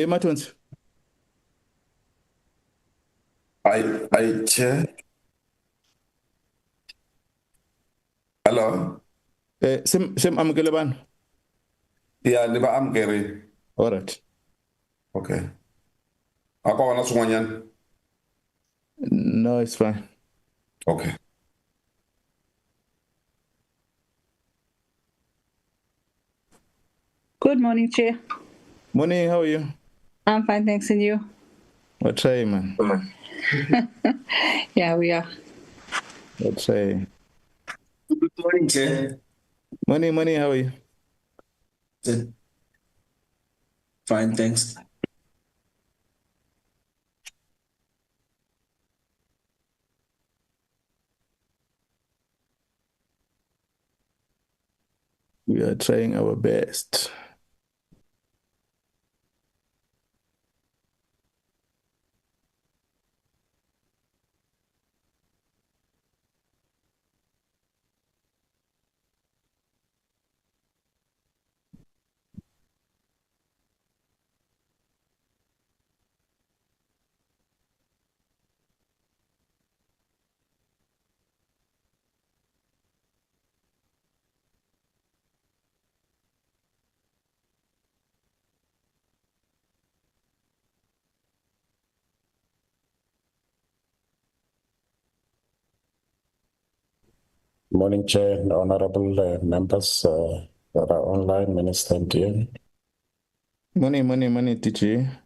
Matonzi. I chair. Hello. Sim amukele bana. Yeah, I'm Gary. All right. Okay. Akona swin'wanyana. No, it's fine. Okay. Good morning, Chair. Morning, how are you? I'm fine, thanks, and you? What's say, man? Yeah, we are. What's say? Good morning, Chair. Morning, how are you? Good. Fine, thanks. We are trying our best. Morning, Chair, and honorable members that are online, Minister and dear. Morning, teacher.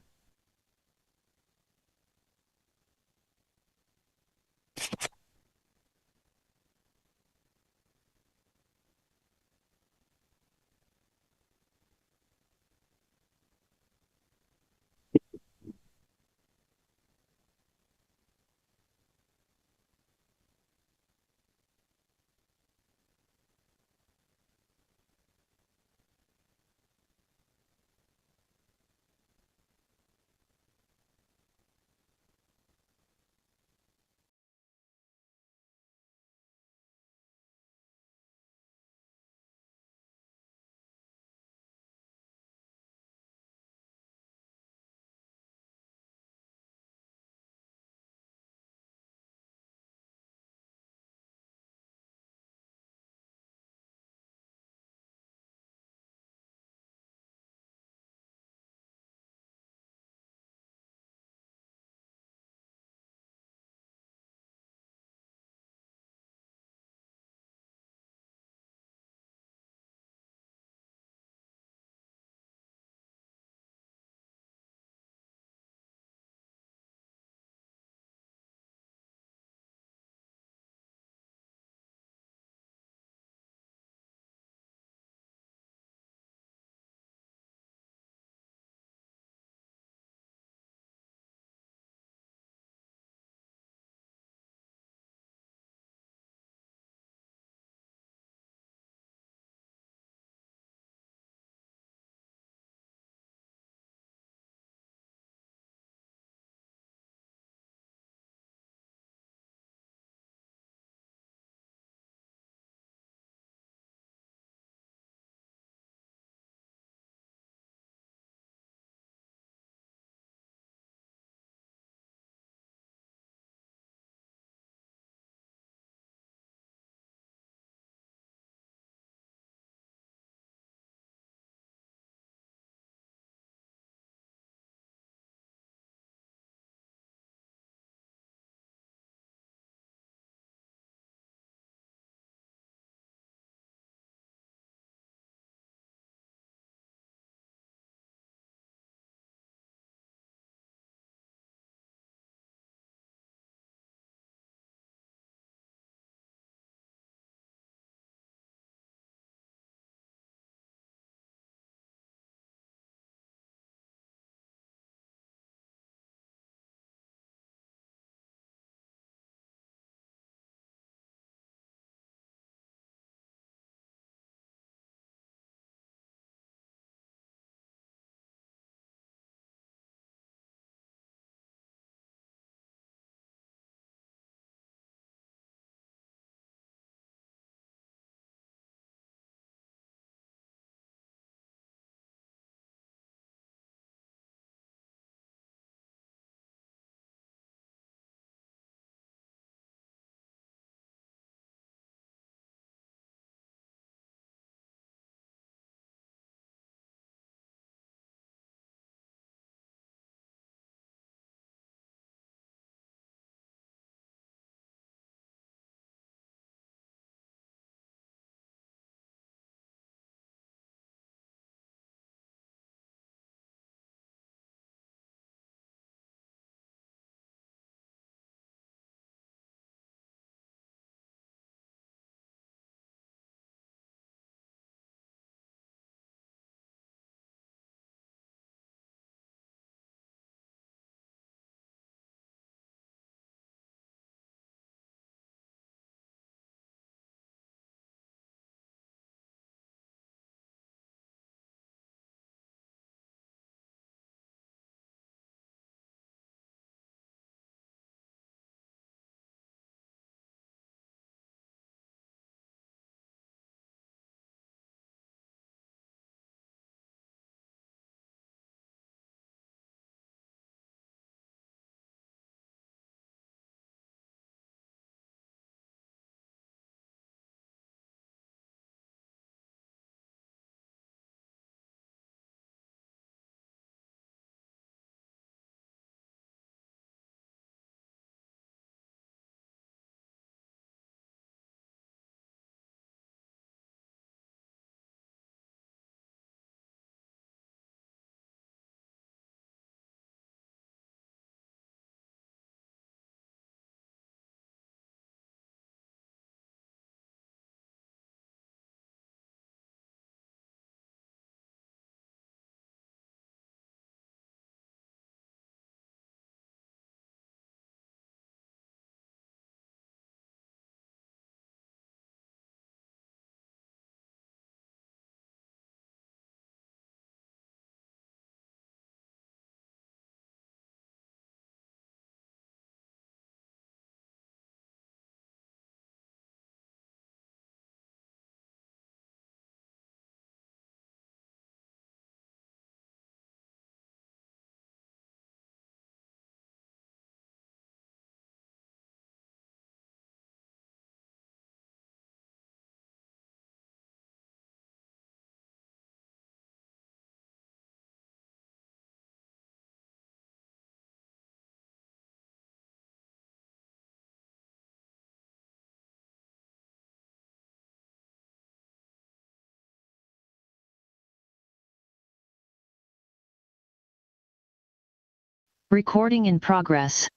Recording in progress.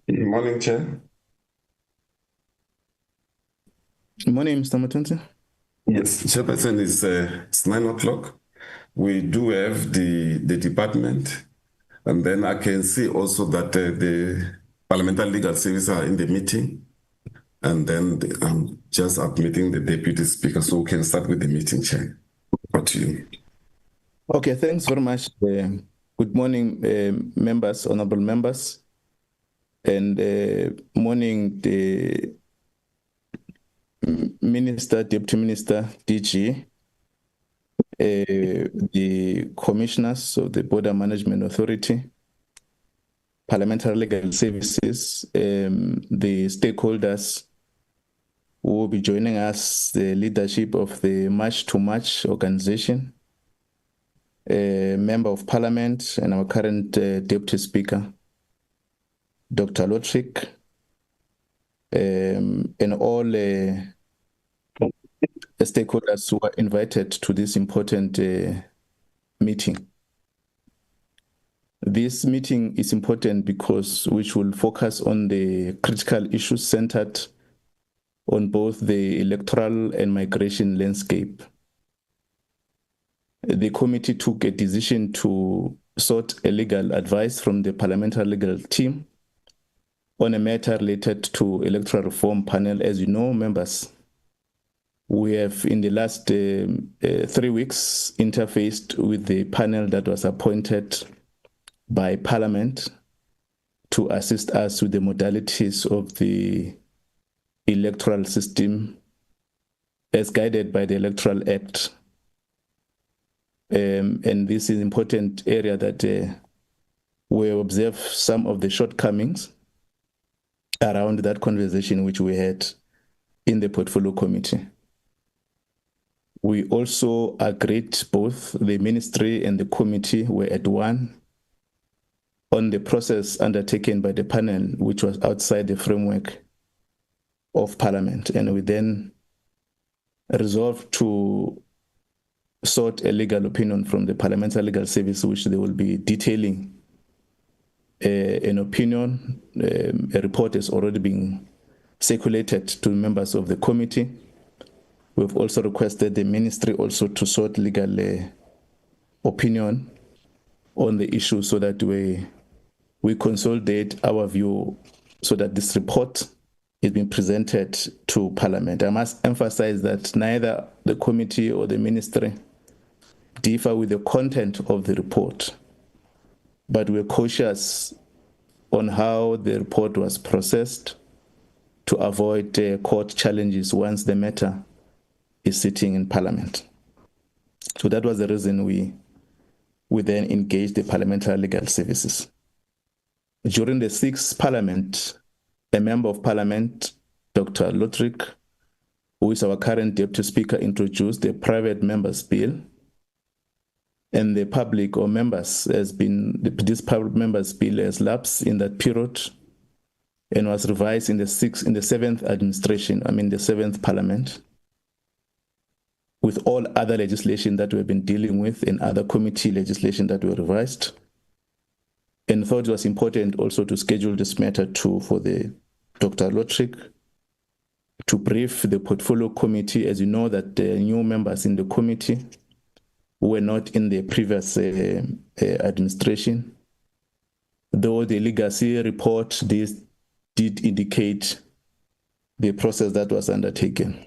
Morning, Chair. Morning, Mr. Matunzi. Yes, Chairperson, it's 9 o'clock. We do have the department, and then I can see also that the Parliamentary Legal Services are in the meeting, and then I'm just admitting the Deputy Speaker, so we can start with the meeting, Chair. Over to you. Okay, thanks very much. Good morning, members, honorable members, and morning, the Minister, Deputy Minister, DG, the commissioners of the Border Management Authority, Parliamentary Legal Services, the stakeholders who will be joining us, the leadership of the March to March organization, Member of Parliament and our current Deputy Speaker, Dr. Lotrick, and all stakeholders who are invited to this important meeting. This meeting is important because which will focus on the critical issues centered on both the electoral and migration landscape. The committee took a decision to sought a legal advice from the parliamentary legal team on a matter related to Electoral Reform Panel. As you know, members, we have in the last 3 weeks interfaced with the panel that was appointed by Parliament to assist us with the modalities of the electoral system as guided by the Electoral Act. And this is an important area that we observe some of the shortcomings around that conversation which we had in the Portfolio Committee. We also agreed, both the ministry and the committee were at one on the process undertaken by the panel, which was outside the framework of Parliament. And we then resolved to sought a legal opinion from the Parliamentary Legal Service, which they will be detailing an opinion. A report has already been circulated to members of the committee. We've also requested the ministry also to sought legal opinion on the issue so that we consolidate our view so that this report is being presented to Parliament. I must emphasize that neither the committee or the ministry differ with the content of the report, but we're cautious on how the report was processed to avoid court challenges once the matter is sitting in Parliament. So that was the reason we then engaged the Parliamentary Legal Services. During the 6th Parliament, a Member of Parliament, Dr. Lotrick, who is our current Deputy Speaker, introduced the Private Members Bill, and the public or members this Private Members Bill has lapsed in that period and was revised in the 7th administration, the 7th Parliament, with all other legislation that we've been dealing with and other committee legislation that were revised. And thought it was important also to schedule this matter for the Dr. Lotrick to brief the Portfolio Committee. As you know, that the new members in the committee were not in the previous administration, though the legacy report did indicate the process that was undertaken.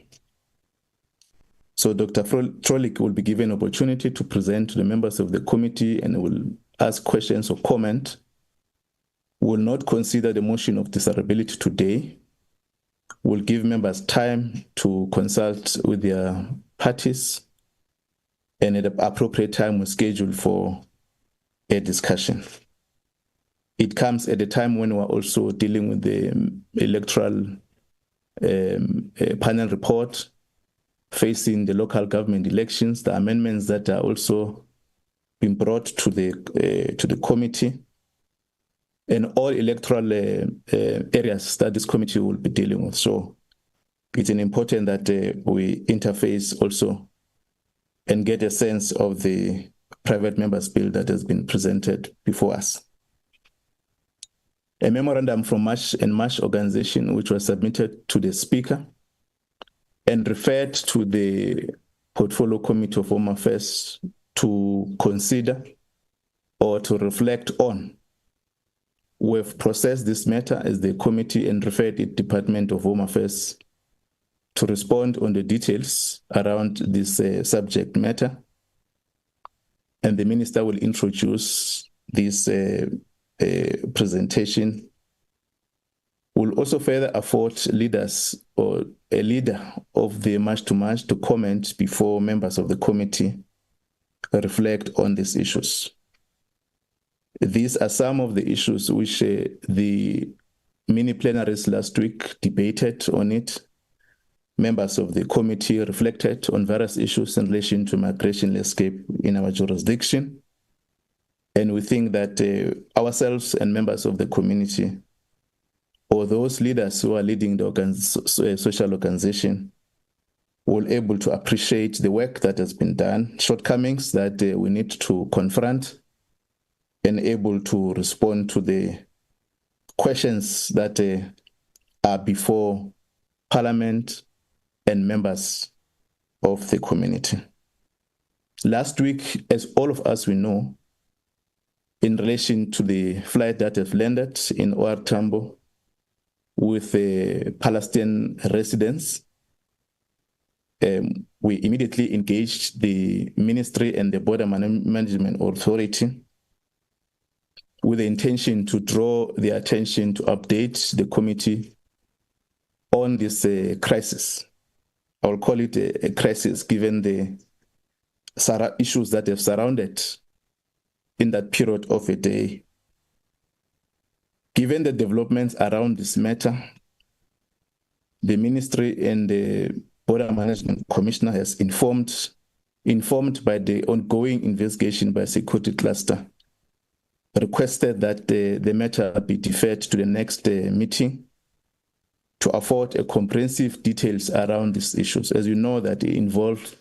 So Dr. Trolik will be given opportunity to present to the members of the committee and will ask questions or comment. Will not consider the motion of desirability today. Will give members time to consult with their parties, and at the appropriate time will schedule for a discussion. It comes at a time when we're also dealing with the electoral panel report facing the local government elections, the amendments that are also being brought to the committee, and all electoral areas that this committee will be dealing with. So it's important that we interface also and get a sense of the private members bill that has been presented before us. A memorandum from March and March organization, which was submitted to the Speaker and referred to the Portfolio Committee of Home Affairs to consider or to reflect on. We've processed this matter as the committee and referred it to Department of Home Affairs to respond on the details around this subject matter. And the minister will introduce this presentation. We'll also further afford leaders or a leader of the March to March to comment before members of the committee reflect on these issues. These are some of the issues which the mini plenaries last week debated on it. Members of the committee reflected on various issues in relation to migration landscape in our jurisdiction. And we think that ourselves and members of the community, or those leaders who are leading the social organization, will able to appreciate the work that has been done, shortcomings that we need to confront, and able to respond to the questions that are before Parliament and members of the community. Last week, as all of us we know, in relation to the flight that have landed in OR Tambo with Palestinian residents, we immediately engaged the ministry and the Border Management Authority with the intention to draw their attention to update the committee on this crisis. I will call it a crisis given the issues that have surrounded in that period of a day. Given the developments around this matter, the ministry and the Border Management Commissioner has informed by the ongoing investigation by Security Cluster, requested that the matter be deferred to the next meeting to afford a comprehensive details around these issues. As you know, that it involved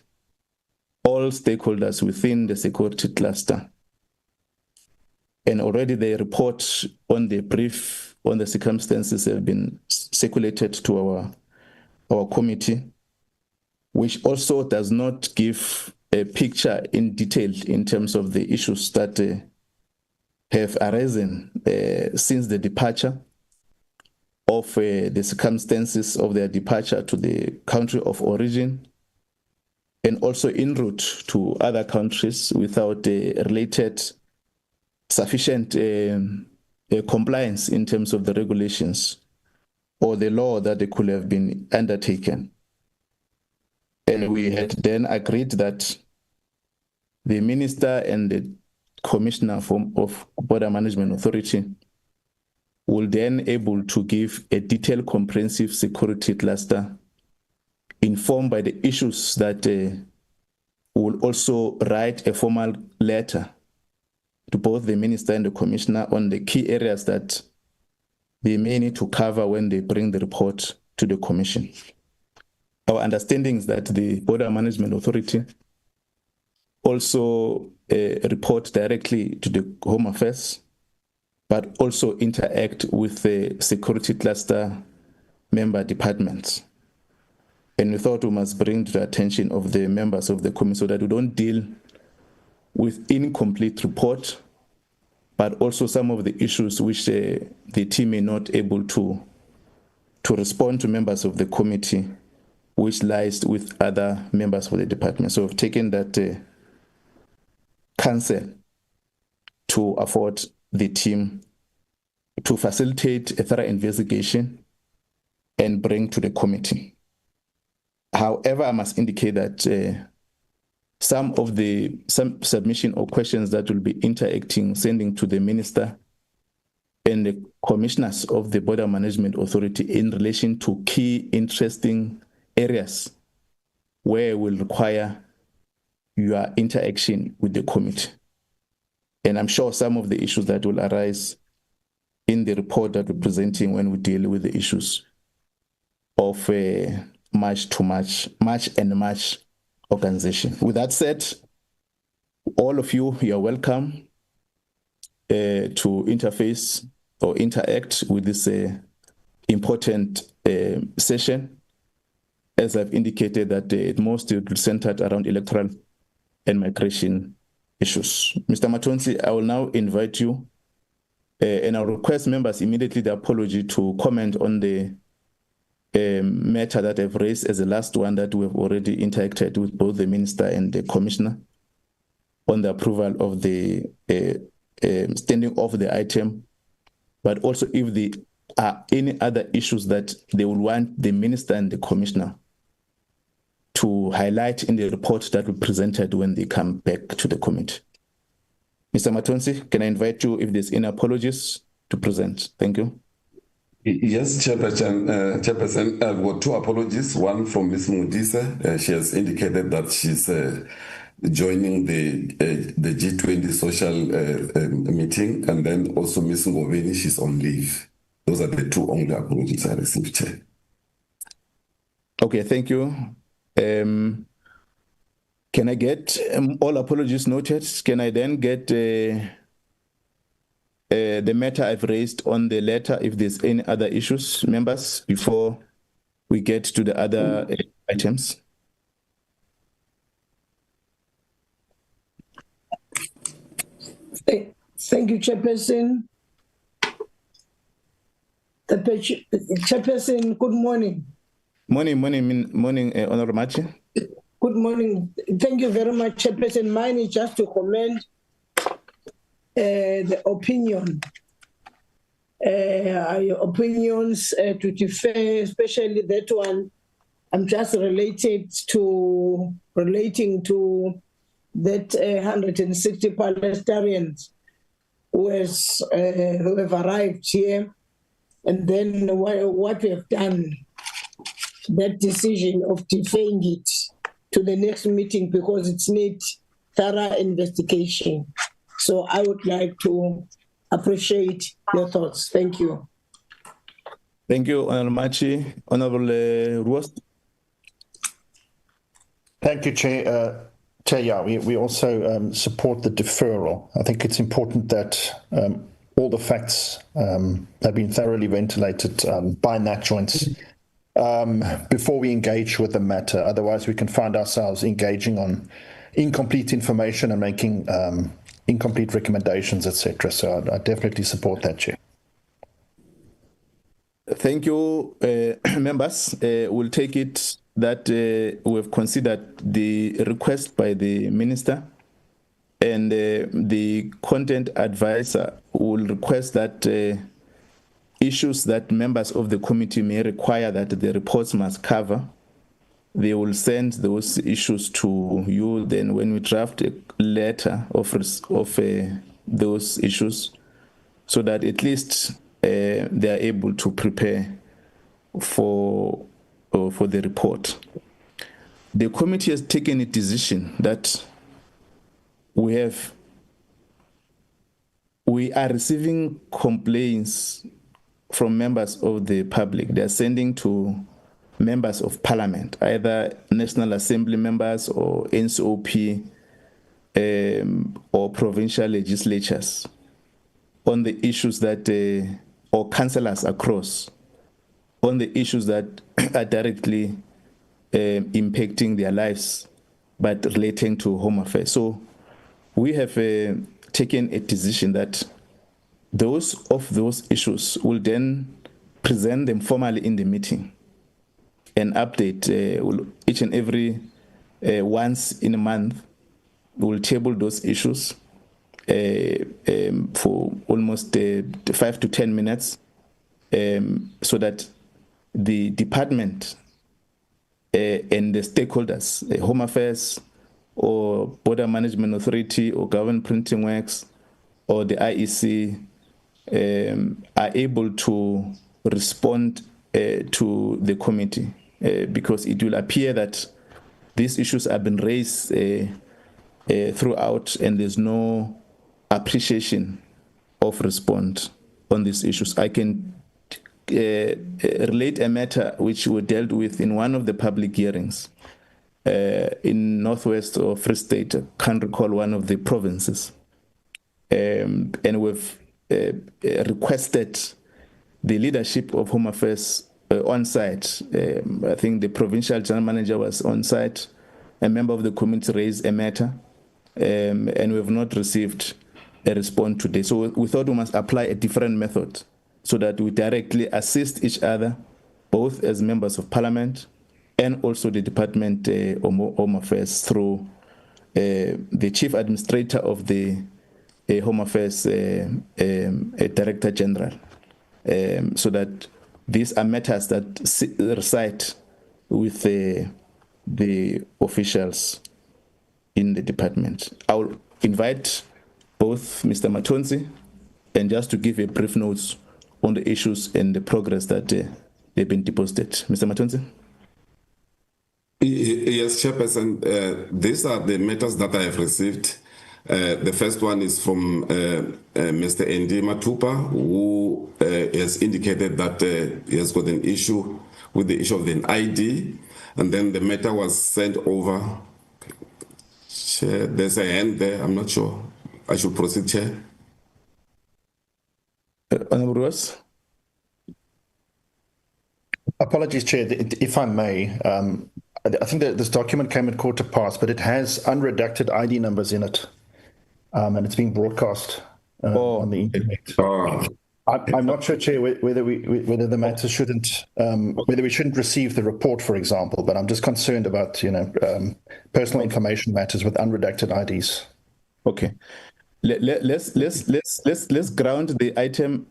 all stakeholders within the Security Cluster. And already the report on the brief on the circumstances have been circulated to our committee, which also does not give a picture in detail in terms of the issues that have arisen since the departure of the circumstances of their departure to the country of origin, and also en route to other countries without related sufficient compliance in terms of the regulations or the law that they could have been undertaken. And we had then agreed that the minister and the commissioner of Border Management Authority will then able to give a detailed, comprehensive security cluster informed by the issues that will also write a formal letter to both the minister and the commissioner on the key areas that they may need to cover when they bring the report to the commission. Our understanding is that the Border Management Authority also report directly to the Home Affairs, but also interact with the security cluster member departments. And we thought we must bring to the attention of the members of the committee so that we don't deal with incomplete report, but also some of the issues which the team may not able to respond to members of the committee, which lies with other members of the department. So we've taken that counsel to afford the team to facilitate a thorough investigation and bring to the committee. However, I must indicate that some submission or questions that will be sending to the minister and the commissioners of the Border Management Authority in relation to key interesting areas where will require your interaction with the committee. And I'm sure some of the issues that will arise in the report that we're presenting when we deal with the issues of March and March organization. With that said, all of you are welcome to interface or interact with this important session. As I've indicated, that it mostly centered around electoral and migration issues. Mr. Matonsi, I will now invite you and I'll request members immediately the apology to comment on the matter that I've raised as the last one that we've already interacted with both the minister and the commissioner on the approval of the standing off the item, but also if there are any other issues that they will want the minister and the commissioner to highlight in the report that we presented when they come back to the committee. Mr. Matonsi, can I invite you, if there's any apologies, to present? Thank you. Yes, Chairperson, I've got two apologies. One from Ms. Mudisa. She has indicated that she's joining the G20 social meeting, and then also Ms. Ngoveni, she's on leave. Those are the two only apologies I received, Chair. Okay, thank you. Can I get all apologies noted? Can I then get the matter I've raised on the letter, if there's any other issues, members, before we get to the other items? Thank you, Chairperson. Chairperson, good morning. Morning, Honorable Machi. Good morning. Thank you very much, Chairperson. Mine is just to comment the opinion, your opinions to defer, especially that one. I'm just relating to that 160 Palestinians who have arrived here, and then what we have done, that decision of deferring it to the next meeting because it needs thorough investigation. So I would like to appreciate your thoughts. Thank you. Thank you, Honorable Machi. Honorable Ruos. Thank you, Chair. Yeah, we also support the deferral. I think it's important that all the facts have been thoroughly ventilated by NAC joints before we engage with the matter. Otherwise, we can find ourselves engaging on incomplete information and making incomplete recommendations, etc. So I definitely support that, Chair. Thank you, members. We'll take it that we've considered the request by the minister, and the content advisor will request that issues that members of the committee may require that the reports must cover, they will send those issues to you. Then when we draft a letter of those issues, so that at least they are able to prepare for the report. The committee has taken a decision that we are receiving complaints from members of the public. They are sending to members of parliament, either National Assembly members or NCOP or provincial legislatures, on the issues that, or councillors across, on the issues that are directly impacting their lives, but relating to home affairs. So we have taken a decision that those issues will then present them formally in the meeting and update each and every once in a month. We'll table those issues for almost 5 to 10 minutes so that the department and the stakeholders, Home Affairs or Border Management Authority or Government Printing Works or the IEC are able to respond to the committee, because it will appear that these issues have been raised throughout, and there's no appreciation of response on these issues. I can relate a matter which we dealt with in one of the public hearings in Northwest or Free State. I can't recall one of the provinces. And we've requested the leadership of Home Affairs on site. I think the provincial general manager was on site. A member of the committee raised a matter, and we have not received a response today. So we thought we must apply a different method so that we directly assist each other, both as members of parliament and also the Department of Home Affairs through the chief administrator of the Home Affairs Director General, so that these are matters that reside with the officials in the department. I'll invite both Mr. Matonzi and just to give a brief notes on the issues and the progress that they've been deposited. Mr. Matonzi? Yes, Chairperson, these are the matters that I have received. The first one is from Mr. Ndi Matupa, who has indicated that he has got an issue with the issue of the ID, and then the matter was sent over. Chair, there's a hand there. I'm not sure. I should proceed, Chair. Honorable Ross? Apologies, Chair. If I may, I think that this document came at quarter past, but it has unredacted ID numbers in it, and it's being broadcast on the internet. I'm not sure, Chair, whether the matter shouldn't, whether we shouldn't receive the report, for example. But I'm just concerned about personal information matters with unredacted IDs. Okay, let's ground the item.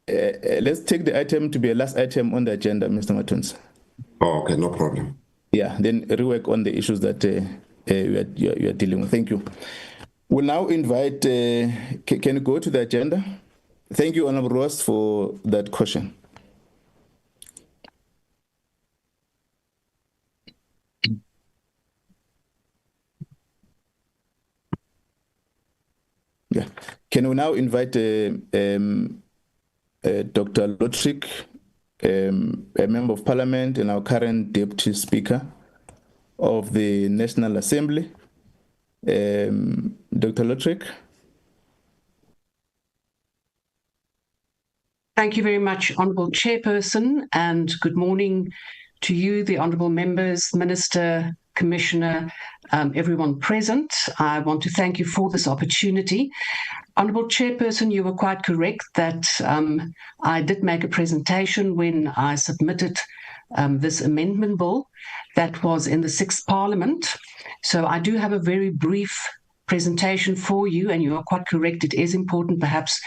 Let's take the item to be a last item on the agenda, Mr. Matonzi. Oh, okay, no problem. Yeah, then rework on the issues that you are dealing with. Thank you. We'll now invite. Can you go to the agenda? Thank you, Honorable Ross, for that question. Yeah. Can we now invite Dr. Lotrick, a member of parliament and our current deputy speaker of the National Assembly. Dr. Lotrick. Thank you very much, Honourable Chairperson, and good morning to you, the Honourable members, Minister, Commissioner, everyone present. I want to thank you for this opportunity. Honourable Chairperson, you were quite correct that I did make a presentation when I submitted this amendment bill that was in the 6th Parliament. So I do have a very brief presentation for you, and you are quite correct. It is important perhaps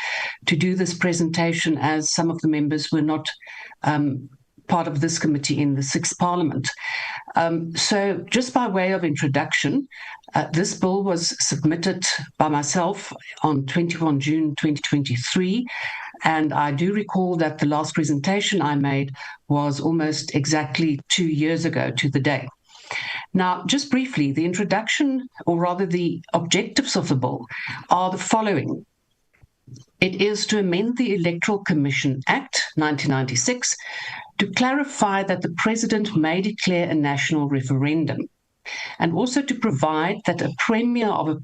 to do this presentation as some of the members were not part of this committee in the 6th Parliament. So just by way of introduction, this bill was submitted by myself on 21 June 2023, and I do recall that the last presentation I made was almost exactly 2 years ago to the day. Now, just briefly, the introduction, or rather the objectives of the bill, are the following. It is to amend the Electoral Commission Act 1996 to clarify that the President may declare a national referendum, and also to provide that a Premier of a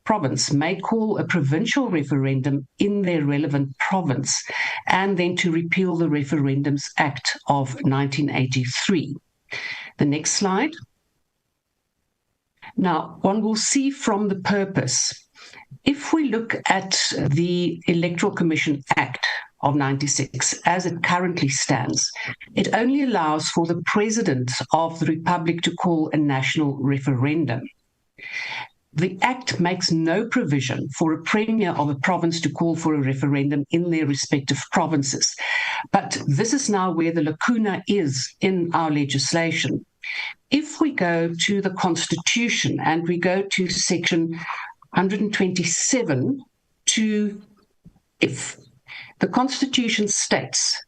province may call a provincial referendum in their relevant province, and then to repeal the Referendums Act of 1983. The next slide. Now, one will see from the purpose, if we look at the Electoral Commission Act of 96 as it currently stands, it only allows for the President of the Republic to call a national referendum. The Act makes no provision for a Premier of a province to call for a referendum in their respective provinces. But this is now where the lacuna is in our legislation. If we go to the Constitution and we go to section 127 to F, The Constitution states,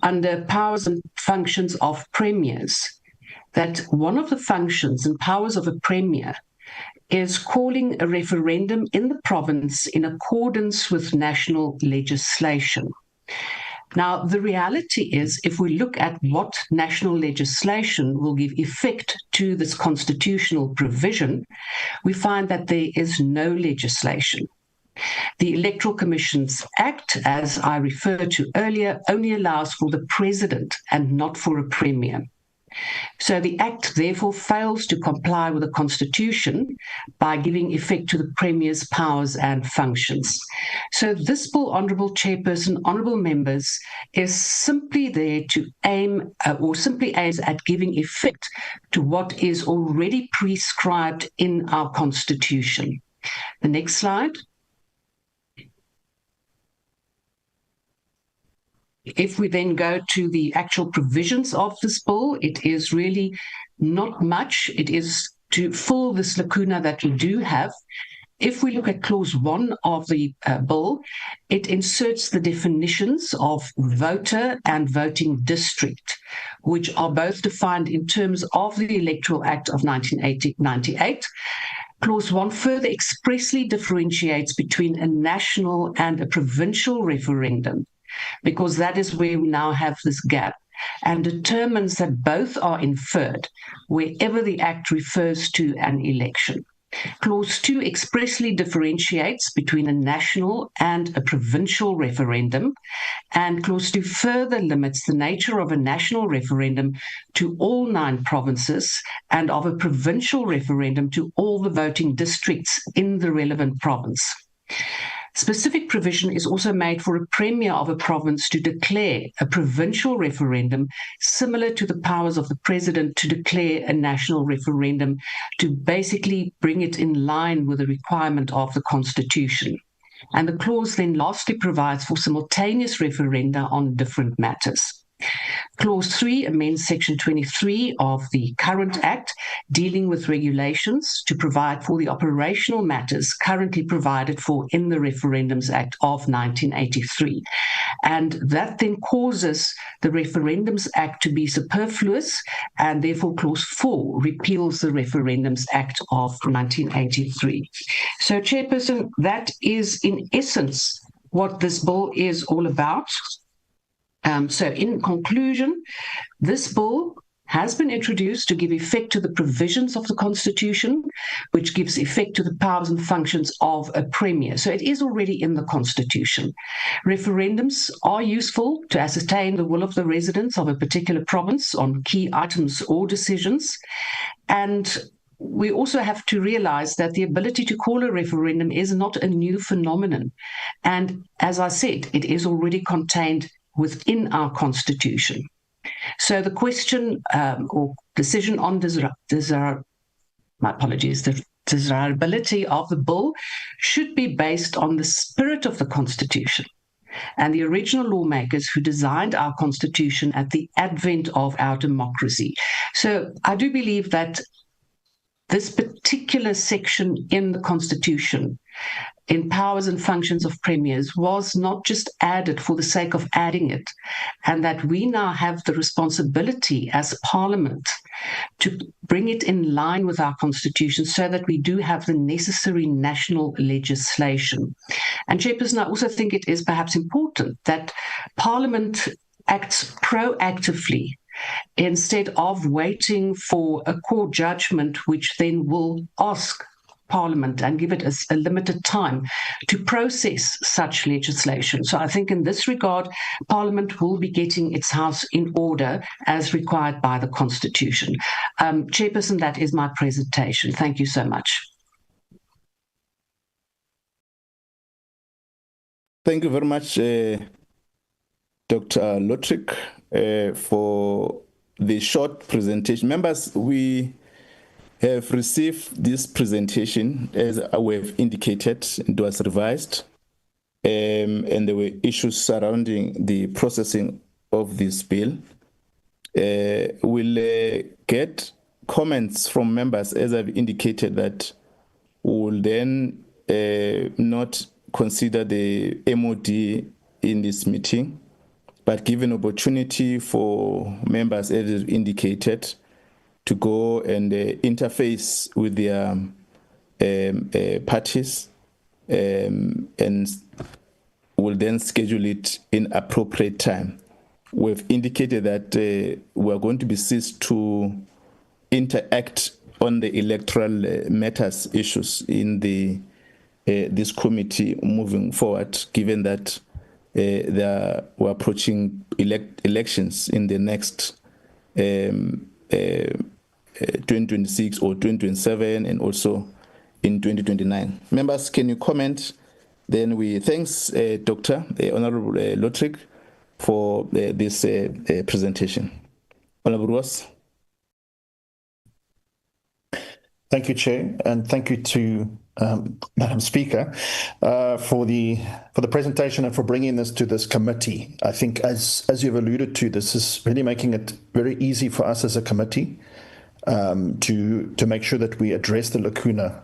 under powers and functions of premiers, that one of the functions and powers of a premier is calling a referendum in the province in accordance with national legislation. Now, the reality is, if we look at what national legislation will give effect to this constitutional provision, we find that there is no legislation. The Electoral Commission's Act, as I referred to earlier, only allows for the president and not for a premier. So the Act therefore fails to comply with the Constitution by giving effect to the Premier's powers and functions. So this bill, Honourable Chairperson, Honourable Members, is simply there to aim simply aims at giving effect to what is already prescribed in our Constitution. The next slide. If we then go to the actual provisions of this bill, it is really not much. It is to fill this lacuna that we do have. If we look at Clause 1 of the bill, it inserts the definitions of voter and voting district, which are both defined in terms of the Electoral Act of 1998. Clause 1 further expressly differentiates between a national and a provincial referendum, because that is where we now have this gap, and determines that both are inferred wherever the Act refers to an election. Clause 2 expressly differentiates between a national and a provincial referendum, and Clause 2 further limits the nature of a national referendum to all 9 provinces and of a provincial referendum to all the voting districts in the relevant province. Specific provision is also made for a premier of a province to declare a provincial referendum, similar to the powers of the president to declare a national referendum, to basically bring it in line with the requirement of the Constitution. And the clause then lastly provides for simultaneous referenda on different matters. Clause 3 amends Section 23 of the current Act, dealing with regulations to provide for the operational matters currently provided for in the Referendums Act of 1983. And that then causes the Referendums Act to be superfluous, and therefore Clause 4 repeals the Referendums Act of 1983. So, Chairperson, that is in essence what this bill is all about. So in conclusion, this bill has been introduced to give effect to the provisions of the Constitution, which gives effect to the powers and functions of a premier. So it is already in the Constitution. Referendums are useful to ascertain the will of the residents of a particular province on key items or decisions. And we also have to realize that the ability to call a referendum is not a new phenomenon. And as I said, it is already contained within our Constitution. So the question or decision on the desirability of the bill should be based on the spirit of the Constitution and the original lawmakers who designed our Constitution at the advent of our democracy. So I do believe that this particular section in the Constitution, in powers and functions of premiers, was not just added for the sake of adding it, and that we now have the responsibility as Parliament to bring it in line with our Constitution so that we do have the necessary national legislation. And Chairperson, I also think it is perhaps important that Parliament acts proactively instead of waiting for a court judgment, which then will ask Parliament and give it a limited time to process such legislation. So I think in this regard, Parliament will be getting its house in order as required by the Constitution. Chairperson, that is my presentation. Thank you so much. Thank you very much, Dr. Lotrick, for the short presentation. Members, we have received this presentation as we have indicated. It was revised, and there were issues surrounding the processing of this bill. We'll get comments from members, as I've indicated, that will then not consider the MOD in this meeting, but given opportunity for members, as indicated, to go and interface with their parties, and will then schedule it in appropriate time. We've indicated that we're going to be ceased to interact on the electoral matters issues in the this committee moving forward, given that we're approaching elections in the next 2026 or 2027, and also in 2029. Members, can you comment? Then we thanks Dr. Honorable Lotrick for this presentation. Honorable Ross. Thank you, Chair, and thank you to Madam Speaker for the presentation and for bringing this to this committee. I think, as you've alluded to, this is really making it very easy for us as a committee to make sure that we address the lacuna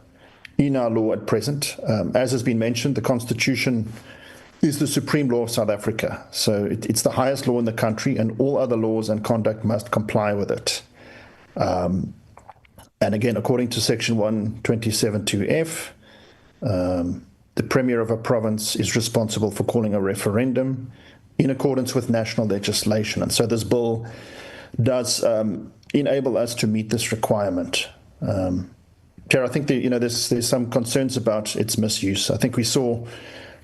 in our law at present. As has been mentioned, the Constitution is the supreme law of South Africa. So it's the highest law in the country, and all other laws and conduct must comply with it. And again, according to Section 127(2)(f), the Premier of a province is responsible for calling a referendum in accordance with national legislation. And so this bill does enable us to meet this requirement. Chair, I think there's some concerns about its misuse. I think we saw,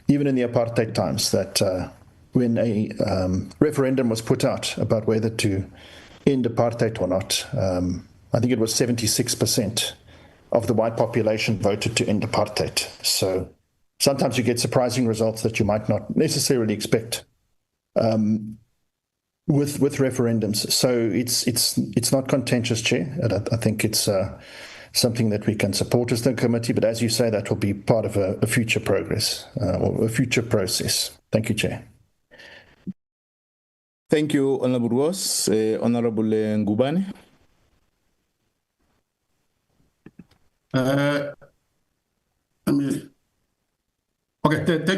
even in the apartheid times, that when a referendum was put out about whether to end apartheid or not, I think it was 76% of the white population voted to end apartheid. So sometimes you get surprising results that you might not necessarily expect with referendums. So it's not contentious, Chair. And I think it's something that we can support as the committee. But as you say, that will be part of a future progress or a future process. Thank you, Chair. Thank you, Honorable Ross. Honorable Ngubane. Thank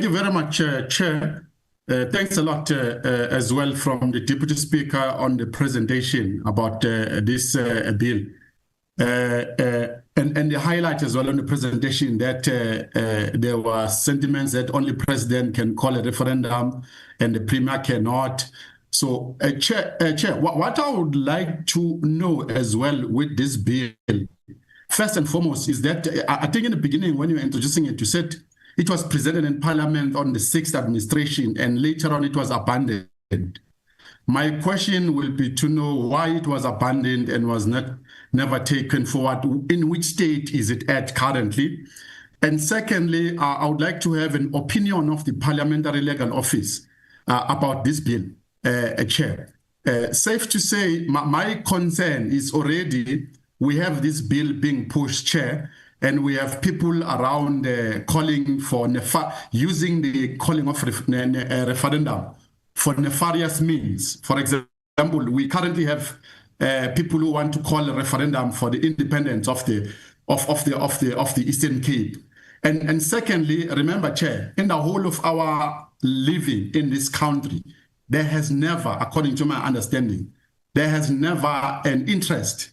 you very much, Chair. Thanks a lot as well from the Deputy Speaker on the presentation about this bill. And the highlight as well on the presentation that there were sentiments that only President can call a referendum and the Premier cannot. So, Chair, what I would like to know as well with this bill, first and foremost, is that I think in the beginning when you were introducing it, you said it was presented in Parliament on the 6th administration and later on it was abandoned. My question will be to know why it was abandoned and was never taken forward. In which state is it at currently? And secondly, I would like to have an opinion of the Parliamentary Legal Office about this bill, Chair. Safe to say, my concern is already we have this bill being pushed, Chair, and we have people around calling for using the calling of referendum for nefarious means. For example, we currently have people who want to call a referendum for the independence of the Eastern Cape. And secondly, remember, Chair, in the whole of our living in this country, there has never, according to my understanding, there has never an interest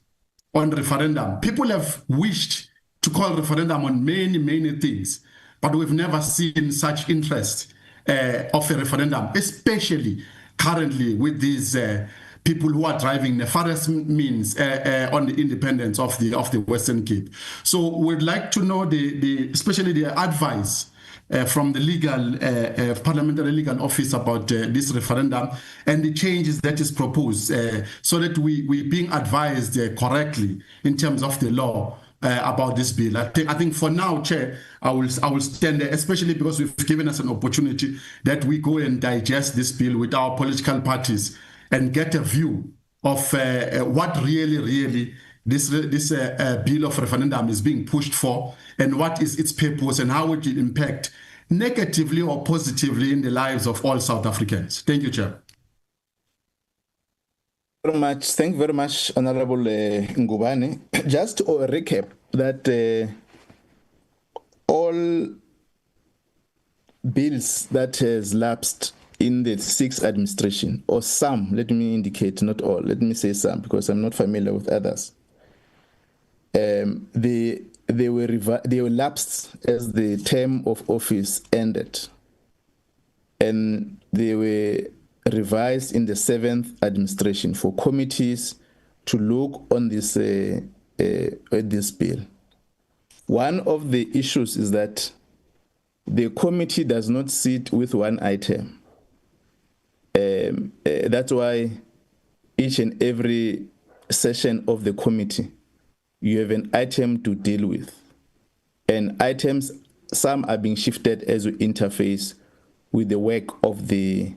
on referendum. People have wished to call referendum on many, many things, but we've never seen such interest of a referendum, especially currently with these people who are driving nefarious means on the independence of the Western Cape. So we'd like to know especially the advice from the Parliamentary Legal Office about this referendum and the changes that is proposed so that we're being advised correctly in terms of the law about this bill. I think for now, Chair, I will stand there, especially because we've given us an opportunity that we go and digest this bill with our political parties and get a view of what really this bill of referendum is being pushed for, and what is its purpose, and how it will impact negatively or positively in the lives of all South Africans. Thank you, Chair. Very much. Thank you very much, Honorable Ngubane. Just to recap that all bills that has lapsed in the sixth administration, or some, let me indicate, not all, let me say some, because I'm not familiar with others. They were lapsed as the term of office ended, and they were revised in the seventh administration for committees to look on this this bill. One of the issues is that the committee does not sit with one item. That's why each and every session of the committee, you have an item to deal with. And items, some are being shifted as we interface with the work of the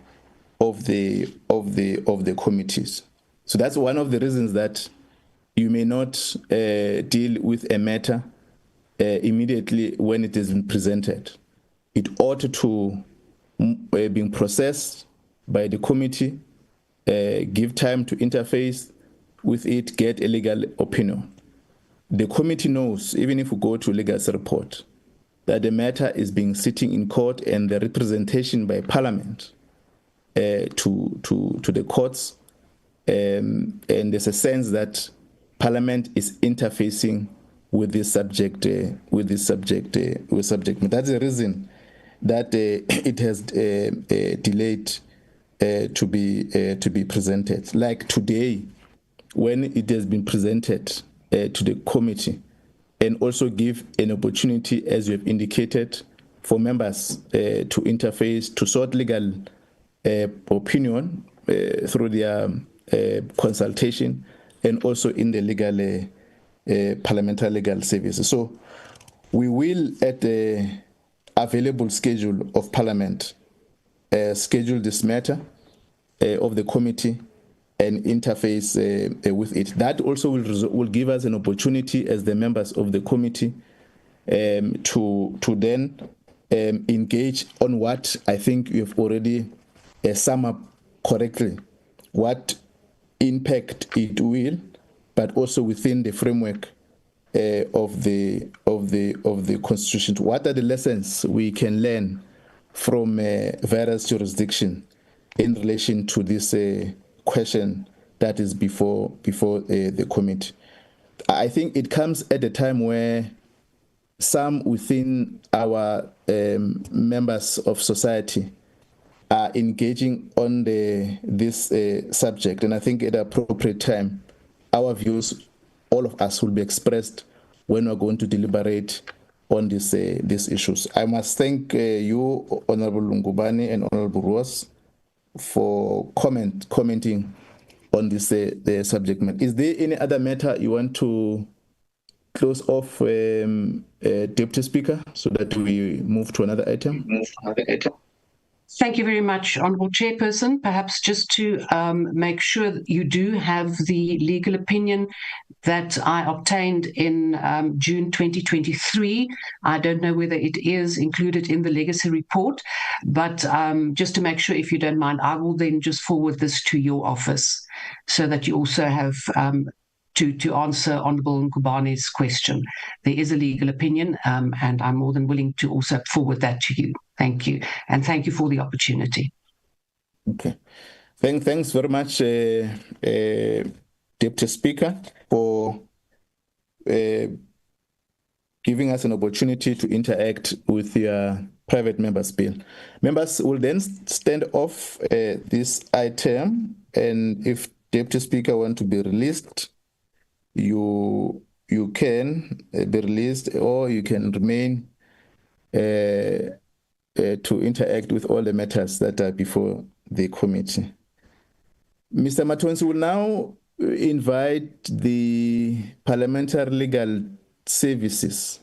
committees. So that's one of the reasons that you may not deal with a matter immediately when it is been presented. It ought to be processed by the committee, give time to interface with it, get a legal opinion. The committee knows, even if we go to legal report, that the matter is being sitting in court, and the representation by Parliament to the courts, and there's a sense that Parliament is interfacing with this subject. That's the reason that it has delayed to be presented. Like today, when it has been presented to the committee, and also give an opportunity, as you have indicated, for members to interface, to sort legal opinion through their consultation, and also in the legal parliamentary legal services. So we will, at the available schedule of Parliament, schedule this matter of the committee and interface with it. That also will give us an opportunity as the members of the committee to then engage on what I think you have already summed up correctly, what impact it will, but also within the framework of the Constitution. What are the lessons we can learn from various jurisdictions in relation to this question that is before the committee? I think it comes at a time where some within our members of society are engaging on this subject, and I think at an appropriate time, our views, all of us, will be expressed when we're going to deliberate on these issues. I must thank you, Honorable Ngubane and Honorable Ross, for commenting on this the subject matter. Is there any other matter you want to close off, Deputy Speaker, so that we move to another item? Thank you very much, Honourable Chairperson. Perhaps just to make sure that you do have the legal opinion that I obtained in June 2023. I don't know whether it is included in the legacy report, but just to make sure, if you don't mind, I will then just forward this to your office so that you also have to answer Honourable Ngubane's question. There is a legal opinion, and I'm more than willing to also forward that to you. Thank you. And thank you for the opportunity. Okay. Thanks very much, Deputy Speaker, for giving us an opportunity to interact with your private members' bill. Members will then stand off this item, and if Deputy Speaker want to be released, you can be released, or you can remain to interact with all the matters that are before the committee. Mr. Matonsi will now invite the Parliamentary Legal Services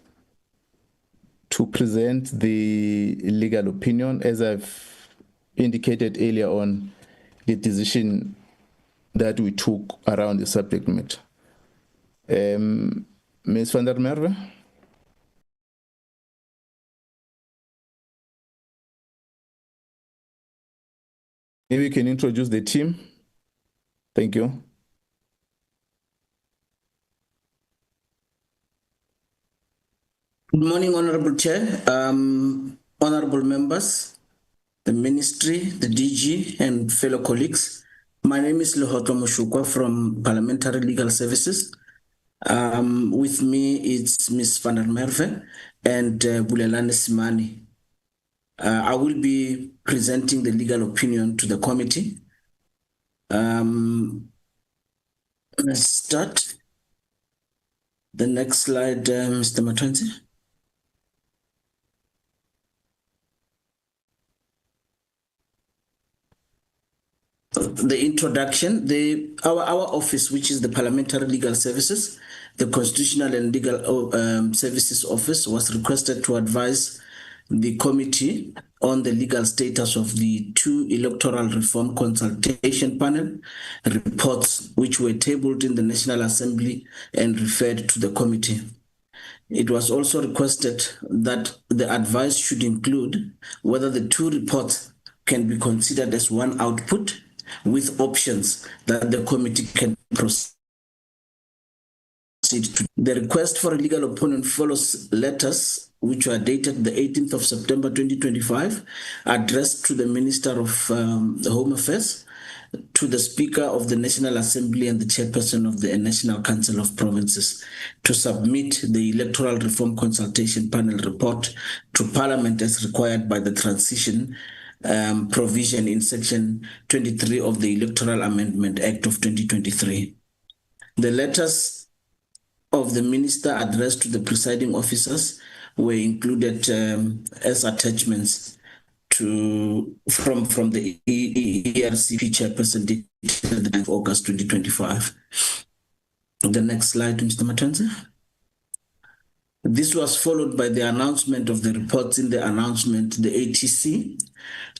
to present the legal opinion, as I've indicated earlier on, the decision that we took around the subject matter. Ms. van der Merwe? Maybe you can introduce the team. Thank you. Good morning, Honorable Chair, honorable members. the Ministry, the DG, and fellow colleagues. My name is Lehoto Mushukwa from Parliamentary Legal Services. With me, it's Ms. Van der Merwe and Bulelani Simani. I will be presenting the legal opinion to the committee. Let's start. The next slide, Mr. Matwenzi. The introduction, our office, which is the Parliamentary Legal Services, the Constitutional and Legal Services Office, was requested to advise the committee on the legal status of the two Electoral Reform Consultation Panel reports, which were tabled in the National Assembly and referred to the committee. It was also requested that the advice should include whether the two reports can be considered as one output with options that the committee can proceed to. The request for a legal opinion follows letters which were dated the 18th of September 2025, addressed to the Minister of Home Affairs, to the Speaker of the National Assembly and the Chairperson of the National Council of Provinces to submit the Electoral Reform Consultation Panel report to Parliament as required by the transition provision in Section 23 of the Electoral Amendment Act of 2023. The letters of the Minister addressed to the presiding officers were included as attachments from the ERCP chairperson dated of August 2025. The next slide, Mr. Matwenzi. This was followed by the announcement of the reports in the announcement, the ATC,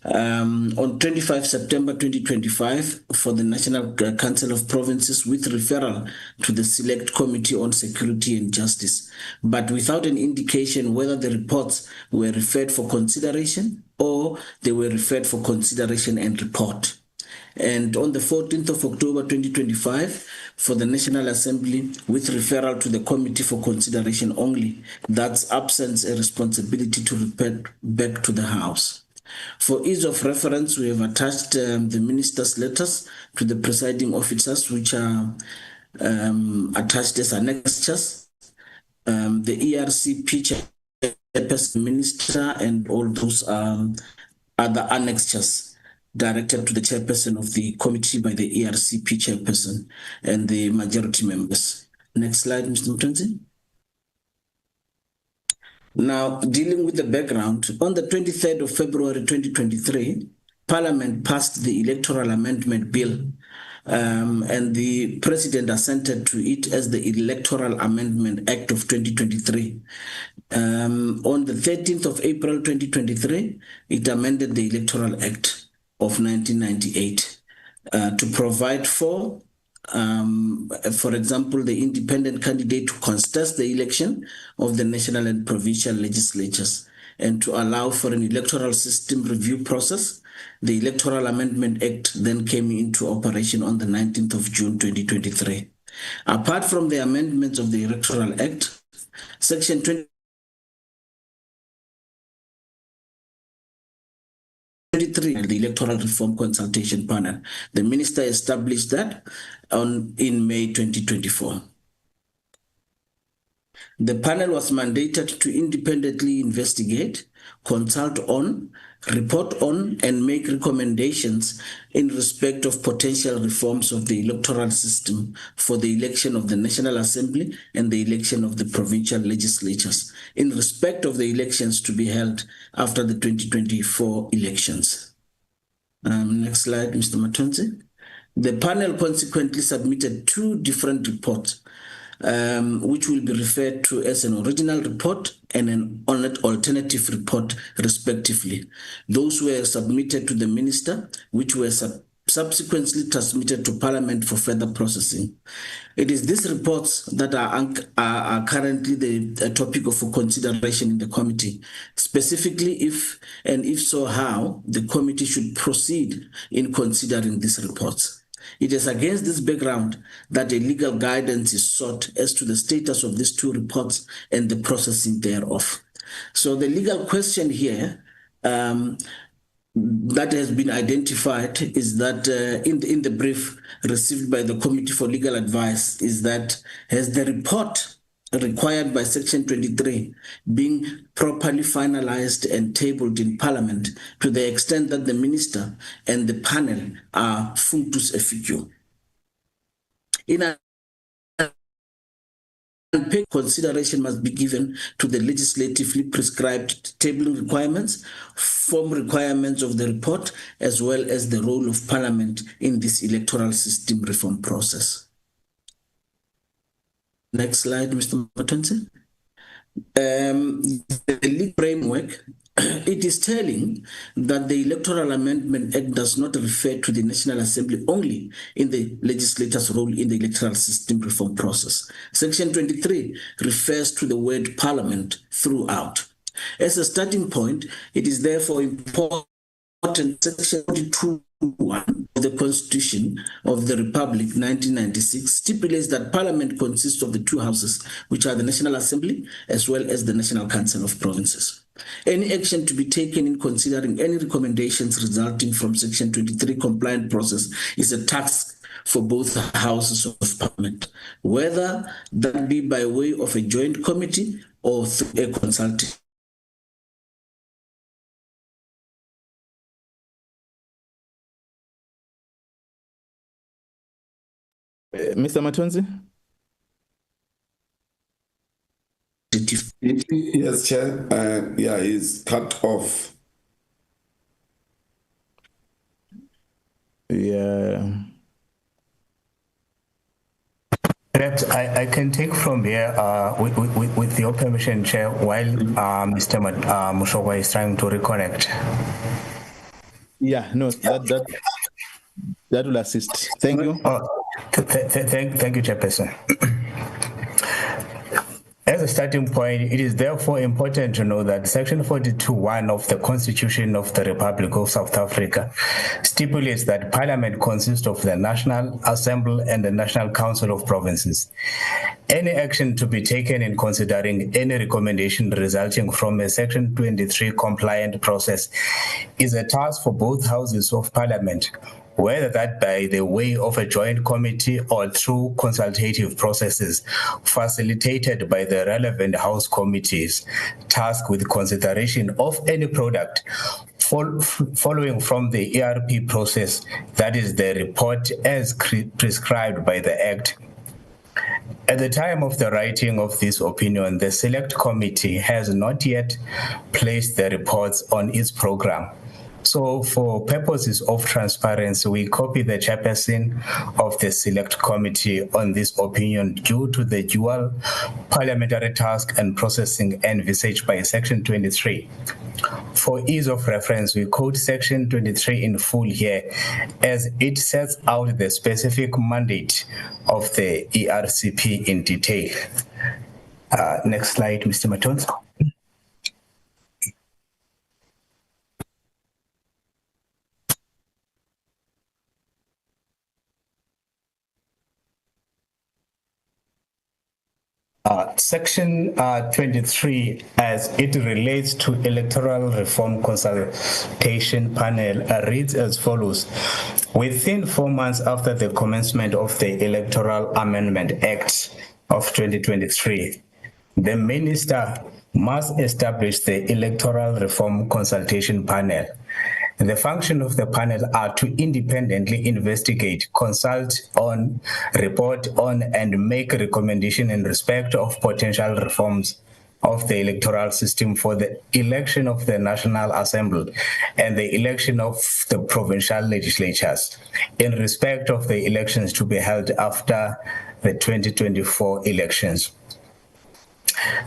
on 25 September 2025 for the National Council of Provinces with referral to the Select Committee on Security and Justice, but without an indication whether the reports were referred for consideration or they were referred for consideration and report. And on the 14th of October 2025, for the National Assembly with referral to the Committee for Consideration only, that's absence a responsibility to report back to the House. For ease of reference, we have attached the Minister's letters to the presiding officers, which are attached as annexures. The ERCP chairperson, minister, and all those other annexures directed to the chairperson of the committee by the ERCP chairperson and the majority members. Next slide, Mr. Matwenzi. Now, dealing with the background, on the 23rd of February 2023, Parliament passed the Electoral Amendment Bill, and the President assented to it as the Electoral Amendment Act of 2023. On the 13th of April 2023, it amended the Electoral Act of 1998 to provide for example, the independent candidate to contest the election of the national and provincial legislatures, and to allow for an electoral system review process. The Electoral Amendment Act then came into operation on the 19th of June 2023. Apart from the amendments of the Electoral Act, Section 23, the Electoral Reform Consultation Panel. The Minister established that in May 2024. The panel was mandated to independently investigate, consult on, report on, and make recommendations in respect of potential reforms of the electoral system for the election of the National Assembly and the election of the provincial legislatures in respect of the elections to be held after the 2024 elections. Next slide, Mr. Matwenzi. The panel consequently submitted two different reports, which will be referred to as an original report and an alternative report, respectively. Those were submitted to the Minister, which were subsequently transmitted to Parliament for further processing. It is these reports that are currently the topic of consideration in the committee, specifically if so, how the committee should proceed in considering these reports. It is against this background that a legal guidance is sought as to the status of these two reports and the processing thereof. So the legal question here, that has been identified is that in the brief received by the Committee for Legal Advice is that has the report required by Section 23 being properly finalized and tabled in Parliament to the extent that the Minister and the panel are functus efficio. In consideration must be given to the legislatively prescribed tabling requirements, form requirements of the report, as well as the role of Parliament in this electoral system reform process. Next slide, Mr. Matonse. The legal framework, it is telling that the Electoral Amendment Act does not refer to the National Assembly only in the legislator's role in the electoral system reform process. Section 23 refers to the word Parliament throughout. As a starting point, it is therefore important Section 42(1) of the Constitution of the Republic 1996 stipulates that Parliament consists of the two houses, which are the National Assembly as well as the National Council of Provinces. Any action to be taken in considering any recommendations resulting from Section 23 compliant process is a task for both houses of Parliament, whether that be by way of a joint committee or through a consultative. Mr. Matonzi? Yes, Chair. Yeah, he's cut off. Yeah. Perhaps I can take from here with your permission, Chair, while Mr. Mushogwa is trying to reconnect. Yeah, no, that will assist. Thank you. Thank you, Chairperson. As a starting point, it is therefore important to know that Section 42(1) of the Constitution of the Republic of South Africa stipulates that Parliament consists of the National Assembly and the National Council of Provinces. Any action to be taken in considering any recommendation resulting from a Section 23 compliant process is a task for both houses of Parliament, whether that by the way of a joint committee or through consultative processes facilitated by the relevant House committees tasked with consideration of any product following from the ERP process, that is the report as prescribed by the Act. At the time of the writing of this opinion, the Select Committee has not yet placed the reports on its program. So for purposes of transparency, we copy the chairperson of the Select Committee on this opinion due to the dual parliamentary task and processing envisaged by Section 23. For ease of reference, we quote Section 23 in full here as it sets out the specific mandate of the ERCP in detail. Next slide, Mr. Matonzi. Section 23, as it relates to Electoral Reform Consultation Panel, reads as follows. Within 4 months after the commencement of the Electoral Amendment Act of 2023, the Minister must establish the Electoral Reform Consultation Panel. The function of the panel are to independently investigate, consult on, report on, and make a recommendation in respect of potential reforms of the electoral system for the election of the National Assembly and the election of the provincial legislatures in respect of the elections to be held after the 2024 elections.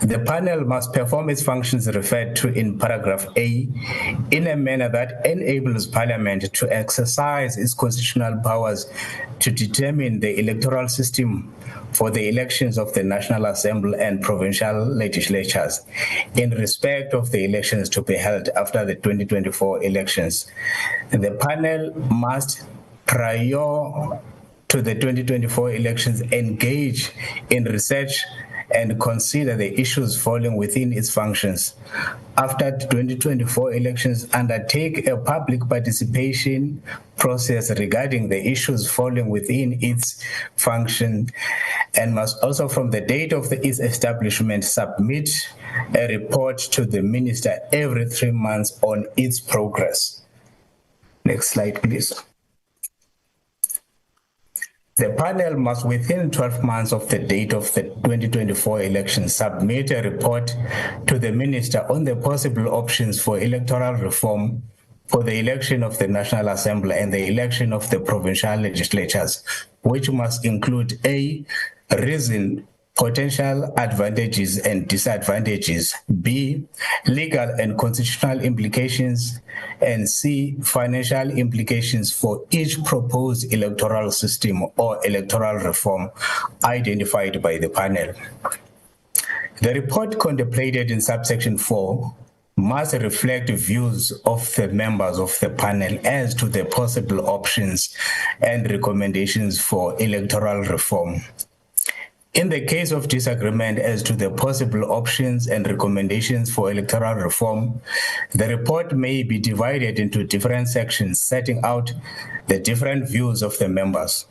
The panel must perform its functions referred to in paragraph A in a manner that enables Parliament to exercise its constitutional powers to determine the electoral system for the elections of the National Assembly and provincial legislatures in respect of the elections to be held after the 2024 elections. The panel must, prior to the 2024 elections, engage in research and consider the issues falling within its functions. After 2024 elections, undertake a public participation process regarding the issues falling within its function, and must also, from the date of its establishment, submit a report to the minister every 3 months on its progress. Next slide, please. The panel must, within 12 months of the date of the 2024 election, submit a report to the minister on the possible options for electoral reform for the election of the National Assembly and the election of the provincial legislatures, which must include A, reason potential advantages and disadvantages, B, legal and constitutional implications, and C, financial implications for each proposed electoral system or electoral reform identified by the panel. The report contemplated in subsection 4 must reflect views of the members of the panel as to the possible options and recommendations for electoral reform. In the case of disagreement as to the possible options and recommendations for electoral reform, the report may be divided into different sections setting out the different views of the members.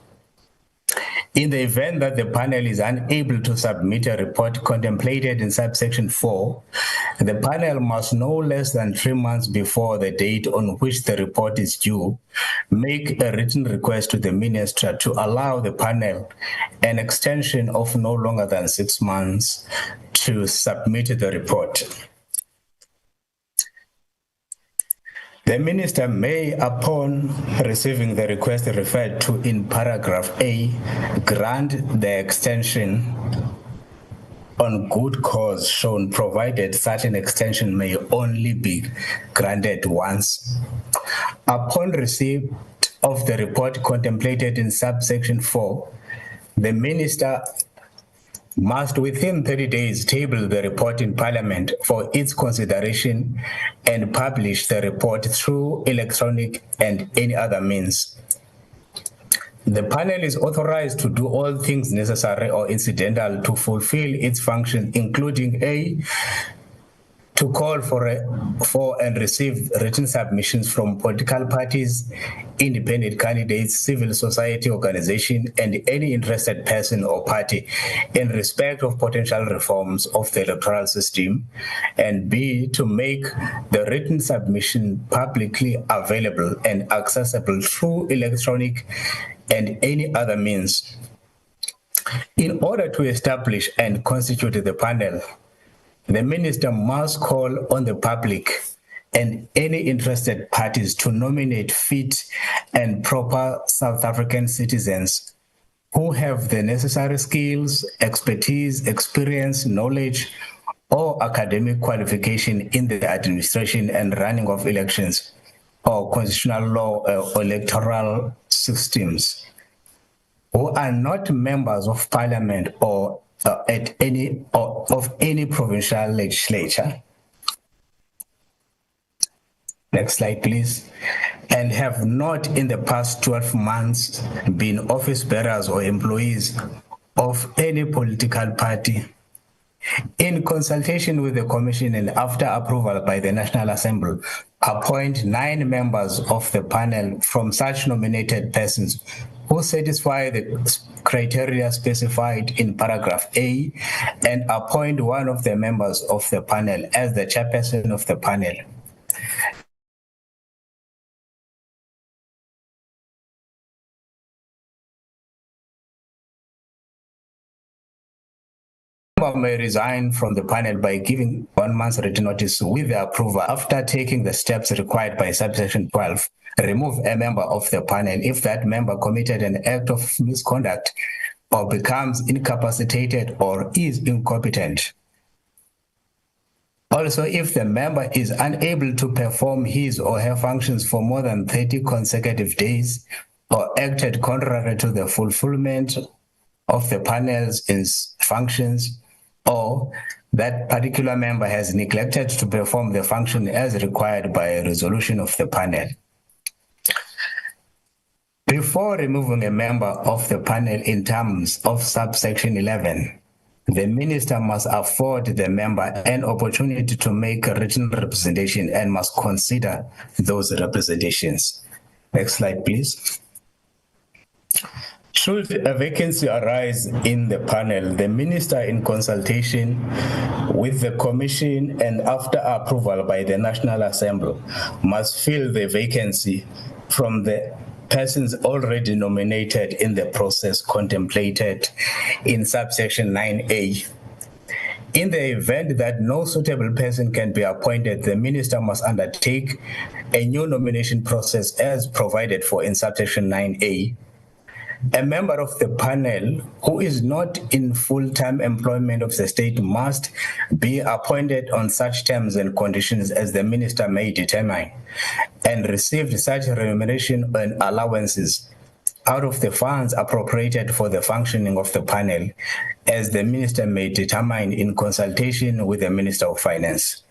In the event that the panel is unable to submit a report contemplated in subsection 4, the panel must no less than 3 months before the date on which the report is due make a written request to the minister to allow the panel an extension of no longer than 6 months to submit the report. The minister may, upon receiving the request referred to in paragraph A, grant the extension on good cause shown, provided such an extension may only be granted once. Upon receipt of the report contemplated in subsection 4, the minister must within 30 days table the report in Parliament for its consideration and publish the report through electronic and any other means. The panel is authorized to do all things necessary or incidental to fulfill its function, including A, to call for and receive written submissions from political parties, independent candidates, civil society organization, and any interested person or party in respect of potential reforms of the electoral system, and B, to make the written submission publicly available and accessible through electronic and any other means. In order to establish and constitute the panel, the minister must call on the public and any interested parties to nominate fit and proper South African citizens who have the necessary skills, expertise, experience, knowledge, or academic qualification in the administration and running of elections or constitutional law or electoral systems, who are not members of parliament or of any provincial legislature. Next slide, please. And have not in the past 12 months been office bearers or employees of any political party. In consultation with the Commission and after approval by the National Assembly, appoint 9 members of the panel from such nominated persons who satisfy the criteria specified in paragraph A, and appoint one of the members of the panel as the chairperson of the panel. May resign from the panel by giving 1 month's written notice with the approval. After taking the steps required by subsection 12, remove a member of the panel if that member committed an act of misconduct or becomes incapacitated or is incompetent. Also, if the member is unable to perform his or her functions for more than 30 consecutive days or acted contrary to the fulfillment of the panel's functions, or that particular member has neglected to perform the function as required by a resolution of the panel. Before removing a member of the panel in terms of subsection 11, the minister must afford the member an opportunity to make a written representation and must consider those representations. Next slide, please. Should a vacancy arise in the panel, the minister, in consultation with the commission and after approval by the National Assembly, must fill the vacancy from the persons already nominated in the process contemplated in subsection 9A. In the event that no suitable person can be appointed, the minister must undertake a new nomination process as provided for in subsection 9A. A member of the panel who is not in full-time employment of the state must be appointed on such terms and conditions as the minister may determine, and receive such remuneration and allowances out of the funds appropriated for the functioning of the panel as the minister may determine in consultation with the Minister of Finance.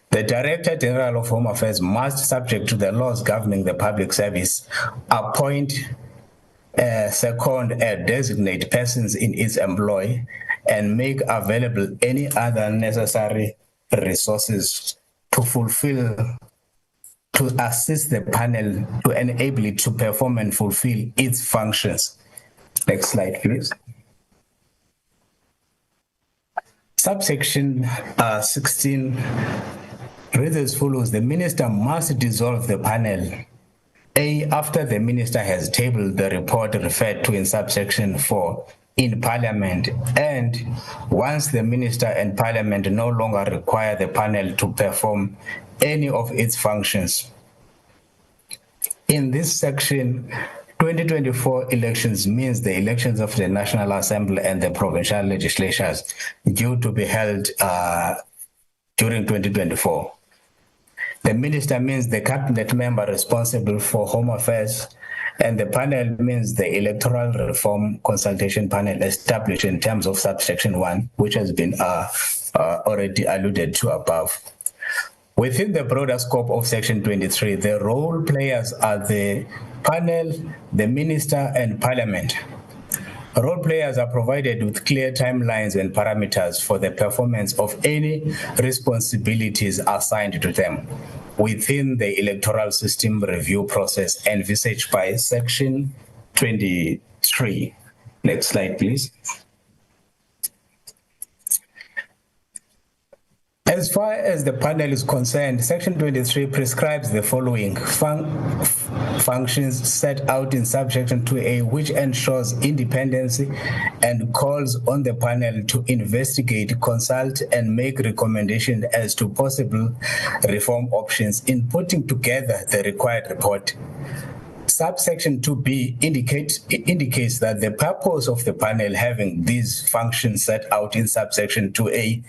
The Director General of Home Affairs must, subject to the laws governing the public service, appoint second designate persons in its employ and make available any other necessary resources to assist the panel to enable it to perform and fulfill its functions. Next slide, please. Subsection 16 reads as follows: the minister must dissolve the panel A, after the minister has tabled the report referred to in subsection 4 in Parliament, and once the minister and Parliament no longer require the panel to perform any of its functions. In this section, 2024 elections means the elections of the National Assembly and the provincial legislatures due to be held during 2024. The minister means the cabinet member responsible for home affairs, and the panel means the Electoral Reform Consultation Panel established in terms of subsection 1, which has been already alluded to above. Within the broader scope of section 23, the role players are the panel, the minister, and Parliament. Role players are provided with clear timelines and parameters for the performance of any responsibilities assigned to them within the electoral system review process envisaged by section 23. Next slide, please. As far as the panel is concerned, section 23 prescribes the following functions set out in subsection 2A, which ensures independence and calls on the panel to investigate, consult, and make recommendations as to possible reform options in putting together the required report. Subsection 2B indicates that the purpose of the panel having these functions set out in subsection 2A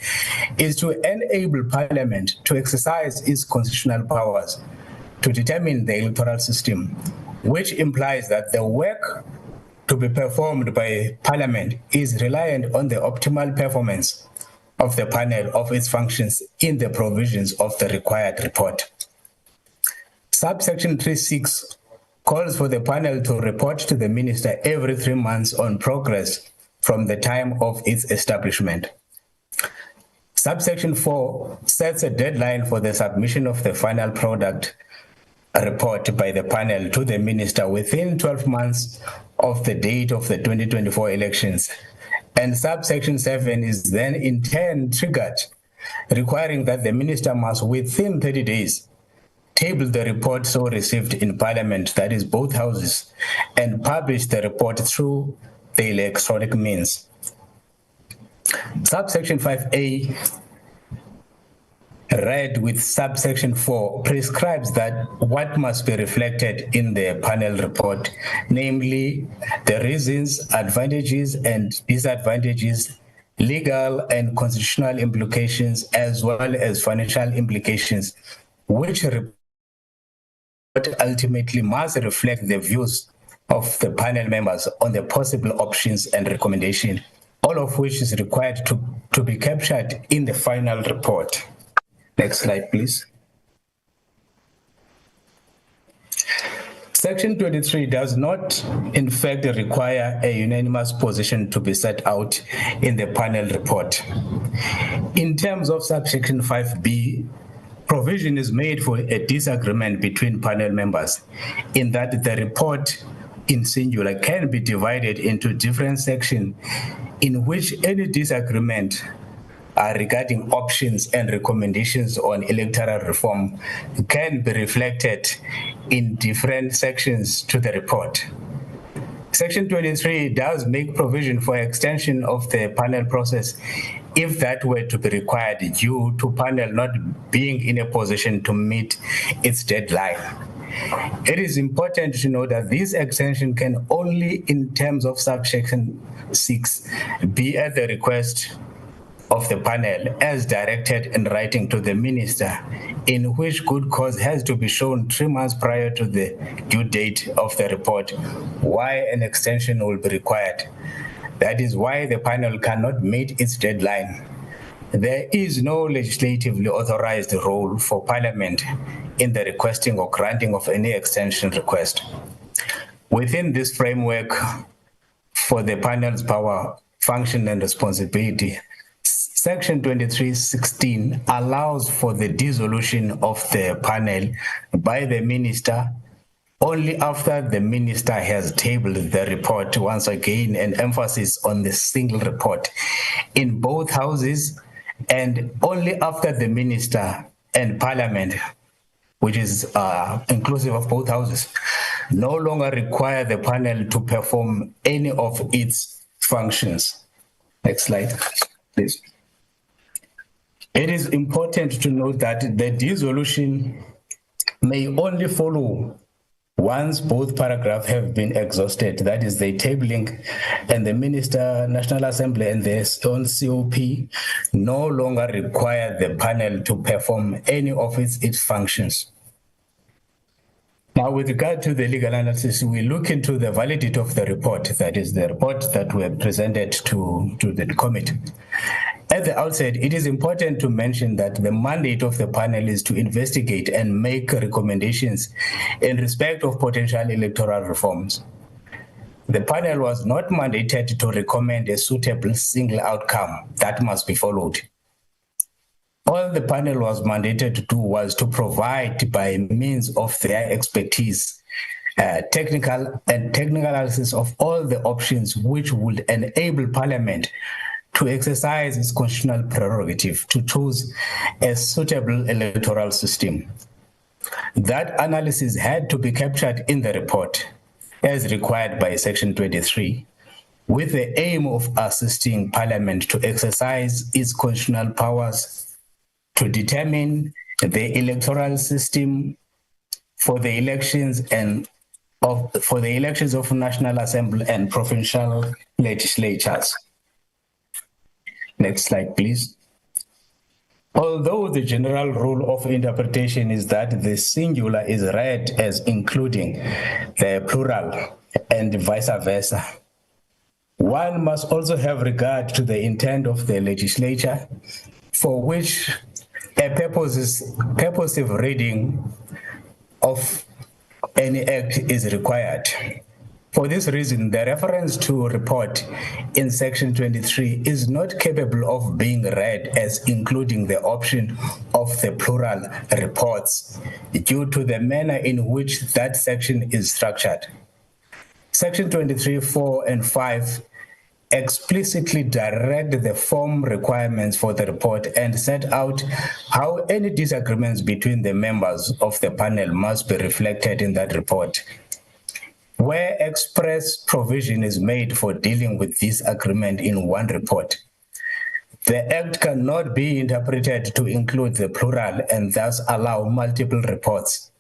is to enable Parliament to exercise its constitutional powers to determine the electoral system, which implies that the work to be performed by Parliament is reliant on the optimal performance of the panel of its functions in the provisions of the required report. Subsection 3.6 calls for the panel to report to the minister every 3 months on progress from the time of its establishment. Subsection 4 sets a deadline for the submission of the final product report by the panel to the minister within 12 months of the date of the 2024 elections. And subsection 7 is then in turn triggered, requiring that the minister must within 30 days table the report so received in Parliament, that is both houses, and publish the report through the electronic means. Subsection 5A, read with subsection 4, prescribes that what must be reflected in the panel report, namely the reasons, advantages, and disadvantages, legal and constitutional implications, as well as financial implications, which ultimately must reflect the views of the panel members on the possible options and recommendation, all of which is required to be captured in the final report. Next slide, please. Section 23 does not, in fact, require a unanimous position to be set out in the panel report. In terms of subsection 5B, provision is made for a disagreement between panel members in that the report in singular can be divided into different sections in which any disagreement regarding options and recommendations on electoral reform can be reflected in different sections to the report. Section 23 does make provision for extension of the panel process if that were to be required due to panel not being in a position to meet its deadline. It is important to know that this extension can only, in terms of subsection 6, be at the request of the panel as directed in writing to the minister, in which good cause has to be shown 3 months prior to the due date of the report why an extension will be required. That is why the panel cannot meet its deadline. There is no legislatively authorized role for Parliament in the requesting or granting of any extension request. Within this framework for the panel's power, function, and responsibility, Section 23(16) allows for the dissolution of the panel by the minister only after the minister has tabled the report, once again an emphasis on the single report, in both houses, and only after the minister and Parliament, which is inclusive of both houses, no longer require the panel to perform any of its functions. Next slide, please. It is important to note that the dissolution may only follow once both paragraphs have been exhausted, that is the tabling, and the Minister, National Assembly, and their own COP no longer require the panel to perform any of its functions. Now, with regard to the legal analysis, we look into the validity of the report, that is the report that were presented to the committee. At the outset, it is important to mention that the mandate of the panel is to investigate and make recommendations in respect of potential electoral reforms. The panel was not mandated to recommend a suitable single outcome that must be followed. All the panel was mandated to do was to provide, by means of their expertise, technical analysis of all the options which would enable Parliament to exercise its constitutional prerogative to choose a suitable electoral system. That analysis had to be captured in the report, as required by Section 23, with the aim of assisting Parliament to exercise its constitutional powers to determine the electoral system for the elections of National Assembly and provincial legislatures. Next slide, please. Although the general rule of interpretation is that the singular is read as including the plural and vice versa, one must also have regard to the intent of the legislature, for which a purposive reading of any act is required. For this reason, the reference to report in Section 23 is not capable of being read as including the option of the plural reports due to the manner in which that section is structured. Section 23, 4, and 5 explicitly direct the form requirements for the report and set out how any disagreements between the members of the panel must be reflected in that report. Where express provision is made for dealing with this agreement in one report, the Act cannot be interpreted to include the plural and thus allow multiple reports.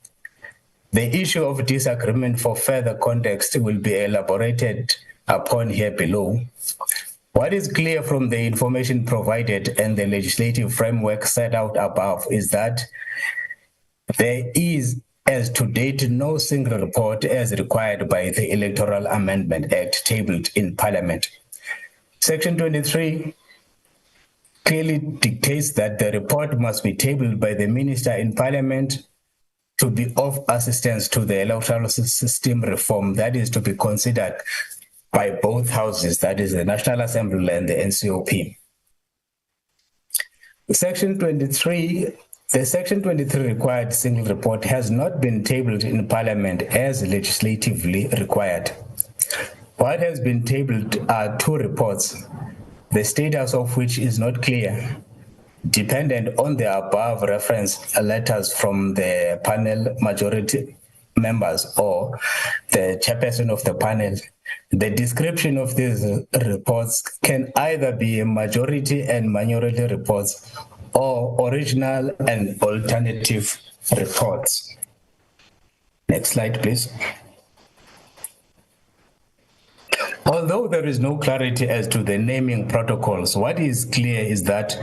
The issue of disagreement for further context will be elaborated upon here below. What is clear from the information provided and the legislative framework set out above is that there is, as to date, no single report as required by the Electoral Amendment Act tabled in Parliament. Section 23 clearly dictates that the report must be tabled by the minister in Parliament to be of assistance to the electoral system reform that is to be considered by both houses, that is the National Assembly and the NCOP. Section 23, the Section 23 required single report has not been tabled in Parliament as legislatively required. What has been tabled are two reports, the status of which is not clear, dependent on the above reference letters from the panel majority members or the chairperson of the panel. The description of these reports can either be a majority and minority reports or original and alternative reports. Next slide, please. Although there is no clarity as to the naming protocols, what is clear is that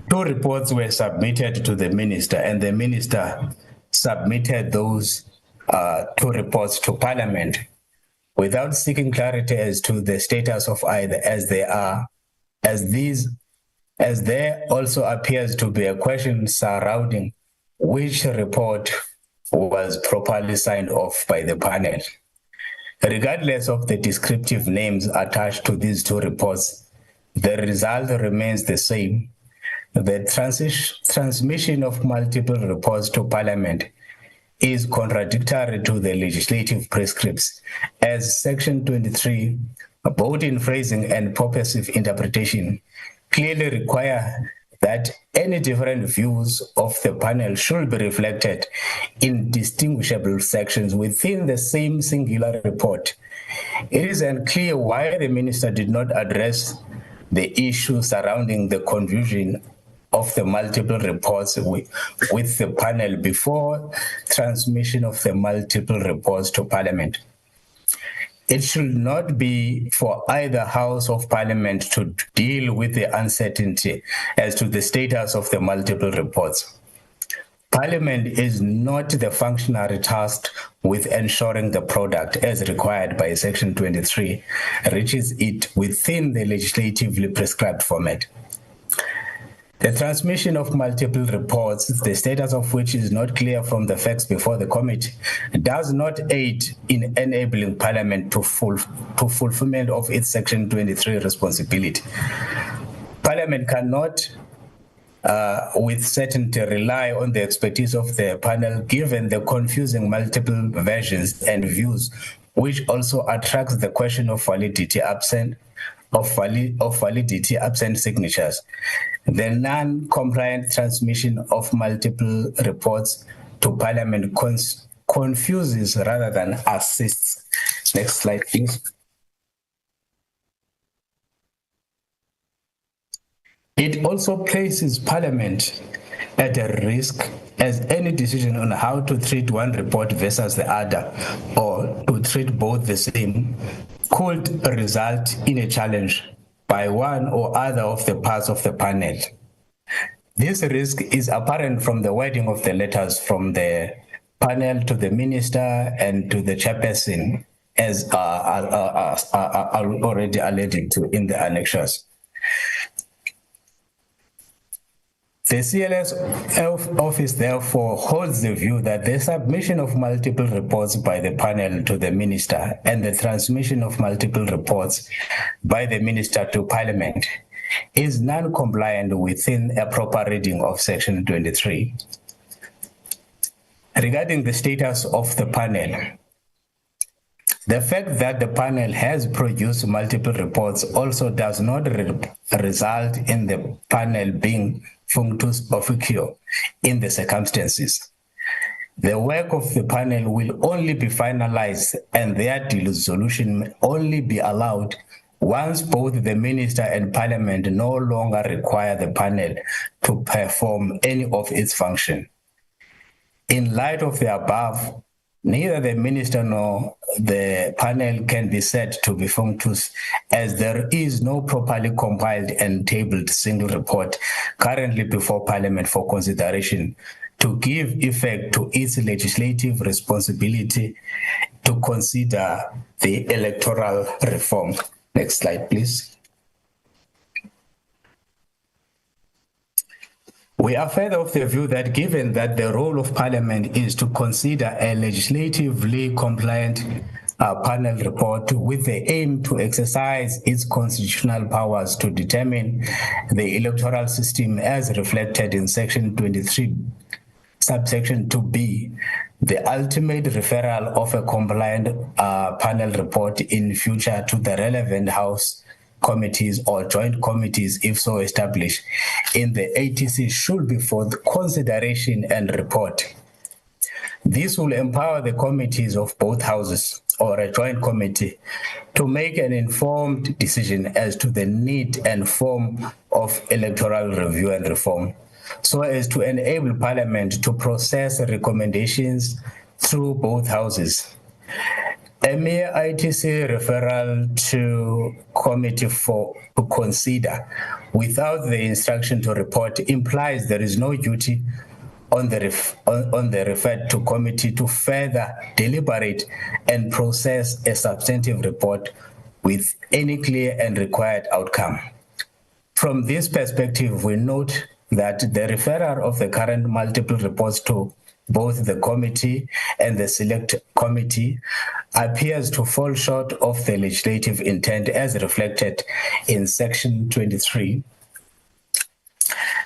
two reports were submitted to the minister, and the minister submitted those two reports to Parliament without seeking clarity as to the status of either, as there also appears to be a question surrounding which report was properly signed off by the panel. Regardless of the descriptive names attached to these two reports, the result remains the same. The transmission of multiple reports to Parliament is contradictory to the legislative prescripts, as Section 23, both in phrasing and purposive interpretation, clearly require that any different views of the panel should be reflected in distinguishable sections within the same singular report. It is unclear why the minister did not address the issue surrounding the confusion of the multiple reports with the panel before transmission of the multiple reports to Parliament. It should not be for either House of Parliament to deal with the uncertainty as to the status of the multiple reports. Parliament is not the functionary tasked with ensuring the product as required by Section 23 reaches it within the legislatively prescribed format. The transmission of multiple reports, the status of which is not clear from the facts before the committee, does not aid in enabling Parliament to fulfillment of its Section 23 responsibility. Parliament cannot with certainty rely on the expertise of the panel given the confusing multiple versions and views, which also attracts the question of validity absent signatures. The non-compliant transmission of multiple reports to Parliament confuses rather than assists. Next slide, please. It also places Parliament at a risk, as any decision on how to treat one report versus the other, or to treat both the same, could result in a challenge by one or other of the parts of the panel. This risk is apparent from the wording of the letters from the panel to the minister and to the chairperson, as are already alluded to in the annexures. The CLS office therefore holds the view that the submission of multiple reports by the panel to the minister and the transmission of multiple reports by the minister to Parliament is non-compliant within a proper reading of Section 23. Regarding the status of the panel, the fact that the panel has produced multiple reports also does not result in the panel being functus officio in the circumstances. The work of the panel will only be finalized and their dissolution may only be allowed once both the minister and Parliament no longer require the panel to perform any of its function. In light of the above, neither the minister nor the panel can be said to be functus, as there is no properly compiled and tabled single report currently before Parliament for consideration to give effect to its legislative responsibility to consider the electoral reform. Next slide, please. We are further of the view that given that the role of Parliament is to consider a legislatively compliant panel report with the aim to exercise its constitutional powers to determine the electoral system as reflected in Section 23, subsection 2B, the ultimate referral of a compliant panel report in future to the relevant House committees or joint committees, if so established, in the ATC should be for the consideration and report. This will empower the committees of both houses or a joint committee to make an informed decision as to the need and form of electoral review and reform, so as to enable Parliament to process recommendations through both houses. A mere ITC referral to committee to consider without the instruction to report implies there is no duty on the referred to committee to further deliberate and process a substantive report with any clear and required outcome. From this perspective, we note that the referral of the current multiple reports to both the committee and the select committee appears to fall short of the legislative intent as reflected in Section 23.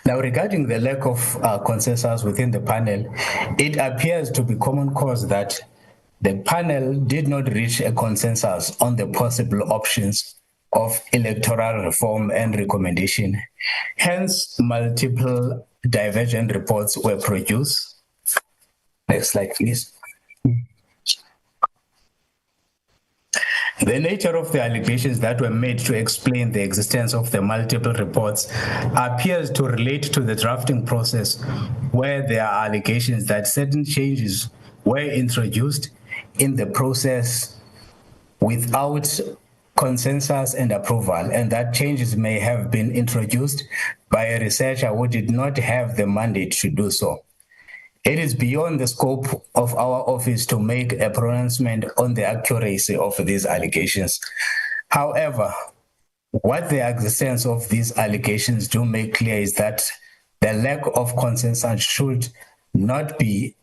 Now, regarding the lack of consensus within the panel, it appears to be common cause that the panel did not reach a consensus on the possible options of electoral reform and recommendation. Hence, multiple divergent reports were produced. Next slide, please. The nature of the allegations that were made to explain the existence of the multiple reports appears to relate to the drafting process, where there are allegations that certain changes were introduced in the process without consensus and approval, and that changes may have been introduced by a researcher who did not have the mandate to do so. It is beyond the scope of our office to make a pronouncement on the accuracy of these allegations. However, what the existence of these allegations do make clear is that the lack of consensus should not be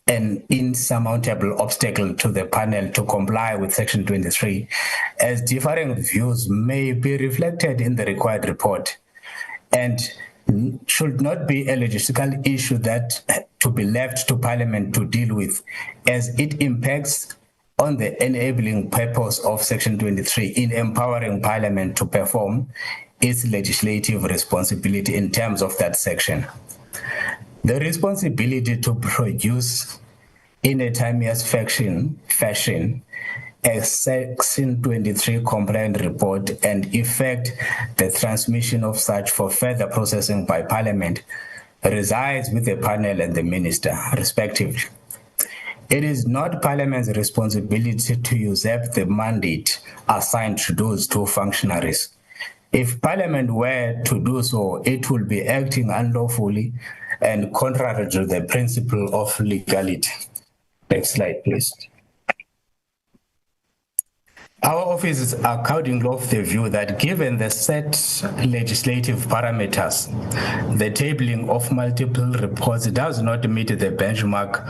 an insurmountable obstacle to the panel to comply with Section 23, as differing views may be reflected in the required report, and should not be a logistical issue that to be left to Parliament to deal with, as it impacts on the enabling purpose of Section 23 in empowering Parliament to perform its legislative responsibility in terms of that section. The responsibility to produce in a timeous fashion a Section 23 compliant report and effect the transmission of such for further processing by Parliament resides with the panel and the minister, respectively. It is not Parliament's responsibility to usurp the mandate assigned to those two functionaries. If Parliament were to do so, it will be acting unlawfully and contrary to the principle of legality. Next slide, please. Our office is accordingly of the view that given the set legislative parameters, the tabling of multiple reports does not meet the benchmark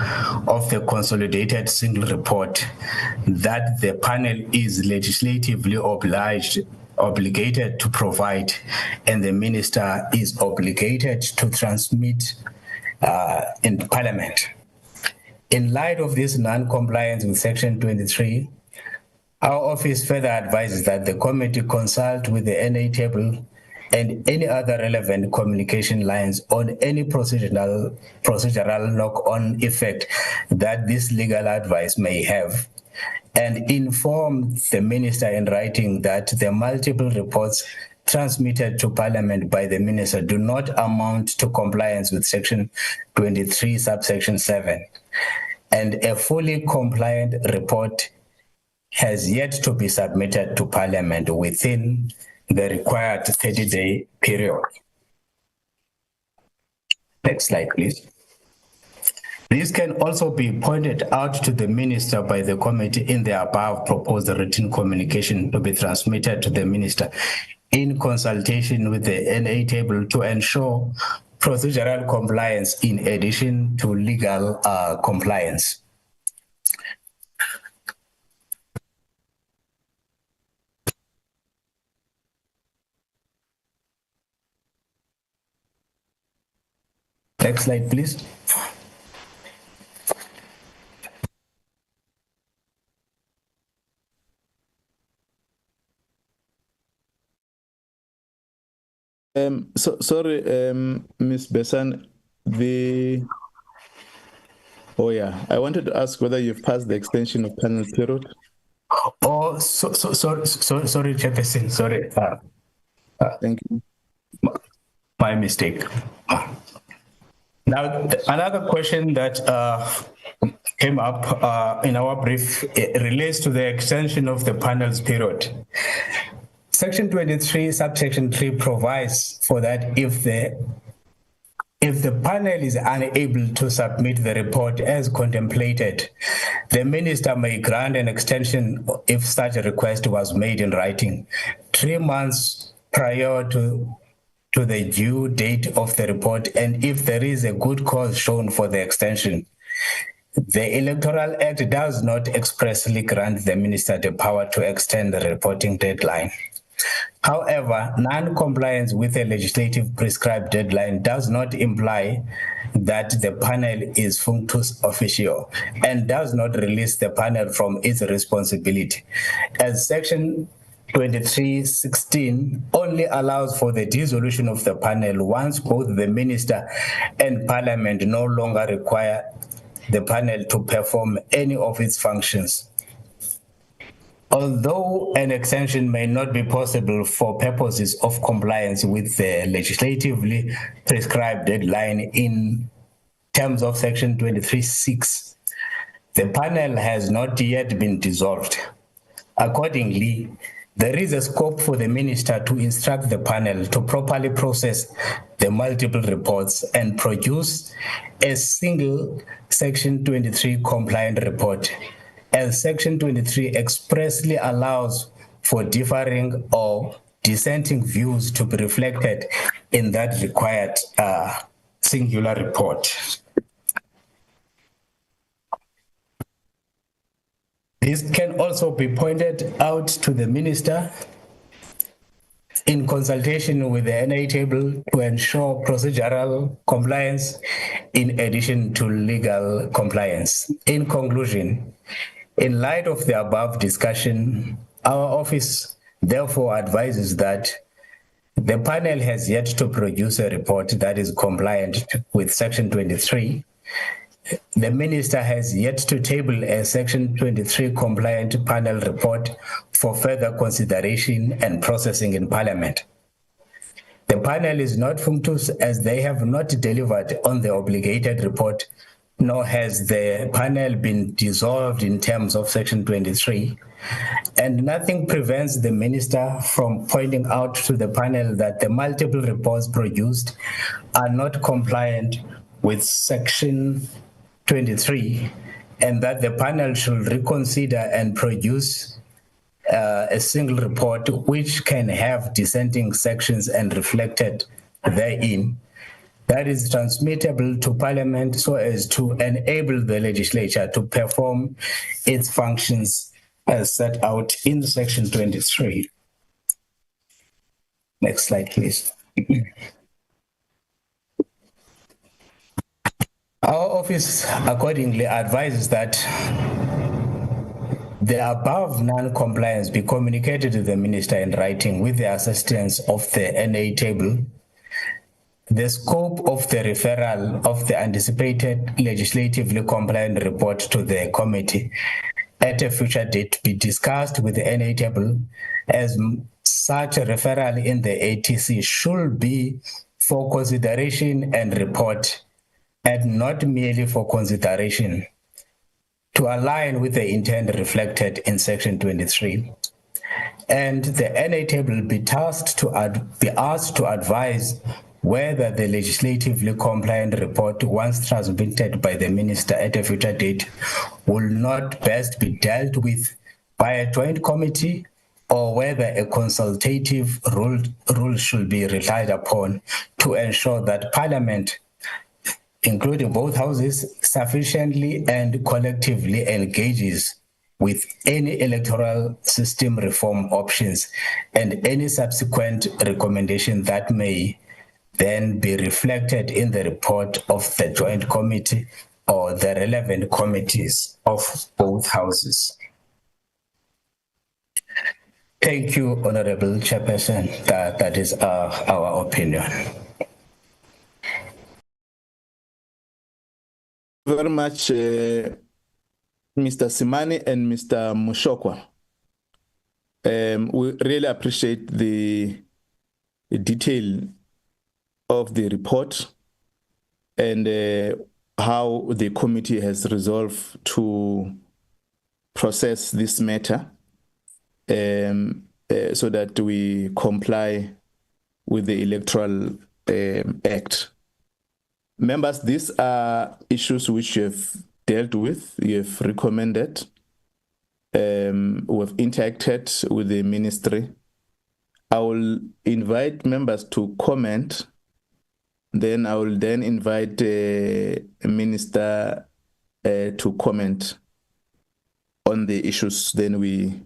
of the consolidated single report, that the panel is legislatively obligated to provide, and the minister is obligated to transmit in Parliament. In light of this non-compliance with Section 23, our office further advises that the committee consult with the NA table and any other relevant communication lines on any procedural knock-on effect that this legal advice may have, and inform the minister in writing that the multiple reports transmitted to Parliament by the minister do not amount to compliance with Section 23, subsection 7, and a fully compliant report has yet to be submitted to Parliament within the required 30-day period. Next slide, please. This can also be pointed out to the minister by the committee in the above proposed written communication to be transmitted to the minister in consultation with the NA table to ensure procedural compliance in addition to legal compliance. Next slide, please. Sorry, Ms. Besan, I wanted to ask whether you've passed the extension of panel period. Oh, sorry, Chairperson, sorry. Thank you. My mistake. Now, another question that came up in our brief relates to the extension of the panel's period. Section 23, subsection 3 provides for that if the panel is unable to submit the report as contemplated, the minister may grant an extension if such a request was made in writing 3 months prior to the due date of the report, and if there is a good cause shown for the extension. The Electoral Act does not expressly grant the minister the power to extend the reporting deadline. However, non-compliance with a legislative prescribed deadline does not imply that the panel is functus officio and does not release the panel from its responsibility, as Section 23(16) only allows for the dissolution of the panel once both the minister and parliament no longer require the panel to perform any of its functions. Although an extension may not be possible for purposes of compliance with the legislatively prescribed deadline in terms of Section 23(6), the panel has not yet been dissolved. Accordingly, there is a scope for the minister to instruct the panel to properly process the multiple reports and produce a single Section 23 compliant report, as Section 23 expressly allows for differing or dissenting views to be reflected in that required singular report. This can also be pointed out to the minister in consultation with the NA table to ensure procedural compliance in addition to legal compliance. In conclusion, in light of the above discussion, our office therefore advises that the panel has yet to produce a report that is compliant with Section 23. The minister has yet to table a Section 23 compliant panel report for further consideration and processing in Parliament. The panel is not functus as they have not delivered on the obligated report, nor has the panel been dissolved in terms of Section 23, and nothing prevents the minister from pointing out to the panel that the multiple reports produced are not compliant with Section 23, and that the panel should reconsider and produce a single report which can have dissenting sections and reflected therein, that is transmittable to Parliament so as to enable the legislature to perform its functions as set out in Section 23. Next slide, please. Our office accordingly advises that the above non-compliance be communicated to the minister in writing with the assistance of the NA table. The scope of the referral of the anticipated legislatively compliant report to the committee at a future date be discussed with the NA table, as such a referral in the ATC should be for consideration and report, and not merely for consideration, to align with the intent reflected in Section 23. And the NA table be asked to advise whether the legislatively compliant report, once transmitted by the minister at a future date, will not best be dealt with by a joint committee or whether a consultative rule should be relied upon to ensure that Parliament, including both houses, sufficiently and collectively engages with any electoral system reform options and any subsequent recommendation that may then be reflected in the report of the Joint Committee or the relevant committees of both houses. Thank you, Honorable Chairperson. That is our opinion. Very much, Mr. Simani and Mr. Mushokwa. We really appreciate the detail of the report and how the committee has resolved to process this matter so that we comply with the Electoral Act. Members, these are issues which you have dealt with, you have recommended, we have interacted with the ministry. I will invite members to comment. Then I will then invite the minister to comment on the issues. Then we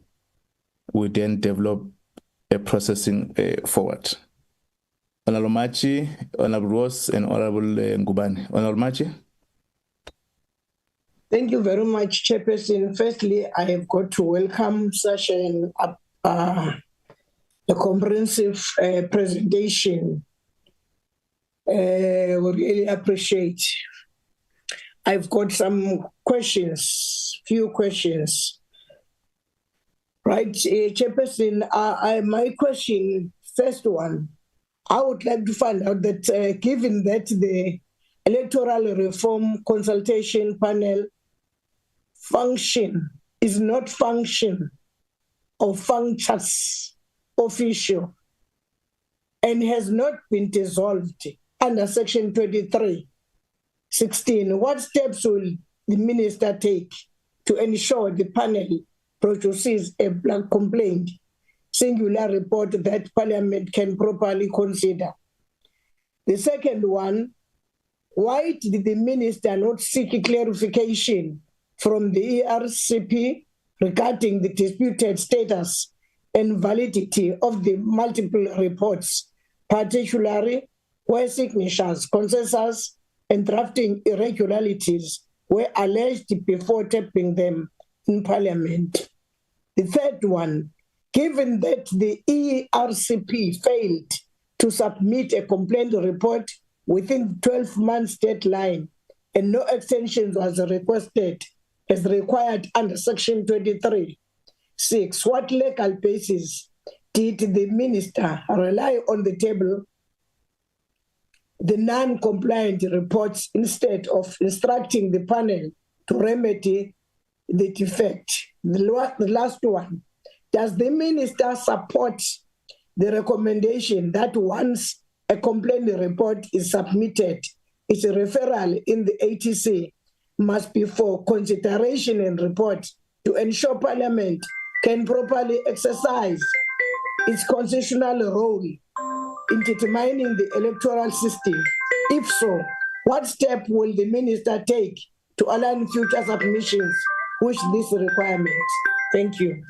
then develop a processing forward. Honorable Machi, Honorable Ross, and Honorable Ngubane. Honorable Machi. Thank you very much, Chairperson. Firstly, I have got to welcome such a comprehensive presentation. We really appreciate. I've got some questions, few questions. Right, Chairperson, my question, first one, I would like to find out that given that the Electoral Reform Consultation Panel function is not function or functions official and has not been dissolved under Section 23(16), what steps will the minister take to ensure the panel produces a blank complaint, singular report that Parliament can properly consider? The second one, why did the minister not seek clarification from the ERCP regarding the disputed status and validity of the multiple reports, particularly where signatures, consensus, and drafting irregularities were alleged before tapping them in Parliament? The third one, given that the ERCP failed to submit a complaint report within 12 months deadline and no extension was requested as required under Section 23(6), what legal basis did the minister rely on the table the non-compliant reports instead of instructing the panel to remedy the defect? The last one, does the minister support the recommendation that once a complaint report is submitted, its referral in the ATC must be for consideration and report to ensure Parliament can properly exercise its constitutional role in determining the electoral system? If so, what step will the minister take to align future submissions with this requirement? Thank you.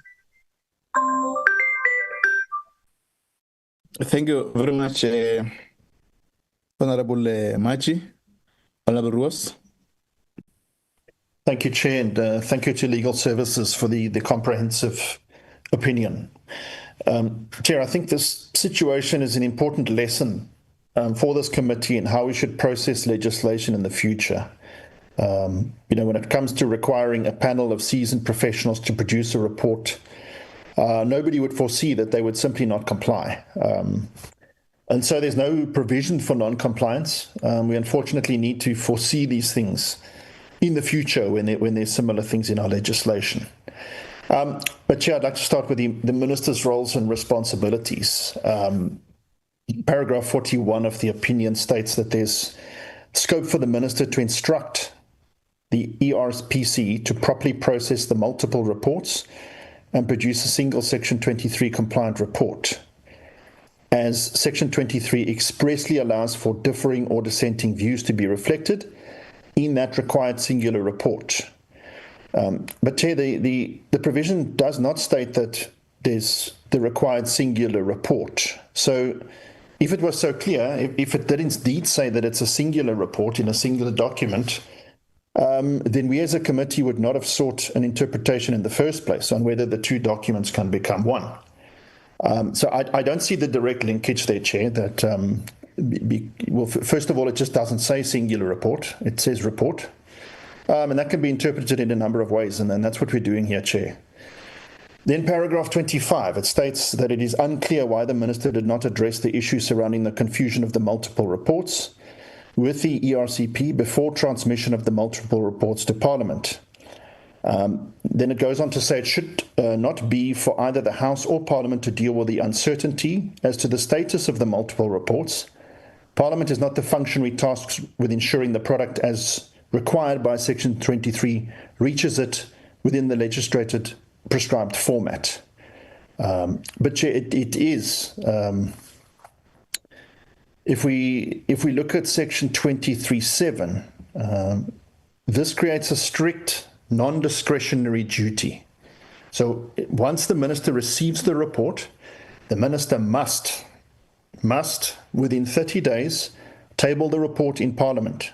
Thank you very much, Honorable Machi. Honorable Ross. Thank you, Chair, and thank you to Legal Services for the comprehensive opinion. Chair, I think this situation is an important lesson for this committee and how we should process legislation in the future. When it comes to requiring a panel of seasoned professionals to produce a report, nobody would foresee that they would simply not comply. And so there's no provision for non-compliance. We unfortunately need to foresee these things in the future when there's similar things in our legislation. But Chair, I'd like to start with the Minister's roles and responsibilities. Paragraph 41 of the opinion states that there's scope for the Minister to instruct the ERPC to properly process the multiple reports and produce a single Section 23 compliant report, as Section 23 expressly allows for differing or dissenting views to be reflected in that required singular report. But Chair, the provision does not state that there's the required singular report. So if it was so clear, if it did indeed say that it's a singular report in a singular document, then we as a committee would not have sought an interpretation in the first place on whether the two documents can become one. So I don't see the direct linkage there, Chair, that, well, first of all, it just doesn't say singular report, it says report. And that can be interpreted in a number of ways, and that's what we're doing here, Chair. Then paragraph 25, it states that it is unclear why the Minister did not address the issue surrounding the confusion of the multiple reports with the ERCP before transmission of the multiple reports to Parliament. Then it goes on to say it should not be for either the House or Parliament to deal with the uncertainty as to the status of the multiple reports. Parliament is not the functionary tasked with ensuring the product as required by Section 23 reaches it within the legislated prescribed format. But Chair, it is, if we look at Section 23(7), this creates a strict non-discretionary duty. So once the Minister receives the report, the Minister must, within 30 days, table the report in Parliament.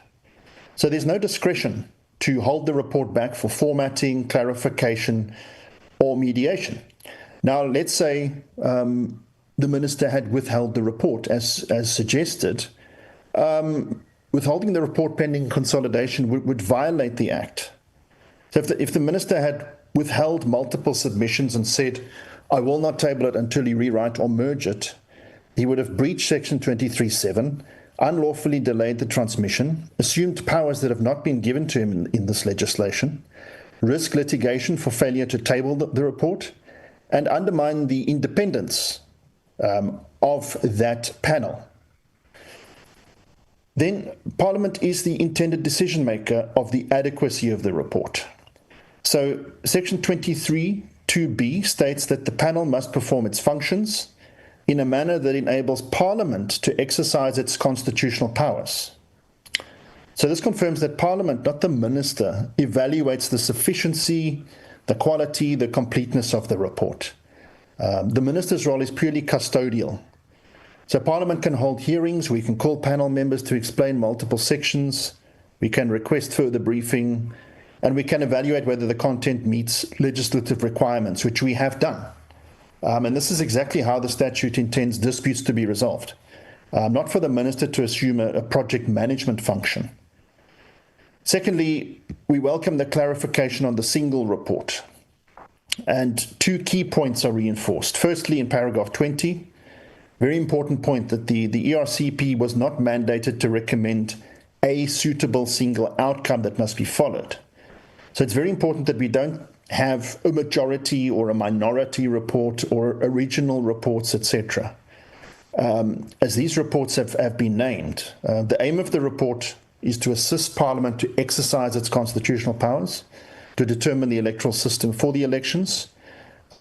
So there's no discretion to hold the report back for formatting, clarification, or mediation. Now, let's say the Minister had withheld the report, as suggested. Withholding the report pending consolidation would violate the Act. So if the Minister had withheld multiple submissions and said, I will not table it until you rewrite or merge it, he would have breached Section 23(7), unlawfully delayed the transmission, assumed powers that have not been given to him in this legislation, risk litigation for failure to table the report, and undermine the independence of that panel. Then Parliament is the intended decision maker of the adequacy of the report. So Section 23(2)(b) states that the panel must perform its functions in a manner that enables Parliament to exercise its constitutional powers. So this confirms that Parliament, not the Minister, evaluates the sufficiency, the quality, the completeness of the report. The Minister's role is purely custodial. So Parliament can hold hearings, we can call panel members to explain multiple sections, we can request further briefing, and we can evaluate whether the content meets legislative requirements, which we have done. And this is exactly how the statute intends disputes to be resolved, not for the Minister to assume a project management function. Secondly, we welcome the clarification on the single report. And two key points are reinforced. Firstly, in paragraph 20, very important point that the ERCP was not mandated to recommend a suitable single outcome that must be followed. So it's very important that we don't have a majority or a minority report or original reports, etc. As these reports have been named, the aim of the report is to assist Parliament to exercise its constitutional powers, to determine the electoral system for the elections.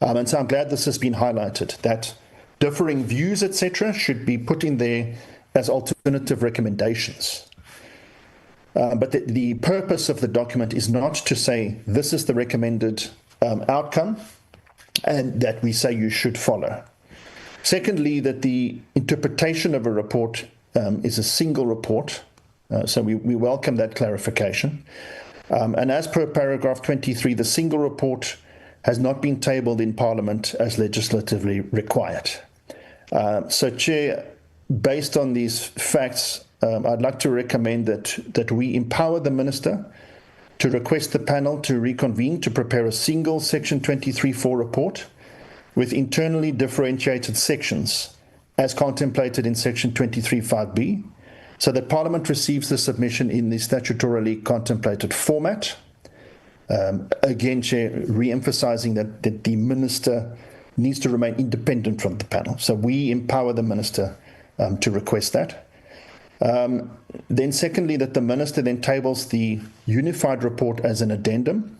And so I'm glad this has been highlighted, that differing views, etc., should be put in there as alternative recommendations. But the purpose of the document is not to say this is the recommended outcome and that we say you should follow. Secondly, that the interpretation of a report is a single report. So we welcome that clarification. And as per paragraph 23, the single report has not been tabled in Parliament as legislatively required. So, Chair, based on these facts, I'd like to recommend that we empower the Minister to request the panel to reconvene to prepare a single Section 23(4) report with internally differentiated sections as contemplated in Section 23(5)(b), so that Parliament receives the submission in the statutorily contemplated format. Again, Chair, re-emphasizing that the Minister needs to remain independent from the panel. So we empower the Minister to request that. Then secondly, that the Minister then tables the unified report as an addendum,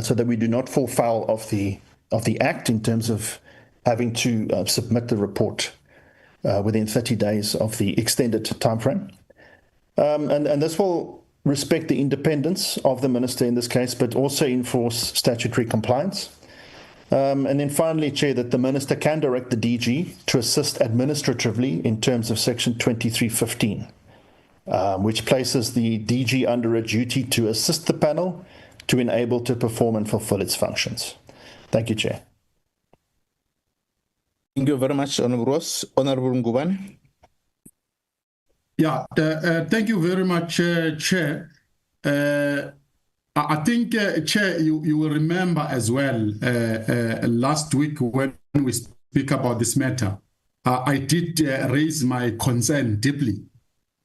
so that we do not fall foul of the the Act in terms of having to submit the report within 30 days of the extended timeframe. And this will respect the independence of the minister in this case, but also enforce statutory compliance. And then finally, Chair, that the minister can direct the DG to assist administratively in terms of Section 2315, which places the DG under a duty to assist the panel to enable to perform and fulfill its functions. Thank you, Chair. Thank you very much, Honorable Ross. Honorable Ngubane. Yeah, thank you very much, Chair. I think, Chair, you will remember as well, last week when we speak about this matter, I did raise my concern deeply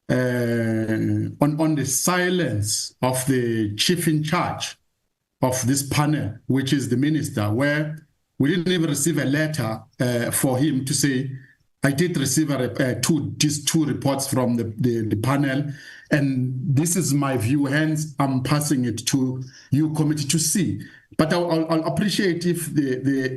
on the silence of the chief in charge of this panel, which is the minister, where we didn't even receive a letter for him to say, I did receive these two reports from the panel, and this is my view, hence I'm passing it to you committee to see. But I'll appreciate if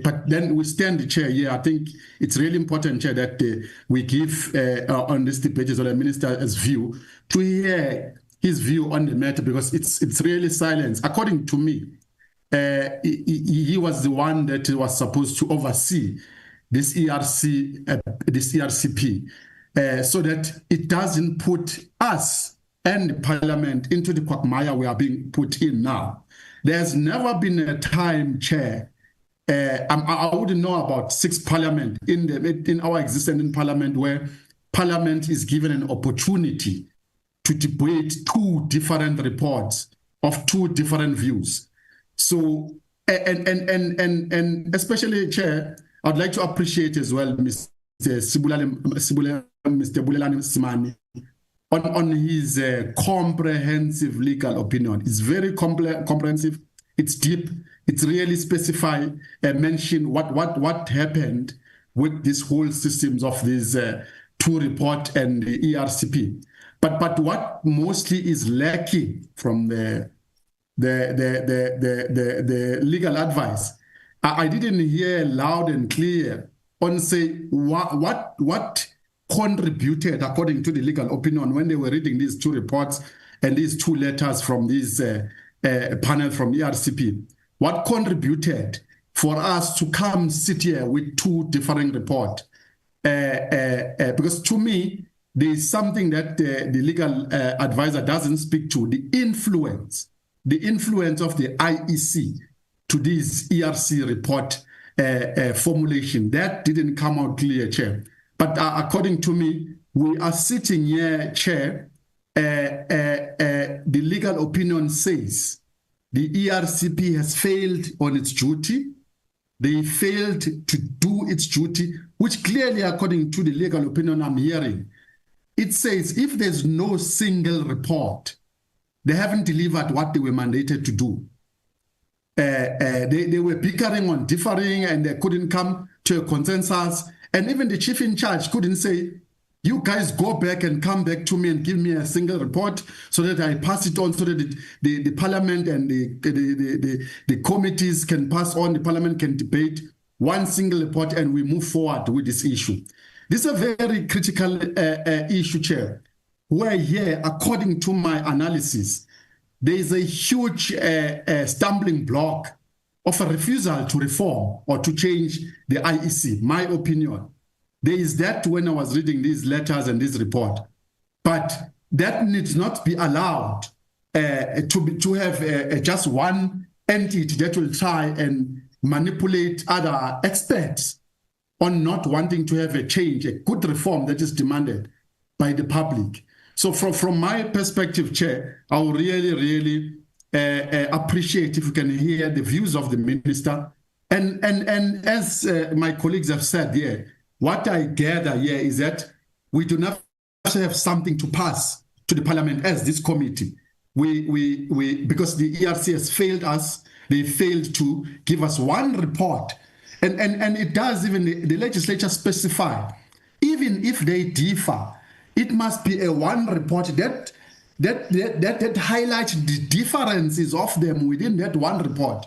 but then we stand the chair here. I think it's really important, Chair, that we give on this debate as well the minister's view, to hear his view on the matter, because it's really silence. According to me, he was the one that was supposed to oversee this ERCP, so that it doesn't put us and the Parliament into the quagmire we are being put in now. There's never been a time, Chair, I wouldn't know about 6 Parliament in our existence in Parliament where Parliament is given an opportunity to debate 2 different reports of 2 different views. So, and especially, Chair, I'd like to appreciate as well Mr. Bulelani Simani on his comprehensive legal opinion. It's very comprehensive, it's deep, it's really specified, mention what happened with this whole systems of these 2 report and the ERCP. But what mostly is lacking from the legal advice, I didn't hear loud and clear on say what contributed according to the legal opinion when they were reading these 2 reports and these 2 letters from this panel from ERCP. What contributed for us to come sit here with 2 different reports? Because to me, there is something that the legal advisor doesn't speak to, the influence of the IEC to this ERC report formulation. That didn't come out clear, Chair. But according to me, we are sitting here, Chair, the legal opinion says the ERCP has failed on its duty. They failed to do its duty, which clearly, according to the legal opinion I'm hearing, it says if there's no single report, they haven't delivered what they were mandated to do. They were bickering on differing and they couldn't come to a consensus. And even the chief in charge couldn't say, you guys go back and come back to me and give me a single report so that I pass it on so that the Parliament and the committees can pass on, the Parliament can debate one single report and we move forward with this issue. This is a very critical issue, Chair, where here, according to my analysis, there is a huge stumbling block of a refusal to reform or to change the IEC, my opinion. There is that when I was reading these letters and this report, but that needs not be allowed to have just one entity that will try and manipulate other experts on not wanting to have a change, a good reform that is demanded by the public. So from my perspective, Chair, I would really appreciate if you can hear the views of the minister. And as my colleagues have said here, what I gather here is that we do not have something to pass to the Parliament as this committee. Because the ERC has failed us, they failed to give us one report. And it does even the legislature specify, even if they differ, it must be a one report that highlights the differences of them within that one report.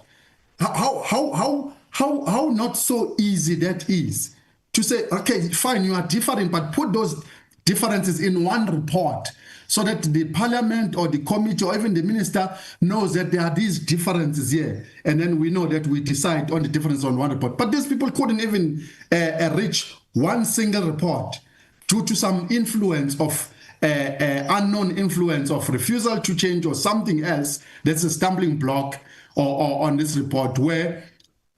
How how not so easy that is to say, okay, fine, you are different, but put those differences in one report so that the parliament or the committee or even the minister knows that there are these differences here. And then we know that we decide on the difference on one report. But these people couldn't even reach one single report due to some influence of unknown influence of refusal to change or something else that's a stumbling block or on this report where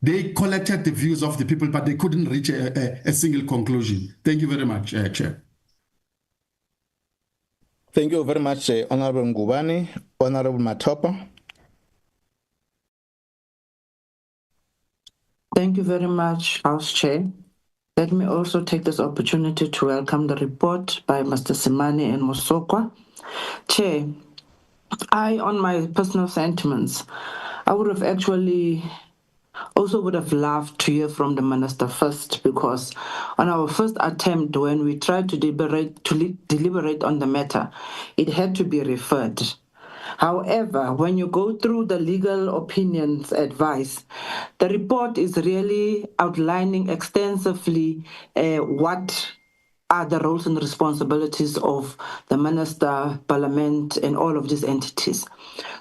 they collected the views of the people, but they couldn't reach a single conclusion. Thank you very much, Chair. Thank you very much, Honorable Ngubane. Honorable Matopa. Thank you very much, House Chair. Let me also take this opportunity to welcome the report by Mr. Simani and Mosokwa. Chair, on my personal sentiments, I would have actually also would have loved to hear from the minister first, because on our first attempt when we tried to deliberate on the matter, it had to be referred. However, when you go through the legal opinions advice, the report is really outlining extensively what are the roles and responsibilities of the minister, parliament, and all of these entities.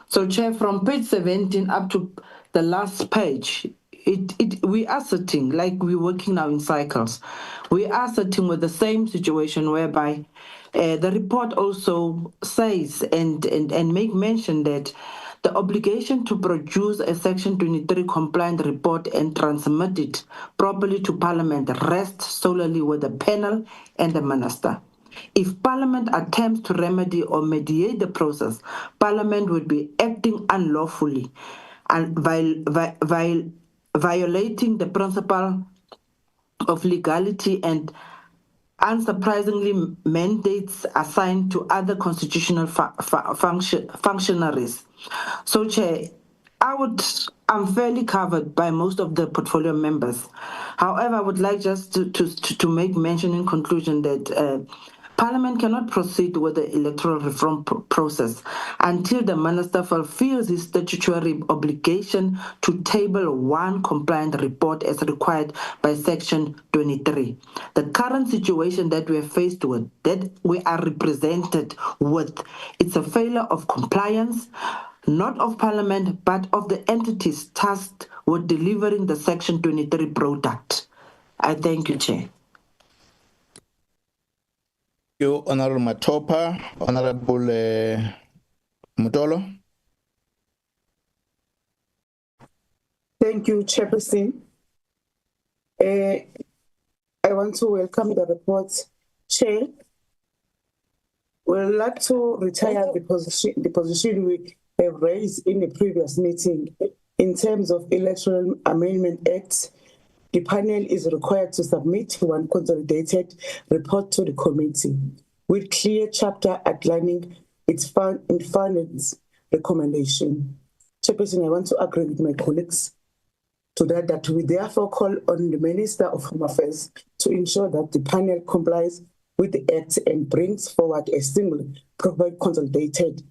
So, Chair, from page 17 up to the last page, we are sitting, like we're working now in cycles, we are sitting with the same situation whereby the report also says and make mention that the obligation to produce a Section 23 compliant report and transmit it properly to Parliament rests solely with the panel and the minister. If Parliament attempts to remedy or mediate the process, Parliament would be acting unlawfully and violating the principle of legality and unsurprisingly mandates assigned to other constitutional functionaries. So, Chair, I'm fairly covered by most of the portfolio members. However, I would like just to make mention in conclusion that Parliament cannot proceed with the electoral reform process until the minister fulfills his statutory obligation to table one compliant report as required by Section 23. The current situation that we are faced with, that we are represented with, it's a failure of compliance, not of Parliament, but of the entities tasked with delivering the Section 23 product. I thank you, Chair. Thank you, Honorable Matopa. Honorable Mutolo. Thank you, Chairperson. I want to welcome the report, Chair. We'd like to retire the position we have raised in the previous meeting in terms of Electoral Amendment Act. The panel is required to submit one consolidated report to the committee with clear chapter outlining its findings recommendation. Chairperson, I want to agree with my colleagues to that we therefore call on the Minister of Home Affairs to ensure that the panel complies with the Act and brings forward a single proper consolidated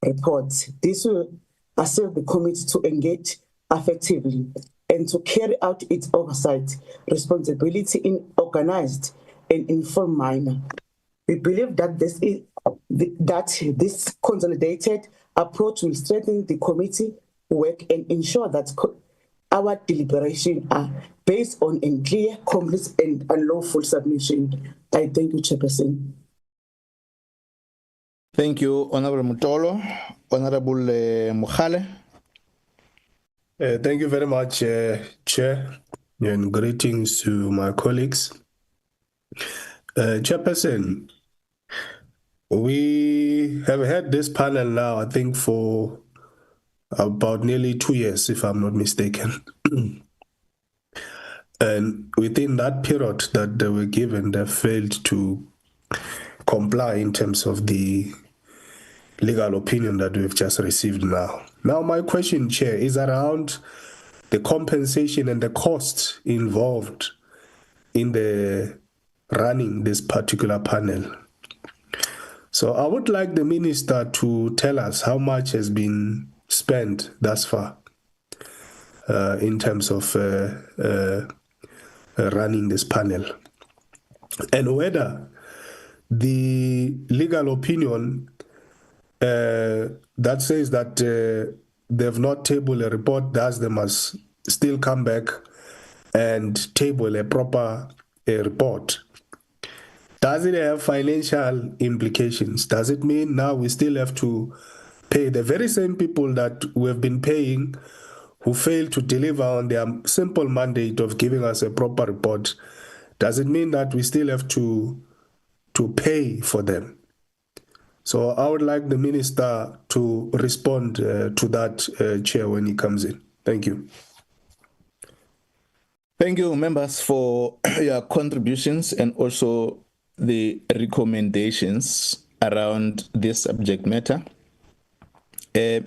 report. This will assist the committee to engage effectively and to carry out its oversight responsibility in organized and informed manner. We believe that this consolidated approach will strengthen the committee work and ensure that our deliberations are based on a clear, complete, and unlawful submission. I thank you, Chairperson. Thank you, Honorable Mutolo. Honorable Mukhale. Thank you very much, Chair, and greetings to my colleagues. Chairperson, we have had this panel now, I think, for about nearly 2 years, if I'm not mistaken. And within that period that they were given, they failed to comply in terms of the legal opinion that we've just received now. Now, my question, Chair, is around the compensation and the costs involved in the running this particular panel. So I would like the Minister to tell us how much has been spent thus far. in terms of running this panel, and whether the legal opinion that says that they've not tabled a report, thus they must still come back and table a proper report. Does it have financial implications? Does it mean now we still have to pay the very same people that we've been paying who failed to deliver on their simple mandate of giving us a proper report? Does it mean that we still have to pay for them? So I would like the minister to respond to that, Chair, when he comes in. Thank you. Thank you, members, for your contributions and also the recommendations around this subject matter. Mr.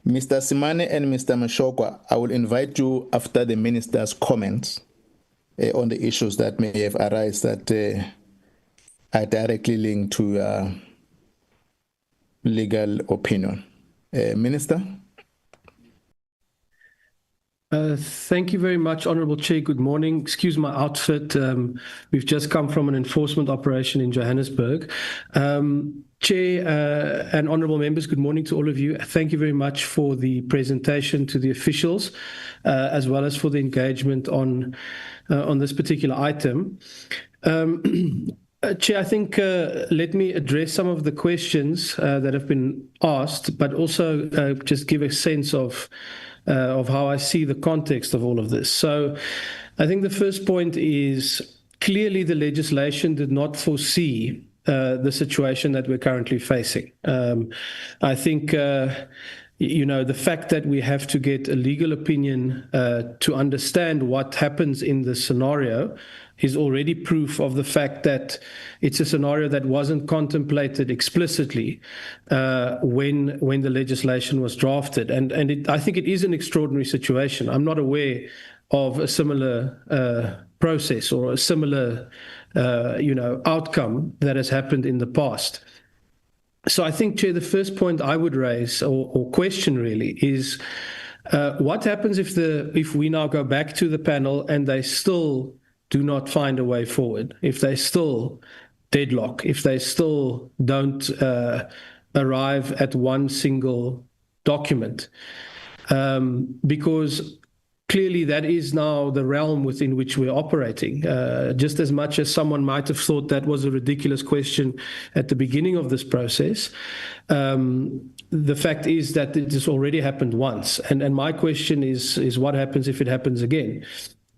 Simane and Mr. Mashokwa, I will invite you after the minister's comments on the issues that may have arisen that are directly linked to legal opinion. Minister? Thank you very much, Honourable Chair. Good morning. Excuse my outfit. We've just come from an enforcement operation in Johannesburg. Chair and Honourable members, good morning to all of you. Thank you very much for the presentation to the officials, as well as for the engagement on this particular item. Chair, I think let me address some of the questions that have been asked, but also just give a sense of how I see the context of all of this. So I think the first point is clearly the legislation did not foresee the situation that we're currently facing. I think, the fact that we have to get a legal opinion to understand what happens in this scenario is already proof of the fact that it's a scenario that wasn't contemplated explicitly when the legislation was drafted. And I think it is an extraordinary situation. I'm not aware of a similar process or a similar outcome that has happened in the past. So I think, Chair, the first point I would raise or question really is what happens if we now go back to the panel and they still do not find a way forward, if they still deadlock, if they still don't arrive at one single document? Because clearly that is now the realm within which we're operating. Just as much as someone might have thought that was a ridiculous question at the beginning of this process, the fact is that it has already happened once. And my question is what happens if it happens again?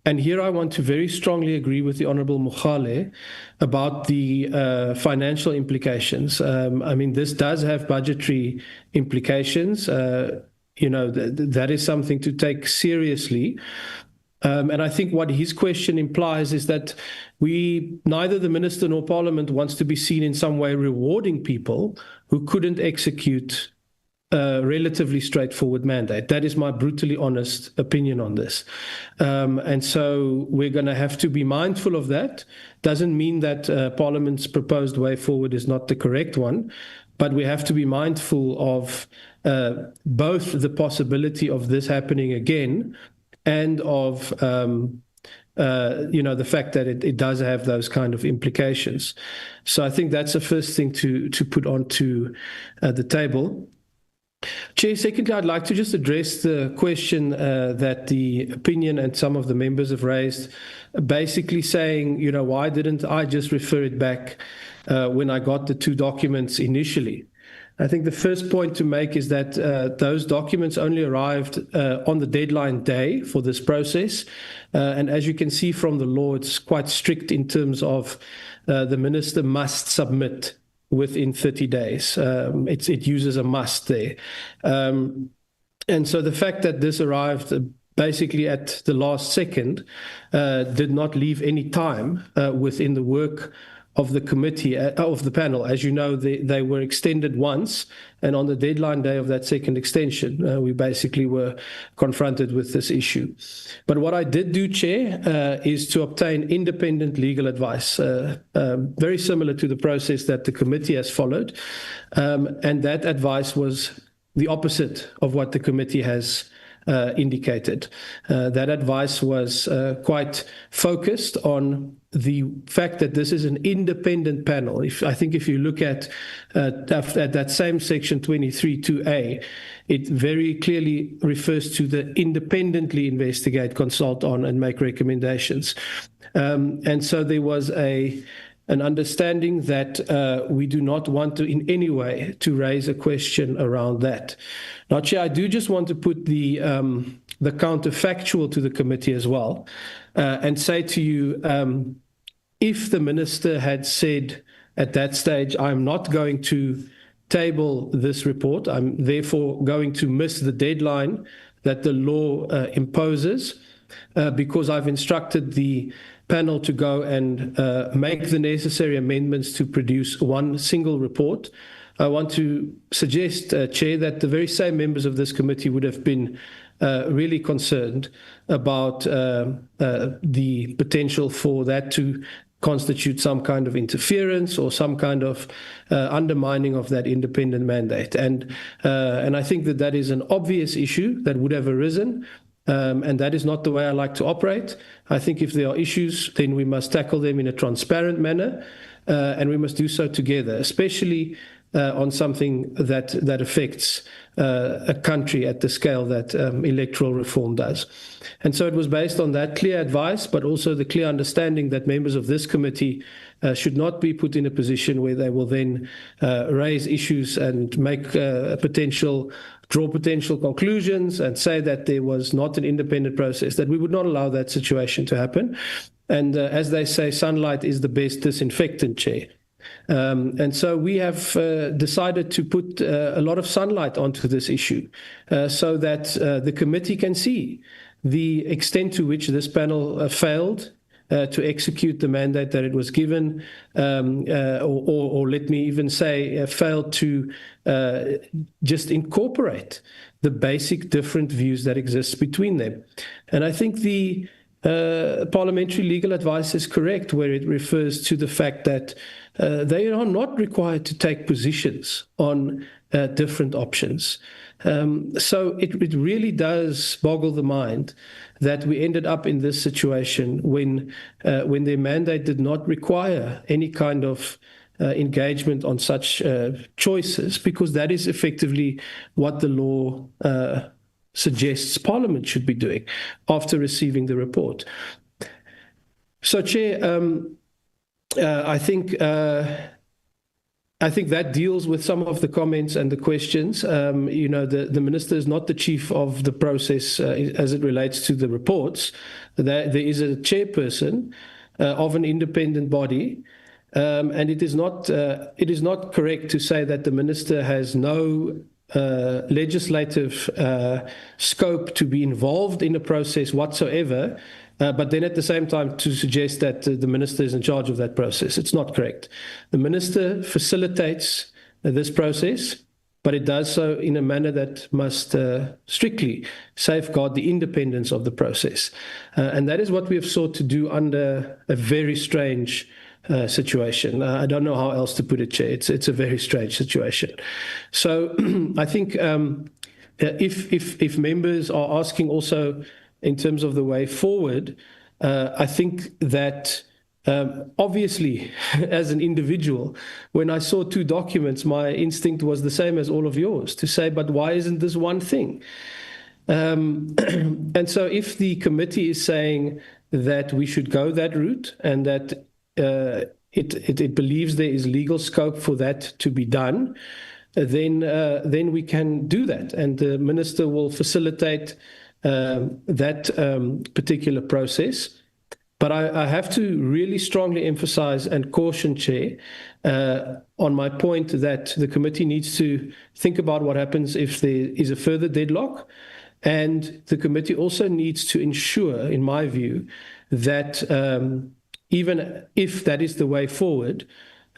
And here I want to very strongly agree with the Honourable Mogale about the financial implications. I mean, this does have budgetary implications. That is something to take seriously. And I think what his question implies is that neither the Minister nor Parliament wants to be seen in some way rewarding people who couldn't execute a relatively straightforward mandate. That is my brutally honest opinion on this. And so we're going to have to be mindful of that. Doesn't mean that Parliament's proposed way forward is not the correct one, but we have to be mindful of both the possibility of this happening again and of the fact that it does have those kind of implications. So I think that's the first thing to put onto the table. Chair, secondly, I'd like to just address the question that the opinion and some of the members have raised, basically saying, why didn't I just refer it back when I got the two documents initially? I think the first point to make is that those documents only arrived on the deadline day for this process. And as you can see from the law, it's quite strict in terms of the minister must submit within 30 days. It uses a must there. And so the fact that this arrived basically at the last second did not leave any time within the work of the committee, of the panel. As you know, they were extended once, and on the deadline day of that second extension, we basically were confronted with this issue. But what I did do, Chair, is to obtain independent legal advice, very similar to the process that the committee has followed, and that advice was the opposite of what the committee has indicated. That advice was quite focused on the fact that this is an independent panel. I think if you look at that same section 23(2)(a), it very clearly refers to the independently investigate, consult on, and make recommendations. And so there was an understanding that we do not want to in any way to raise a question around that. Now, Chair, I do just want to put the counterfactual to the committee as well, and say to you, if the minister had said at that stage, I'm not going to table this report, I'm therefore going to miss the deadline that the law imposes, because I've instructed the panel to go and make the necessary amendments to produce one single report. I want to suggest, Chair, that the very same members of this committee would have been really concerned about the potential for that to constitute some kind of interference or some kind of undermining of that independent mandate. And I think that that is an obvious issue that would have arisen. And that is not the way I like to operate. I think if there are issues, then we must tackle them in a transparent manner, and we must do so together, especially on something that affects a country at the scale that electoral reform does. And so it was based on that clear advice, but also the clear understanding that members of this committee should not be put in a position where they will then raise issues and make draw potential conclusions and say that there was not an independent process, that we would not allow that situation to happen. And as they say, sunlight is the best disinfectant, Chair. And so we have decided to put a lot of sunlight onto this issue so that the committee can see the extent to which this panel failed to execute the mandate that it was given, or let me even say failed to just incorporate the basic different views that exist between them. And I think the parliamentary legal advice is correct where it refers to the fact that they are not required to take positions on different options. So it really does boggle the mind that we ended up in this situation when their mandate did not require any kind of engagement on such choices, because that is effectively what the law suggests Parliament should be doing after receiving the report. So, Chair, I think that deals with some of the comments and the questions. The minister is not the chief of the process as it relates to the reports. There is a chairperson of an independent body, and it is not correct to say that the minister has no legislative scope to be involved in a process whatsoever, but then at the same time to suggest that the minister is in charge of that process. It's not correct. The minister facilitates this process, but it does so in a manner that must strictly safeguard the independence of the process. And that is what we have sought to do under a very strange situation. I don't know how else to put it, Chair. It's a very strange situation. So I think if members are asking also in terms of the way forward, I think that obviously, as an individual, when I saw two documents, my instinct was the same as all of yours, to say, but why isn't this one thing? And so if the committee is saying that we should go that route and that it believes there is legal scope for that to be done, then we can do that. And the minister will facilitate that particular process. But I have to really strongly emphasize and caution, Chair, on my point that the committee needs to think about what happens if there is a further deadlock. And the committee also needs to ensure, in my view, that even if that is the way forward,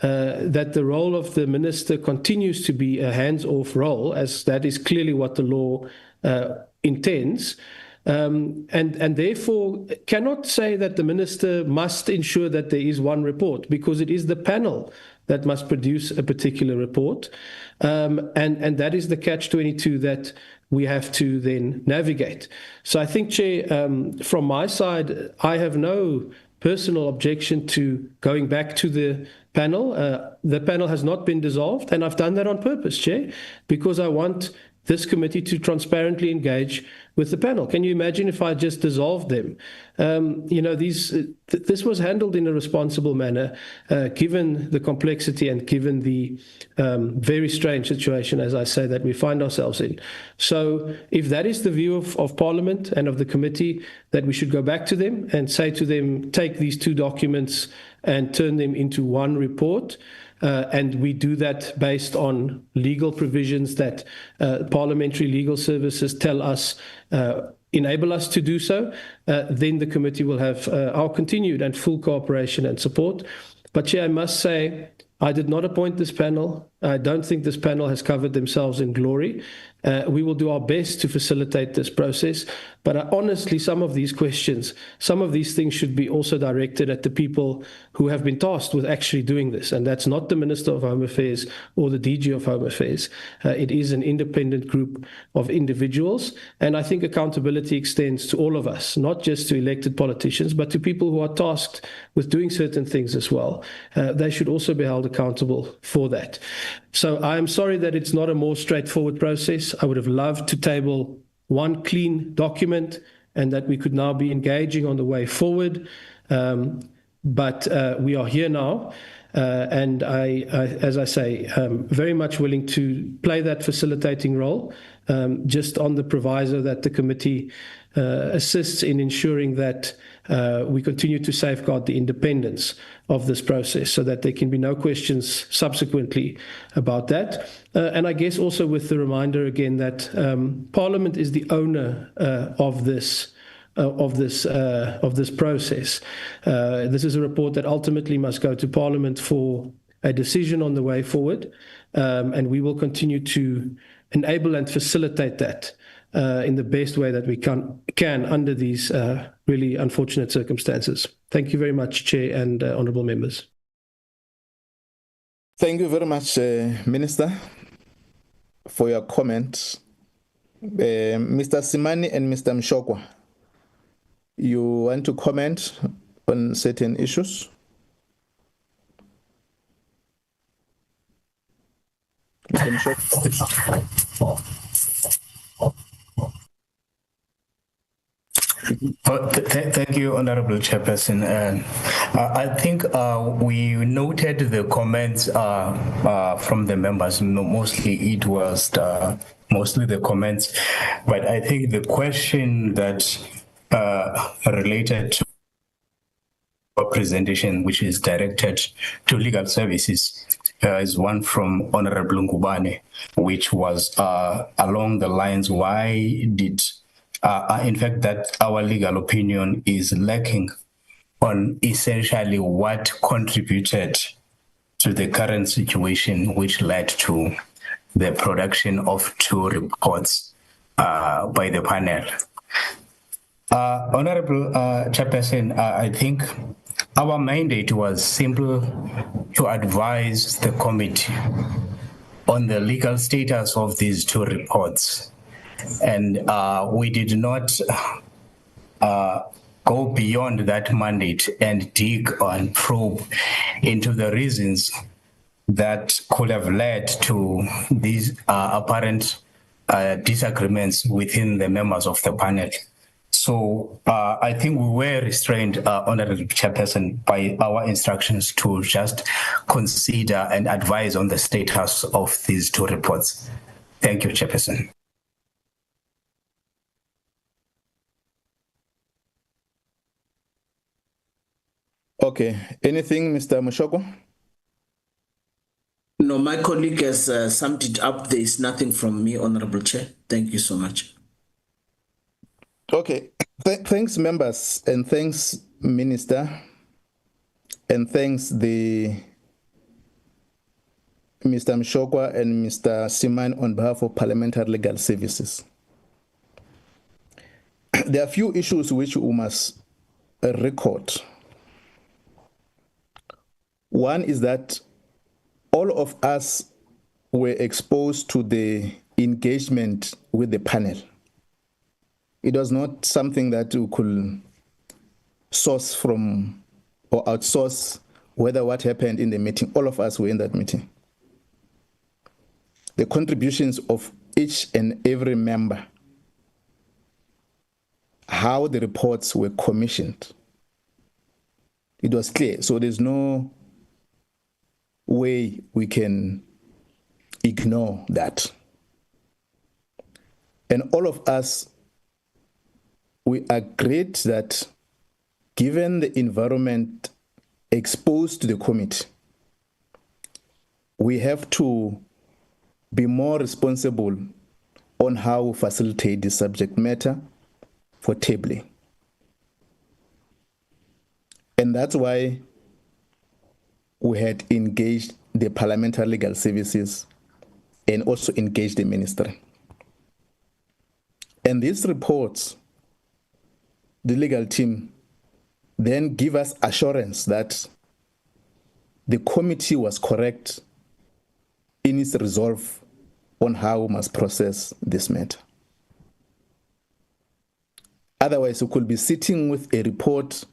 that the role of the minister continues to be a hands-off role, as that is clearly what the law intends, and therefore cannot say that the minister must ensure that there is one report, because it is the panel that must produce a particular report. And that is the catch-22 that we have to then navigate. So I think, Chair, from my side, I have no personal objection to going back to the panel. The panel has not been dissolved, and I've done that on purpose, Chair, because I want this committee to transparently engage with the panel. Can you imagine if I just dissolved them? This was handled in a responsible manner, given the complexity and given the very strange situation, as I say, that we find ourselves in. So if that is the view of Parliament and of the committee, that we should go back to them and say to them, take these two documents and turn them into one report, and we do that based on legal provisions that parliamentary legal services tell us enable us to do so, then the committee will have our continued and full cooperation and support. But Chair, I must say, I did not appoint this panel. I don't think this panel has covered themselves in glory. We will do our best to facilitate this process. But honestly, some of these questions, some of these things should be also directed at the people who have been tasked with actually doing this. And that's not the Minister of Home Affairs or the DG of Home Affairs. It is an independent group of individuals. And I think accountability extends to all of us, not just to elected politicians, but to people who are tasked with doing certain things as well. They should also be held accountable for that. So I am sorry that it's not a more straightforward process. I would have loved to table one clean document and that we could now be engaging on the way forward. But we are here now. And I, as I say, very much willing to play that facilitating role, just on the proviso that the committee assists in ensuring that we continue to safeguard the independence of this process so that there can be no questions subsequently about that. And I guess also with the reminder again that Parliament is the owner of this process. This is a report that ultimately must go to Parliament for a decision on the way forward, and we will continue to enable and facilitate that in the best way that we can under these really unfortunate circumstances. Thank you very much, Chair and honourable members. Thank you very much, Minister, for your comment. Mr. Simani and Mr. Mshokwa, you want to comment on certain issues? Mr. Mshokwa. Thank you, Honorable Chairperson. I think we noted the comments from the members. Mostly it was mostly the comments, but I think the question that related to a presentation which is directed to legal services is one from Honorable Ngubane, which was along the lines, why did in fact, that our legal opinion is lacking on essentially what contributed to the current situation, which led to the production of two reports by the panel. Honorable Chairperson, I think our mandate was simple to advise the committee on the legal status of these two reports. And we did not go beyond that mandate and dig and probe into the reasons that could have led to these apparent disagreements within the members of the panel. So I think we were restrained, Honorable Chairperson, by our instructions to just consider and advise on the status of these two reports. Thank you, Chairperson. Okay. Anything, Mr. Mushoko? No, my colleague has summed it up. There is nothing from me, Honorable Chair. Thank you so much. Okay. Thanks, members, and thanks, Minister, and thanks Mr. Mshokwa and Mr. Siman on behalf of Parliamentary Legal Services. There are a few issues which we must record. One is that all of us were exposed to the engagement with the panel. It was not something that we could source from or outsource whether what happened in the meeting. All of us were in that meeting. The contributions of each and every member, how the reports were commissioned, it was clear. So there's no way we can ignore that. And all of us, we agreed that given the environment exposed to the committee, we have to be more responsible on how we facilitate the subject matter for tabling. And that's why we had engaged the Parliamentary Legal Services and also engaged the ministry. And these reports, the legal team then give us assurance that the committee was correct in its resolve on how we must process this matter. Otherwise, we could be sitting with a report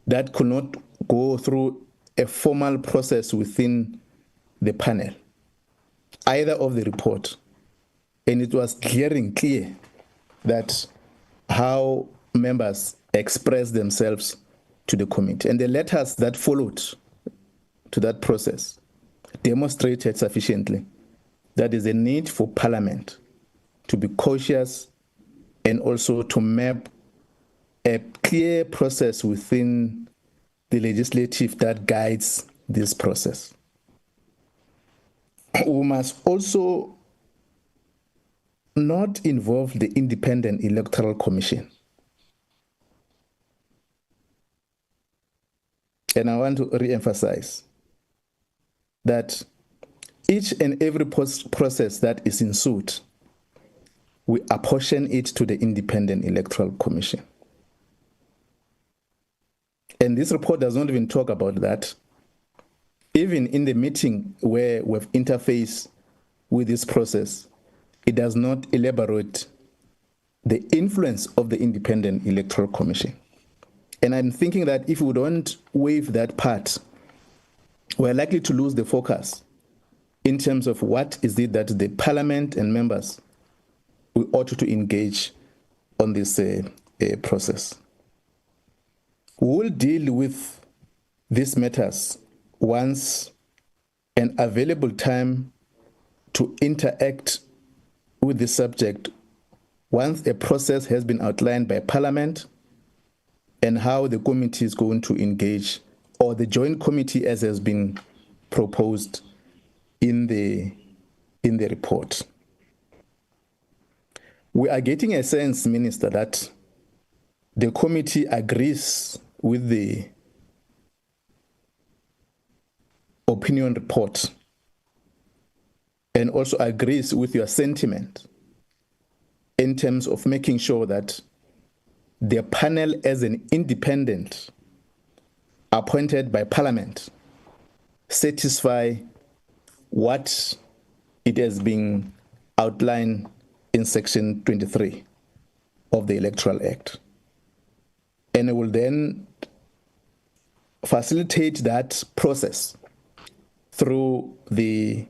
that could not go through a formal process within the panel, either of the report. And it was clear that how members expressed themselves to the committee. And the letters that followed to that process demonstrated sufficiently that there is a need for Parliament to be cautious and also to map a clear process within the legislative that guides this process. We must also not involve the Independent Electoral Commission. And I want to re-emphasize that each and every process that is ensued, we apportion it to the Independent Electoral Commission. And this report does not even talk about that. Even in the meeting where we've interfaced with this process, it does not elaborate the influence of the Independent Electoral Commission. And I'm thinking that if we don't waive that part, we're likely to lose the focus in terms of what is it that the Parliament and members we ought to engage on this process. We will deal with these matters once an available time to interact with the subject, once a process has been outlined by Parliament and how the committee is going to engage, or the joint committee as has been proposed in the report. We are getting a sense, Minister, that the committee agrees with the opinion report and also agrees with your sentiment in terms of making sure that the panel as an independent appointed by Parliament satisfy what it has been outlined in Section 23 of the Electoral Act. And it will then facilitate that process through the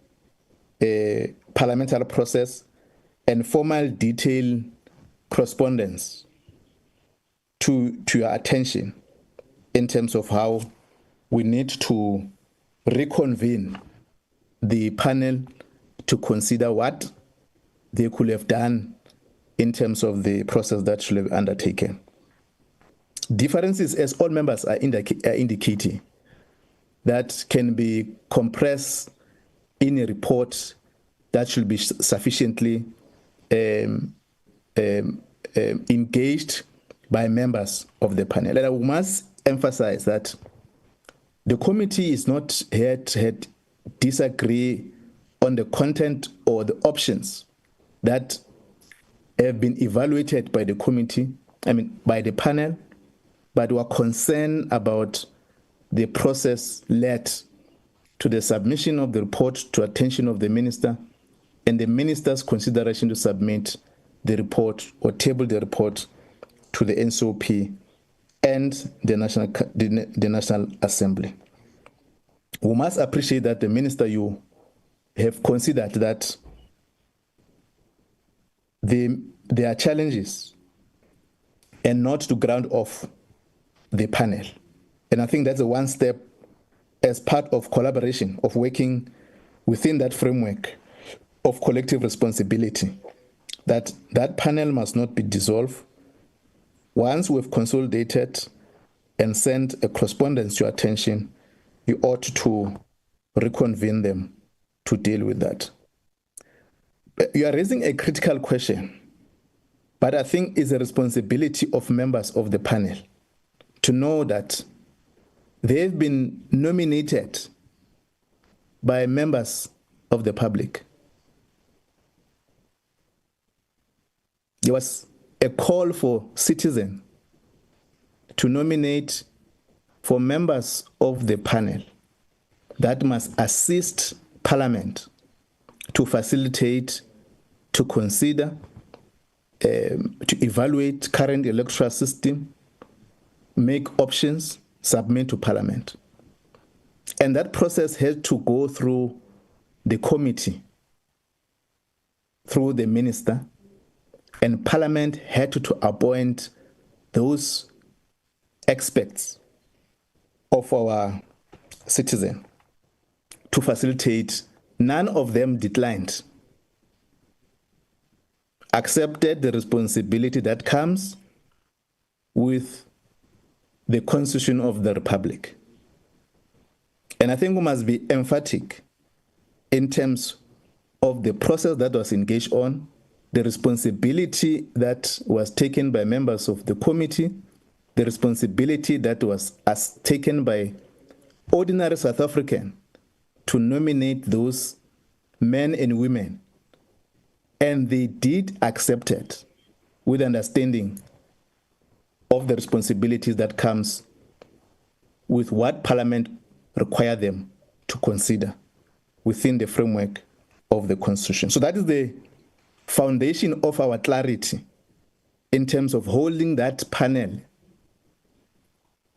parliamentary process and formal detailed correspondence to your attention in terms of how we need to reconvene the panel to consider what they could have done in terms of the process that should have undertaken. Differences, as all members are indicating, that can be compressed in a report that should be sufficiently engaged by members of the panel. And I must emphasize that the committee is not here to disagree on the content or the options that have been evaluated by the committee, by the panel, but we are concerned about the process led to the submission of the report to attention of the minister and the minister's consideration to submit the report or table the report to the NCOP and the National Assembly. We must appreciate that the minister, you have considered that there are challenges and not to ground off the panel. And I think that's a one step as part of collaboration, of working within that framework of collective responsibility, that panel must not be dissolved. Once we've consolidated and sent a correspondence to your attention, you ought to reconvene them to deal with that. You are raising a critical question, but I think it's a responsibility of members of the panel to know that they've been nominated by members of the public. There was a call for citizens to nominate for members of the panel that must assist Parliament to facilitate, to consider, to evaluate current electoral system, make options, submit to Parliament. And that process had to go through the committee, through the minister, and Parliament had to appoint those experts of our citizen to facilitate. None of them declined, accepted the responsibility that comes with the Constitution of the Republic. And I think we must be emphatic in terms of the process that was engaged on, the responsibility that was taken by members of the committee, the responsibility that was taken by ordinary South African to nominate those men and women. And they did accept it with understanding of the responsibilities that comes with what Parliament require them to consider within the framework of the Constitution. So that is the foundation of our clarity in terms of holding that panel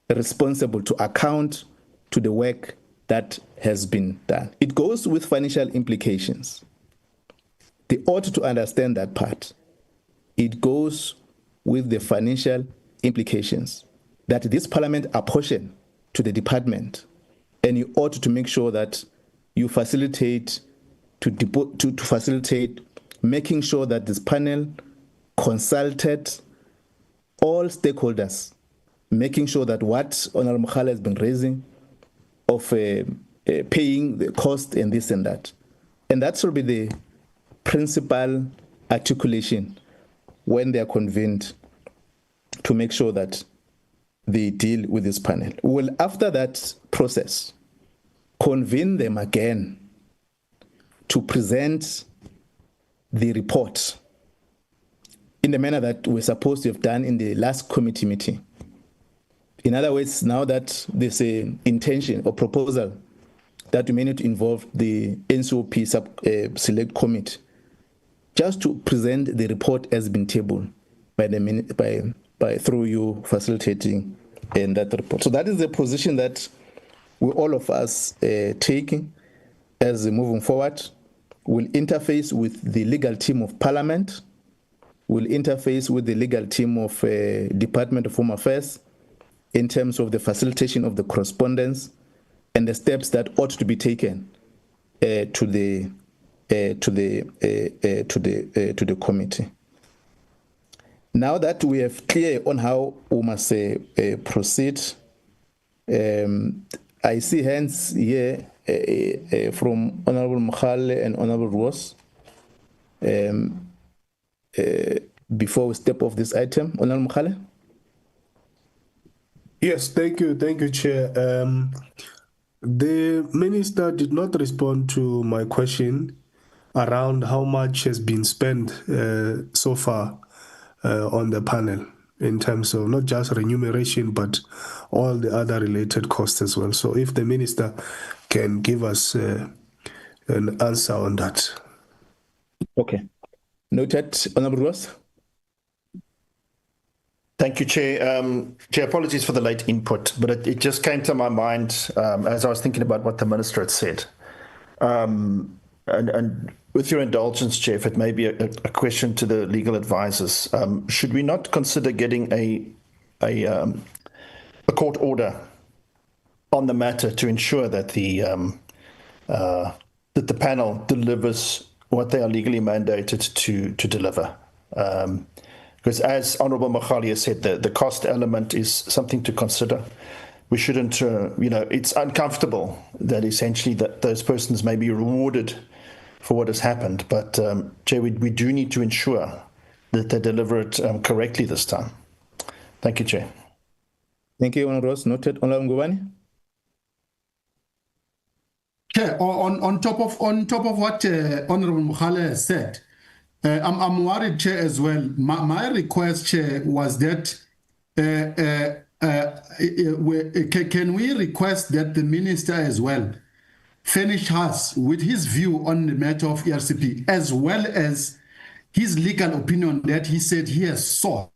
responsible to account to the work that has been done. It goes with financial implications. They ought to understand that part. It goes with the financial implications that this Parliament apportion to the department, and you ought to make sure that you facilitate to facilitate making sure that this panel consulted all stakeholders, making sure that what Honorable Mokhala has been raising of paying the cost and this and that. And that should be the principal articulation when they are convened to make sure that they deal with this panel. We will, after that process, convene them again to present the report in the manner that we're supposed to have done in the last committee meeting. In other words, now that there's an intention or proposal that we may need to involve the NCOP select committee, just to present the report as been tabled by the through you facilitating in that report. So that is the position that we all of us taking as moving forward. We'll interface with the legal team of Parliament. We'll interface with the legal team of Department of Home Affairs in terms of the facilitation of the correspondence and the steps that ought to be taken to the committee. Now that we have clear on how we must proceed, I see hands here from Honorable Mokhala and Honorable Ross. Before we step off this item, Honorable Mokhala? Yes, thank you, Chair. The Minister did not respond to my question around how much has been spent so far on the panel in terms of not just remuneration, but all the other related costs as well. So if the Minister can give us an answer on that. Okay. Noted. Honorable Ross. Thank you, Chair. Chair, apologies for the late input, but it just came to my mind as I was thinking about what the Minister had said. And with your indulgence, Chair, if it may be a question to the legal advisors, should we not consider getting a court order on the matter to ensure that the panel delivers what they are legally mandated to deliver? Because as Honourable Makhali has said, the cost element is something to consider. We shouldn't, it's uncomfortable that essentially that those persons may be rewarded for what has happened. But, Chair, we do need to ensure that they deliver it correctly this time. Thank you, Chair. Thank you, Honourable Ross. Noted. Honourable Ngubane. Chair, on top of what Honourable Makhali has said, I'm worried, Chair, as well. My request, Chair, was that can we request that the Minister as well furnish us with his view on the matter of ERCP, as well as his legal opinion that he said he has sought,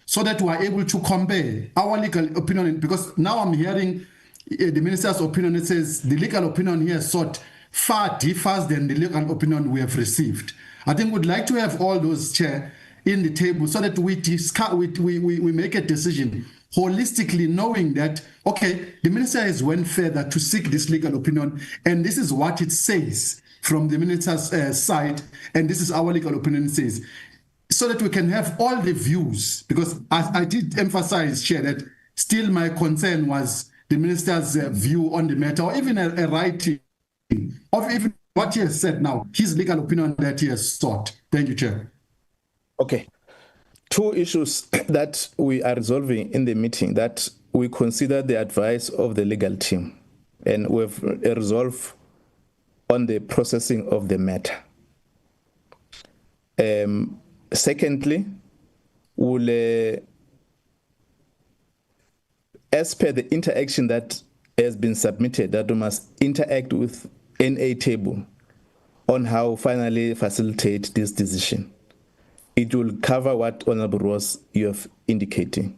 so that we are able to compare our legal opinion, because now I'm hearing the Minister's opinion. It says the legal opinion he has sought far differs than the legal opinion we have received. I think we'd like to have all those, Chair, in the table so that we discuss, we make a decision holistically, knowing that, okay, the Minister has went further to seek this legal opinion, and this is what it says from the Minister's side, and this is our legal opinion says, so that we can have all the views, because I did emphasize, Chair, that still my concern was the Minister's view on the matter, or even a writing of even what he has said now, his legal opinion that he has sought. Thank you, Chair. Okay. Two issues that we are resolving in the meeting, that we consider the advice of the legal team, and we've resolved on the processing of the matter. Secondly, we'll, as per the interaction that has been submitted, that we must interact with NA table on how finally facilitate this decision. It will cover what Honourable Ross you have indicating.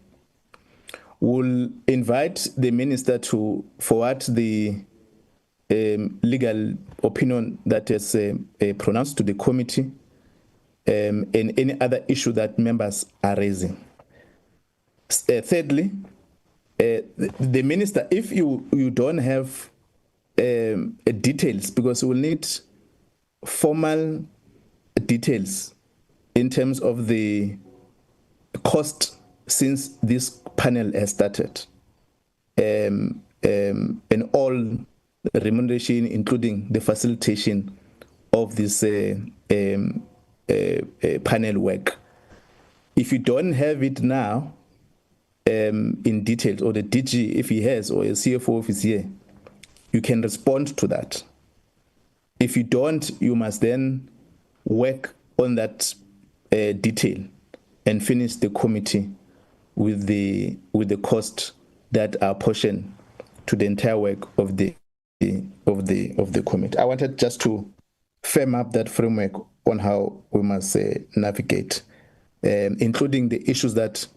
We'll invite the Minister to forward the legal opinion that is pronounced to the committee and any other issue that members are raising. Thirdly, the Minister, if you don't have details, because we'll need formal details in terms of the cost since this panel has started, and all remuneration, including the facilitation of this panel work. If you don't have it now in detail, or the DG, if he has, or a CFO if he's here, you can respond to that. If you don't, you must then work on that detail and finish the committee with the cost that are portioned to the entire work of the committee. I wanted just to firm up that framework on how we must navigate, including the issues that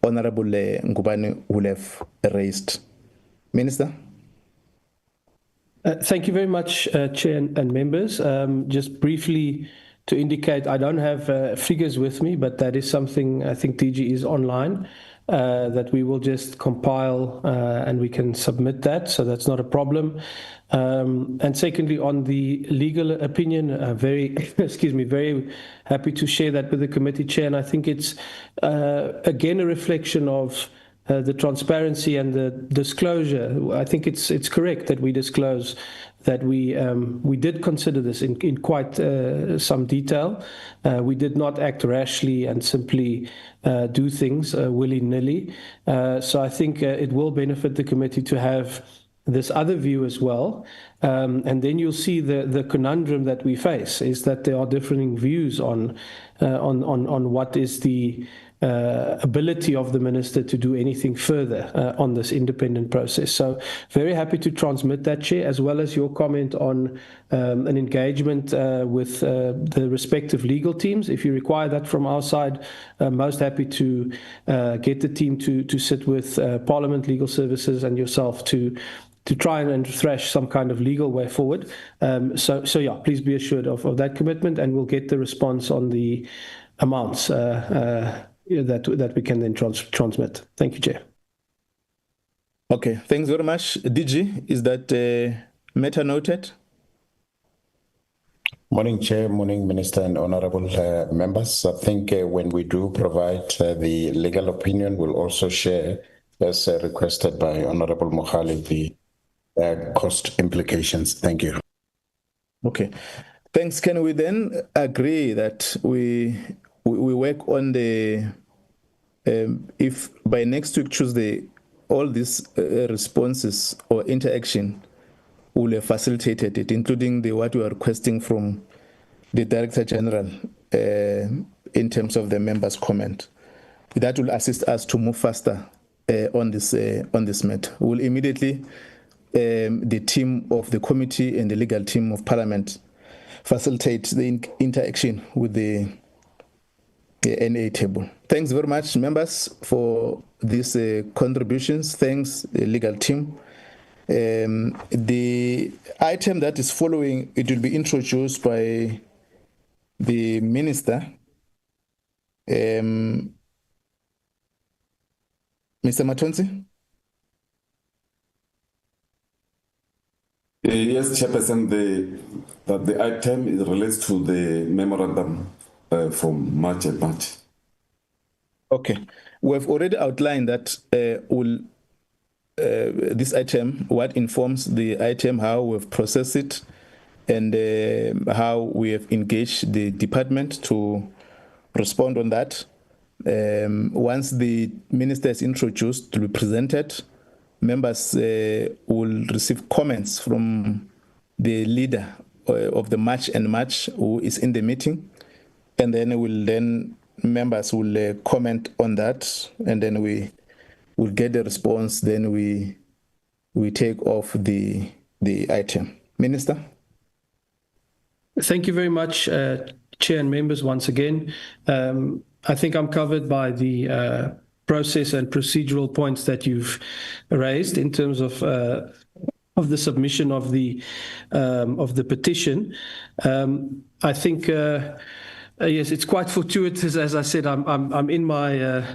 Honourable Ngubane will have raised. Minister? Thank you very much, Chair and members. Just briefly to indicate, I don't have figures with me, but that is something I think DG is online, that we will just compile and we can submit that, so that's not a problem. And secondly, on the legal opinion, very happy to share that with the committee, Chair, and I think it's again a reflection of the transparency and the disclosure. I think it's correct that we disclose that we did consider this in quite some detail. We did not act rashly and simply do things willy-nilly. So I think it will benefit the committee to have this other view as well. And then you'll see the conundrum that we face is that there are differing views on what is the ability of the minister to do anything further on this independent process. So very happy to transmit that, Chair, as well as your comment on an engagement with the respective legal teams. If you require that from our side, most happy to get the team to sit with Parliament, Legal Services and yourself to try and thrash some kind of legal way forward. So yeah, please be assured of that commitment, and we'll get the response on the amounts that we can then transmit. Thank you, Chair. Okay, thanks very much. DG, is that matter noted? Morning, Chair, morning, Minister, and honorable members. I think when we do provide the legal opinion, we'll also share, as requested by Honorable Mohali, the cost implications. Thank you. Okay. Thanks. Can we then agree that we work on the, if by next week, Tuesday, all these responses or interaction will have facilitated it, including what we are requesting from the Director General in terms of the members' comment. That will assist us to move faster on this matter. We'll immediately, the team of the committee and the legal team of Parliament facilitate the interaction with the NA table. Thanks very much, members, for these contributions. Thanks, the legal team. The item that is following, it will be introduced by the Minister, Mr. Matonzi. Yes, Chairperson, the item relates to the memorandum from March and March. Okay. We've already outlined that this item, what informs the item, how we've processed it, and how we have engaged the department to respond on that. Once the minister is introduced to be presented, members will receive comments from the leader of the March and March who is in the meeting, and then members will comment on that, and then we will get the response. Then we take off the item. Minister. Thank you very much, Chair and members. Once again, I think I'm covered by the process and procedural points that you've raised in terms of the submission of the petition. I think. Yes, it's quite fortuitous. As I said, I'm in my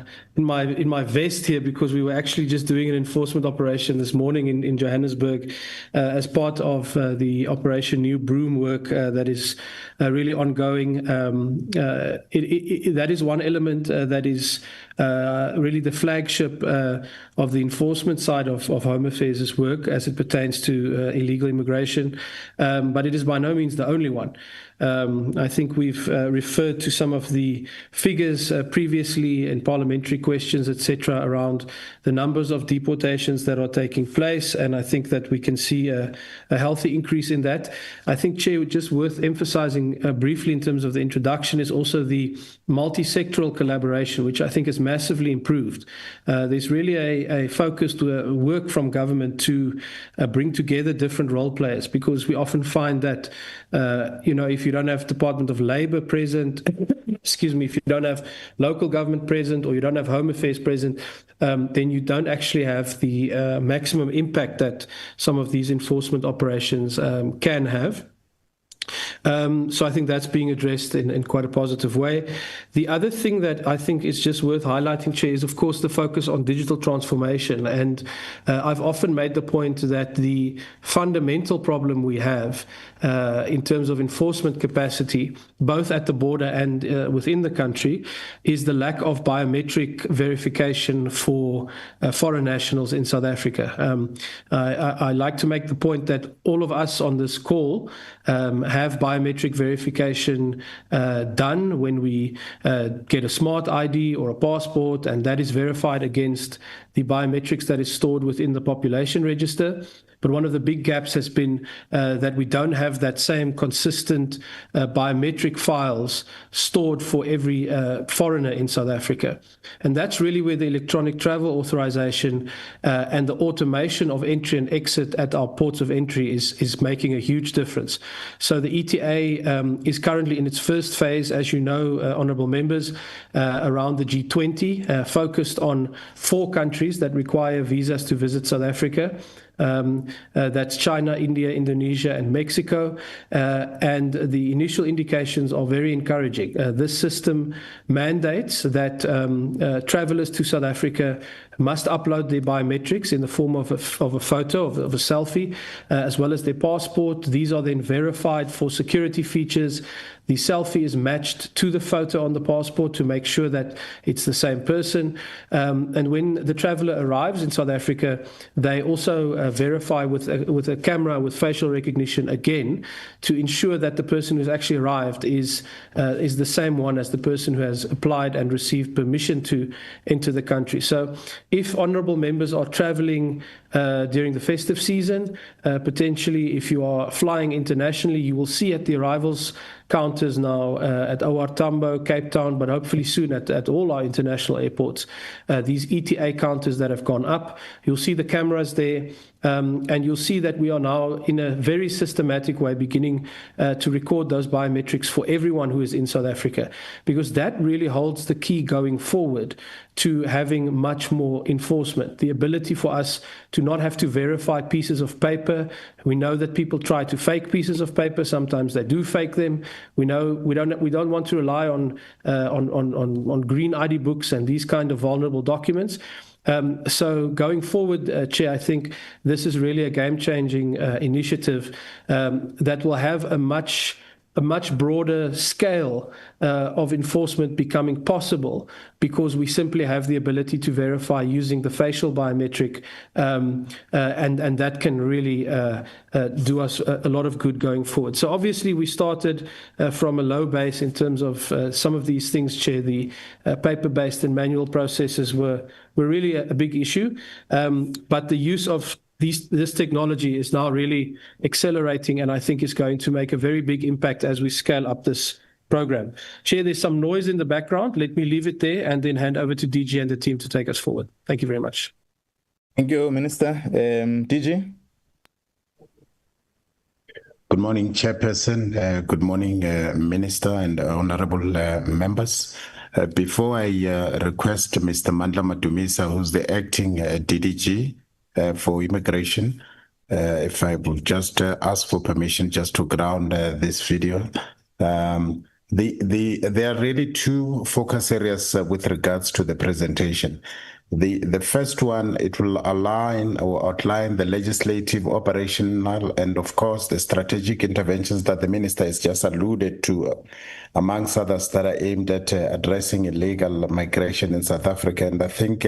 vest here because we were actually just doing an enforcement operation this morning in Johannesburg as part of the Operation New Broom work that is really ongoing. That is one element that is really the flagship of the enforcement side of Home Affairs' work as it pertains to illegal immigration, but it is by no means the only one. I think we've referred to some of the figures previously in parliamentary questions, etc., around the numbers of deportations that are taking place, and I think that we can see a healthy increase in that. I think, Chair, just worth emphasizing briefly in terms of the introduction is also the multi-sectoral collaboration, which I think has massively improved. There's really a focused work from government to bring together different role players, because we often find that, if you don't have Department of Labor present, excuse me, if you don't have local government present or you don't have Home Affairs present, then you don't actually have the maximum impact that some of these enforcement operations can have. So I think that's being addressed in quite a positive way. The other thing that I think is just worth highlighting, Chair, is of course the focus on digital transformation. And I've often made the point that the fundamental problem we have in terms of enforcement capacity, both at the border and within the country, is the lack of biometric verification for foreign nationals in South Africa. I like to make the point that all of us on this call have biometric verification done when we get a smart ID or a passport, and that is verified against the biometrics that is stored within the population register. But one of the big gaps has been that we don't have that same consistent biometric files stored for every foreigner in South Africa. And that's really where the electronic travel authorization and the automation of entry and exit at our ports of entry is making a huge difference. So the ETA is currently in its first phase, as you know, honourable members, around the G20, focused on 4 countries that require visas to visit South Africa. That's China, India, Indonesia, and Mexico. And the initial indications are very encouraging. This system mandates that travelers to South Africa must upload their biometrics in the form of a photo, of a selfie, as well as their passport. These are then verified for security features. The selfie is matched to the photo on the passport to make sure that it's the same person. And when the traveler arrives in South Africa, they also verify with a camera with facial recognition again to ensure that the person who's actually arrived is the same one as the person who has applied and received permission to enter the country. So if honourable members are travelling during the festive season, potentially if you are flying internationally, you will see at the arrivals counters now at OR Tambo, Cape Town, but hopefully soon at all our international airports, these ETA counters that have gone up. You'll see the cameras there, and you'll see that we are now in a very systematic way beginning to record those biometrics for everyone who is in South Africa, because that really holds the key going forward to having much more enforcement, the ability for us to not have to verify pieces of paper. We know that people try to fake pieces of paper. Sometimes they do fake them. We know we don't want to rely on green ID books and these kind of vulnerable documents. So going forward, Chair, I think this is really a game-changing initiative that will have a much broader scale of enforcement becoming possible, because we simply have the ability to verify using the facial biometric, and that can really do us a lot of good going forward. So obviously we started from a low base in terms of some of these things, Chair. The paper-based and manual processes were really a big issue, but the use of this technology is now really accelerating, and I think is going to make a very big impact as we scale up this program. Chair, there's some noise in the background. Let me leave it there and then hand over to DG and the team to take us forward. Thank you very much. Thank you, Minister. DG? Good morning, Chairperson. Good morning, Minister and honorable members. Before I request Mr. Mandla Madumisa, who's the acting DDG, for immigration, if I will just ask for permission just to ground this video. There are really 2 focus areas with regards to the presentation. The first one, it will align or outline the legislative, operational, and of course the strategic interventions that the Minister has just alluded to, amongst others that are aimed at addressing illegal migration in South Africa. And I think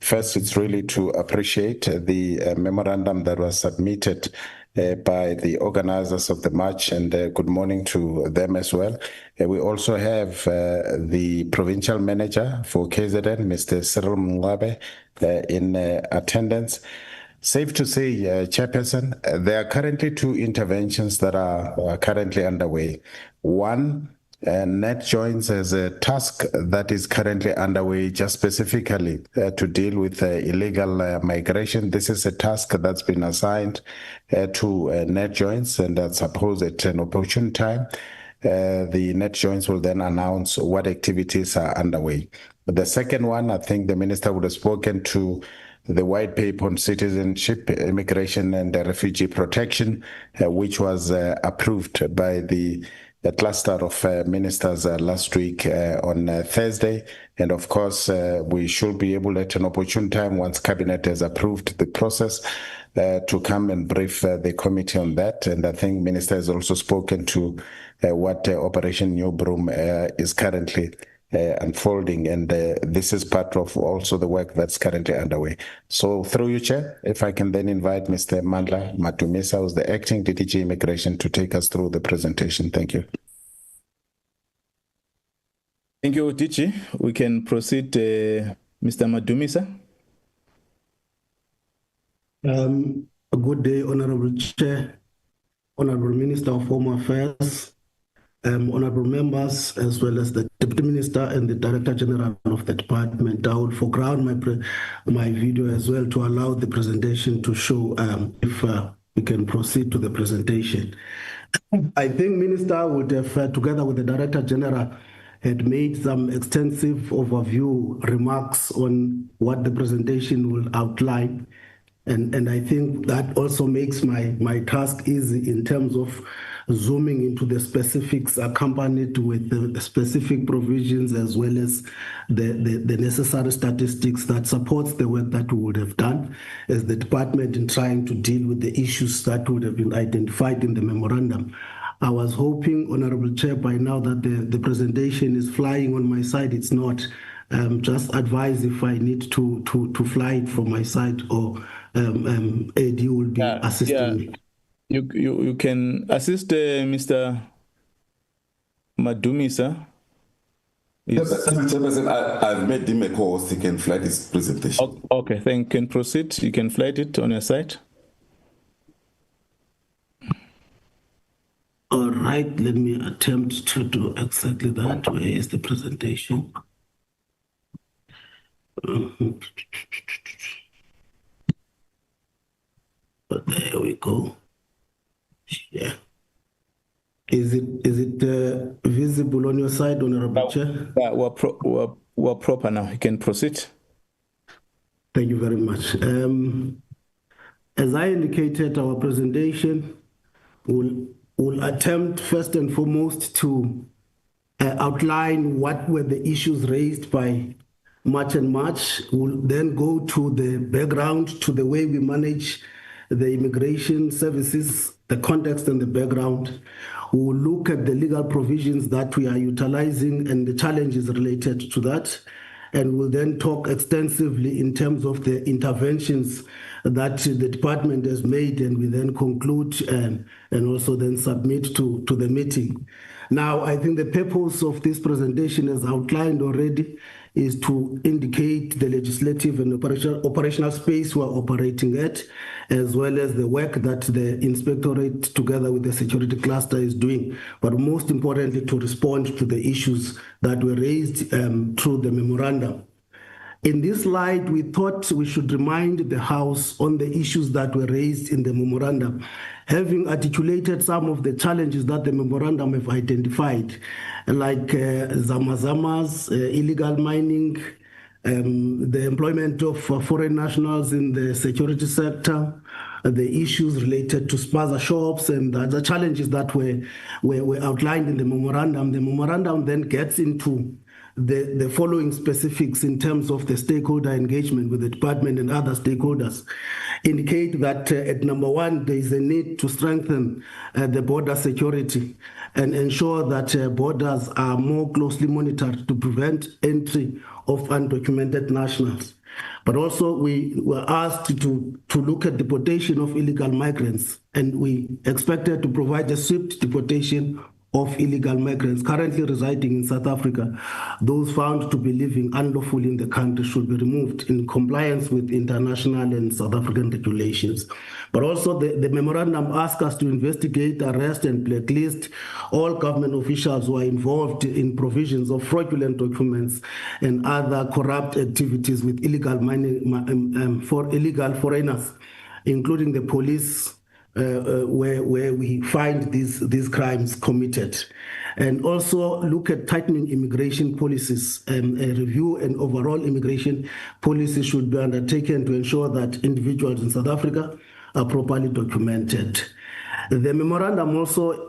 first it's really to appreciate the memorandum that was submitted by the organizers of the march, and good morning to them as well. We also have the provincial manager for KZN, Mr. Cyril Mngwabe, in attendance. Safe to say, Chairperson, there are currently 2 interventions that are currently underway. One, net joins as a task that is currently underway just specifically to deal with illegal migration. This is a task that's been assigned to net joins, and I suppose at an opportune time, the net joins will then announce what activities are underway. The second one, I think the Minister would have spoken to the white paper on citizenship, immigration and refugee protection, which was approved by the cluster of ministers last week on Thursday. And of course, we should be able at an opportune time, once Cabinet has approved the process, to come and brief the committee on that. And I think Minister has also spoken to what Operation New Broom is currently unfolding, and this is part of also the work that's currently underway. So through you, Chair, if I can then invite Mr. Mandla Madumisa, who's the acting DDG Immigration, to take us through the presentation. Thank you. Thank you, DG. We can proceed, Mr. Madumisa. A good day, Honorable Chair, Honorable Minister of Home Affairs, honorable members, as well as the Deputy Minister and the Director General of the department. I will foreground my video as well to allow the presentation to show if we can proceed to the presentation. I think Minister would have, together with the Director General, had made some extensive overview remarks on what the presentation will outline. And I think that also makes my task easy in terms of zooming into the specifics accompanied with the specific provisions as well as the necessary statistics that supports the work that we would have done as the department in trying to deal with the issues that would have been identified in the memorandum. I was hoping, Honorable Chair, by now that the presentation is flying on my side. It's not. Just advise if I need to fly it from my side, or AD will be assisting me. You can assist Mr. Madumi, sir. I've made him a co-host. He can flight his presentation. Okay, then you can proceed. You can flight it on your side. All right, let me attempt to do exactly that. Where is the presentation? But there we go. Yeah. Is it visible on your side, Honorable Chair? We're proper now. You can proceed. Thank you very much. As I indicated, our presentation will attempt first and foremost to outline what were the issues raised by March and March. We'll then go to the background, to the way we manage the immigration services, the context and the background. We will look at the legal provisions that we are utilizing and the challenges related to that. And we'll then talk extensively in terms of the interventions that the department has made, and we then conclude and also then submit to the meeting. Now, I think the purpose of this presentation, as outlined already, is to indicate the legislative and operational space we're operating at, as well as the work that the inspectorate together with the security cluster is doing, but most importantly to respond to the issues that were raised through the memorandum. In this slide, we thought we should remind the House on the issues that were raised in the memorandum, having articulated some of the challenges that the memorandum have identified, like zamazamas, illegal mining, the employment of foreign nationals in the security sector, the issues related to spaza shops, and the challenges that were outlined in the memorandum. The memorandum then gets into the following specifics in terms of the stakeholder engagement with the department and other stakeholders. Indicate that at number one, there is a need to strengthen the border security and ensure that borders are more closely monitored to prevent entry of undocumented nationals. But also we were asked to look at deportation of illegal migrants, and we expected to provide a swift deportation of illegal migrants currently residing in South Africa. Those found to be living unlawfully in the country should be removed in compliance with international and South African regulations. But also the memorandum asks us to investigate, arrest, and blacklist all government officials who are involved in provisions of fraudulent documents and other corrupt activities with illegal mining for illegal foreigners, including the police, where we find these crimes committed. And also look at tightening immigration policies. A review and overall immigration policy should be undertaken to ensure that individuals in South Africa are properly documented. The memorandum also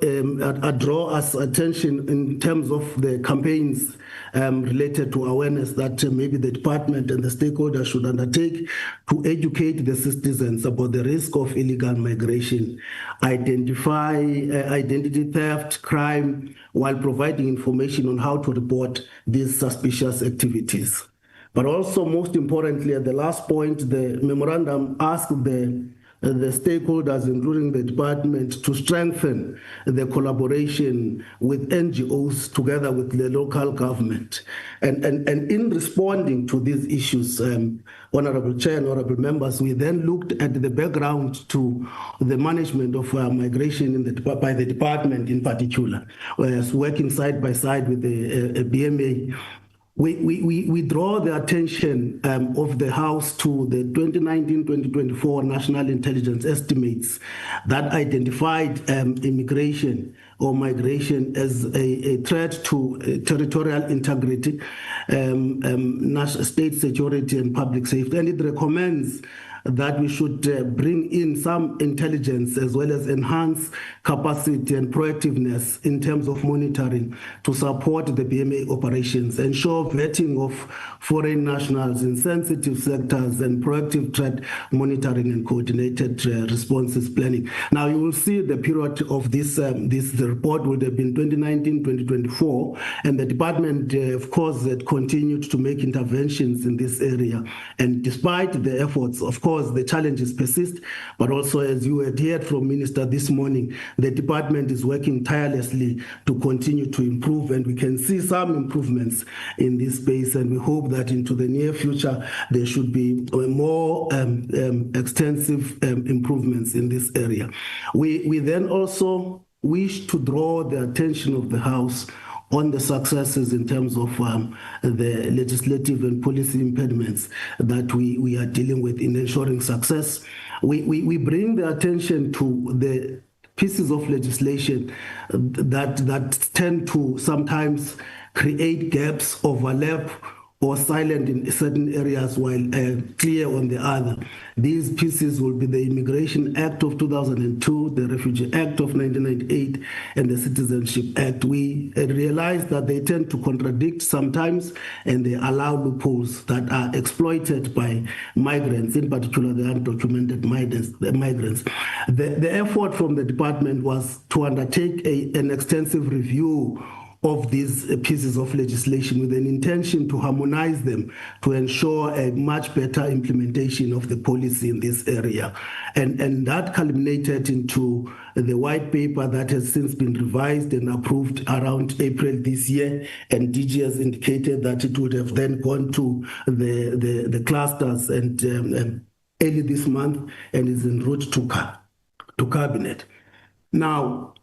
draw us attention in terms of the campaigns related to awareness that maybe the department and the stakeholders should undertake to educate the citizens about the risk of illegal migration, identify identity theft, crime, while providing information on how to report these suspicious activities. But also, most importantly, at the last point, the memorandum asked the the stakeholders, including the department, to strengthen the collaboration with NGOs together with the local government. And in responding to these issues, Honorable Chair and Honorable Members, we then looked at the background to the management of migration by the department in particular, whereas working side by side with the BMA. We draw the attention of the House to the 2019-2024 National Intelligence Estimates that identified immigration or migration as a threat to territorial integrity, state security and public safety. And it recommends that we should bring in some intelligence as well as enhance capacity and proactiveness in terms of monitoring to support the BMA operations, ensure vetting of foreign nationals in sensitive sectors, and proactive threat monitoring and coordinated responses planning. Now, you will see the period of this report would have been 2019-2024, and the department, of course, had continued to make interventions in this area. And despite the efforts, of course, the challenges persist, but also, as you had heard from Minister this morning, the department is working tirelessly to continue to improve, and we can see some improvements in this space, and we hope that into the near future there should be more extensive improvements in this area. We then also wish to draw the attention of the House on the successes in terms of the legislative and policy impediments that we are dealing with in ensuring success. We bring the attention to the pieces of legislation that tend to sometimes create gaps, overlap, or silent in certain areas while clear on the other. These pieces will be the Immigration Act of 2002, the Refugee Act of 1998, and the Citizenship Act. We realize that they tend to contradict sometimes, and they allow loopholes that are exploited by migrants, in particular the undocumented migrants. The effort from the department was to undertake an extensive review of these pieces of legislation with an intention to harmonize them to ensure a much better implementation of the policy in this area. And that culminated into the white paper that has since been revised and approved around April this year, and DG has indicated that it would have then gone to the clusters and early this month and is en route to cabinet. Now,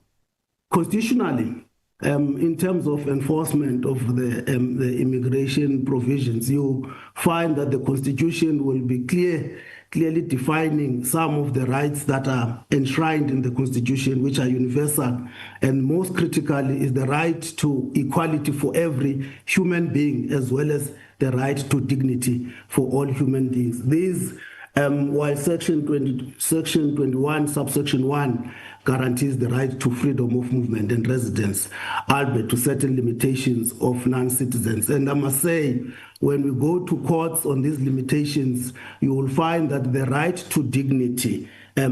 constitutionally, in terms of enforcement of the immigration provisions, you find that the Constitution will be clearly defining some of the rights that are enshrined in the Constitution, which are universal, and most critically is the right to equality for every human being, as well as the right to dignity for all human beings. These, while Section 21, subsection 1, guarantees the right to freedom of movement and residence, albeit to certain limitations of non-citizens. And I must say, when we go to courts on these limitations, you will find that the right to dignity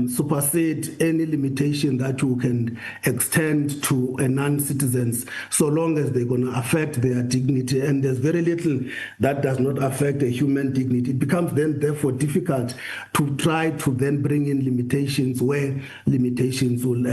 supersede any limitation that you can extend to non-citizens, so long as they're going to affect their dignity. And there's very little that does not affect a human dignity. It becomes then therefore difficult to try to then bring in limitations where limitations will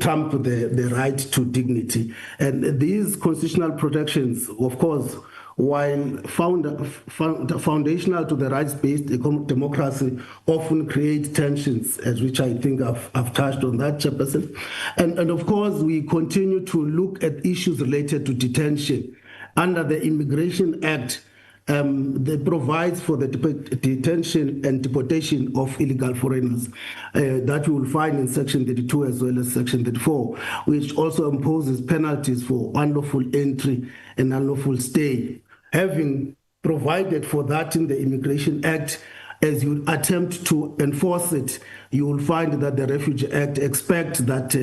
trump the right to dignity. And these constitutional protections, of course, while foundational to the rights-based democracy, often create tensions, as which I think I've touched on that, Chairperson. And of course, we continue to look at issues related to detention. Under the Immigration Act, that provides for the detention and deportation of illegal foreigners that you will find in Section 32 as well as Section 34, which also imposes penalties for unlawful entry and unlawful stay. Having provided for that in the Immigration Act, as you attempt to enforce it, you will find that the Refugee Act expects that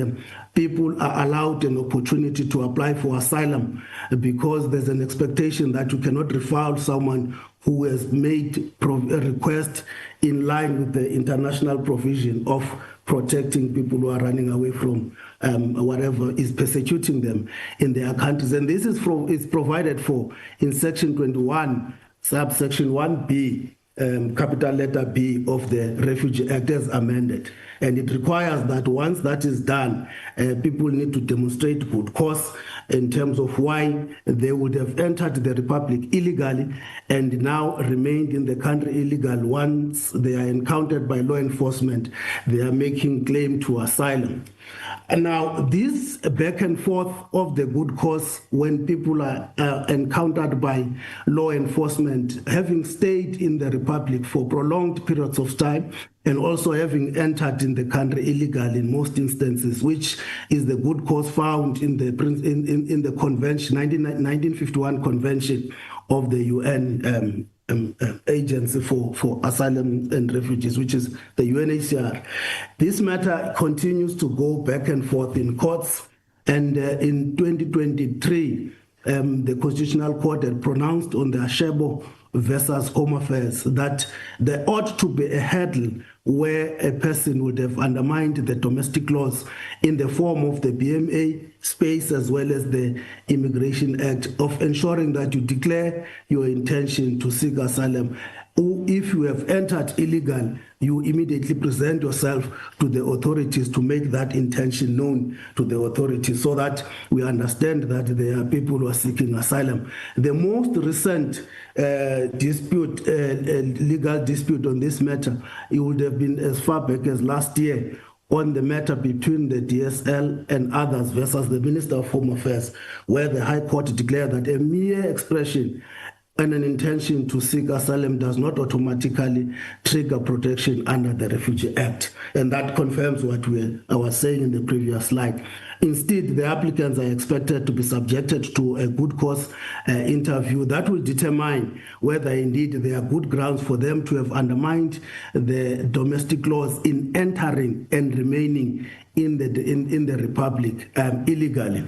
people are allowed an opportunity to apply for asylum, because there's an expectation that you cannot refile someone who has made a request in line with the international provision of protecting people who are running away from whatever is persecuting them in their countries. And this is provided for in Section 21, subsection 1B, capital letter B of the Refugee Act as amended. And it requires that once that is done, people need to demonstrate good cause in terms of why they would have entered the Republic illegally and now remained in the country illegal. Once they are encountered by law enforcement, they are making claim to asylum. And now this back and forth of the good cause when people are encountered by law enforcement, having stayed in the Republic for prolonged periods of time, and also having entered in the country illegally in most instances, which is the good cause found in the in the convention, 1951 convention of the UN agency for asylum and refugees, which is the UNHCR. This matter continues to go back and forth in courts, and in 2023, the Constitutional Court had pronounced on the Ashebo versus Home Affairs that there ought to be a hurdle where a person would have undermined the domestic laws in the form of the BMA space as well as the Immigration Act of ensuring that you declare your intention to seek asylum. If you have entered illegal, you immediately present yourself to the authorities to make that intention known to the authorities so that we understand that there are people who are seeking asylum. The most recent dispute, legal dispute on this matter, it would have been as far back as last year on the matter between the DSL and others versus the Minister of Home Affairs, where the High Court declared that a mere expression and an intention to seek asylum does not automatically trigger protection under the Refugee Act. And that confirms what I was saying in the previous slide. Instead, the applicants are expected to be subjected to a good cause interview that will determine whether indeed there are good grounds for them to have undermined the domestic laws in entering and remaining in the Republic illegally.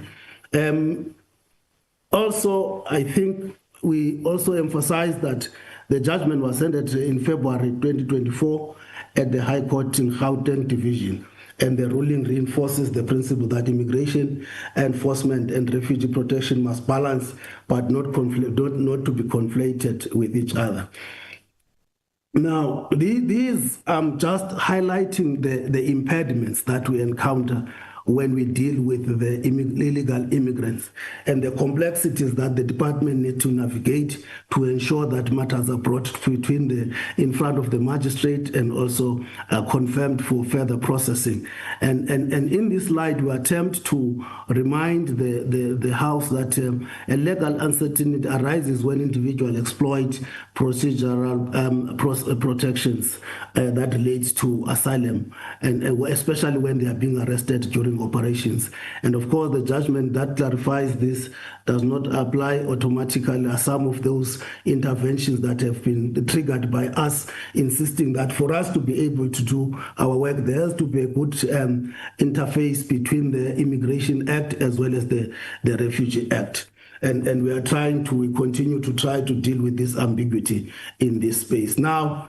Also, I think we also emphasize that the judgment was entered in February 2024 at the High Court in Gauteng Division, and the ruling reinforces the principle that immigration enforcement and refugee protection must balance, but not to be conflated with each other. Now, these just highlighting the impediments that we encounter when we deal with the illegal immigrants and the complexities that the department need to navigate to ensure that matters are brought in front of the magistrate and also confirmed for further processing. And in this slide, we attempt to remind the House that a legal uncertainty arises when individuals exploit procedural protections that relates to asylum, and especially when they are being arrested during operations. And of course, the judgment that clarifies this does not apply automatically as some of those interventions that have been triggered by us insisting that for us to be able to do our work, there has to be a good interface between the Immigration Act as well as the Refugee Act. And we continue to try to deal with this ambiguity in this space. Now,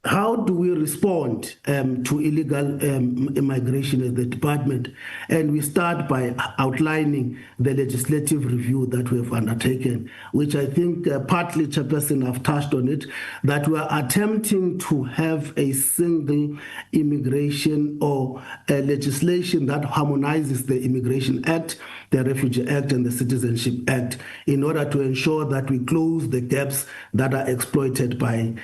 how do we respond to illegal immigration as the department? And we start by outlining the legislative review that we have undertaken, which I think partly Chairperson have touched on it, that we are attempting to have a single immigration or a legislation that harmonizes the Immigration Act, the Refugee Act, and the Citizenship Act in order to ensure that we close the gaps that are exploited by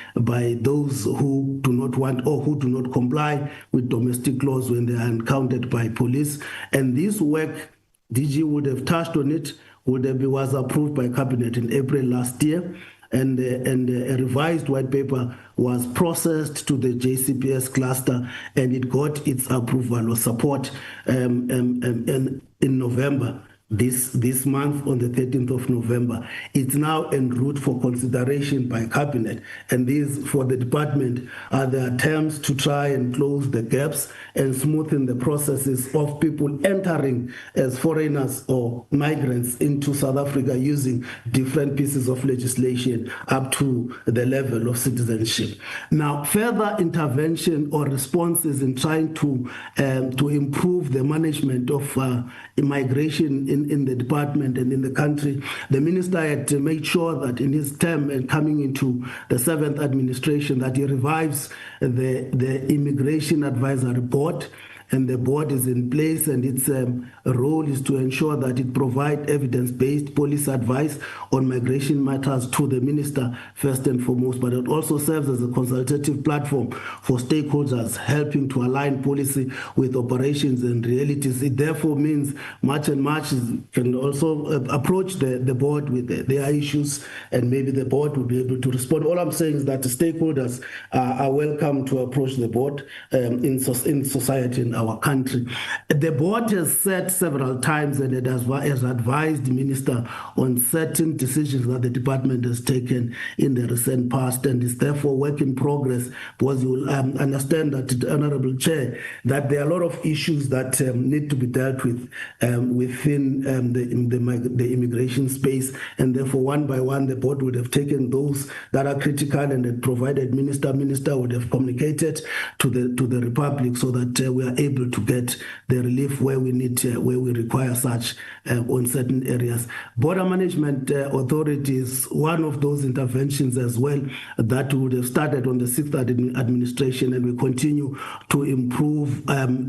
those who do not want or who do not comply with domestic laws when they are encountered by police. And this work, DG would have touched on it, was approved by Cabinet in April last year, and a revised white paper was processed to the JCPS cluster, and it got its approval or support in November. This month, on the 13th of November. It's now en route for consideration by Cabinet, and these for the department are the attempts to try and close the gaps and smoothen the processes of people entering as foreigners or migrants into South Africa using different pieces of legislation up to the level of citizenship. Now, further intervention or responses in trying to improve the management of immigration in the department and in the country. The minister had made sure that in his term and coming into the 7th administration that he revives the Immigration Advisory Board, and the board is in place, and its role is to ensure that it provides evidence-based policy advice on migration matters to the minister first and foremost, but it also serves as a consultative platform for stakeholders, helping to align policy with operations and realities. It therefore means March and March can also approach the board with their issues, and maybe the board will be able to respond. All I'm saying is that the stakeholders are welcome to approach the board in society in our country. The board has said several times that it has advised the minister on certain decisions that the department has taken in the recent past, and is therefore work in progress, because you will understand that, Honorable Chair, that there are a lot of issues that need to be dealt with within the immigration space, and therefore one by one the board would have taken those that are critical and had provided minister would have communicated to the Republic, so that we are able to get the relief where we need, where we require such on certain areas. Border Management Authority is one of those interventions as well that would have started on the 6th administration, and we continue to improve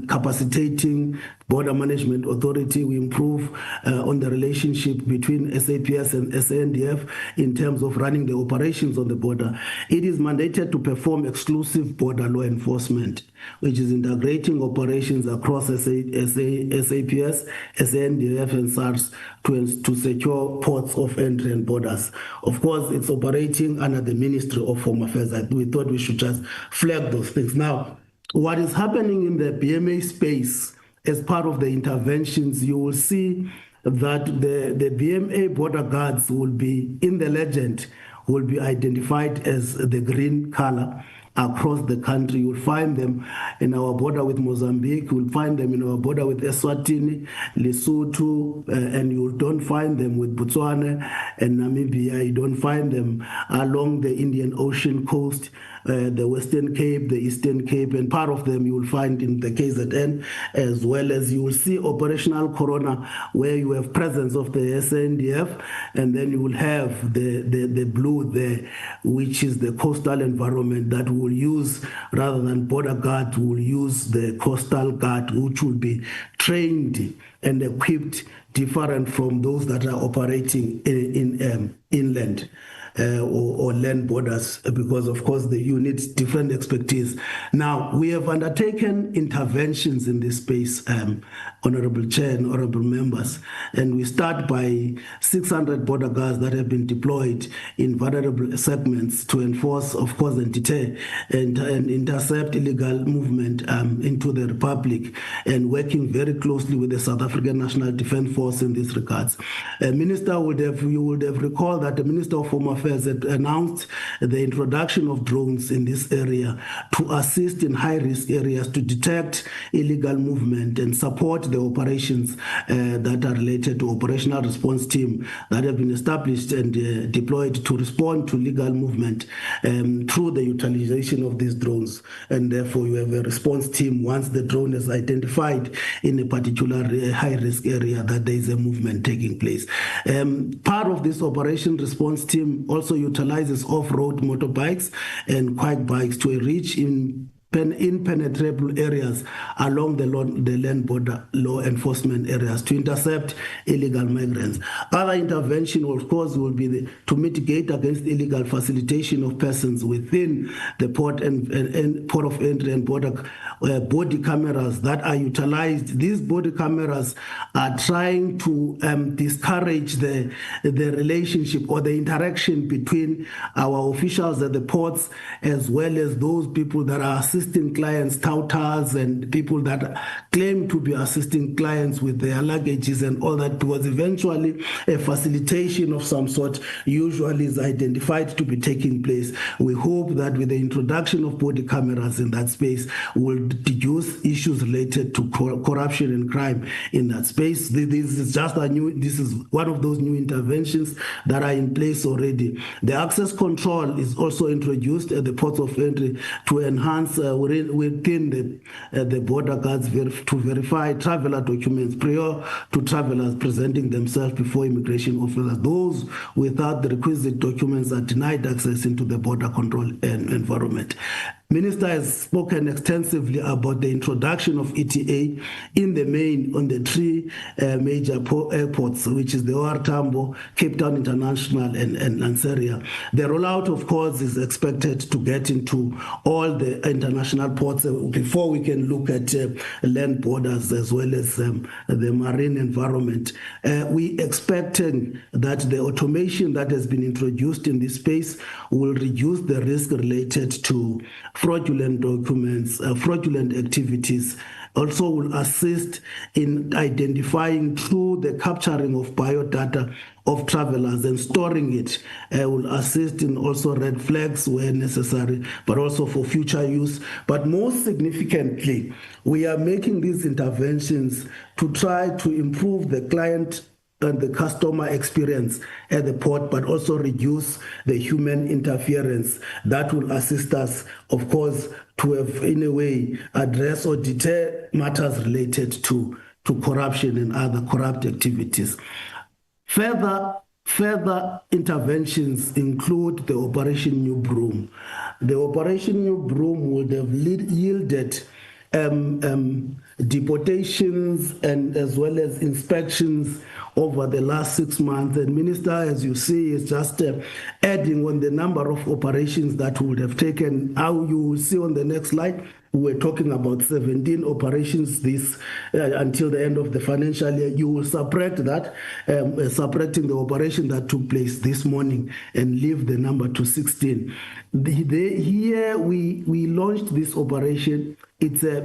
capacitating Border Management Authority. We improve on the relationship between SAPS and SANDF in terms of running the operations on the border. It is mandated to perform exclusive border law enforcement, which is integrating operations across SAPS, SANDF, and SARS to secure ports of entry and borders. Of course, it's operating under the Ministry of Home Affairs. We thought we should just flag those things. Now, what is happening in the BMA space as part of the interventions, you will see that the BMA border guards will be, in the legend, will be identified as the green color across the country. You'll find them in our border with Mozambique, you'll find them in our border with Eswatini, Lesotho, and you don't find them with Botswana and Namibia. You don't find them along the Indian Ocean coast, the Western Cape, the Eastern Cape, and part of them you will find in the KZN, as well as you will see operational corona, where you have presence of the SANDF, and then you will have the blue there, which is the coastal environment that will use, rather than border guard, will use the coastal guard, which will be trained and equipped different from those that are operating in inland. Or land borders, because of course you need different expertise. Now, we have undertaken interventions in this space, Honorable Chair and Honorable Members, and we start by 600 border guards that have been deployed in vulnerable segments to enforce, of course, and deter and intercept illegal movement into the Republic, and working very closely with the South African National Defence Force in these regards. You would have recalled that the Minister of Home Affairs had announced the introduction of drones in this area to assist in high-risk areas to detect illegal movement and support the operations that are related to operational response team that have been established and deployed to respond to legal movement through the utilization of these drones. And therefore, you have a response team once the drone is identified in a particular high-risk area that there is a movement taking place. Part of this operation response team also utilizes off-road motorbikes and quite bikes to reach impenetrable areas along the land border law enforcement areas to intercept illegal migrants. Other intervention, of course, will be to mitigate against illegal facilitation of persons within the port and port of entry and border. Body cameras that are utilized. These body cameras are trying to discourage the relationship or the interaction between our officials at the ports, as well as those people that are assisting clients, touters, and people that claim to be assisting clients with their luggages and all that, because eventually a facilitation of some sort usually is identified to be taking place. We hope that with the introduction of body cameras in that space, we'll reduce issues related to corruption and crime in that space. This is one of those new interventions that are in place already. The access control is also introduced at the ports of entry to enhance within the border guards to verify traveler documents prior to travelers presenting themselves before immigration officers. Those without the requisite documents are denied access into the border control environment. Minister has spoken extensively about the introduction of ETA in the main on the three major airports, which is the OR Tambo, Cape Town International, and Lanseria. The rollout, of course, is expected to get into all the international ports before we can look at land borders as well as the marine environment. We expecting that the automation that has been introduced in this space will reduce the risk related to fraudulent documents, fraudulent activities, also will assist in identifying through the capturing of biodata of travelers and storing it, will assist in also red flags where necessary, but also for future use. But most significantly, we are making these interventions to try to improve the client and the customer experience at the port, but also reduce the human interference that will assist us, of course, to have, in a way, address or deter matters related to corruption and other corrupt activities. Further interventions include the Operation New Broom. The Operation New Broom would have yielded deportations and as well as inspections over the last 6 months. And Minister, as you see, is just adding on the number of operations that would have taken. How you will see on the next slide, we were talking about 17 operations this until the end of the financial year. You will subtract that, subtracting the operation that took place this morning and leave the number to 16. Here we launched this operation. It's a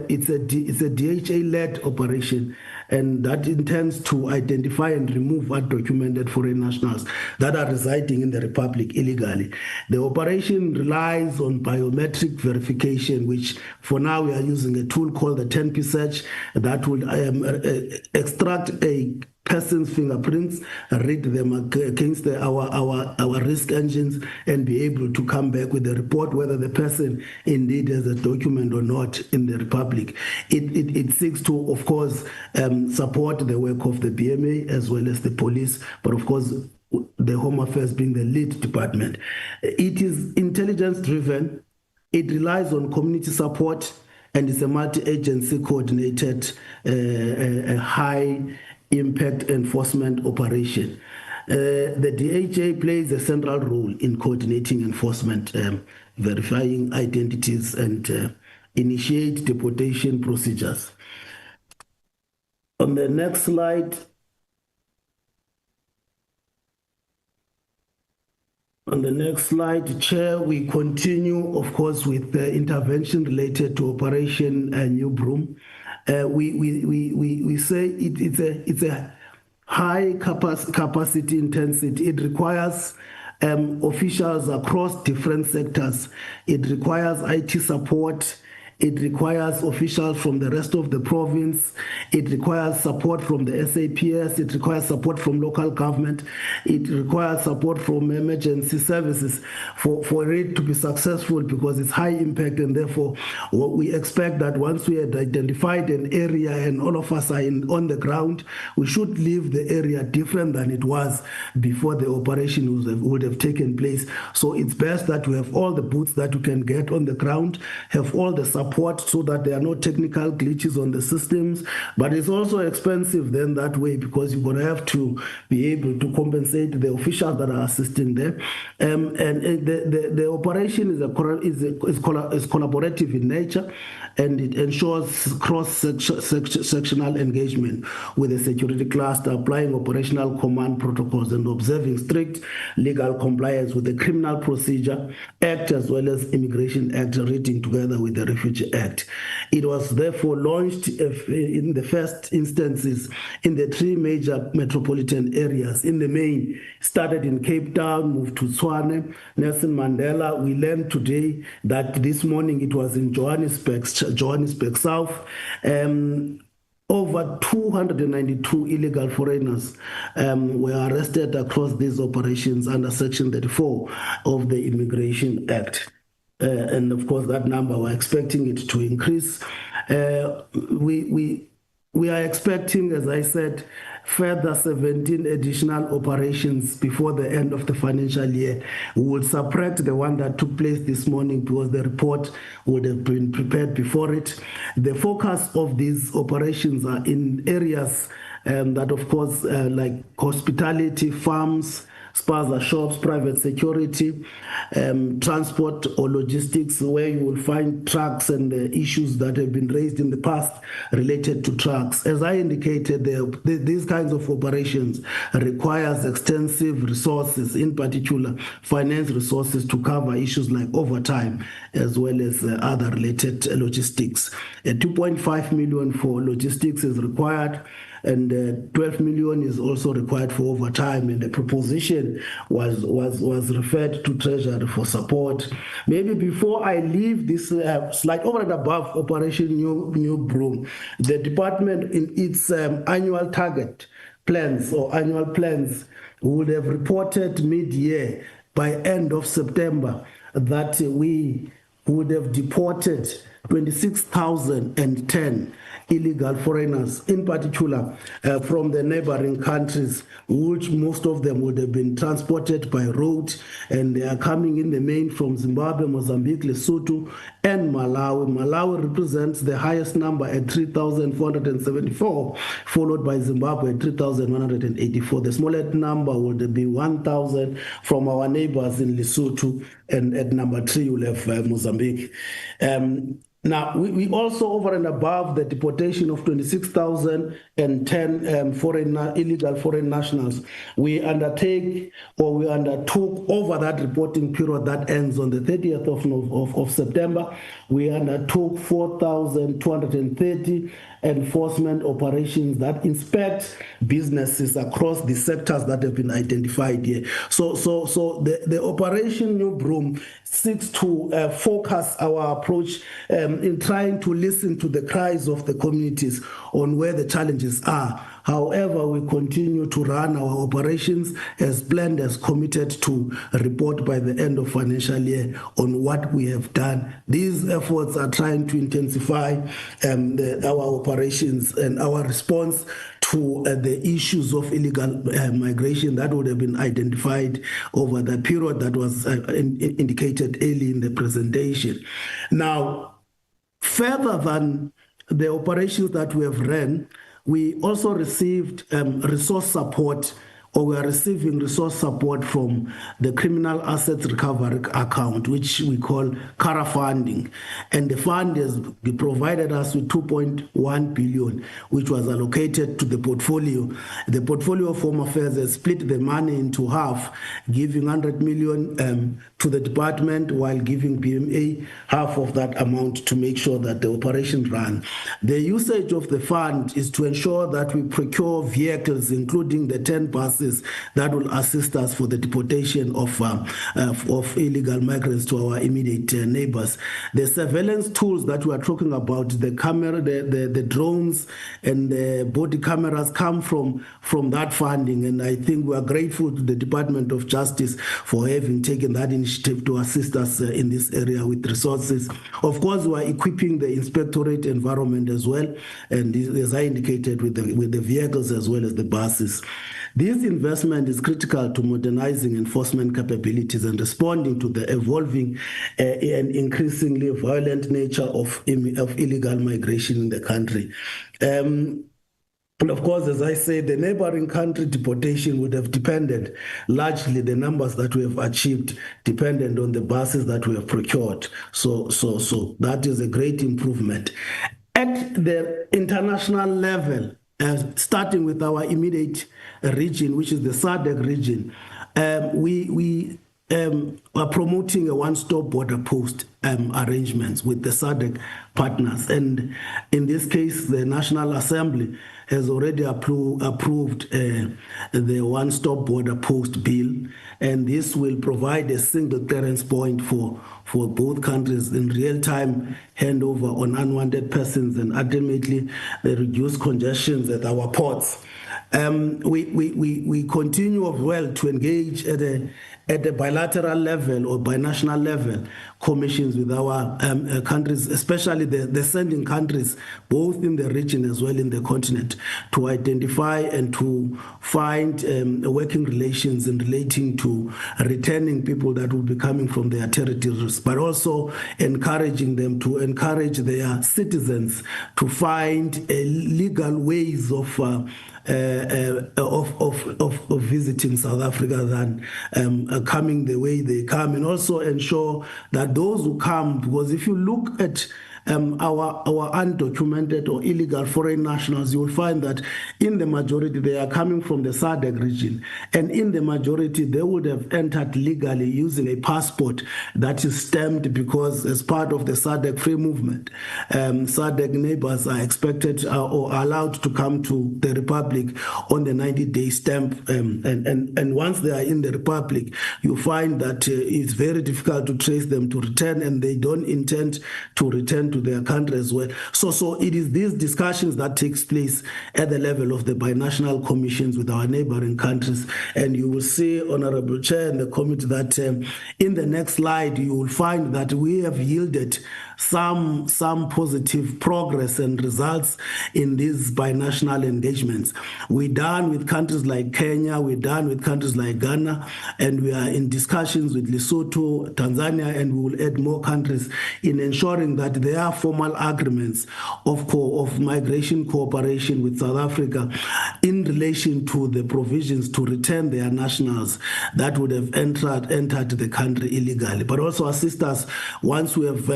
DHA-led operation, and that intends to identify and remove undocumented foreign nationals that are residing in the Republic illegally. The operation relies on biometric verification, which for now we are using a tool called the 10P search that will extract a person's fingerprints, read them against our risk engines, and be able to come back with a report whether the person indeed has a document or not in the Republic. It seeks to, of course, support the work of the BMA as well as the police, but of course, the Home Affairs being the lead department. It is intelligence-driven. It relies on community support, and it's a multi-agency coordinated, high impact enforcement operation. The DHA plays a central role in coordinating enforcement, verifying identities, and initiate deportation procedures. On the next slide, Chair, we continue, of course, with the intervention related to Operation New Broom. We say it's a high capacity intensity. It requires officials across different sectors. It requires IT support. It requires officials from the rest of the province. It requires support from the SAPS. It requires support from local government. It requires support from emergency services for it to be successful, because it's high impact, and therefore what we expect that once we had identified an area and all of us are on the ground, we should leave the area different than it was before the operation would have taken place. So it's best that we have all the boots that we can get on the ground, have all the support so that there are no technical glitches on the systems. But it's also expensive then that way, because you're going to have to be able to compensate the officials that are assisting there. And the operation is collaborative in nature, and it ensures cross-sectional engagement with the security cluster, applying operational command protocols and observing strict legal compliance with the Criminal Procedure Act as well as Immigration Act, reading together with the Refugee Act. It was therefore launched in the first instances in the three major metropolitan areas. In the main, started in Cape Town, moved to Tshwane, Nelson Mandela. We learned today that this morning it was in Johannesburg South. Over 292 illegal foreigners were arrested across these operations under Section 34 of the Immigration Act. and of course that number we're expecting it to increase. We are expecting, as I said, further 17 additional operations before the end of the financial year. We will subtract the one that took place this morning because the report would have been prepared before it. The focus of these operations are in areas that, of course, like hospitality, farms, spaza shops, private security, transport or logistics, where you will find trucks and the issues that have been raised in the past related to trucks. As I indicated, these kinds of operations requires extensive resources, in particular finance resources, to cover issues like overtime as well as other related logistics. 2.5 million for logistics is required, and 12 million is also required for overtime, and the proposition was referred to Treasury for support. Maybe before I leave this slide, over and above Operation New Broom, the department in its annual target plans or annual plans would have reported mid-year by end of September that we would have deported 26,010 illegal foreigners, in particular from the neighboring countries, which most of them would have been transported by road, and they are coming in the main from Zimbabwe, Mozambique, Lesotho, and Malawi. Malawi represents the highest number at 3,474, followed by Zimbabwe at 3,184. The smallest number would be 1,000 from our neighbors in Lesotho, and at number 3 you'll have Mozambique. Now, we also, over and above the deportation of 26,010 illegal foreign nationals, we undertook over that reporting period that ends on the 30th of September, we undertook 4,230 enforcement operations that inspect businesses across the sectors that have been identified here. So the Operation New Broom seeks to focus our approach in trying to listen to the cries of the communities on where the challenges are. However, we continue to run our operations as planned, as committed to report by the end of financial year on what we have done. These efforts are trying to intensify our operations and our response to the issues of illegal migration that would have been identified over the period that was indicated early in the presentation. Now, further than the operations that we have run, we also received resource support, or we are receiving resource support from the Criminal Assets Recovery Account, which we call CARA funding. And the fund has provided us with 2.1 billion, which was allocated to the portfolio. The portfolio of Home Affairs has split the money into half, giving 100 million to the department, while giving BMA half of that amount to make sure that the operation ran. The usage of the fund is to ensure that we procure vehicles, including the 10 buses that will assist us for the deportation of illegal migrants to our immediate neighbors. The surveillance tools that we are talking about, the camera, the drones, and the body cameras come from that funding, and I think we are grateful to the Department of Justice for having taken that initiative to assist us in this area with resources. Of course, we are equipping the inspectorate environment as well, and as I indicated, with the vehicles as well as the buses. This investment is critical to modernizing enforcement capabilities and responding to the evolving and increasingly violent nature of illegal migration in the country. And of course, as I say, the neighboring country deportation would have depended, largely the numbers that we have achieved dependent on the buses that we have procured. So that is a great improvement. At the international level, starting with our immediate region, which is the SADC region, we are promoting a one-stop border post arrangements with the SADC partners. And in this case, the National Assembly has already approved the one-stop border post bill, and this will provide a single clearance point for both countries in real-time handover on unwanted persons, and ultimately reduce congestions at our ports. We continue well to engage at a bilateral level or binational level commissions with our countries, especially the sending countries, both in the region as well in the continent, to identify and to find working relations in relating to returning people that will be coming from their territories, but also encouraging them to encourage their citizens to find legal ways of visiting South Africa than coming the way they come, and also ensure that those who come, because if you look at our undocumented or illegal foreign nationals, you will find that in the majority they are coming from the SADC region, and in the majority they would have entered legally using a passport that is stamped, because as part of the SADC free movement, SADC neighbors are expected or allowed to come to the Republic on the 90-day stamp, and once they are in the Republic, you find that it's very difficult to trace them to return, and they don't intend to return to their country as well. So it is these discussions that takes place at the level of the binational commissions with our neighboring countries. And you will see, Honorable Chair, and the committee, that in the next slide, you will find that we have yielded some positive progress and results in these binational engagements. We're done with countries like Kenya, we're done with countries like Ghana, and we are in discussions with Lesotho, Tanzania, and we will add more countries in ensuring that there are formal agreements of migration cooperation with South Africa in relation to the provisions to return their nationals that would have entered the country illegally, but also assist us once we have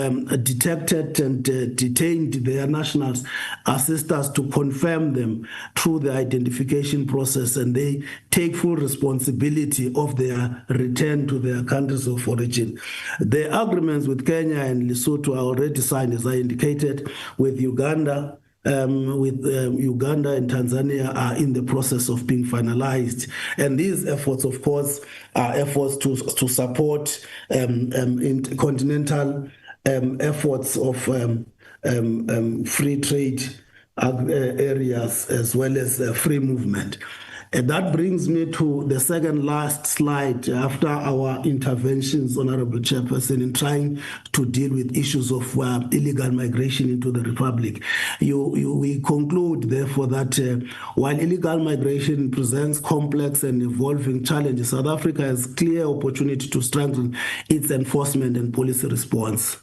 detected and detained their nationals, assist us to confirm them through the identification process, and they take full responsibility of their return to their countries of origin. The agreements with Kenya and Lesotho are already signed, as I indicated, with Uganda. Uganda and Tanzania are in the process of being finalized. And these efforts, of course, are efforts to support continental efforts of free trade areas as well as free movement. And that brings me to the second last slide after our interventions, Honorable Chairperson, in trying to deal with issues of illegal migration into the Republic. We conclude, therefore, that while illegal migration presents complex and evolving challenges, South Africa has clear opportunity to strengthen its enforcement and policy response.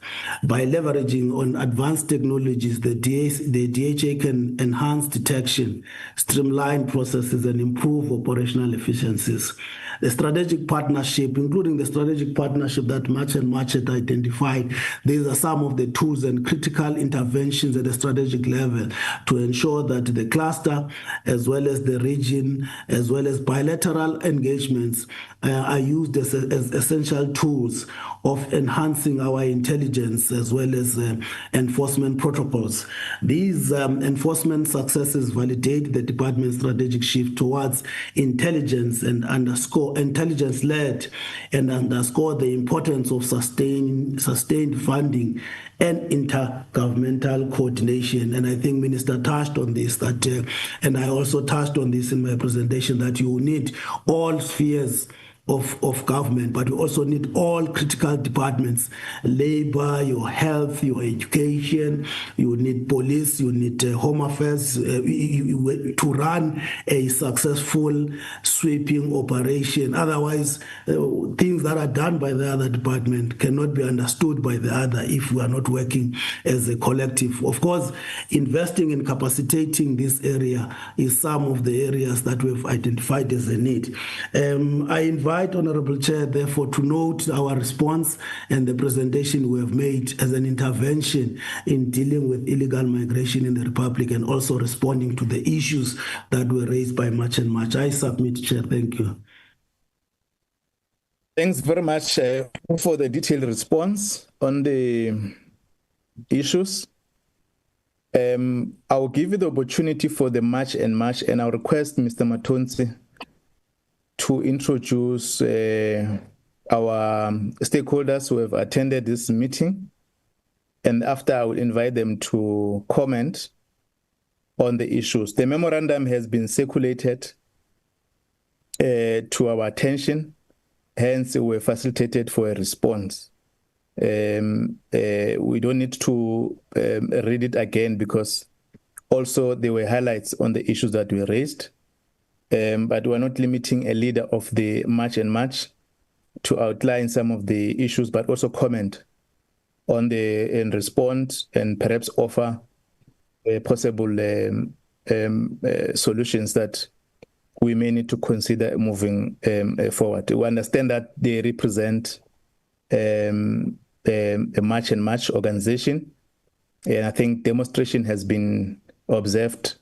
By leveraging on advanced technologies, the DHA can enhance detection, streamline processes, and improve operational efficiencies. The strategic partnership, including the strategic partnership that March and March had identified, these are some of the tools and critical interventions at the strategic level to ensure that the cluster, as well as the region, as well as bilateral engagements, are used as essential tools of enhancing our intelligence as well as enforcement protocols. These enforcement successes validate the department's strategic shift towards intelligence and intelligence-led, and underscore the importance of sustained funding and intergovernmental coordination. And I think Minister touched on this, and I also touched on this in my presentation, that you need all spheres of government, but you also need all critical departments: labor, your health, your education, you need police, you need home affairs to run a successful sweeping operation. Otherwise, things that are done by the other department cannot be understood by the other if we are not working as a collective. Of course, investing in capacitating this area is some of the areas that we've identified as a need. I invite Honorable Chair, therefore, to note our response and the presentation we have made as an intervention in dealing with illegal migration in the Republic, and also responding to the issues that were raised by March and March. I submit, Chair. Thank you. Thanks very much for the detailed response on the issues. I'll give you the opportunity for the March and March, and I'll request Mr. Matonsi to introduce our stakeholders who have attended this meeting. And after, I will invite them to comment on the issues. The memorandum has been circulated to our attention, hence we're facilitated for a response. We don't need to read it again because also there were highlights on the issues that were raised. But we're not limiting a leader of the March and March to outline some of the issues, but also comment on and respond and perhaps offer possible solutions that we may need to consider moving forward. We understand that they represent a March and March organization, and I think demonstration has been observed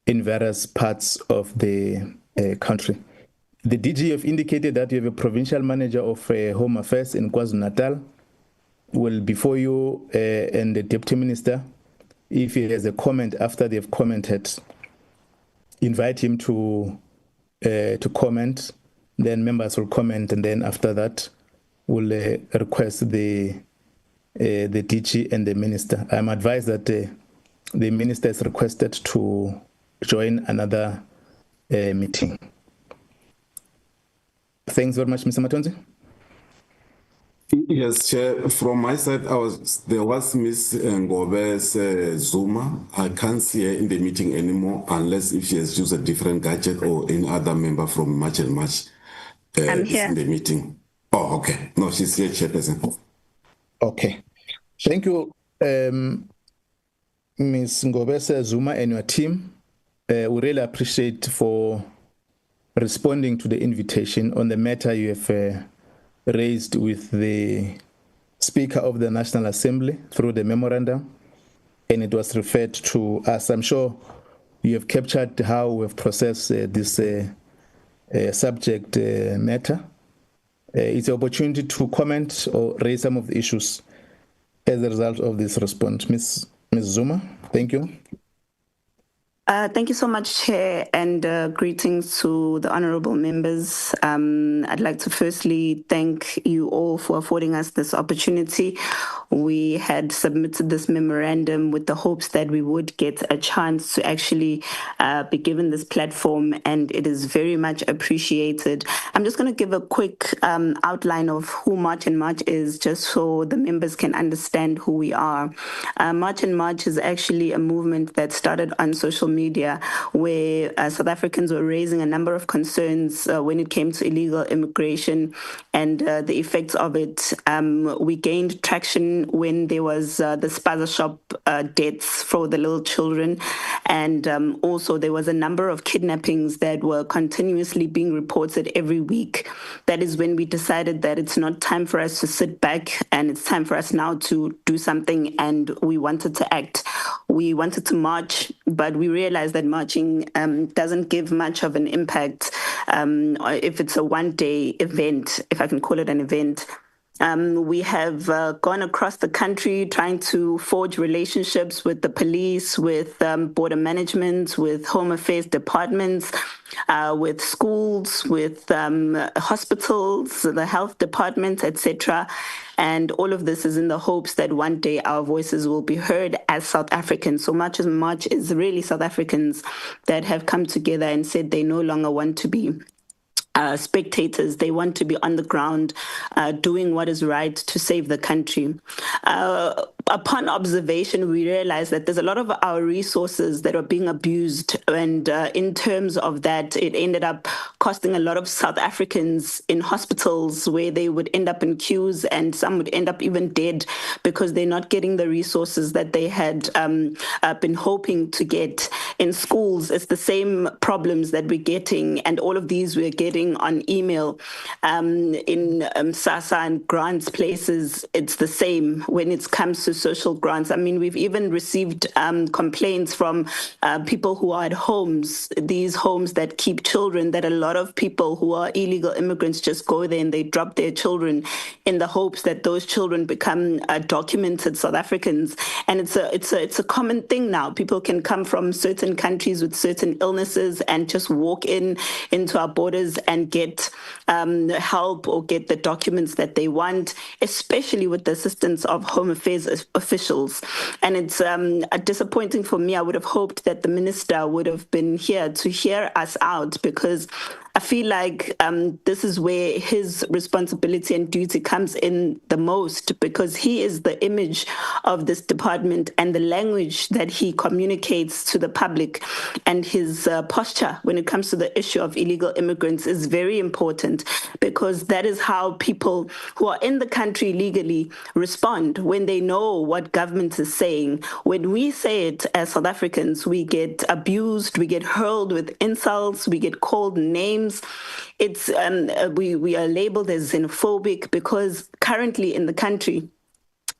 in various parts of the country. The DG have indicated that you have a provincial manager of Home Affairs in KwaZulu-Natal. Will before you and the Deputy Minister, if he has a comment after they've commented, invite him to comment. Then members will comment, and then after that, we'll request the DG and the Minister. I'm advised that the Minister is requested to join another meeting. Thanks very much, Mr. Matonzi. Yes, Chair. From my side, there was Ms. Ngobe's Zuma. I can't see her in the meeting anymore unless if she has used a different gadget or any other member from March and March is in the meeting. Oh, okay. No, she's here, Chairperson. Okay. Thank you, Ms. Ngobe Zuma and your team. We really appreciate for responding to the invitation on the matter you have raised with the Speaker of the National Assembly through the memorandum, and it was referred to us. I'm sure you have captured how we've processed this subject matter. It's an opportunity to comment or raise some of the issues as a result of this response. Ms. Zuma, thank you. Thank you so much, Chair, and greetings to the honorable members. I'd like to firstly thank you all for affording us this opportunity. We had submitted this memorandum with the hopes that we would get a chance to actually be given this platform, and it is very much appreciated. I'm just going to give a quick outline of who March and March is, just so the members can understand who we are. March and March is actually a movement that started on social media where South Africans were raising a number of concerns when it came to illegal immigration and the effects of it. We gained traction when there was the spaza shop deaths for the little children, and also there was a number of kidnappings that were continuously being reported every week. That is when we decided that it's not time for us to sit back and it's time for us now to do something, and we wanted to act. We wanted to march, but we realized that marching doesn't give much of an impact if it's a one-day event, if I can call it an event. We have gone across the country trying to forge relationships with the police, with border management, with home affairs departments, with schools, with hospitals, the health departments, etc. And all of this is in the hopes that one day our voices will be heard as South Africans. So March and March is really South Africans that have come together and said they no longer want to be spectators. They want to be on the ground doing what is right to save the country. Upon observation, we realized that there's a lot of our resources that are being abused, and in terms of that, it ended up costing a lot of South Africans in hospitals where they would end up in queues, and some would end up even dead because they're not getting the resources that they had been hoping to get. In schools, it's the same problems that we're getting, and all of these we're getting on email. In SASA and grants places, it's the same when it comes to social grants. I mean, we've even received complaints from people who are at homes, these homes that keep children, that a lot of people who are illegal immigrants just go there and they drop their children in the hopes that those children become documented South Africans. And it's a common thing now. People can come from certain countries with certain illnesses and just walk into our borders and get help or get the documents that they want, especially with the assistance of Home Affairs officials. And it's disappointing for me. I would have hoped that the minister would have been here to hear us out, because I feel like this is where his responsibility and duty comes in the most, because he is the image of this department, and the language that he communicates to the public and his posture when it comes to the issue of illegal immigrants is very important, because that is how people who are in the country legally respond when they know what government is saying. When we say it as South Africans, we get abused, we get hurled with insults, we get called names. It's we are labeled as xenophobic, because currently in the country,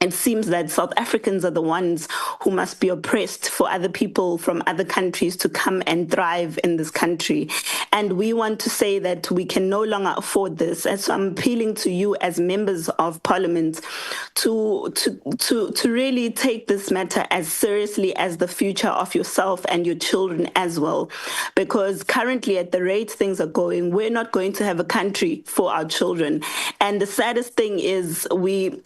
it seems that South Africans are the ones who must be oppressed for other people from other countries to come and thrive in this country. And we want to say that we can no longer afford this. And so I'm appealing to you as members of parliament to really take this matter as seriously as the future of yourself and your children as well. Because currently, at the rate things are going, we're not going to have a country for our children. And the saddest thing is we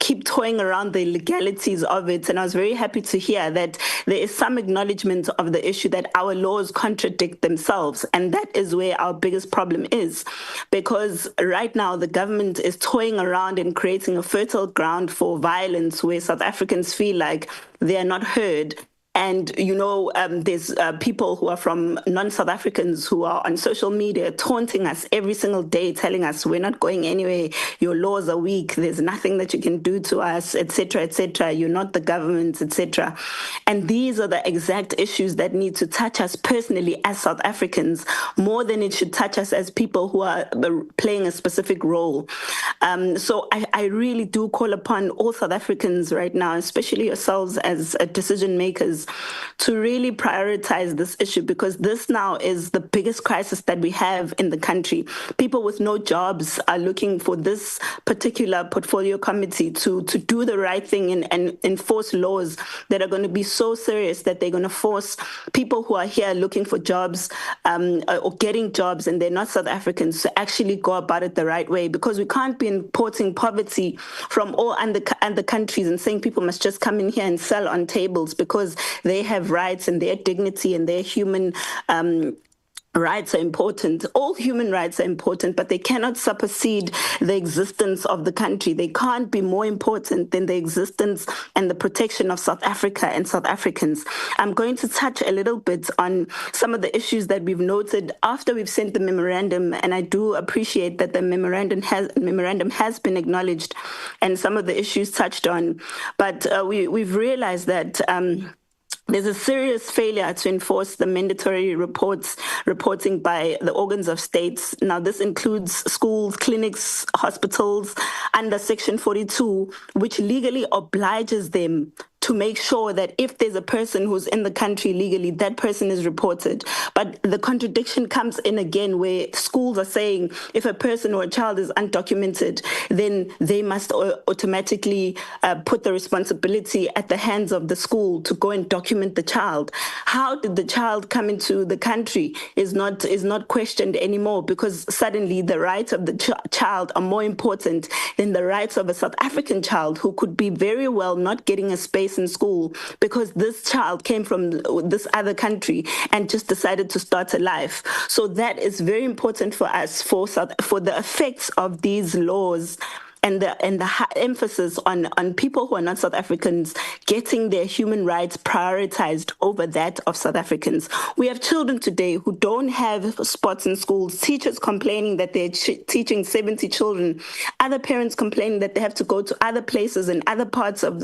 keep toying around the legalities of it. And I was very happy to hear that there is some acknowledgement of the issue that our laws contradict themselves. And that is where our biggest problem is. Because right now, the government is toying around and creating a fertile ground for violence where South Africans feel like they are not heard. And, you know, there's people who are from non-South Africans who are on social media taunting us every single day, telling us we're not going anywhere, your laws are weak, there's nothing that you can do to us, etc., you're not the government, etc. And these are the exact issues that need to touch us personally as South Africans, more than it should touch us as people who are playing a specific role. So I really do call upon all South Africans right now, especially yourselves as decision makers, to really prioritize this issue, because this now is the biggest crisis that we have in the country. People with no jobs are looking for this particular portfolio committee to do the right thing and enforce laws that are going to be so serious that they're going to force people who are here looking for jobs or getting jobs and they're not South Africans to actually go about it the right way, because we can't be importing poverty from all other countries and saying people must just come in here and sell on tables because they have rights and their dignity and their human rights are important. All human rights are important, but they cannot supersede the existence of the country. They can't be more important than the existence and the protection of South Africa and South Africans. I'm going to touch a little bit on some of the issues that we've noted after we've sent the memorandum, and I do appreciate that the memorandum has been acknowledged and some of the issues touched on. But we've realized that there's a serious failure to enforce the mandatory reporting by the organs of states. Now, this includes schools, clinics, hospitals under Section 42, which legally obliges them to make sure that if there's a person who's in the country legally, that person is reported. But the contradiction comes in again where schools are saying if a person or a child is undocumented, then they must automatically put the responsibility at the hands of the school to go and document the child. How did the child come into the country is not questioned anymore, because suddenly the rights of the child are more important than the rights of a South African child who could be very well not getting a space in school because this child came from this other country and just decided to start a life. So that is very important for us, for the effects of these laws and the emphasis on people who are not South Africans getting their human rights prioritized over that of South Africans. We have children today who don't have spots in schools, teachers complaining that they're teaching 70 children, other parents complaining that they have to go to other places and other parts of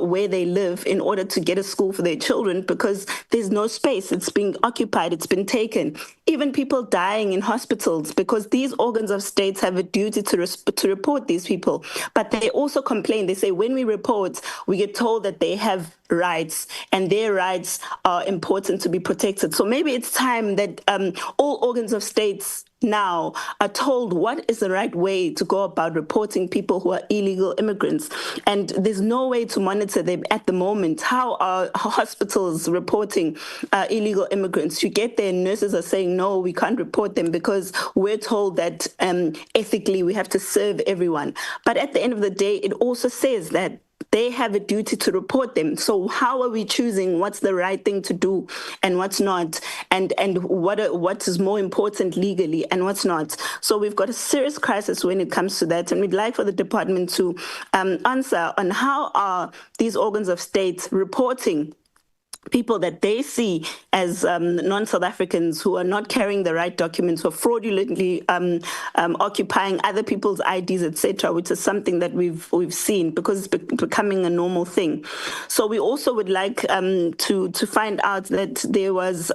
where they live in order to get a school for their children because there's no space. It's being occupied, it's been taken. Even people dying in hospitals because these organs of states have a duty to report these people. But they also complain. They say when we report, we get told that they have rights and their rights are important to be protected. So maybe it's time that all organs of states now are told what is the right way to go about reporting people who are illegal immigrants. And there's no way to monitor them at the moment. How are hospitals reporting illegal immigrants? You get there, nurses are saying, no, we can't report them because we're told that ethically we have to serve everyone. But at the end of the day, it also says that they have a duty to report them. So how are we choosing what's the right thing to do and what's not, and what is more important legally and what's not? So we've got a serious crisis when it comes to that, and we'd like for the department to answer on how are these organs of state reporting people that they see as non-South Africans who are not carrying the right documents, or fraudulently occupying other people's IDs, etc., which is something that we've seen because it's becoming a normal thing. So we also would like to find out that there was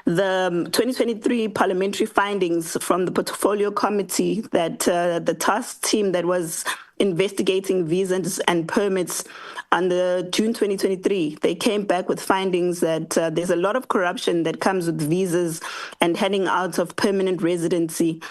the 2023 parliamentary findings from the Portfolio Committee that the task team that was investigating visas and permits under June 2023, they came back with findings that there's a lot of corruption that comes with visas and handing out of permanent residency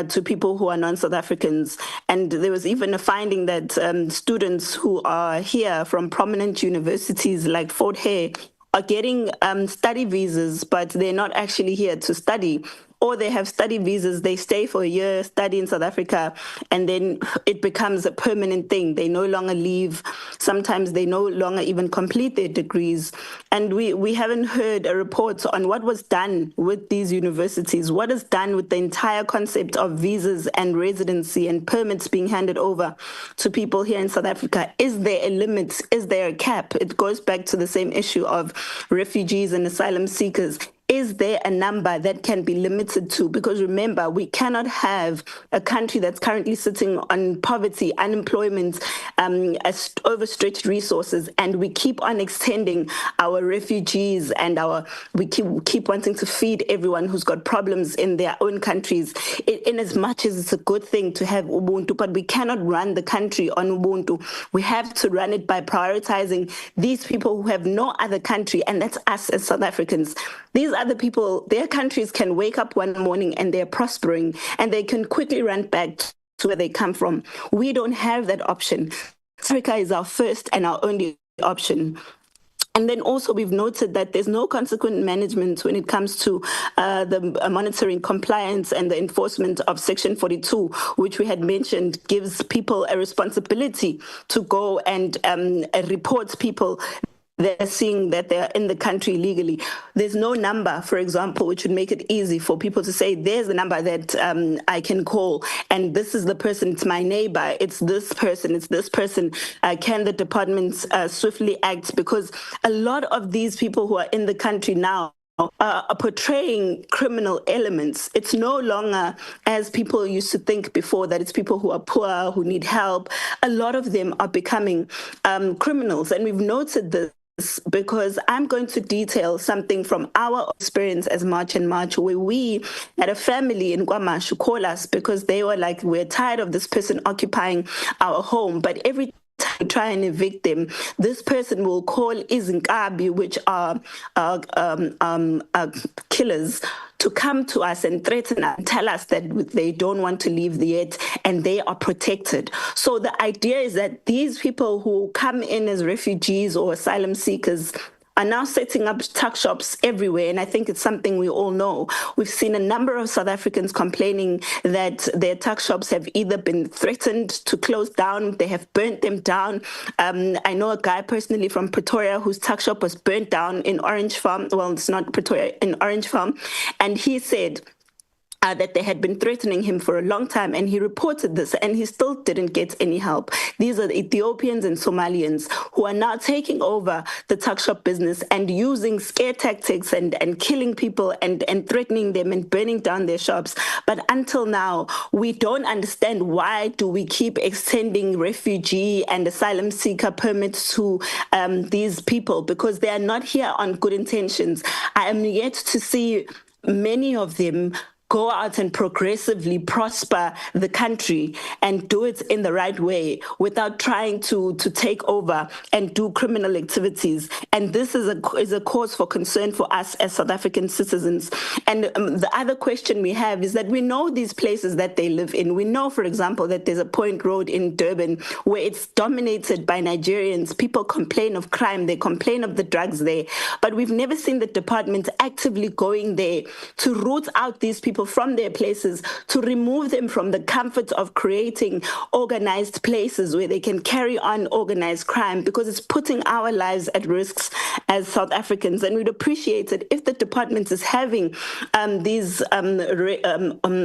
to people who are non-South Africans. And there was even a finding that students who are here from prominent universities like Fort Hare are getting study visas, but they're not actually here to study. Or they have study visas, they stay for a year, study in South Africa, and then it becomes a permanent thing. They no longer leave. Sometimes they no longer even complete their degrees. And we haven't heard a report on what was done with these universities, what is done with the entire concept of visas and residency and permits being handed over to people here in South Africa. Is there a limit? Is there a cap? It goes back to the same issue of refugees and asylum seekers. Is there a number that can be limited to? Because remember, we cannot have a country that's currently sitting on poverty, unemployment, overstretched resources, and we keep on extending our refugees and we keep wanting to feed everyone who's got problems in their own countries. In as much as it's a good thing to have Ubuntu, but we cannot run the country on Ubuntu. We have to run it by prioritizing these people who have no other country, and that's us as South Africans. These other people, their countries can wake up one morning and they're prospering and they can quickly run back to where they come from. We don't have that option. Africa is our first and our only option. And then also we've noted that there's no consequent management when it comes to the monitoring, compliance and the enforcement of Section 42, which we had mentioned gives people a responsibility to go and report people they're seeing that they're in the country illegally. There's no number, for example, which would make it easy for people to say, there's the number that I can call, and this is the person, it's my neighbor, it's this person, it's this person. Can the departments swiftly act? Because a lot of these people who are in the country now are portraying criminal elements. It's no longer, as people used to think before, that it's people who are poor, who need help. A lot of them are becoming criminals, and we've noted this because I'm going to detail something from our experience as March and March, where we had a family in KwaMashu call us because they were like, we're tired of this person occupying our home. But every time we try and evict them, this person will call izinkabi, which are killers, to come to us and threaten us and tell us that they don't want to leave yet and they are protected. So the idea is that these people who come in as refugees or asylum seekers are now setting up tuck shops everywhere, and I think it's something we all know. We've seen a number of South Africans complaining that their tuck shops have either been threatened to close down, they have burnt them down. I know a guy personally from Pretoria whose tuck shop was burnt down in Orange Farm. Well, it's not Pretoria, in Orange Farm, and he said that they had been threatening him for a long time, and he reported this, and he still didn't get any help. These are the Ethiopians and Somalians who are now taking over the tuck shop business and using scare tactics and killing people and threatening them and burning down their shops. But until now, we don't understand why do we keep extending refugee and asylum seeker permits to these people, because they are not here on good intentions. I am yet to see many of them go out and progressively prosper the country and do it in the right way without trying to take over and do criminal activities. And this is a cause for concern for us as South African citizens. And the other question we have is that we know these places that they live in. We know, for example, that there's a Point Road in Durban where it's dominated by Nigerians. People complain of crime, they complain of the drugs there, but we've never seen the department actively going there to root out these people from their places, to remove them from the comfort of creating organized places where they can carry on organized crime, because it's putting our lives at risk as South Africans. And we'd appreciate it if the department is having these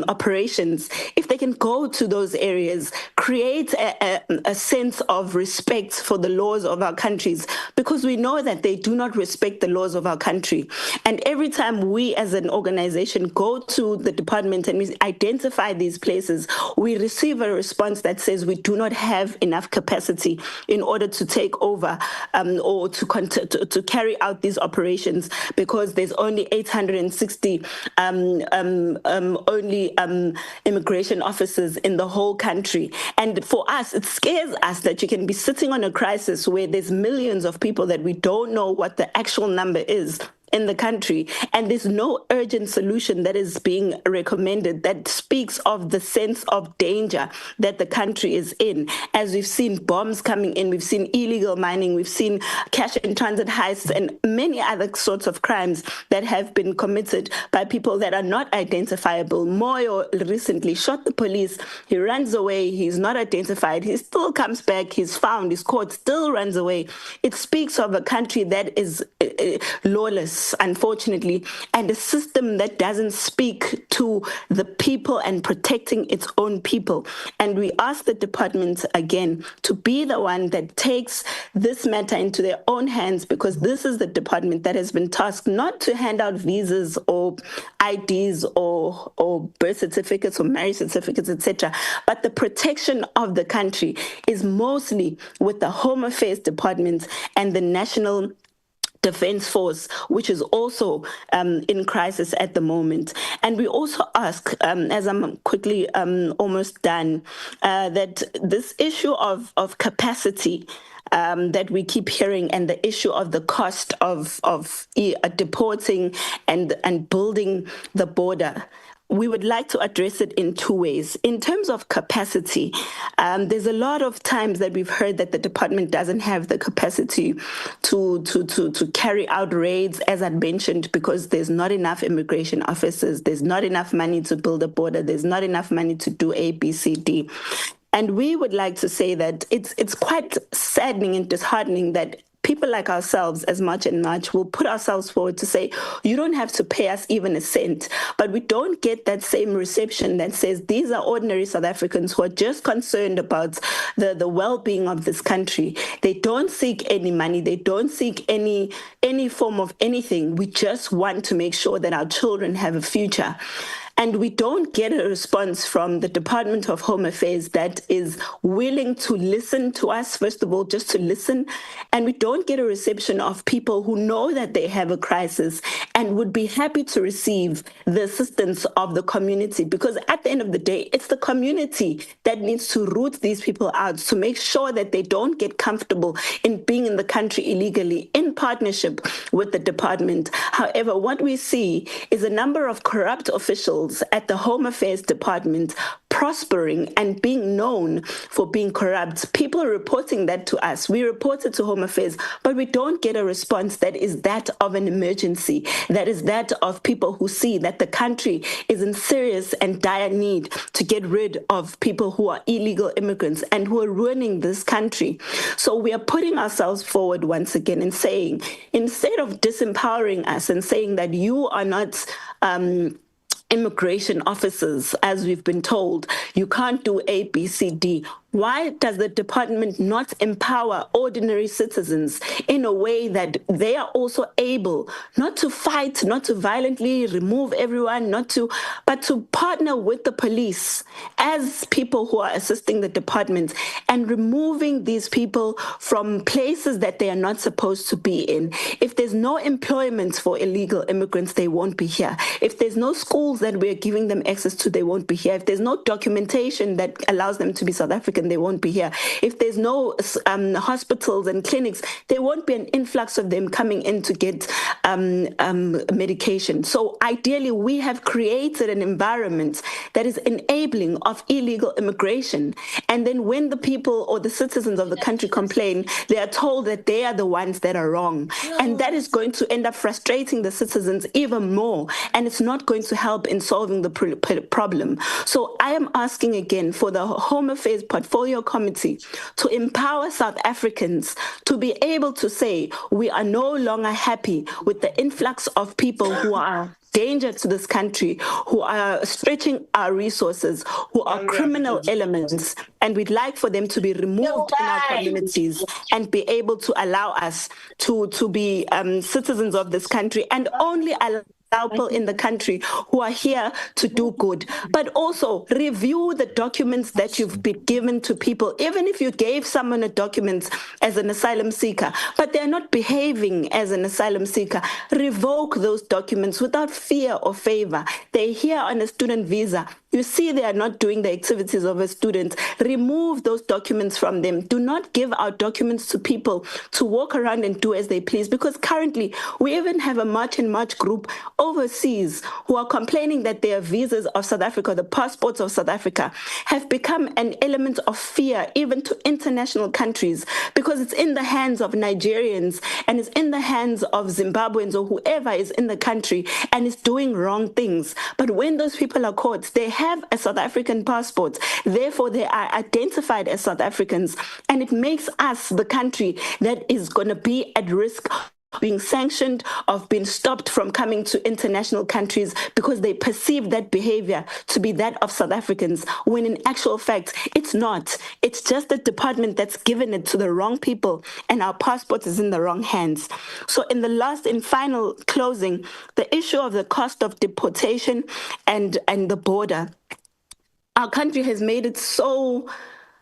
operations, if they can go to those areas, create a sense of respect for the laws of our countries, because we know that they do not respect the laws of our country. And every time we as an organization go to the department and we identify these places, we receive a response that says we do not have enough capacity in order to take over or to carry out these operations, because there's only 860 immigration officers in the whole country. And for us, it scares us that you can be sitting on a crisis where there's millions of people that we don't know what the actual number is in the country, and there's no urgent solution that is being recommended that speaks of the sense of danger that the country is in. As we've seen bombs coming in, we've seen illegal mining, we've seen cash in transit heists, and many other sorts of crimes that have been committed by people that are not identifiable. Moyo recently shot the police, he runs away, he's not identified, he still comes back, he's found, he's caught, still runs away. It speaks of a country that is lawless, unfortunately, and a system that doesn't speak to the people and protecting its own people. And we ask the department again to be the one that takes this matter into their own hands, because this is the department that has been tasked not to hand out visas or IDs or birth certificates or marriage certificates, etc., but the protection of the country is mostly with the Home Affairs Department and the National Defense Force, which is also in crisis at the moment. And we also ask, as I'm quickly almost done, that this issue of capacity that we keep hearing, and the issue of the cost of deporting and building the border, we would like to address it in two ways. In terms of capacity, there's a lot of times that we've heard that the department doesn't have the capacity to carry out raids, as I mentioned, because there's not enough immigration officers, there's not enough money to build a border, there's not enough money to do A, B, C, D. And we would like to say that it's quite saddening and disheartening that people like ourselves, as March and March, will put ourselves forward to say, you don't have to pay us even a cent, but we don't get that same reception that says these are ordinary South Africans who are just concerned about the well-being of this country. They don't seek any money. They don't seek any form of anything. We just want to make sure that our children have a future. And we don't get a response from the Department of Home Affairs that is willing to listen to us, first of all, just to listen. And we don't get a reception of people who know that they have a crisis and would be happy to receive the assistance of the community. Because at the end of the day, it's the community that needs to root these people out to make sure that they don't get comfortable in being in the country illegally in partnership with the department. However, what we see is a number of corrupt officials at the Home Affairs Department prospering and being known for being corrupt. People are reporting that to us. We report it to Home Affairs, but we don't get a response that is that of an emergency, that is that of people who see that the country is in serious and dire need to get rid of people who are illegal immigrants and who are ruining this country. So we are putting ourselves forward once again and saying, instead of disempowering us and saying that you are not immigration officers, as we've been told, you can't do A, B, C, D. Why does the department not empower ordinary citizens in a way that they are also able not to fight, not to violently remove everyone, but to partner with the police as people who are assisting the department and removing these people from places that they are not supposed to be in? If there's no employment for illegal immigrants, they won't be here. If there's no schools tools that we're giving them access to, they won't be here. If there's no documentation that allows them to be South African, they won't be here. If there's no hospitals and clinics, there won't be an influx of them coming in to get medication. So ideally, we have created an environment that is enabling of illegal immigration. And then when the people or the citizens of the country complain, they are told that they are the ones that are wrong. And that is going to end up frustrating the citizens even more. And it's not going to help in solving the problem. So I am asking again for the Home Affairs Portfolio Committee to empower South Africans to be able to say, we are no longer happy with the influx of people who are danger to this country, who are stretching our resources, who are criminal elements, and we'd like for them to be removed in our communities and be able to allow us to be citizens of this country and only allow people in the country who are here to do good. But also review the documents that you've been given to people. Even if you gave someone a document as an asylum seeker, but they're not behaving as an asylum seeker, revoke those documents without fear or favor. They're here on a student visa. You see they are not doing the activities of a student. Remove those documents from them. Do not give out documents to people to walk around and do as they please, because currently we even have a March and March group overseas who are complaining that their visas of South Africa, the passports of South Africa, have become an element of fear even to international countries, because it's in the hands of Nigerians and it's in the hands of Zimbabweans or whoever is in the country and is doing wrong things. But when those people are caught, they have a South African passport. Therefore, they are identified as South Africans. And it makes us the country that is going to be at risk of being sanctioned, of being stopped from coming to international countries because they perceive that behavior to be that of South Africans, when in actual fact, it's not. It's just a department that's given it to the wrong people, and our passport is in the wrong hands. So in the last and final closing, the issue of the cost of deportation and the border, our country has made it so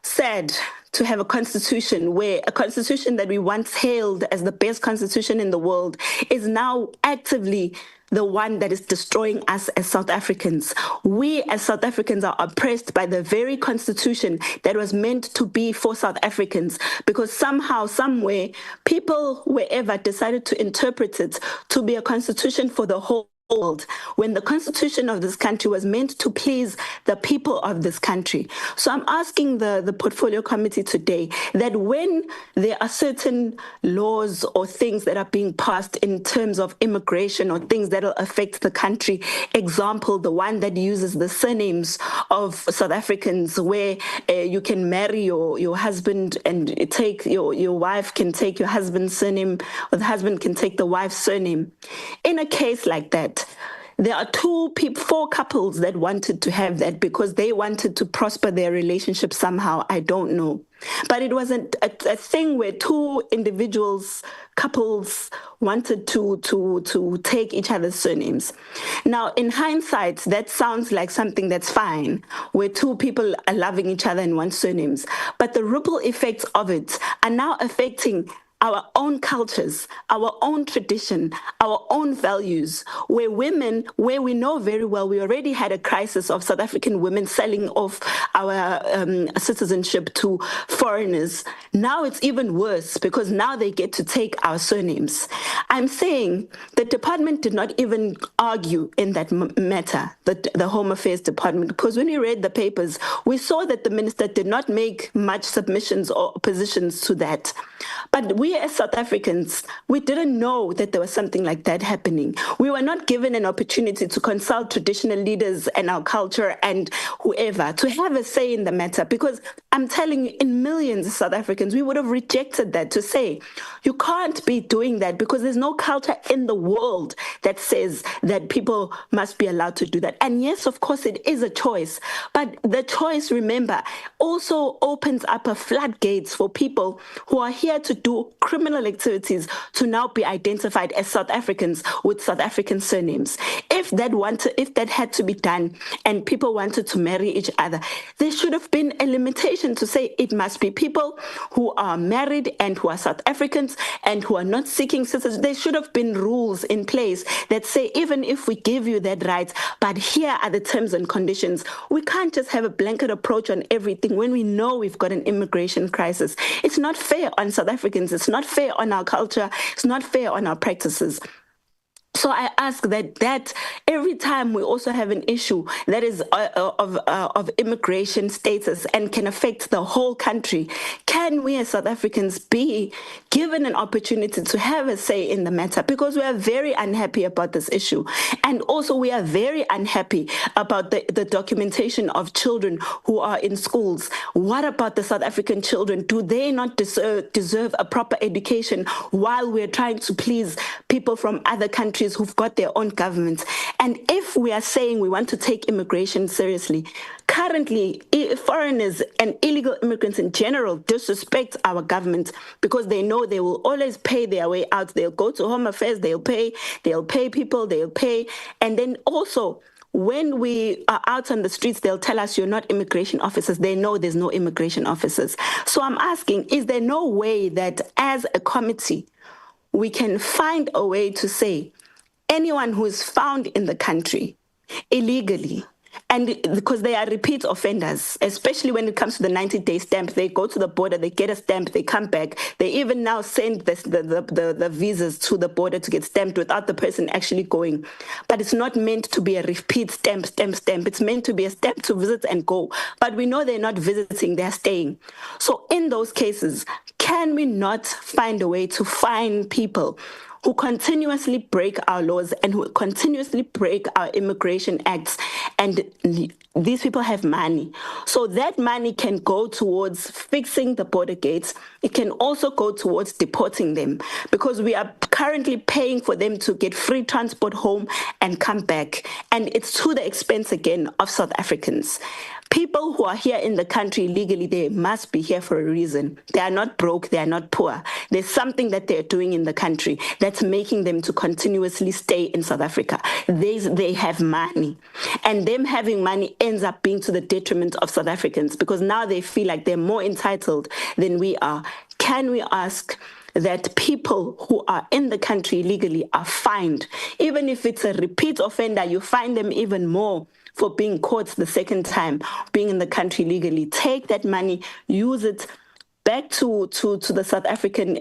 sad to have a constitution that we once hailed as the best constitution in the world is now actively the one that is destroying us as South Africans. We as South Africans are oppressed by the very constitution that was meant to be for South Africans, because somehow, somewhere, people wherever decided to interpret it to be a constitution for the whole world, when the constitution of this country was meant to please the people of this country. So I'm asking the portfolio committee today that when there are certain laws or things that are being passed in terms of immigration or things that will affect the country, example, the one that uses the surnames of South Africans, where you can marry your husband and take your wife can take your husband's surname, or the husband can take the wife's surname. In a case like that, there are four couples that wanted to have that because they wanted to prosper their relationship somehow. I don't know. But it wasn't a thing where two couples wanted to take each other's surnames. Now, in hindsight, that sounds like something that's fine, where two people are loving each other and want surnames. But the ripple effects of it are now affecting our own cultures, our own tradition, our own values, where we know very well we already had a crisis of South African women selling off our citizenship to foreigners. Now it's even worse because now they get to take our surnames. I'm saying the department did not even argue in that matter, the Home Affairs Department, because when we read the papers, we saw that the minister did not make much submissions or oppositions to that. But we as South Africans, we didn't know that there was something like that happening. We were not given an opportunity to consult traditional leaders and our culture and whoever to have a say in the matter, because I'm telling you, in millions of South Africans, we would have rejected that, to say, you can't be doing that because there's no culture in the world that says that people must be allowed to do that. And yes, of course, it is a choice. But the choice, remember, also opens up a floodgates for people who are here to do criminal activities to now be identified as South Africans with South African surnames. If that had to be done and people wanted to marry each other, there should have been a limitation to say it must be people who are married and who are South Africans and who are not seeking citizenship. There should have been rules in place that say, even if we give you that right, but here are the terms and conditions. We can't just have a blanket approach on everything when we know we've got an immigration crisis. It's not fair on South Africans. It's not fair on our culture. It's not fair on our practices. So I ask that every time we also have an issue that is of immigration status and can affect the whole country, can we as South Africans be given an opportunity to have a say in the matter? Because we are very unhappy about this issue. And also we are very unhappy about the documentation of children who are in schools. What about the South African children? Do they not deserve a proper education while we're trying to please people from other countries who've got their own governments? And if we are saying we want to take immigration seriously, currently foreigners and illegal immigrants in general disrespect our government because they know they will always pay their way out. They'll go to Home Affairs, they'll pay people, they'll pay. And then also, when we are out on the streets, they'll tell us you're not immigration officers. They know there's no immigration officers. So I'm asking, is there no way that as a committee, we can find a way to say anyone who is found in the country illegally, and because they are repeat offenders, especially when it comes to the 90-day stamp, they go to the border, they get a stamp, they come back. They even now send the visas to the border to get stamped without the person actually going. But it's not meant to be a repeat stamp. It's meant to be a stamp to visit and go. But we know they're not visiting, they're staying. So in those cases, can we not find a way to find people who continuously break our laws and who continuously break our immigration acts? And these people have money. So that money can go towards fixing the border gates. It can also go towards deporting them, because we are currently paying for them to get free transport home and come back. And it's to the expense, again, of South Africans. People who are here in the country legally, they must be here for a reason. They are not broke, they are not poor. There's something that they're doing in the country that's making them to continuously stay in South Africa. They have money. And them having money ends up being to the detriment of South Africans, because now they feel like they're more entitled than we are. Can we ask that people who are in the country legally are fined? Even if it's a repeat offender, you fine them even more for being caught the second time, being in the country legally. Take that money, use it back to the South African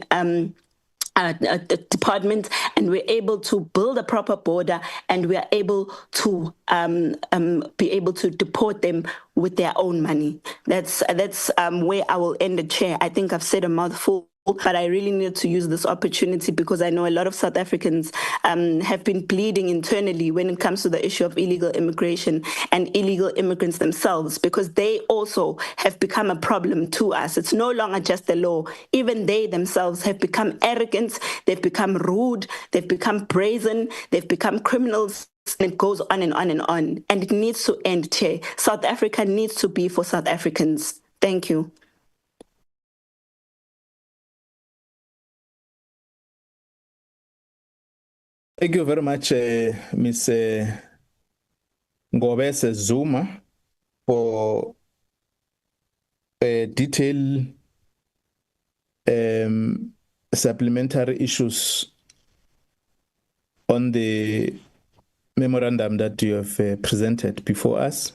department, and we're able to build a proper border, and we're able to be able to deport them with their own money. That's where I will end the chair. I think I've said a mouthful, but I really need to use this opportunity because I know a lot of South Africans have been bleeding internally when it comes to the issue of illegal immigration and illegal immigrants themselves, because they also have become a problem to us. It's no longer just the law. Even they themselves have become arrogant, they've become rude, they've become brazen, they've become criminals. And it goes on and on and on. And it needs to end, Chair. South Africa needs to be for South Africans. Thank you. Thank you very much, Ms. Ngobese Zuma, for detailed supplementary issues on the memorandum that you have presented before us.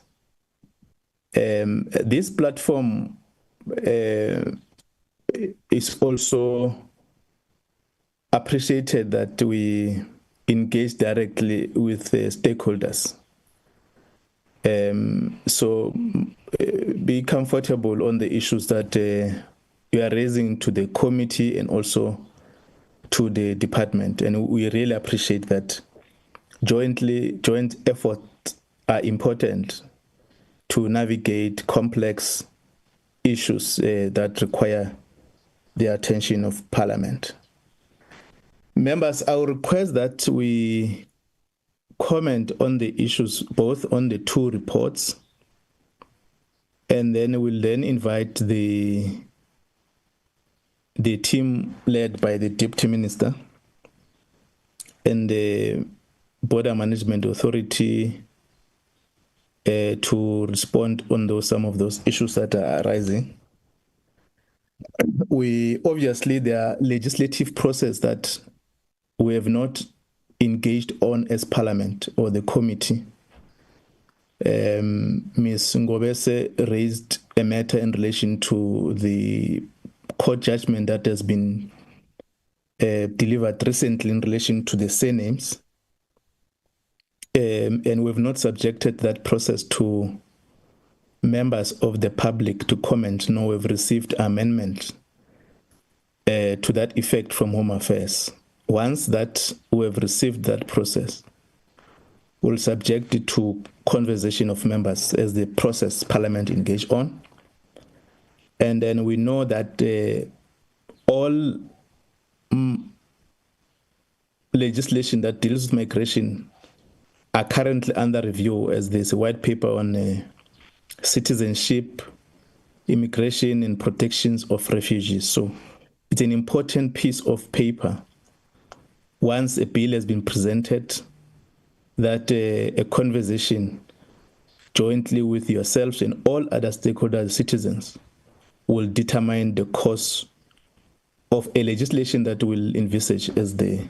This platform is also appreciated that we engage directly with stakeholders. So be comfortable on the issues that you are raising to the committee and also to the department. And we really appreciate that. Joint efforts are important to navigate complex issues that require the attention of Parliament. Members, I will request that we comment on the issues, both on the two reports, and then we'll then invite the the team led by the Deputy Minister and the Border Management Authority to respond on some of those issues that are arising. There are legislative process that we have not engaged on as Parliament or the committee. Ms. Ngobese raised a matter in relation to the court judgment that has been delivered recently in relation to the surnames. And we've not subjected that process to members of the public to comment, nor we've received amendment to that effect from Home Affairs. Once that we've received that process, we'll subject it to conversation of members as the process Parliament engage on. And then we know that all legislation that deals with migration are currently under review, as there's a white paper on citizenship, immigration, and protections of refugees. So it's an important piece of paper. Once a bill has been presented, that a conversation jointly with yourselves and all other stakeholders, citizens, will determine the course of a legislation that will envisage as the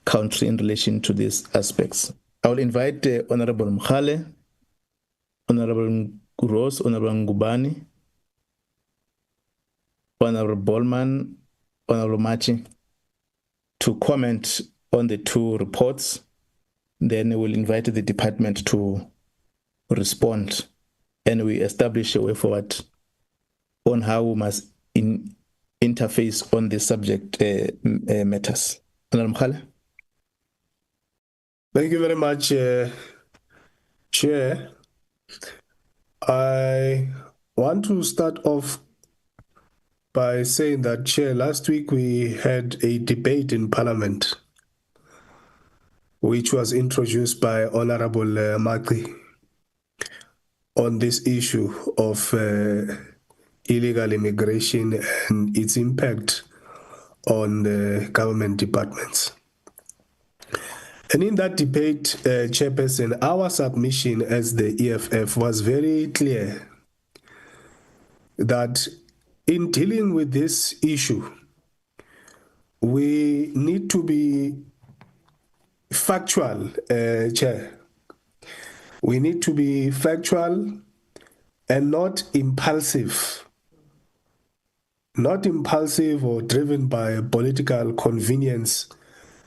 country in relation to these aspects. I will invite Honorable Mkhale, Honorable Rose, Honorable Ngubani, Honorable Bolman, Honorable Machi, to comment on the two reports. Then we'll invite the department to respond, and we establish a way forward on how we must interface on the subject matters. Honorable Mkhale. Thank you very much, Chair. I want to start off by saying that, Chair, last week we had a debate in Parliament which was introduced by Honorable Maki on this issue of illegal immigration and its impact on the government departments. And in that debate, Chairperson, our submission as the EFF was very clear that in dealing with this issue, we need to be factual, Chair. We need to be factual and not impulsive. Not impulsive or driven by political convenience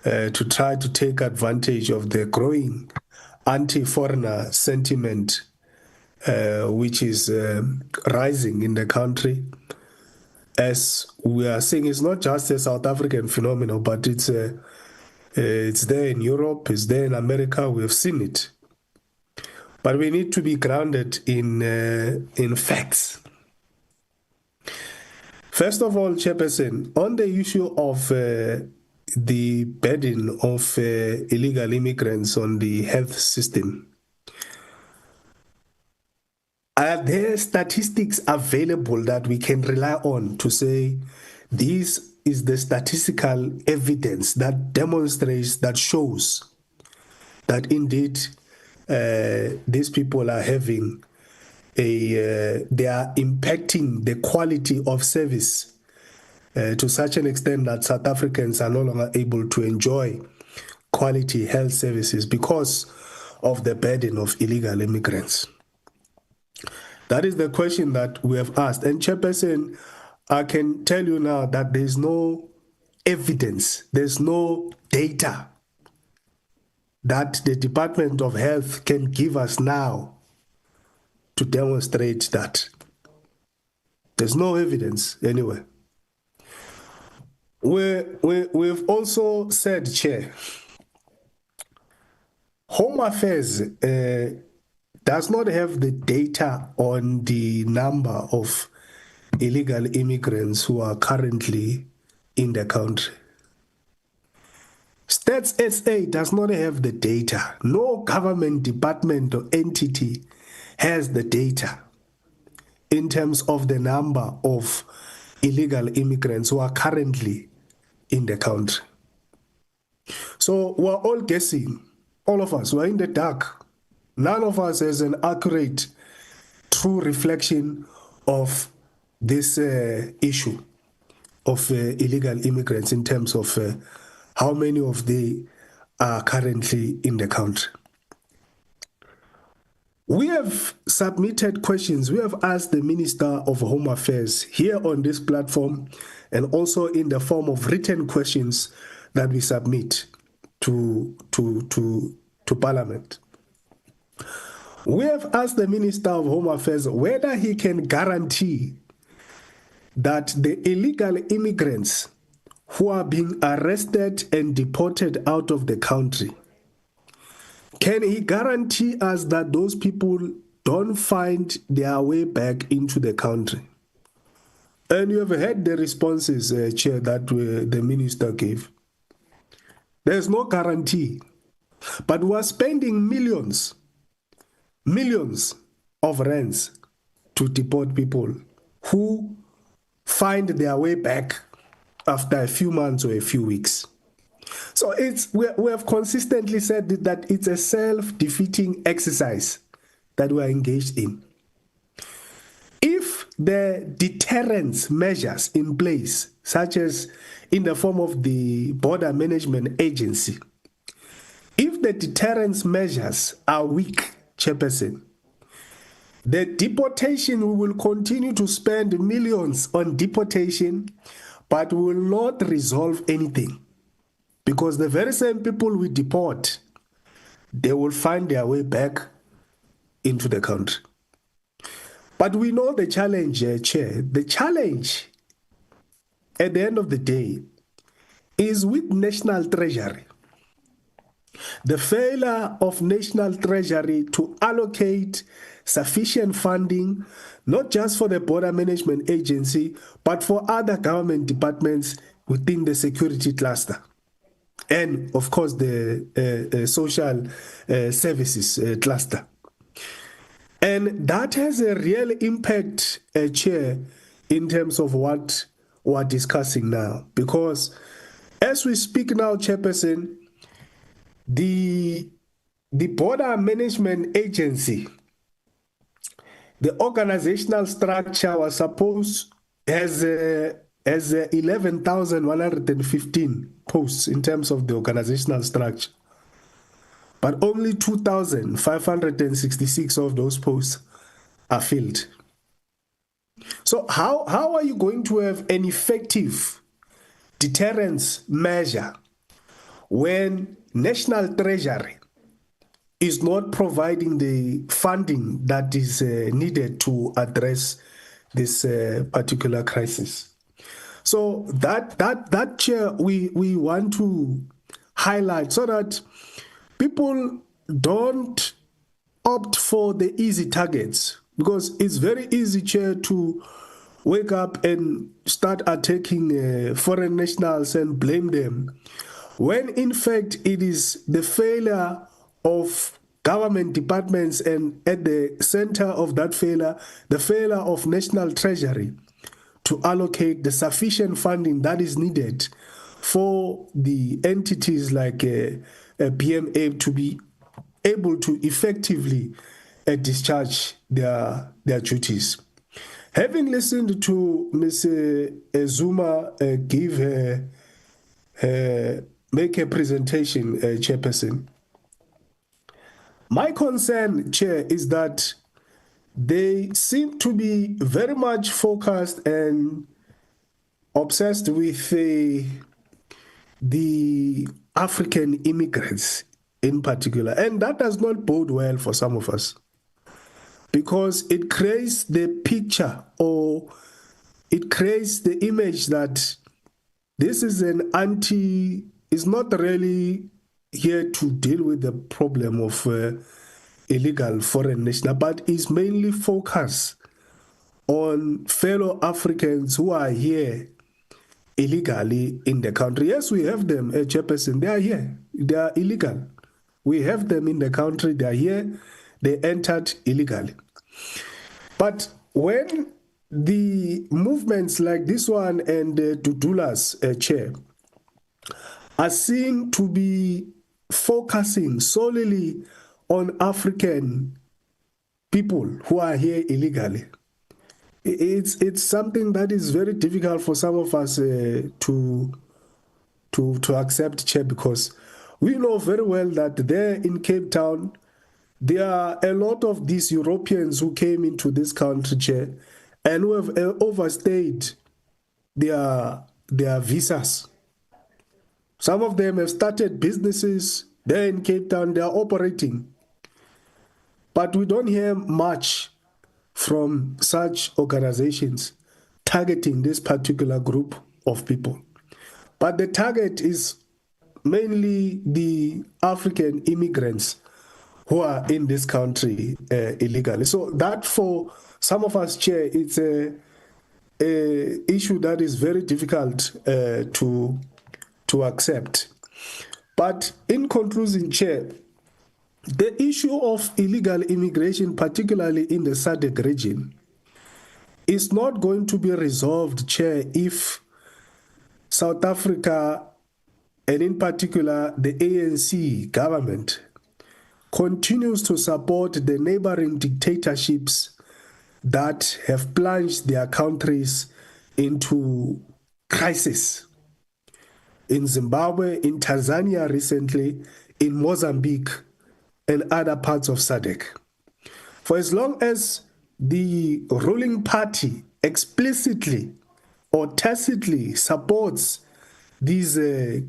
to try to take advantage of the growing anti-foreigner sentiment which is rising in the country. As we are seeing, it's not just a South African phenomenon, but it's there in Europe, it's there in America. We have seen it. But we need to be grounded in facts. First of all, Chairperson, on the issue of the burden of illegal immigrants on the health system, are there statistics available that we can rely on to say this is the statistical evidence that demonstrates, that shows that indeed these people are having they are impacting the quality of service to such an extent that South Africans are no longer able to enjoy quality health services because of the burden of illegal immigrants? That is the question that we have asked. And Chairperson, I can tell you now that there's no evidence, there's no data that the Department of Health can give us now to demonstrate that. There's no evidence anyway. We've also said, Chair, Home Affairs does not have the data on the number of illegal immigrants who are currently in the country. Stats SA does not have the data. No government department or entity has the data in terms of the number of illegal immigrants who are currently in the country. So we're all guessing, all of us, we're in the dark. None of us has an accurate, true reflection of this issue of illegal immigrants in terms of how many of they are currently in the country. We have submitted questions. We have asked the Minister of Home Affairs here on this platform and also in the form of written questions that we submit to Parliament. We have asked the Minister of Home Affairs whether he can guarantee that the illegal immigrants who are being arrested and deported out of the country, can he guarantee us that those people don't find their way back into the country? And you have heard the responses, Chair, that the Minister gave. There's no guarantee. But we are spending millions of rands to deport people who find their way back after a few months or a few weeks. So we have consistently said that it's a self-defeating exercise that we are engaged in. If the deterrence measures in place, such as in the form of the Border Management Agency, if the deterrence measures are weak, Chairperson, the deportation, we will continue to spend millions on deportation, but we will not resolve anything. Because the very same people we deport, they will find their way back into the country. But we know the challenge, Chair. The challenge, at the end of the day, is with National Treasury. The failure of National Treasury to allocate sufficient funding, not just for the Border Management Agency, but for other government departments within the security cluster. And, of course, the social services cluster. And that has a real impact, Chair, in terms of what we're discussing now. Because as we speak now, Chairperson, the Border Management Agency, the organizational structure was supposed as 11,115 posts in terms of the organizational structure. But only 2,566 of those posts are filled. So how are you going to have an effective deterrence measure when National Treasury is not providing the funding that is needed to address this particular crisis? So that Chair, we want to highlight so that people don't opt for the easy targets, because it's very easy, Chair, to wake up and start attacking foreign nationals and blame them, when in fact it is the failure of government departments, and at the center of that failure, the failure of National Treasury to allocate the sufficient funding that is needed for the entities like PMA to be able to effectively discharge their duties. Having listened to Ms. Zuma make a presentation, Chairperson, my concern, Chair, is that they seem to be very much focused and obsessed with the African immigrants in particular. And that does not bode well for some of us, because it creates the picture, or it creates the image that this is is not really here to deal with the problem of illegal foreign national, but is mainly focused on fellow Africans who are here illegally in the country. Yes, we have them, Chairperson, they are here, they are illegal. We have them in the country, they are here, they entered illegally. But when the movements like this one and Dudula's chair are seen to be focusing solely on African people who are here illegally. It's something that is very difficult for some of us to accept, Chair, because we know very well that there in Cape Town, there are a lot of these Europeans who came into this country, Chair, and who have overstayed their visas. Some of them have started businesses there in Cape Town, they are operating. But we don't hear much from such organizations targeting this particular group of people. But the target is mainly the African immigrants who are in this country illegally. So that for some of us, Chair, it's a issue that is very difficult to accept. But in conclusion, Chair, the issue of illegal immigration, particularly in the SADC region, is not going to be resolved, Chair, if South Africa, and in particular the ANC government, continues to support the neighboring dictatorships that have plunged their countries into crisis. In Zimbabwe, in Tanzania recently, in Mozambique, and other parts of SADC. For as long as the ruling party explicitly or tacitly supports these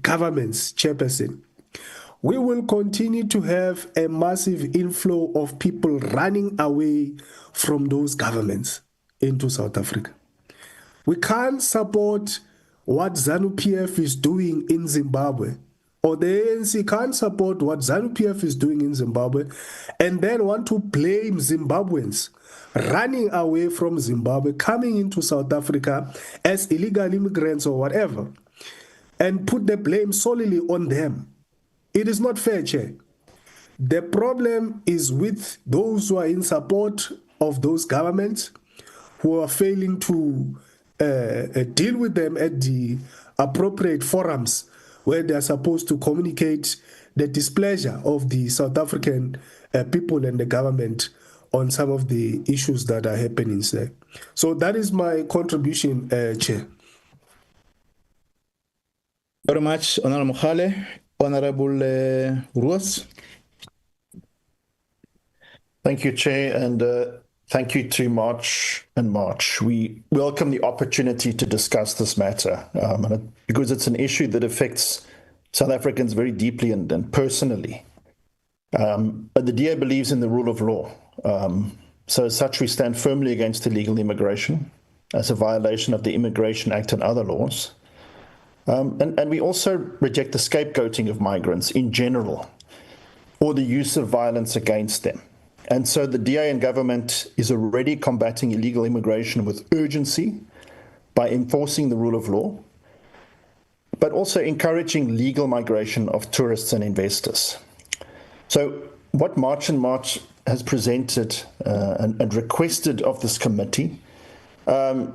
governments, Chairperson, we will continue to have a massive inflow of people running away from those governments into South Africa. We can't support what ZANU-PF is doing in Zimbabwe, or the ANC can't support what ZANU-PF is doing in Zimbabwe, and then want to blame Zimbabweans running away from Zimbabwe, coming into South Africa as illegal immigrants or whatever, and put the blame solely on them. It is not fair, Chair. The problem is with those who are in support of those governments, who are failing to deal with them at the appropriate forums where they are supposed to communicate the displeasure of the South African people and the government on some of the issues that are happening there. So that is my contribution, Chair. Very much, Honorable Mohale. Honorable Ruas. Thank you, Chair, and thank you to March and March. We welcome the opportunity to discuss this matter because it's an issue that affects South Africans very deeply and personally. But the DA believes in the rule of law. So as such, we stand firmly against illegal immigration as a violation of the Immigration Act and other laws. And we also reject the scapegoating of migrants in general or the use of violence against them. And so the DA and government is already combating illegal immigration with urgency by enforcing the rule of law, but also encouraging legal migration of tourists and investors. So what March and March has presented and requested of this committee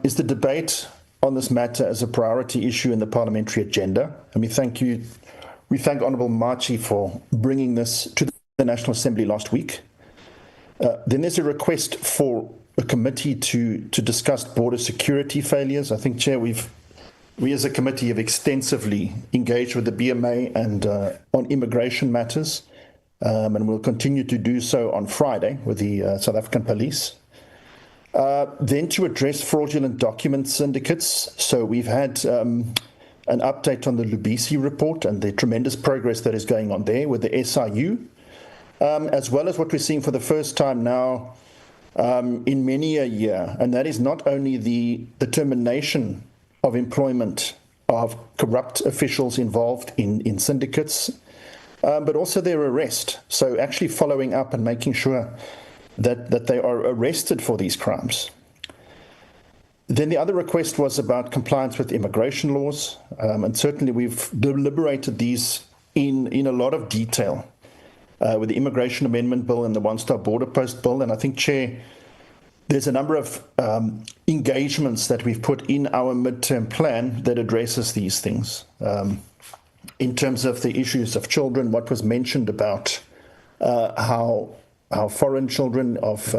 is the debate on this matter as a priority issue in the parliamentary agenda. And we thank Honourable Marchi for bringing this to the National Assembly last week. Then there's a request for a committee to discuss border security failures. I think, Chair, we as a committee have extensively engaged with the BMA and on immigration matters, and we'll continue to do so on Friday with the South African Police. Then to address fraudulent document syndicates. So we've had an update on the Lubisi report and the tremendous progress that is going on there with the SIU. As well as what we're seeing for the first time now in many a year, and that is not only the termination of employment of corrupt officials involved in syndicates, but also their arrest. So actually following up and making sure that they are arrested for these crimes. Then the other request was about compliance with immigration laws, and certainly we've deliberated these in a lot of detail. With the Immigration Amendment Bill and the One-Stop Border Post Bill. And I think, Chair, there's a number of engagements that we've put in our midterm plan that addresses these things. In terms of the issues of children, what was mentioned about how foreign children of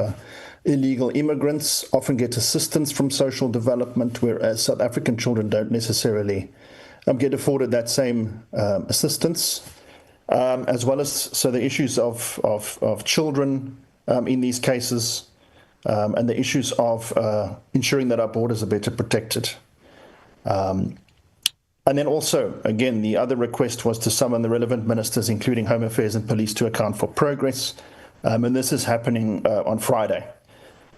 illegal immigrants often get assistance from social development, whereas South African children don't necessarily get afforded that same assistance, as well as so the issues of children in these cases, and the issues of ensuring that our borders are better protected. And then also, again, the other request was to summon the relevant ministers, including Home Affairs and Police, to account for progress. And this is happening on Friday,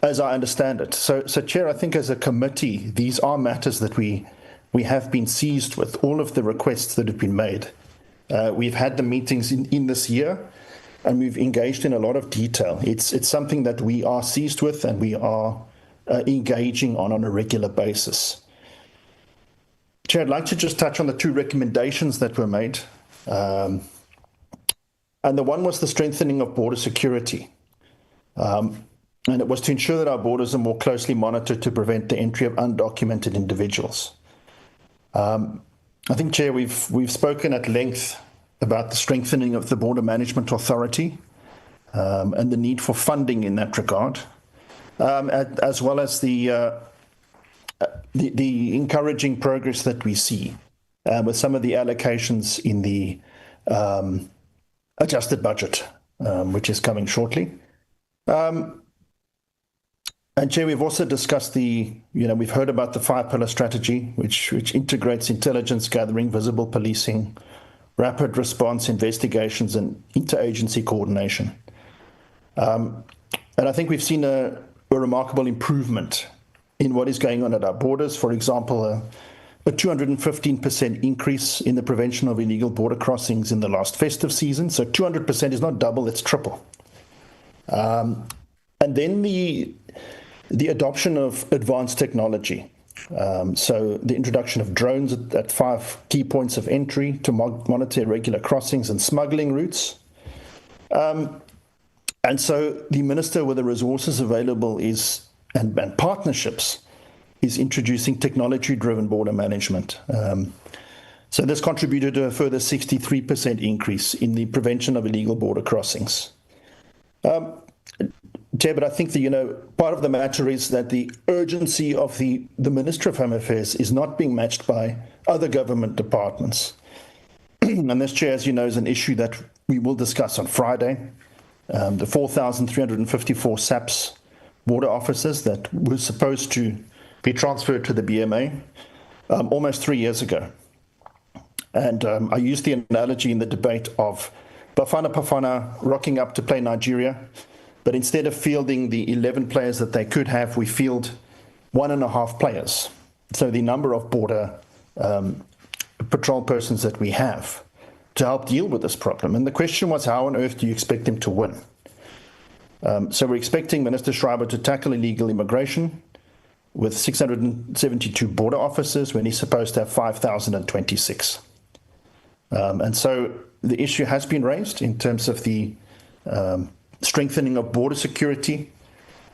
as I understand it. So, Chair, I think as a committee, these are matters that we have been seized with, all of the requests that have been made. We've had the meetings in this year, and we've engaged in a lot of detail. It's something that we are seized with and we are engaging on a regular basis. Chair, I'd like to just touch on the two recommendations that were made. And the one was the strengthening of border security. And it was to ensure that our borders are more closely monitored to prevent the entry of undocumented individuals. I think, Chair, we've spoken at length about the strengthening of the Border Management Authority and the need for funding in that regard, as well as the encouraging progress that we see with some of the allocations in the adjusted budget, which is coming shortly. And Chair, we've also discussed we've heard about the 5-pillar strategy, which integrates intelligence gathering, visible policing, rapid response investigations, and interagency coordination. And I think we've seen a remarkable improvement in what is going on at our borders. For example, a 215% increase in the prevention of illegal border crossings in the last festive season. So 200% is not double, it's triple. And then the adoption of advanced technology. So the introduction of drones at 5 key points of entry to monitor irregular crossings and smuggling routes. And so the minister with the resources available and partnerships is introducing technology-driven border management. So this contributed to a further 63% increase in the prevention of illegal border crossings. Chair, but I think part of the matter is that the urgency of the Minister of Home Affairs is not being matched by other government departments. And this, Chair, as you know, is an issue that we will discuss on Friday. The 4,354 SAPS border officers that were supposed to be transferred to the BMA almost 3 years ago. And I used the analogy in the debate of Bafana rocking up to play Nigeria, but instead of fielding the 11 players that they could have, we field 1.5 players. So the number of border patrol persons that we have to help deal with this problem. And the question was, how on earth do you expect them to win? So we're expecting Minister Schreiber to tackle illegal immigration with 672 border officers when he's supposed to have 5,026. And so the issue has been raised in terms of the strengthening of border security.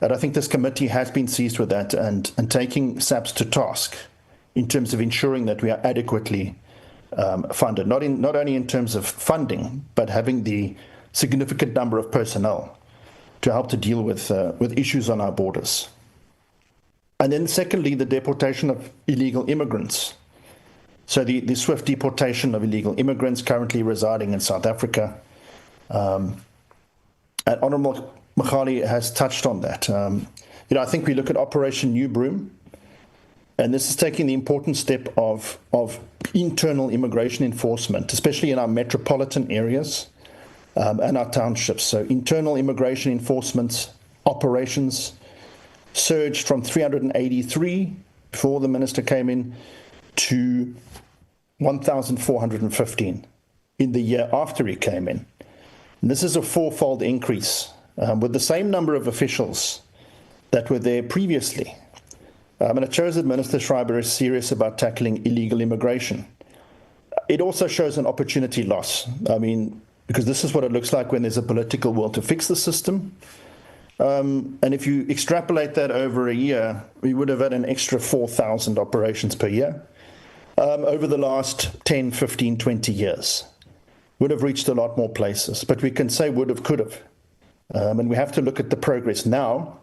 And I think this committee has been seized with that and taking SAPS to task in terms of ensuring that we are adequately funded, not only in terms of funding, but having the significant number of personnel to help to deal with issues on our borders. And then secondly, the deportation of illegal immigrants. So the swift deportation of illegal immigrants currently residing in South Africa. And Honourable Mogali has touched on that. I think we look at Operation New Broom, and this is taking the important step of internal immigration enforcement, especially in our metropolitan areas and our townships. So internal immigration enforcement operations surged from 383 before the minister came in to 1,415 in the year after he came in. And this is a 4-fold increase with the same number of officials that were there previously. And it shows that Minister Schreiber is serious about tackling illegal immigration. It also shows an opportunity loss. I mean, because this is what it looks like when there's a political will to fix the system. And if you extrapolate that over a year, we would have had an extra 4,000 operations per year. Over the last 10, 15, 20 years, would have reached a lot more places. But we can say would have, could have. And we have to look at the progress now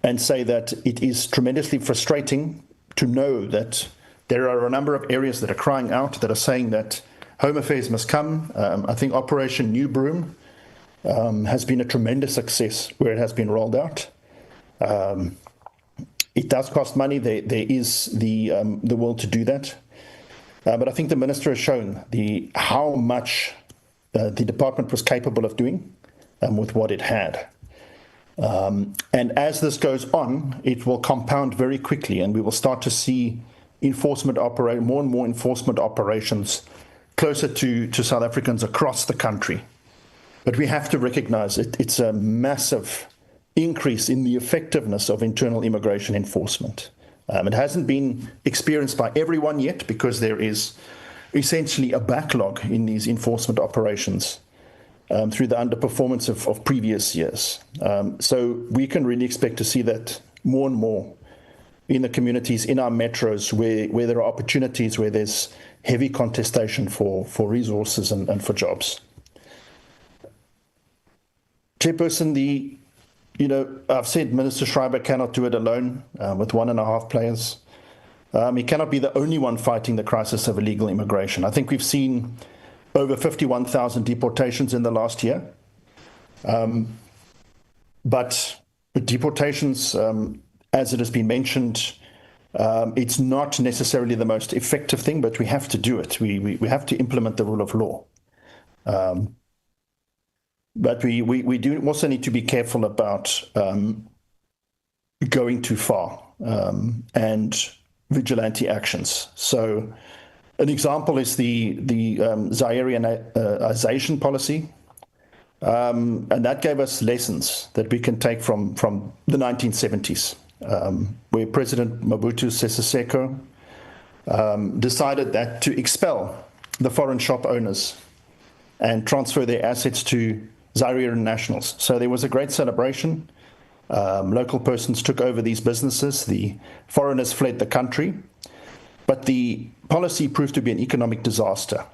and say that it is tremendously frustrating to know that there are a number of areas that are crying out, that are saying that Home Affairs must come. I think Operation New Broom has been a tremendous success where it has been rolled out. It does cost money. There is the will to do that. But I think the Minister has shown how much the department was capable of doing with what it had. And as this goes on, it will compound very quickly, and we will start to see more and more enforcement operations closer to South Africans across the country. But we have to recognize it's a massive increase in the effectiveness of internal immigration enforcement. It hasn't been experienced by everyone yet because there is essentially a backlog in these enforcement operations through the underperformance of previous years. So we can really expect to see that more and more in the communities, in our metros, where there are opportunities, where there's heavy contestation for resources and for jobs. Chairperson, I've said Minister Schreiber cannot do it alone with 1.5 players. He cannot be the only one fighting the crisis of illegal immigration. I think we've seen over 51,000 deportations in the last year. But deportations, as it has been mentioned, it's not necessarily the most effective thing, but we have to do it. We have to implement the rule of law. But we do also need to be careful about going too far and vigilante actions. So an example is the Zairianization policy, and that gave us lessons that we can take from the 1970s, where President Mobutu Sese Seko decided that to expel the foreign shop owners and transfer their assets to Zairian nationals. So there was a great celebration. Local persons took over these businesses. The foreigners fled the country. But the policy proved to be an economic disaster,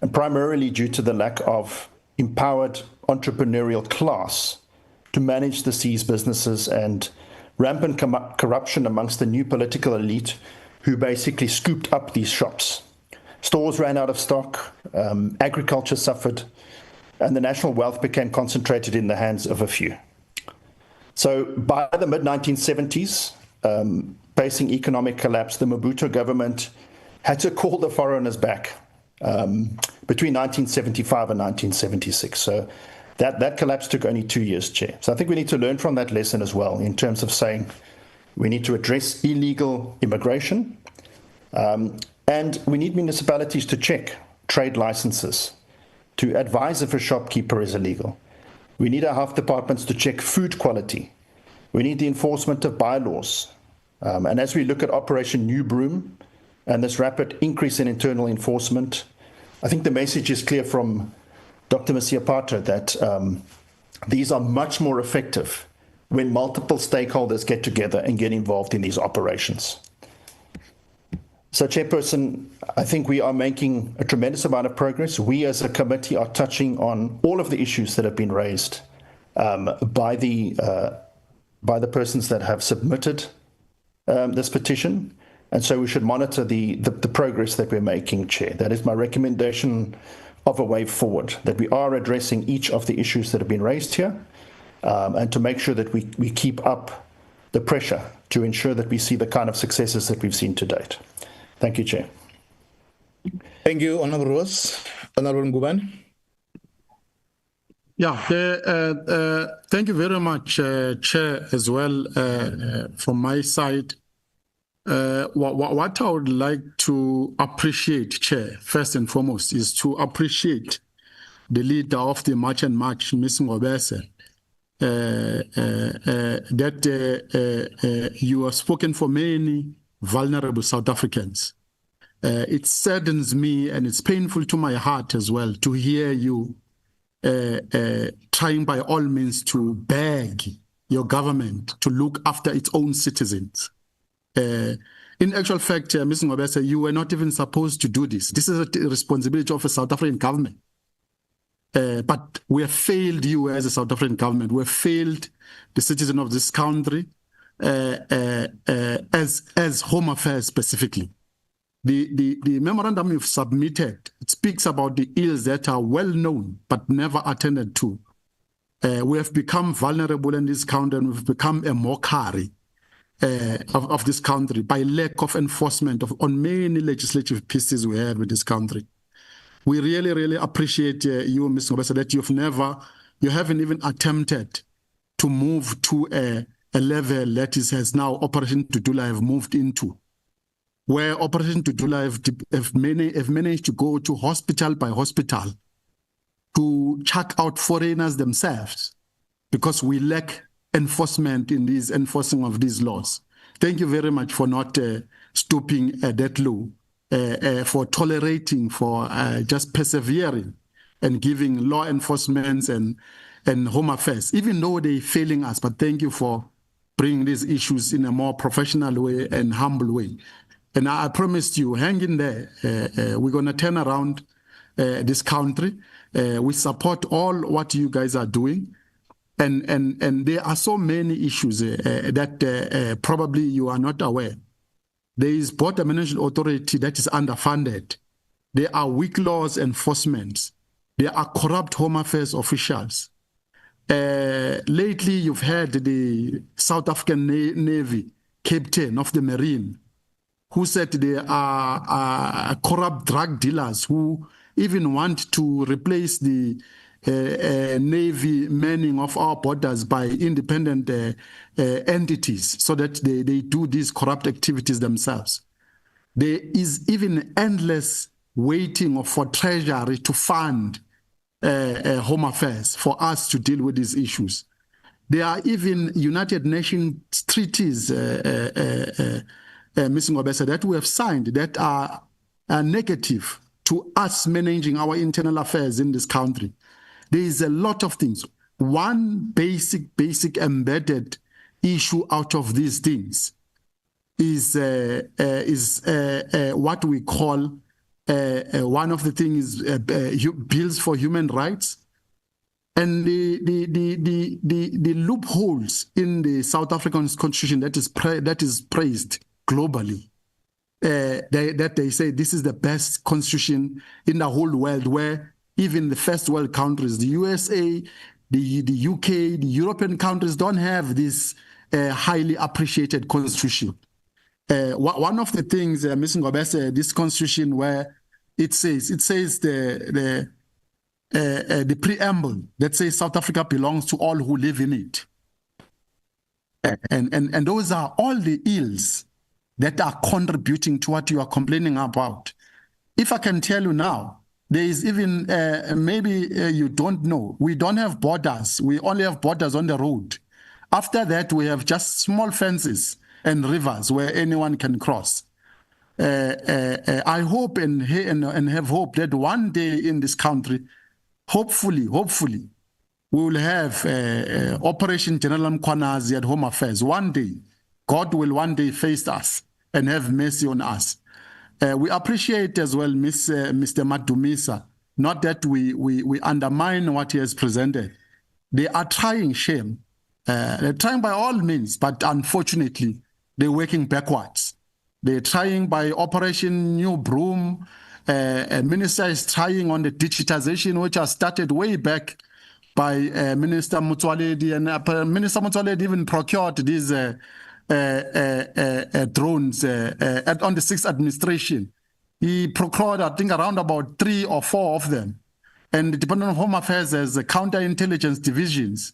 and primarily due to the lack of empowered entrepreneurial class to manage the seized businesses and rampant corruption amongst the new political elite who basically scooped up these shops. Stores ran out of stock, agriculture suffered, and the national wealth became concentrated in the hands of a few. So by the mid-1970s, facing economic collapse, the Mobutu government had to call the foreigners back between 1975 and 1976. So that collapse took only 2 years, Chair. So I think we need to learn from that lesson as well in terms of saying we need to address illegal immigration, and we need municipalities to check trade licenses, to advise if a shopkeeper is illegal. We need our health departments to check food quality. We need the enforcement of bylaws. And as we look at Operation New Broom and this rapid increase in internal enforcement, I think the message is clear from Dr. Masiapata that these are much more effective when multiple stakeholders get together and get involved in these operations. So, Chairperson, I think we are making a tremendous amount of progress. We as a committee are touching on all of the issues that have been raised by the persons that have submitted this petition. And so we should monitor the progress that we're making, Chair. That is my recommendation of a way forward, that we are addressing each of the issues that have been raised here, and to make sure that we keep up the pressure to ensure that we see the kind of successes that we've seen to date. Thank you, Chair. Thank you, Honourable Ross. Honourable Nguban. Yeah, thank you very much, Chair, as well, from my side. What I would like to appreciate, Chair, first and foremost, is to appreciate the leader of the March and March, Ms. Ngobese, that you have spoken for many vulnerable South Africans. It saddens me and it's painful to my heart as well to hear you trying by all means to beg your government to look after its own citizens. In actual fact, Ms. Ngobese, you were not even supposed to do this. This is a responsibility of a South African government. But we have failed you as a South African government. We have failed the citizen of this country as Home Affairs specifically. The memorandum you've submitted, it speaks about the ills that are well known but never attended to. We have become vulnerable in this country, and we've become a mockery of this country by lack of enforcement on many legislative pieces we have with this country. We really, really appreciate you, Ms. Ngobese, that you haven't even attempted to move to a level that has now Operation Tudula have moved into, where Operation Tudula have managed to go to hospital by hospital to check out foreigners themselves, because we lack enforcement in these enforcing of these laws. Thank you very much for not stooping that low, for tolerating, for just persevering and giving law enforcement and Home Affairs, even though they're failing us. But thank you for bringing these issues in a more professional way and humble way. And I promised you, hang in there. We're going to turn around this country. We support all what you guys are doing. And there are so many issues that probably you are not aware. There is Border Management Authority that is underfunded. There are weak laws enforcement. There are corrupt Home Affairs officials. Lately, you've had the South African Navy captain of the Marine who said there are corrupt drug dealers who even want to replace the Navy manning of our borders by independent entities so that they do these corrupt activities themselves. There is even endless waiting for Treasury to fund Home Affairs for us to deal with these issues. There are even United Nations treaties, Ms. Ngobese, that we have signed that are negative to us managing our internal affairs in this country. There is a lot of things. One basic embedded issue out of these things is what we call one of the things bills for human rights, and the loopholes in the South African Constitution that is praised globally. That they say this is the best constitution in the whole world, where even the first world countries, the USA, the UK, the European countries don't have this highly appreciated constitution. One of the things, Ms. Ngobese, this constitution where it says the preamble that says South Africa belongs to all who live in it. And those are all the ills that are contributing to what you are complaining about. If I can tell you now, there is even, maybe you don't know, we don't have borders. We only have borders on the road. After that, we have just small fences and rivers where anyone can cross. I hope and have hope that one day in this country, hopefully, we will have Operation General Mkhwanazi at Home Affairs. One day, God will one day face us and have mercy on us. We appreciate as well Mr. Madumisa, not that we undermine what he has presented. They are trying, shame. They're trying by all means, but unfortunately, they're working backwards. They're trying by Operation New Broom. Minister is trying on the digitization, which has started way back by Minister Motsoaledi, and Minister Motsoaledi even procured these drones on the 6th administration. He procured, I think, around about 3 or 4 of them. And the Department of Home Affairs has counterintelligence divisions.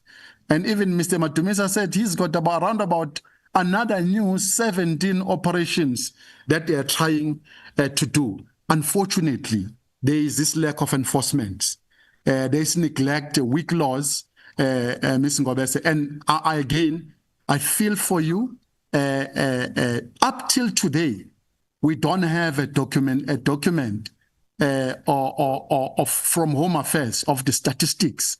And even Mr. Madumisa said he's got around about another new 17 operations that they are trying to do. Unfortunately, there is this lack of enforcement. There is neglect, weak laws, Ms. Ngobese. And I feel for you. Up till today, we don't have a document from Home Affairs of the statistics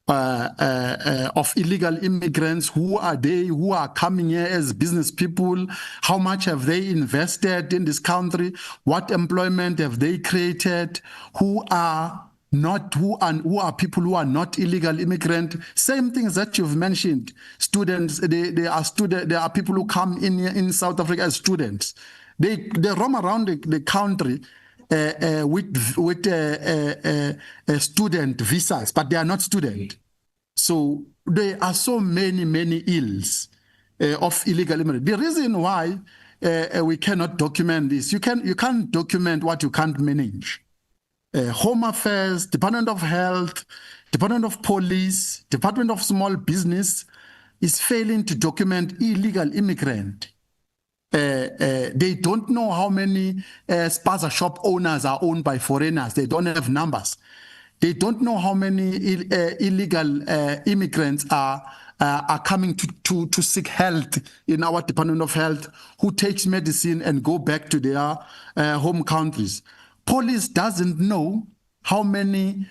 of illegal immigrants. Who are they? Who are coming here as business people? How much have they invested in this country? What employment have they created? Who are people who are not illegal immigrant? Same things that you've mentioned. Students, they are people who come in South Africa as students. They roam around the country with student visas, but they are not student. So there are so many ills of illegal immigrants. The reason why we cannot document this, you can't document what you can't manage. Home Affairs, Department of Health, Department of Police, Department of Small Business is failing to document illegal immigrant. They don't know how many spaza shop owners are owned by foreigners. They don't have numbers. They don't know how many illegal immigrants are coming to seek health in our Department of Health, who takes medicine and go back to their home countries. Police doesn't know how many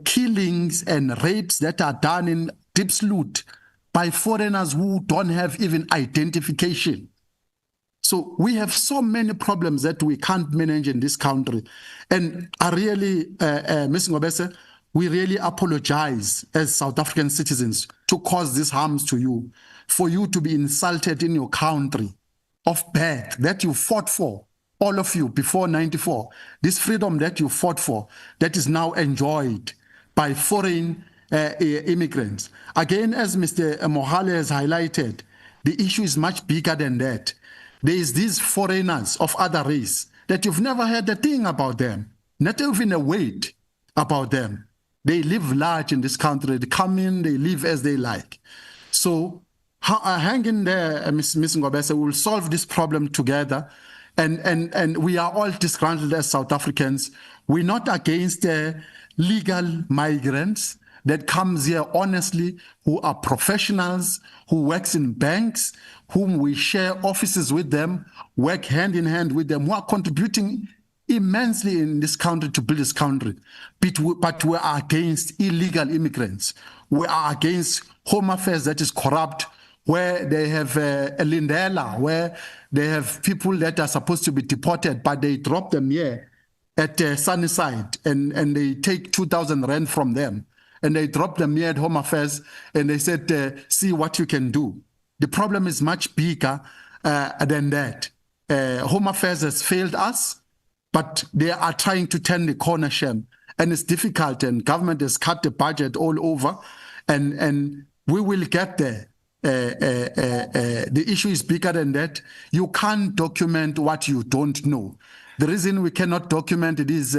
killings and rapes that are done in Diepsloot by foreigners who don't have even identification. So we have so many problems that we can't manage in this country. And I really, Ms. Ngobese, we really apologize as South African citizens to cause these harms to you, for you to be insulted in your country of birth that you fought for, all of you, before 94. This freedom that you fought for, that is now enjoyed by foreign immigrants. Again, as Mr. Mohale has highlighted, the issue is much bigger than that. There is these foreigners of other race that you've never heard a thing about them, not even a word about them. They live large in this country. They come in, they live as they like. So hang in there, Ms. Ngobese. We'll solve this problem together. And we are all disgruntled as South Africans. We're not against legal migrants that comes here honestly, who are professionals, who works in banks, whom we share offices with them, work hand in hand with them, who are contributing immensely in this country to build this country. But we are against illegal immigrants. We are against Home Affairs that is corrupt, where they have a Lindela, where they have people that are supposed to be deported, but they drop them here at Sunnyside and they take 2,000 rand from them. And they dropped them here at Home Affairs and they said, see what you can do. The problem is much bigger than that. Home Affairs has failed us, but they are trying to turn the corner, Shem. And it's difficult, and government has cut the budget all over, and we will get there. The issue is bigger than that. You can't document what you don't know. The reason we cannot document these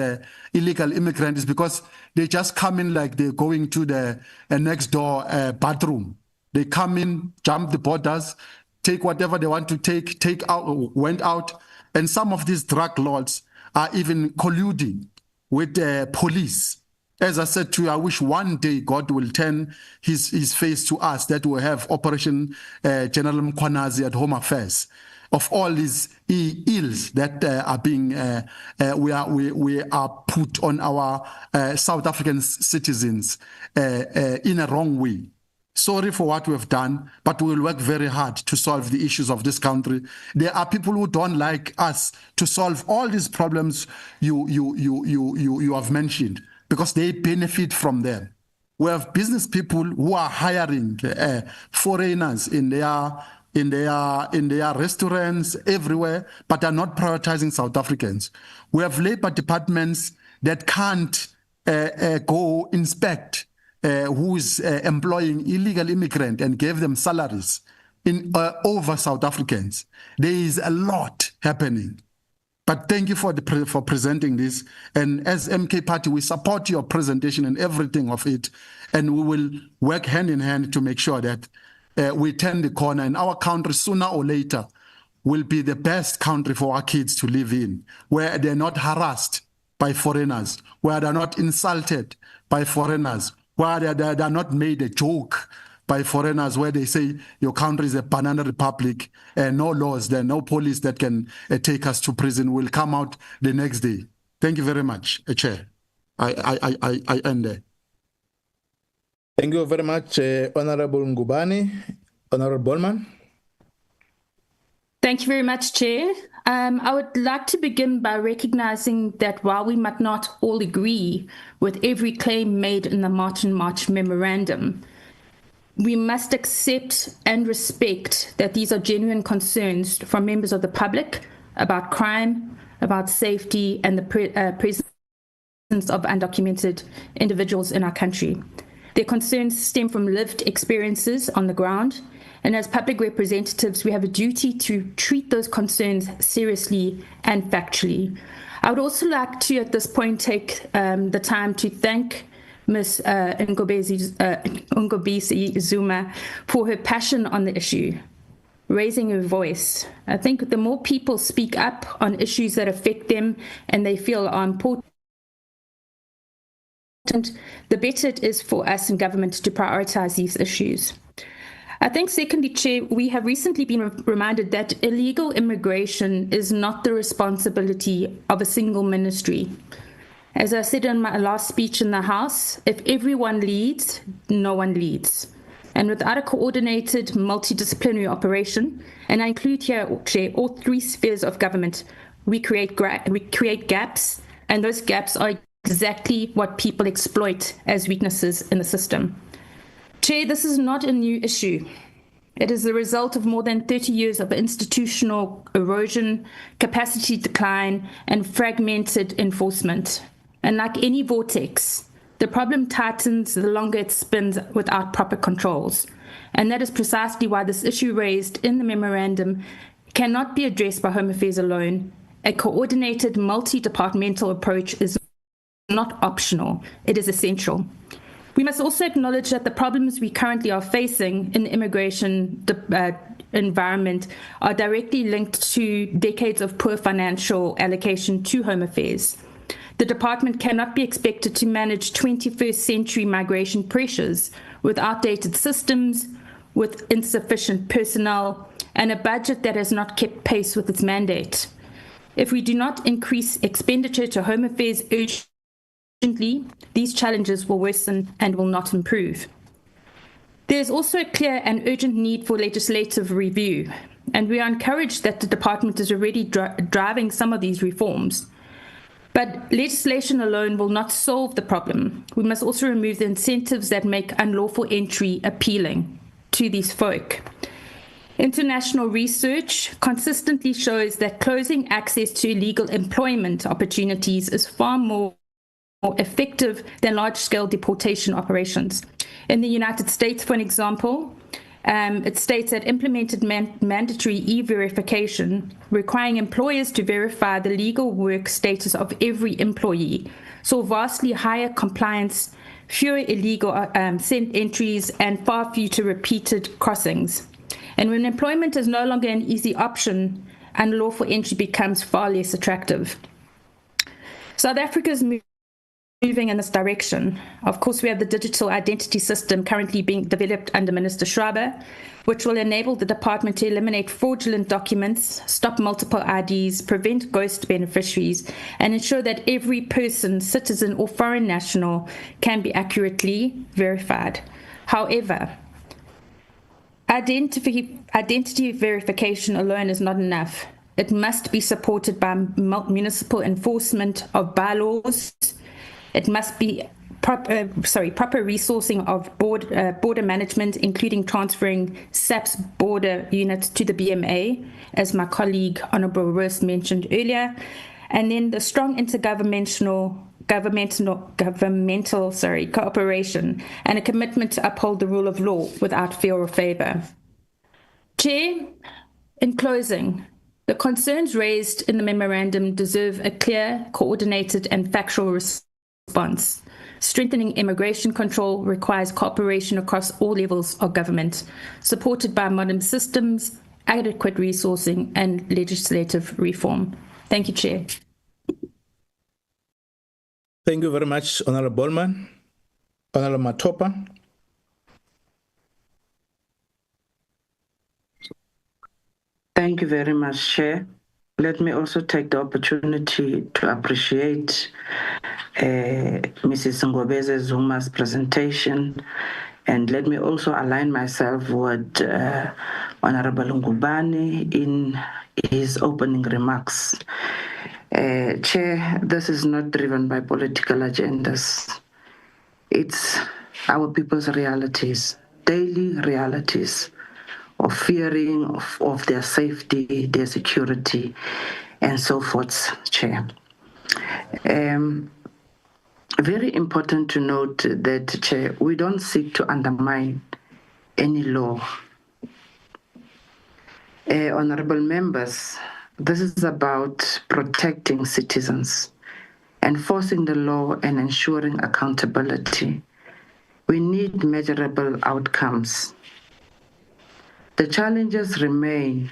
illegal immigrants is because they just come in like they're going to the next door bathroom. They come in, jump the borders, take whatever they want to take out, went out. And some of these drug lords are even colluding with the police. As I said to you, I wish one day God will turn his face to us, that will have Operation General Mkhwanazi at Home Affairs. Of all these ills that are being, we are put on our South African citizens in a wrong way. Sorry for what we have done, but we will work very hard to solve the issues of this country. There are people who don't like us to solve all these problems you have mentioned, because they benefit from them. We have business people who are hiring foreigners in their restaurants everywhere, but are not prioritizing South Africans. We have labor departments that can't go inspect who is employing illegal immigrants and gave them salaries in over South Africans. There is a lot happening. But thank you for presenting this. And as MK Party, we support your presentation and everything of it. And we will work hand in hand to make sure that we turn the corner, and our country sooner or later will be the best country for our kids to live in, where they're not harassed by foreigners, where they're not insulted by foreigners, where they're not made a joke by foreigners, where they say your country is a banana republic and no laws, there are no police that can take us to prison. We'll come out the next day. Thank you very much, Chair. I end there. Thank you very much, Honorable Ngubane. Honorable Bolman. Thank you very much, Chair. I would like to begin by recognizing that while we might not all agree with every claim made in the March and March Memorandum, we must accept and respect that these are genuine concerns from members of the public about crime, about safety, and the presence of undocumented individuals in our country. Their concerns stem from lived experiences on the ground, and as public representatives, we have a duty to treat those concerns seriously and factually. I would also like to, at this point, take the time to thank Ms. Ngobisi Zuma for her passion on the issue, raising her voice. I think the more people speak up on issues that affect them and they feel are important, the better it is for us in government to prioritize these issues. I think, secondly, Chair, we have recently been reminded that illegal immigration is not the responsibility of a single ministry. As I said in my last speech in the House, if everyone leads, no one leads. And without a coordinated multidisciplinary operation, and I include here, Chair, all three spheres of government, we create gaps, and those gaps are exactly what people exploit as weaknesses in the system. Chair, this is not a new issue. It is the result of more than 30 years of institutional erosion, capacity decline, and fragmented enforcement. And like any vortex, the problem tightens the longer it spins without proper controls. And that is precisely why this issue raised in the memorandum cannot be addressed by Home Affairs alone. A coordinated multi-departmental approach is not optional, it is essential. We must also acknowledge that the problems we currently are facing in the immigration environment are directly linked to decades of poor financial allocation to Home Affairs. The department cannot be expected to manage 21st century migration pressures with outdated systems, with insufficient personnel, and a budget that has not kept pace with its mandate. If we do not increase expenditure to Home Affairs urgently, these challenges will worsen and will not improve. There is also a clear and urgent need for legislative review, and we are encouraged that the department is already driving some of these reforms. But legislation alone will not solve the problem. We must also remove the incentives that make unlawful entry appealing to these folk. International research consistently shows that closing access to illegal employment opportunities is far more effective than large-scale deportation operations. In the United States, for an example, it states that implemented mandatory e-verification, requiring employers to verify the legal work status of every employee, saw vastly higher compliance, fewer illegal sent entries, and far fewer repeated crossings. And when employment is no longer an easy option, unlawful entry becomes far less attractive. South Africa is moving in this direction. Of course, we have the digital identity system currently being developed under Minister Schreiber, which will enable the department to eliminate fraudulent documents, stop multiple IDs, prevent ghost beneficiaries, and ensure that every person, citizen or foreign national, can be accurately verified. However, identity verification alone is not enough. It must be supported by municipal enforcement of bylaws. It must be proper resourcing of border management, including transferring SAP's border units to the BMA, as my colleague Honourable Roos mentioned earlier, and then the strong intergovernmental cooperation and a commitment to uphold the rule of law without fear or favour. Chair, in closing, the concerns raised in the memorandum deserve a clear, coordinated and factual response. Strengthening immigration control requires cooperation across all levels of government, supported by modern systems, adequate resourcing, and legislative reform. Thank you, Chair. Thank you very much, Honourable Bolman. Honourable Matopa. Thank you very much, Chair. let me also take the opportunity to appreciate Mrs. Ngobeze Zuma's presentation, and let me also align myself with Honorable Ngubane in his opening remarks. Chair, this is not driven by political agendas. It's our people's realities, daily realities of fearing of their safety, their security, and so forth, Chair. Very important to note that, Chair, we don't seek to undermine any law. Honorable members, this is about protecting citizens, enforcing the law and ensuring accountability. We need measurable outcomes. The challenges remain.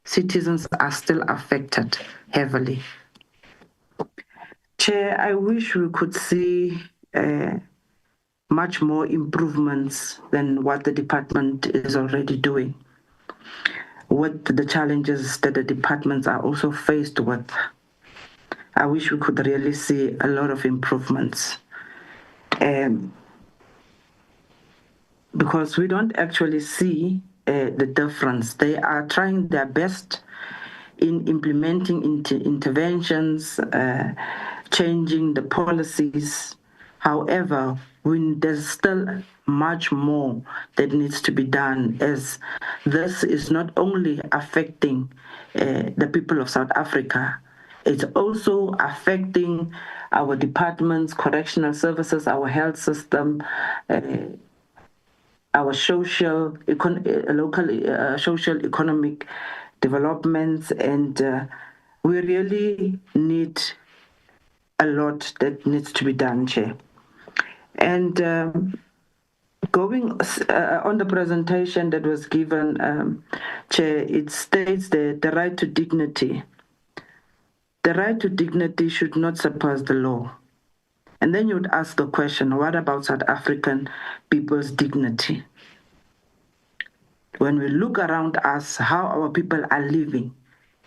Citizens are still affected heavily. Chair, I wish we could see much more improvements than what the department is already doing, with the challenges that the departments are also faced with. I wish we could really see a lot of improvements. Because we don't actually see the difference. They are trying their best in implementing interventions, changing the policies. However, there's still much more that needs to be done, as this is not only affecting the people of South Africa, it's also affecting our departments, correctional services, our health system, our local social economic developments, and we really need a lot that needs to be done, Chair. And going on the presentation that was given, Chair, it states that the right to dignity. The right to dignity should not surpass the law. And then you would ask the question, what about South African people's dignity? When we look around us, how our people are living,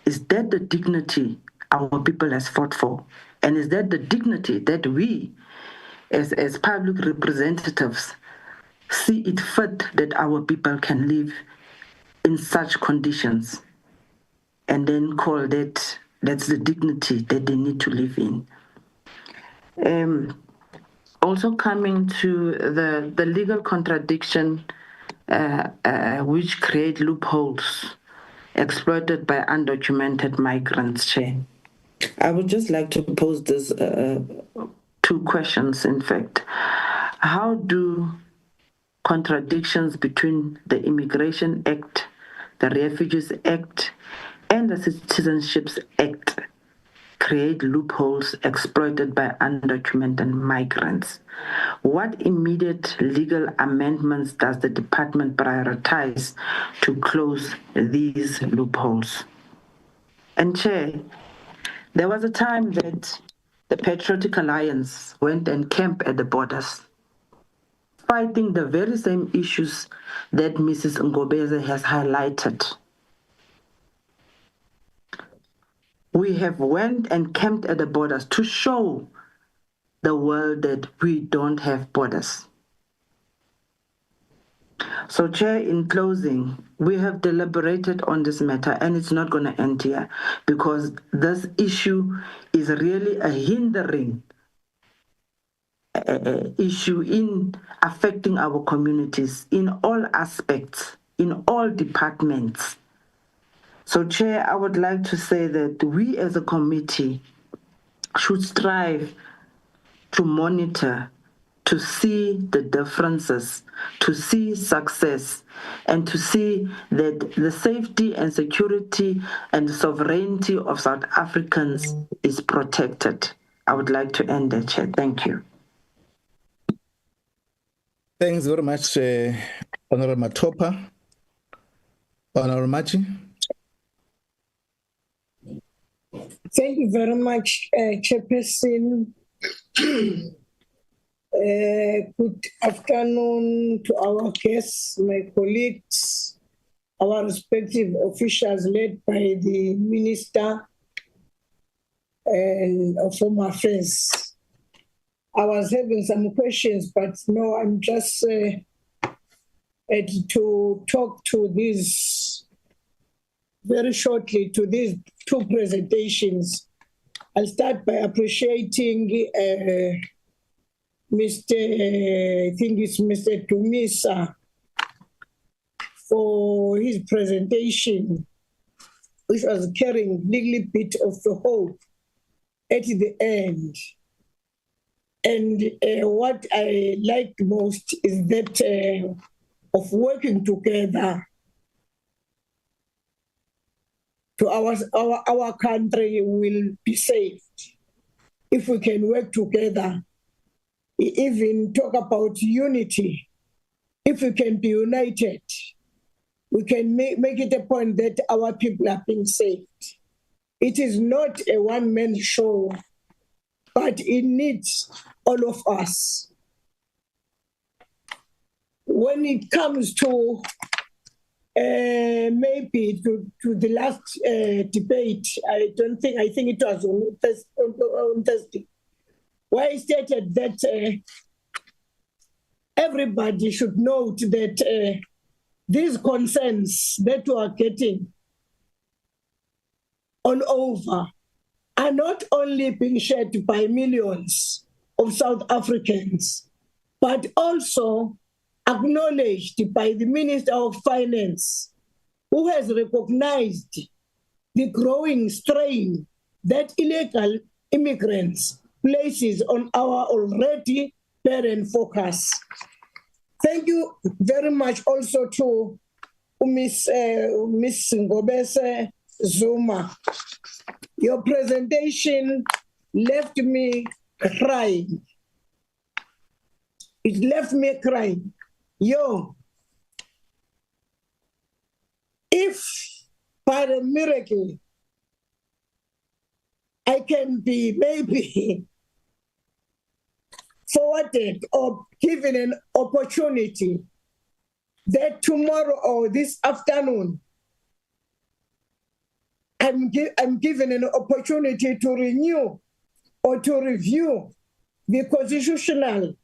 is that the dignity our people has fought for? And is that the dignity that we, as public representatives, see it fit that our people can live in such conditions, and then call that's the dignity that they need to live in? Also coming to the legal contradiction which create loopholes exploited by undocumented migrants, Chair. I would just like to pose this two questions, in fact. How do contradictions between the Immigration Act, the Refugees Act, and the Citizenships Act create loopholes exploited by undocumented migrants? What immediate legal amendments does the department prioritize to close these loopholes? And Chair, there was a time that the Patriotic Alliance went and camped at the borders, fighting the very same issues that Mrs. Ngobeze has highlighted. We have went and camped at the borders to show the world that we don't have borders. So, Chair, in closing, we have deliberated on this matter, and it's not going to end here, because this issue is really a hindering issue in affecting our communities in all aspects, in all departments. So, Chair, I would like to say that we as a committee should strive to monitor, to see the differences, to see success, and to see that the safety and security and sovereignty of South Africans is protected. I would like to end there, Chair. Thank you. Thanks very much, Honorable Matopa. Honorable Machi. Thank you very much, Chairperson. Good afternoon to our guests, my colleagues, our respective officials led by the Minister and for my friends. I was having some questions, but no, I'm just to talk to these very shortly to these two presentations. I'll start by appreciating Mr. Tumisa for his presentation, which was carrying a little bit of the hope at the end. And what I like most is that of working together to our country will be saved if we can work together. Even talk about unity. If we can be united, we can make it a point that our people are being saved. It is not a one-man show, but it needs all of us. When it comes to maybe to the last debate, I think it was on Thursday, where I stated that everybody should note that these concerns that we are getting all over are not only being shared by millions of South Africans, but also acknowledged by the Minister of Finance, who has recognized the growing strain that illegal immigrants places on our already barren focus. Thank you very much also to Miss Ngobese Zuma. Your presentation left me crying. It left me crying. If by a miracle I can be maybe forwarded or given an opportunity that tomorrow or this afternoon I'm given an opportunity to renew or to review the constitutional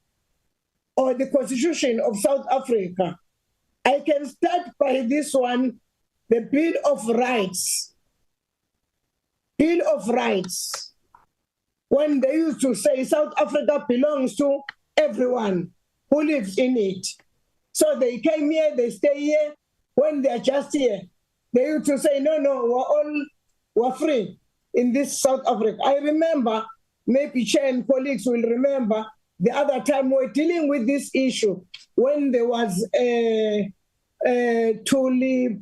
or the Constitution of South Africa, I can start by this one, the Bill of Rights. Bill of Rights. When they used to say South Africa belongs to everyone who lives in it. So they came here, they stay here. When they're just here, they used to say, no, we're free in this South Africa. I remember, maybe Chair and colleagues will remember, the other time we were dealing with this issue when there was Professor Tuli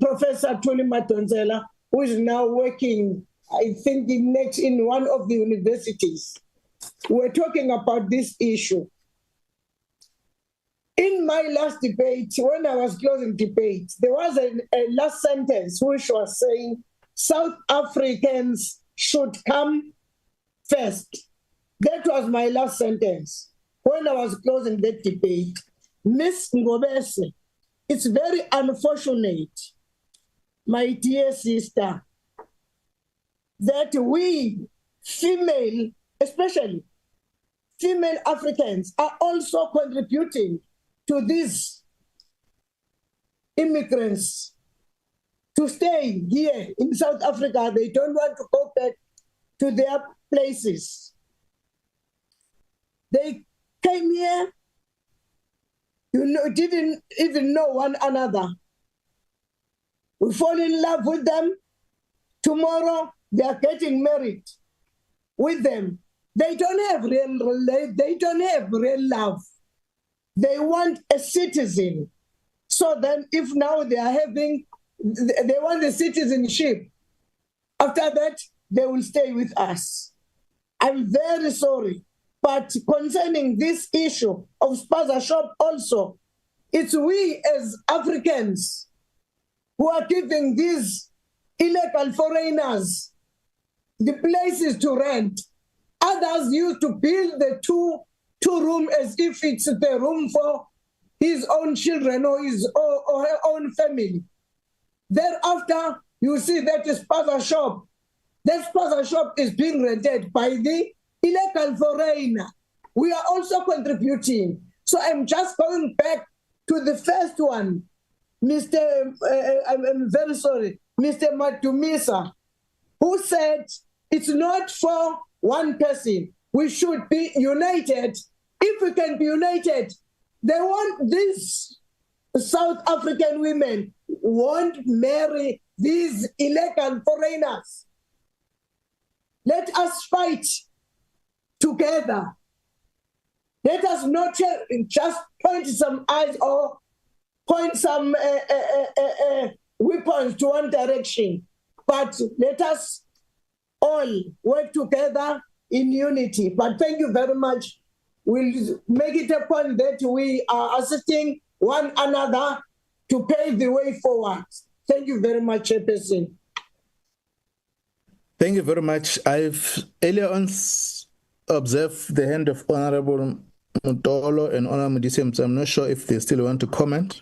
Madonsela, who is now working, I think, in one of the universities. We're talking about this issue. In my last debate, when I was closing debate, there was a last sentence which was saying South Africans should come first. That was my last sentence. When I was closing that debate, Ms. Ngobese, it's very unfortunate, my dear sister, that we female, especially female Africans, are also contributing to these immigrants to stay here in South Africa. They don't want to go back to their places. They came here, didn't even know one another. We fall in love with them. Tomorrow, they are getting married with them. They don't have real love. They want a citizen. So then if now they want the citizenship, after that, they will stay with us. I'm very sorry. But concerning this issue of sponsorship also, it's we as Africans who are giving these illegal foreigners the places to rent. Others used to build the two room as if it's the room for his own children or his or her own family. Thereafter, you see that the sponsorship That spaza shop is being rented by the illegal foreigner. We are also contributing. So I'm just going back to the first one, I'm very sorry, Mr. Madumisa, who said it's not for one person. We should be united. If we can be united, they want these South African women won't marry these illegal foreigners. Let us fight together. Let us not just point some eyes or point some weapons to one direction, but let us all work together in unity. But thank you very much. We'll make it a point that we are assisting one another to pave the way forward. Thank you very much, Chairperson. Thank you very much. I've earlier on observed the hand of Honorable Mutolo and Honorable Mudisemza. I'm not sure if they still want to comment.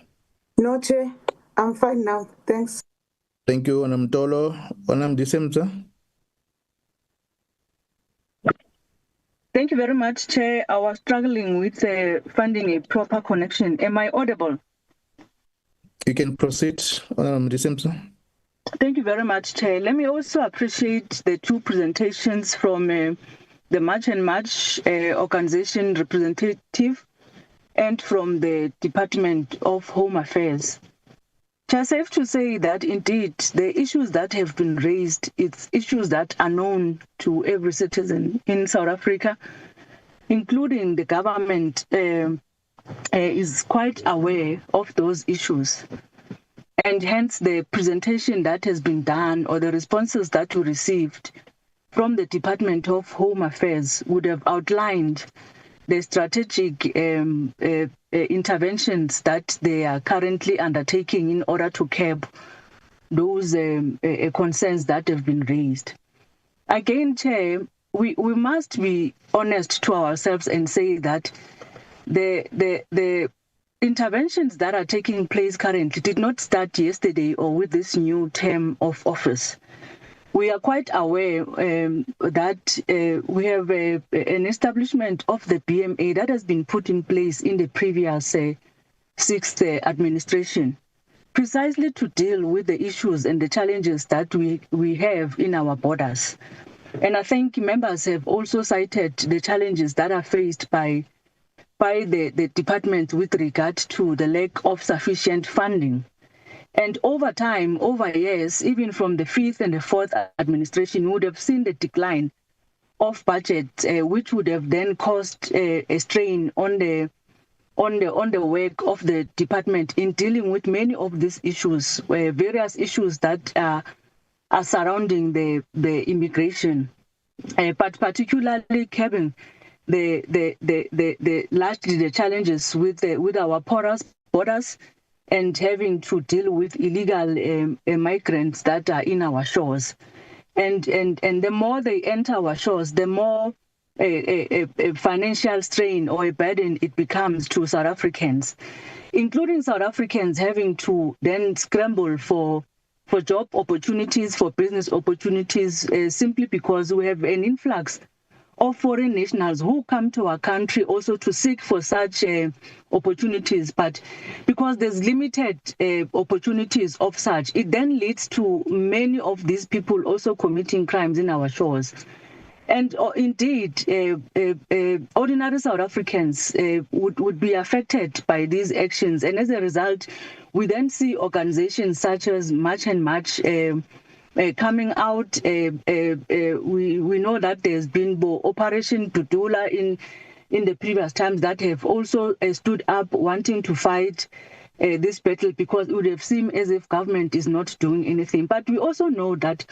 No, Chair. I'm fine now. Thanks. Thank you, Honorable Mutolo. Honorable Mudisemza. Thank you very much, Chair. I was struggling with finding a proper connection. Am I audible? You can proceed, Honorable Mudisemza. Thank you very much, Chair. Let me also appreciate the two presentations from the March and March organization representative and from the Department of Home Affairs. Chair, safe to say that indeed the issues that have been raised, it's issues that are known to every citizen in South Africa, including the government is quite aware of those issues. And hence the presentation that has been done or the responses that we received from the Department of Home Affairs would have outlined the strategic interventions that they are currently undertaking in order to curb those concerns that have been raised. Again, Chair, we must be honest to ourselves and say that the interventions that are taking place currently did not start yesterday or with this new term of office. We are quite aware that we have an establishment of the BMA that has been put in place in the previous sixth administration, precisely to deal with the issues and the challenges that we have in our borders. And I think members have also cited the challenges that are faced by the department with regard to the lack of sufficient funding. And over time, over years, even from the fifth and the fourth administration, would have seen the decline of budget, which would have then caused a strain on the work of the department in dealing with many of these issues, various issues that are surrounding the immigration, but particularly curbing largely the challenges with our borders and having to deal with illegal migrants that are in our shores. And the more they enter our shores, the more a financial strain or a burden it becomes to South Africans, including South Africans having to then scramble for job opportunities, for business opportunities, simply because we have an influx of foreign nationals who come to our country also to seek for such opportunities. But because there's limited opportunities of such, it then leads to many of these people also committing crimes in our shores. And indeed, ordinary South Africans would be affected by these actions. And as a result, we then see organizations such as March and March coming out. We know that there's been Operation Dudula in the previous times that have also stood up wanting to fight this battle, because it would have seemed as if government is not doing anything. But we also know that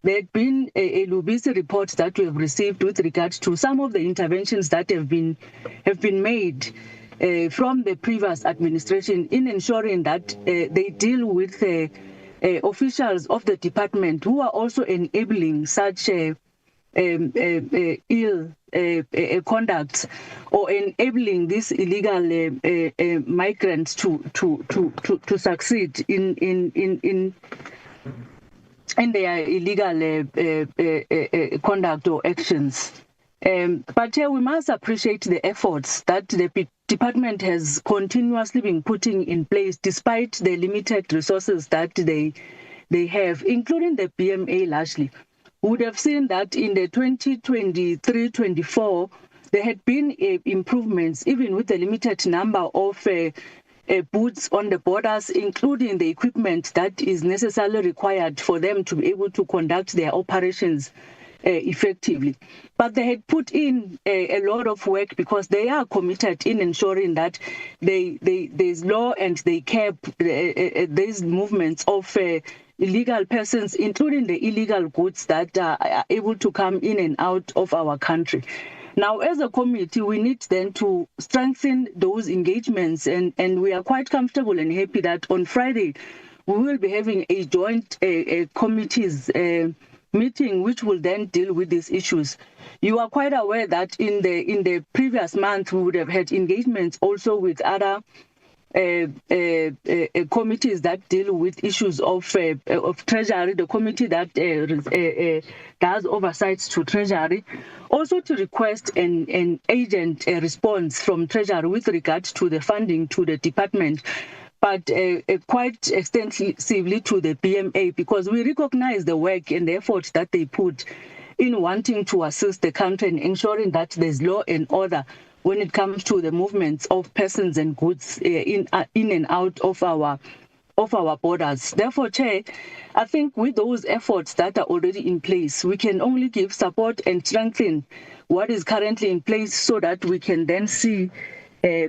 there had been a Lubisi report that we have received with regard to some of the interventions that have been made from the previous administration in ensuring that they deal with officials of the department who are also enabling such ill conduct or enabling these illegal migrants to succeed in their illegal conduct or actions. But we must appreciate the efforts that the department has continuously been putting in place despite the limited resources that they have, including the BMA largely. We would have seen that in the 2023-24, there had been improvements, even with the limited number of boots on the borders, including the equipment that is necessarily required for them to be able to conduct their operations effectively. But they had put in a lot of work because they are committed in ensuring that there's law and they curb these movements of illegal persons, including the illegal goods that are able to come in and out of our country. Now, as a committee, we need then to strengthen those engagements, and we are quite comfortable and happy that on Friday we will be having a joint committees meeting, which will then deal with these issues. You are quite aware that in the previous month we would have had engagements also with other committees that deal with issues of Treasury, the committee that does oversights to Treasury, also to request an agent response from Treasury with regard to the funding to the department, but quite extensively to the BMA, because we recognize the work and the efforts that they put in wanting to assist the country and ensuring that there's law and order when it comes to the movements of persons and goods in and out of our borders. Therefore, Chair, I think with those efforts that are already in place, we can only give support and strengthen what is currently in place so that we can then see a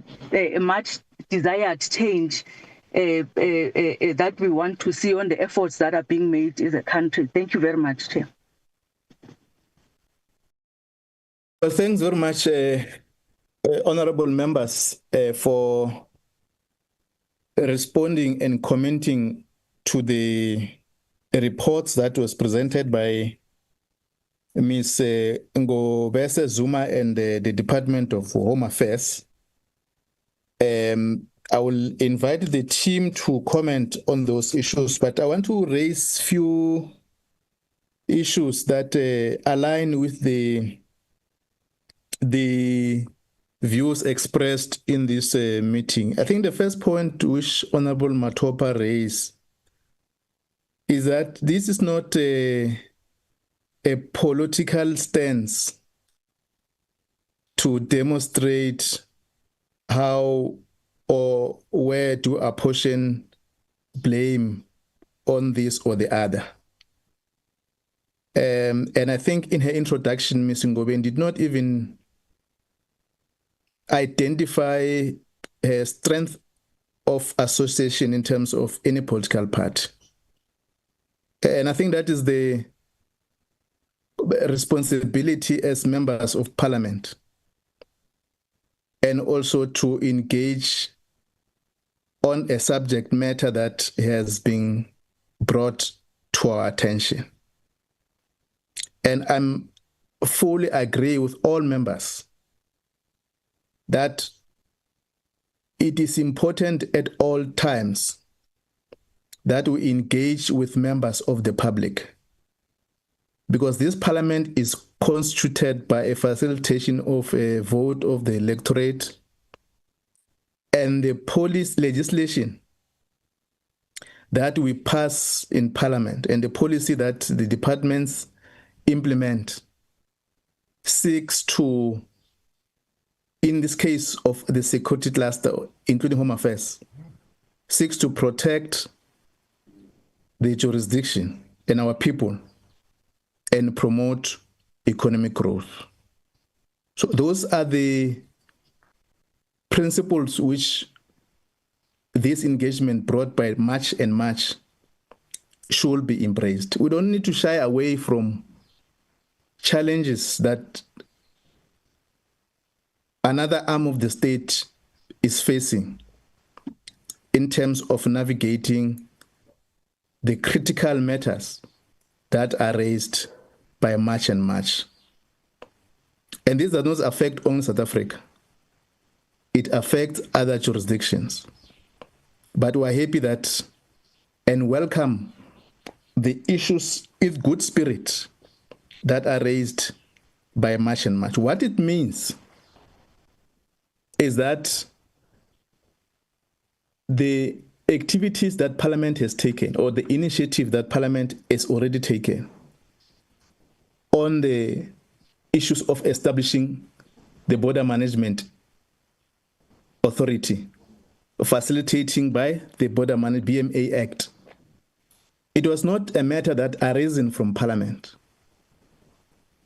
much desired change that we want to see on the efforts that are being made in the country. Thank you very much, Chair. Well, thanks very much, honorable members, for responding and commenting to the reports that was presented by Ms. Ngobese Zuma and the Department of Home Affairs. I will invite the team to comment on those issues, but I want to raise few issues that align with the views expressed in this meeting. I think the first point which Honorable Matopa raised is that this is not a political stance to demonstrate how or where to apportion blame on this or the other. And I think in her introduction, Ms. Ngoben did not even identify her strength of association in terms of any political party. And I think that is the responsibility as members of parliament, and also to engage on a subject matter that has been brought to our attention. And I'm fully agree with all members that it is important at all times that we engage with members of the public, because this parliament is constituted by a facilitation of a vote of the electorate, and the policy legislation that we pass in parliament and the policy that the departments implement seeks to, in this case of the security cluster, including Home Affairs, seeks to protect the jurisdiction and our people and promote economic growth. So those are the principles which this engagement brought by March and March should be embraced. We don't need to shy away from challenges that another arm of the state is facing in terms of navigating the critical matters that are raised by March and March. And this does not affect only South Africa. It affects other jurisdictions. But we're happy that and welcome the issues with good spirit that are raised by March and March. What it means is that the activities that Parliament has taken, or the initiative that Parliament has already taken on the issues of establishing the Border Management Authority, facilitating by the Border Management BMA Act, it was not a matter that arisen from Parliament.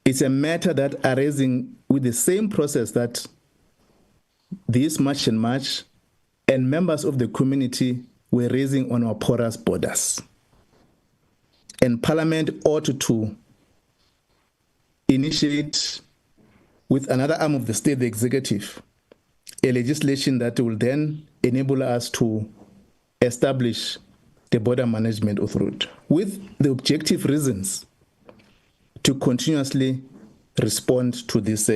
It's a matter that arising with the same process that this March and March and members of the community were raising on our porous borders. And Parliament ought to initiate with another arm of the state, the executive, a legislation that will then enable us to establish the Border Management Authority with the objective reasons to continuously respond to these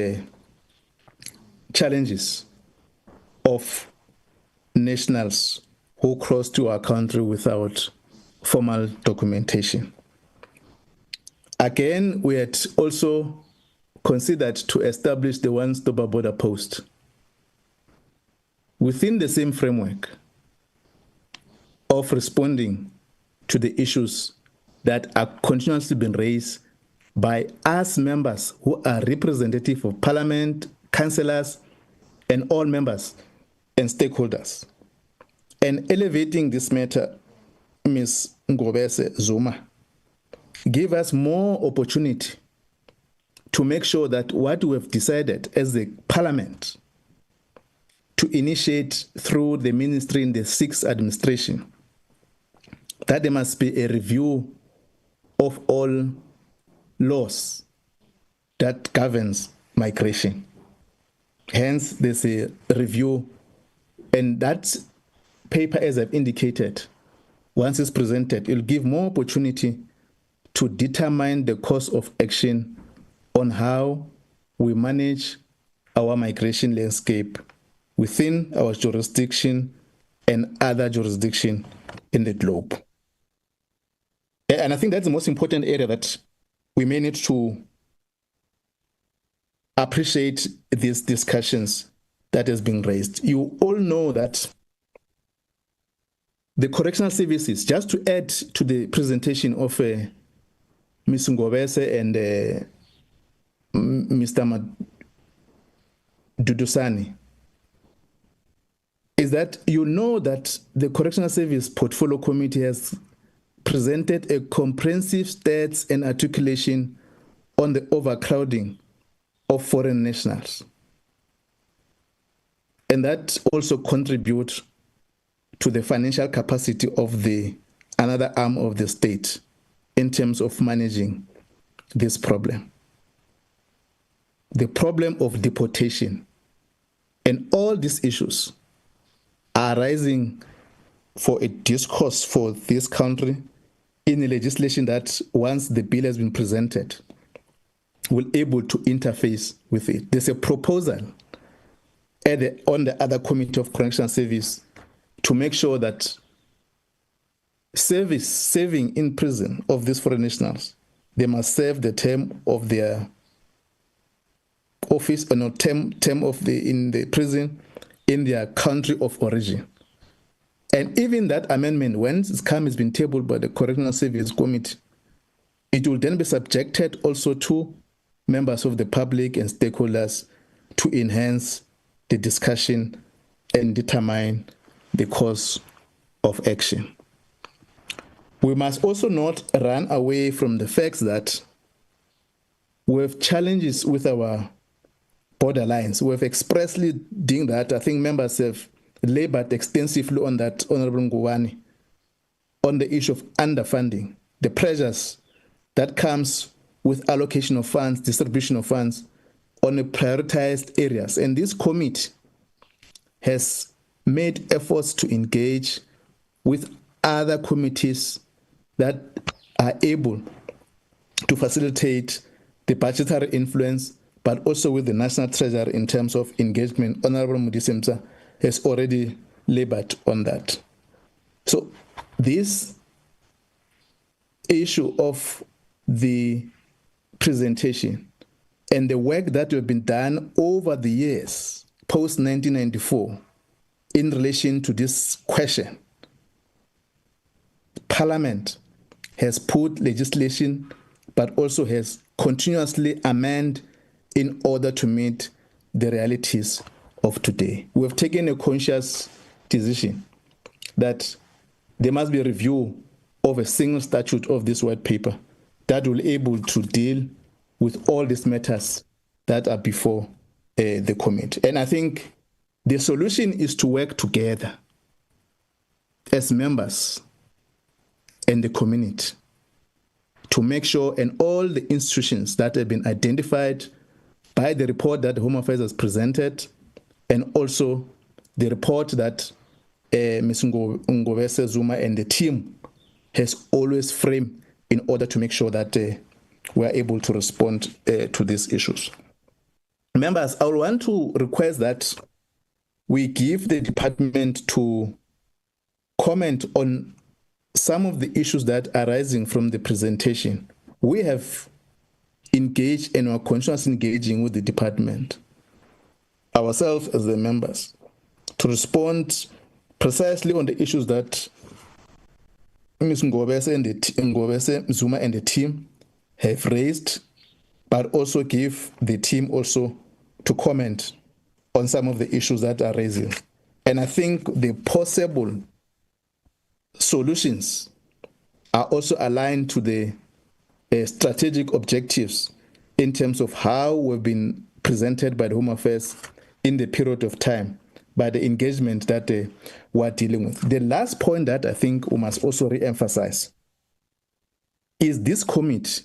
challenges of nationals who cross to our country without formal documentation. Again, we had also considered to establish the one-stop border post within the same framework of responding to the issues that are continuously being raised by us members who are representative of Parliament, councillors, and all members and stakeholders. And elevating this matter, Ms. Ngobese Zuma, give us more opportunity to make sure that what we have decided as the Parliament to initiate through the ministry in the 6th administration, that there must be a review of all laws that governs migration. Hence, there's a review, and that paper, as I've indicated, once it's presented, it will give more opportunity to determine the course of action on how we manage our migration landscape within our jurisdiction and other jurisdictions in the globe. And I think that's the most important area that we may need to appreciate these discussions that has been raised. You all know that the correctional services, just to add to the presentation of Ms. Ngobese and Mr. Dudusani, is that you know that the Correctional Service Portfolio Committee has presented a comprehensive stats and articulation on the overcrowding of foreign nationals. And that also contributes to the financial capacity of the another arm of the state in terms of managing this problem. The problem of deportation and all these issues are rising for a discourse for this country in a legislation that, once the bill has been presented, will able to interface with it. There's a proposal on the other Committee of Correctional Service to make sure that serving in prison of these foreign nationals, they must serve the term of their office or not term of in the prison in their country of origin. And even that amendment, when it's been tabled by the Correctional Service Committee, it will then be subjected also to members of the public and stakeholders to enhance the discussion and determine the course of action. We must also not run away from the fact that we have challenges with our borderlines. We have expressly done that. I think members have labored extensively on that, Honorable Ngubane, on the issue of underfunding, the pressures that comes with allocation of funds, distribution of funds on the prioritized areas. And this committee has made efforts to engage with other committees that are able to facilitate the budgetary influence, but also with the National Treasury in terms of engagement. Honorable Mudisemsa has already labored on that. So this issue of the presentation and the work that have been done over the years, post-1994, in relation to this question, Parliament has put legislation, but also has continuously amended in order to meet the realities of today. We have taken a conscious decision that there must be a review of a single statute of this white paper that will be able to deal with all these matters that are before the committee. And I think the solution is to work together as members and the community to make sure, and all the institutions that have been identified by the report that the Home Affairs has presented, and also the report that Ms. Ngobese Zuma and the team has always framed in order to make sure that we are able to respond to these issues. Members, I would want to request that we give the department to comment on some of the issues that are arising from the presentation. We have engaged and are continuously engaging with the department, ourselves as the members, to respond precisely on the issues that Ms. Ngobese Zuma and the team have raised, but also give the team also to comment on some of the issues that are raising. And I think the possible solutions are also aligned to the strategic objectives in terms of how we've been presented by the Home Affairs in the period of time, by the engagement that we're dealing with. The last point that I think we must also re-emphasize is this committee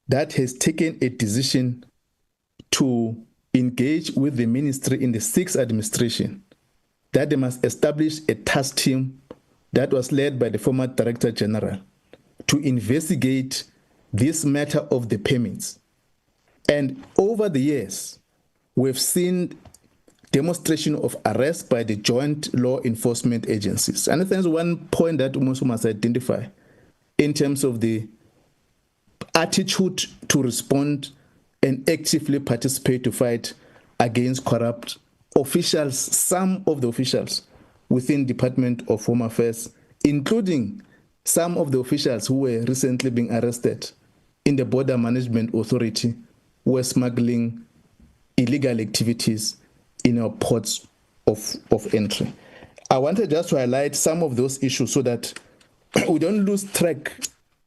that has taken a decision to engage with the ministry in the sixth administration, that they must establish a task team that was led by the former Director General to investigate this matter of the permits. And over the years, we've seen demonstration of arrest by the joint law enforcement agencies. And I think that's one point that we also must identify in terms of the attitude to respond and actively participate to fight against corrupt officials, some of the officials within Department of Home Affairs, including some of the officials who were recently being arrested in the Border Management Authority, who were smuggling illegal activities in our ports of entry. I wanted just to highlight some of those issues so that we don't lose track,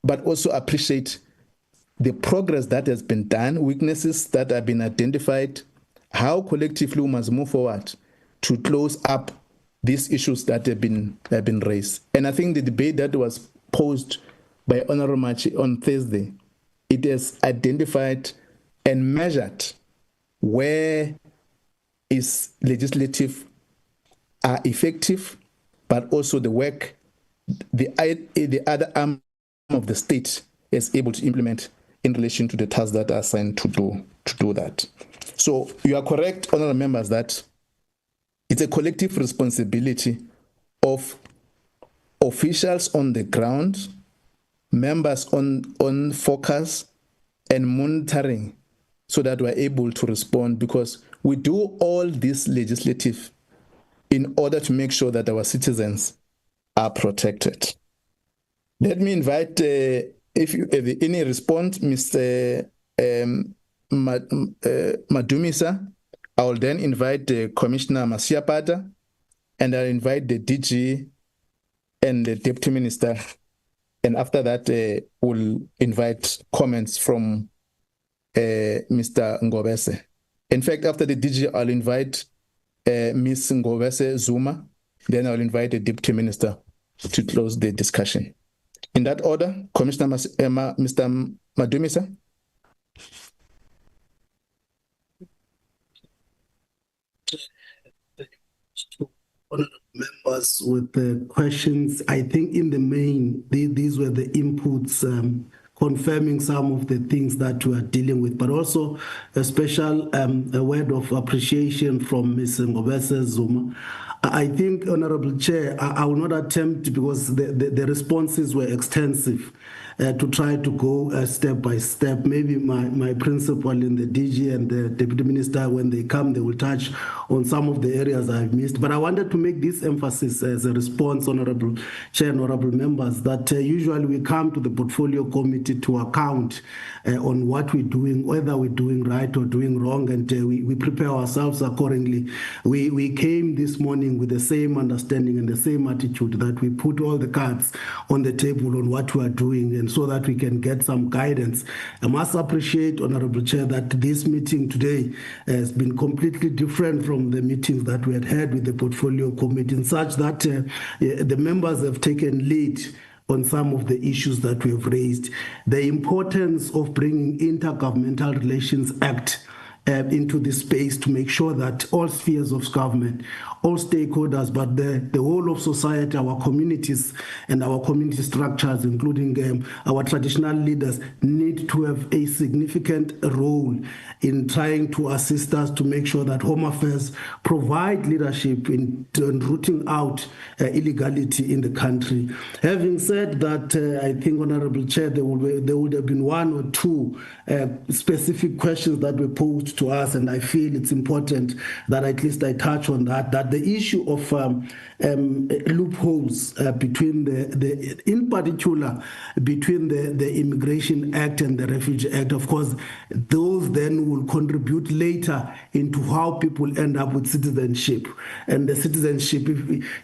but also appreciate the progress that has been done, weaknesses that have been identified, how collectively we must move forward to close up these issues that have been raised. And I think the debate that was posed by Honorable Machi on Thursday, it has identified and measured where is legislative are effective, but also the work the other arm of the state is able to implement in relation to the tasks that are assigned to do that. So you are correct, honorable members, that it's a collective responsibility of officials on the ground, members on focus and monitoring, so that we're able to respond, because we do all this legislative in order to make sure that our citizens are protected. Let me invite, if you have any response, Mr. Madumisa. I will then invite Commissioner Masiapata, and I'll invite the DG and the Deputy Minister. And after that, we'll invite comments from Mr. Ngobese. In fact, after the DG, I'll invite Ms. Ngobese Zuma. Then I'll invite the Deputy Minister to close the discussion. In that order, Commissioner Mr. Madumisa. Members with the questions, I think in the main, these were the inputs confirming some of the things that we are dealing with, but also a special a word of appreciation from Ms. Ngobese Zuma. I think, Honorable Chair, I will not attempt, because the responses were extensive. to try to go step by step. Maybe my principal in the DG and the Deputy Minister, when they come, they will touch on some of the areas I've missed. But I wanted to make this emphasis as a response, Honorable Chair and Honorable Members, that usually we come to the Portfolio Committee to account on what we're doing, whether we're doing right or doing wrong, and we prepare ourselves accordingly. We came this morning with the same understanding and the same attitude that we put all the cards on the table on what we are doing, and so that we can get some guidance. I must appreciate, Honorable Chair, that this meeting today has been completely different from the meetings that we had with the Portfolio Committee, in such that the members have taken lead on some of the issues that we have raised. The importance of bringing Intergovernmental Relations Act into this space to make sure that all spheres of government, all stakeholders, but the whole of society, our communities and our community structures, including our traditional leaders, need to have a significant role in trying to assist us to make sure that Home Affairs provide leadership in rooting out illegality in the country. Having said that, I think, Honorable Chair, there would have been one or two specific questions that were posed to us, and I feel it's important that at least I touch on that the issue of loopholes between in particular between the Immigration Act and the Refugee Act. Of course, those then will contribute later into how people end up with citizenship. And the citizenship,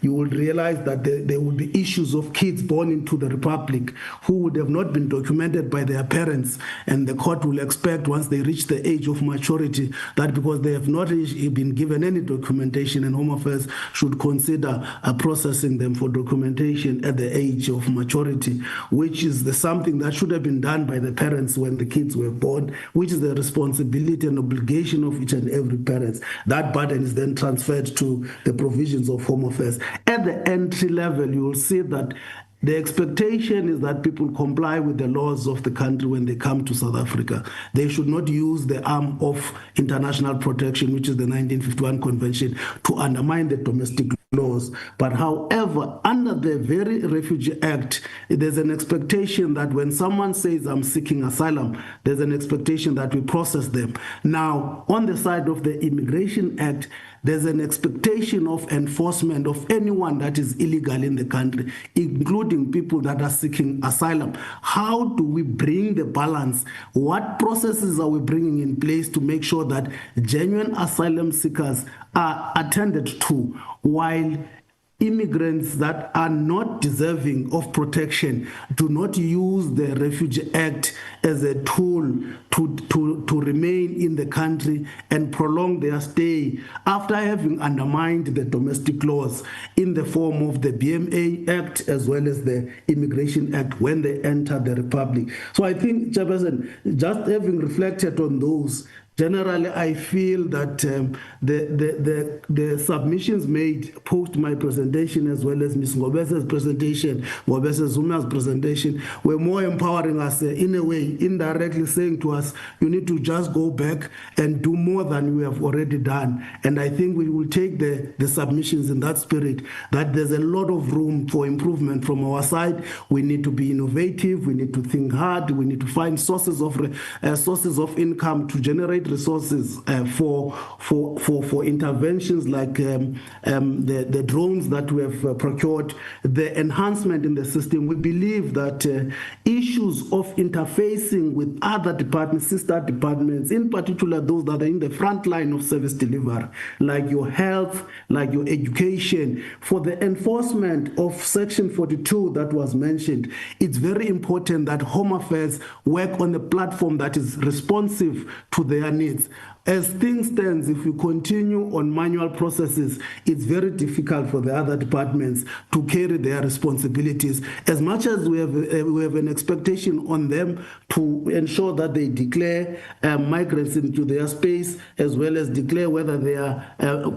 you will realize that there will be issues of kids born into the Republic who would have not been documented by their parents, and the court will expect, once they reach the age of maturity, that because they have not been given any documentation, and Home Affairs should consider processing them for documentation at the age of maturity, which is something that should have been done by the parents when the kids were born, which is the responsibility and obligation of each and every parent. That burden is then transferred to the provisions of Home Affairs. At the entry level, you will see that the expectation is that people comply with the laws of the country when they come to South Africa. They should not use the arm of international protection, which is the 1951 Convention, to undermine the domestic laws. But however, under the very Refugee Act, there's an expectation that when someone says, I'm seeking asylum, there's an expectation that we process them. Now, on the side of the Immigration Act, there's an expectation of enforcement of anyone that is illegal in the country, including people that are seeking asylum. How do we bring the balance? What processes are we bringing in place to make sure that genuine asylum seekers are attended to, while immigrants that are not deserving of protection do not use the Refugee Act as a tool to remain in the country and prolong their stay after having undermined the domestic laws in the form of the BMA Act as well as the Immigration Act when they enter the Republic. So I think, Chairperson, just having reflected on those, generally, I feel that the submissions made post my presentation, as well as Ms. Ngobese's presentation, Ngobese Zuma's presentation, were more empowering us in a way, indirectly saying to us, you need to just go back and do more than you have already done. And I think we will take the submissions in that spirit, that there's a lot of room for improvement from our side. We need to be innovative. We need to think hard. We need to find sources of income to generate resources for interventions like the drones that we have procured, the enhancement in the system. We believe that issues of interfacing with other departments, sister departments, in particular those that are in the front line of service delivery, like your health, like your education, for the enforcement of Section 42 that was mentioned, it's very important that Home Affairs work on a platform that is responsive to their needs. As things stand, if we continue on manual processes, it's very difficult for the other departments to carry their responsibilities. As much as we have an expectation on them to ensure that they declare migrants into their space, as well as declare whether they are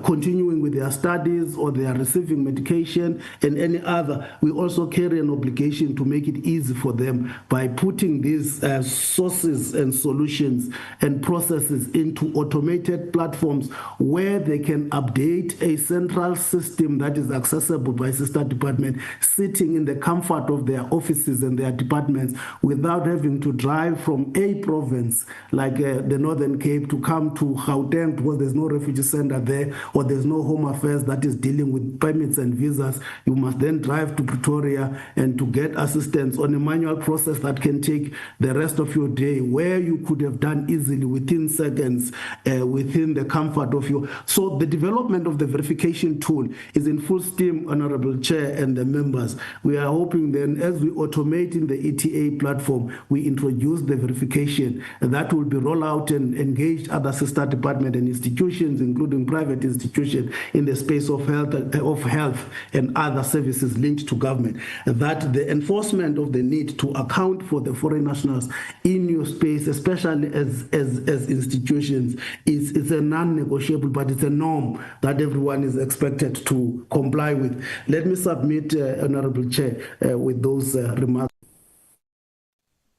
continuing with their studies or they are receiving medication and any other, we also carry an obligation to make it easy for them by putting these sources and solutions and processes into automated platforms where they can update a central system that is accessible by sister department, sitting in the comfort of their offices and their departments without having to drive from a province like the Northern Cape to come to Gauteng because there's no refugee center there, or there's no Home Affairs that is dealing with permits and visas. You must then drive to Pretoria and to get assistance on a manual process that can take the rest of your day, where you could have done easily within seconds within the comfort of your... So the development of the verification tool is in full steam, Honorable Chair and the members. We are hoping then, as we automate in the ETA platform, we introduce the verification, and that will be rolled out and engage other sister department and institutions, including private institutions, in the space of health and other services linked to government. That the enforcement of the need to account for the foreign nationals in your space, especially as institutions, is a non-negotiable, but it's a norm that everyone is expected to comply with. Let me submit, Honorable Chair, with those remarks.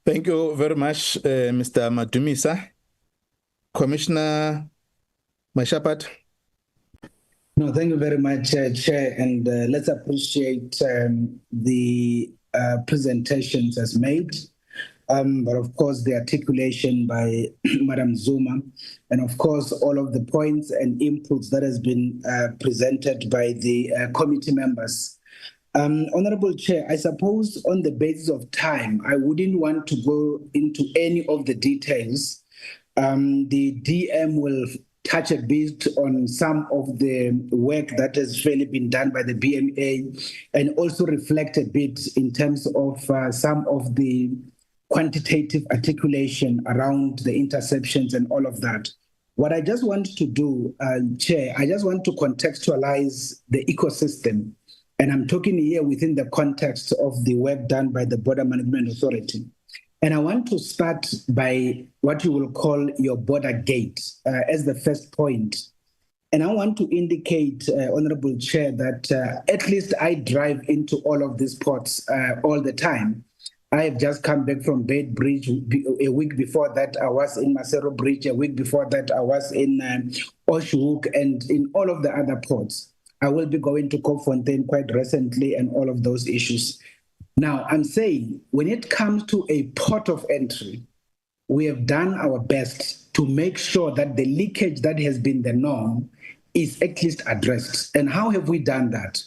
Thank you very much, Mr. Madumisa. Commissioner Mashapat. No, thank you very much, Chair, and let's appreciate the presentations as made, but of course the articulation by Madam Zuma, and of course all of the points and inputs that has been presented by the committee members. Honorable Chair, I suppose on the basis of time, I wouldn't want to go into any of the details. The DM will touch a bit on some of the work that has really been done by the BMA, and also reflect a bit in terms of some of the quantitative articulation around the interceptions and all of that. What I just want to do, Chair, I just want to contextualize the ecosystem. And I'm talking here within the context of the work done by the Border Management Authority. And I want to start by what you will call your border gate as the first point. And I want to indicate, Honorable Chair, that at least I drive into all of these ports all the time. I have just come back from Beit Bridge. A week before that, I was in Masero Bridge. A week before that, I was in Oshoek and in all of the other ports. I will be going to Koopfontein quite recently and all of those issues. Now, I'm saying when it comes to a port of entry, we have done our best to make sure that the leakage that has been the norm is at least addressed. And how have we done that?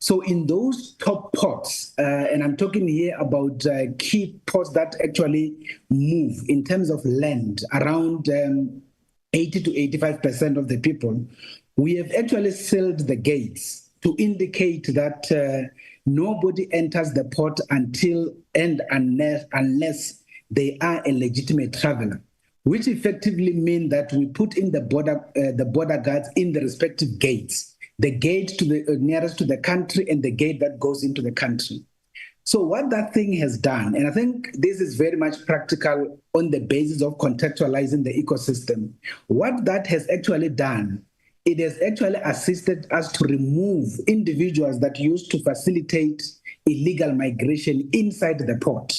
So in those top ports, and I'm talking here about key ports that actually move in terms of land, around 80 to 85% of the people, we have actually sealed the gates to indicate that nobody enters the port until and unless they are a legitimate traveler, which effectively means that we put in the border guards in the respective gates, the gate to the nearest to the country and the gate that goes into the country. So what that thing has done, and I think this is very much practical on the basis of contextualizing the ecosystem, what that has actually done, it has actually assisted us to remove individuals that used to facilitate illegal migration inside the port.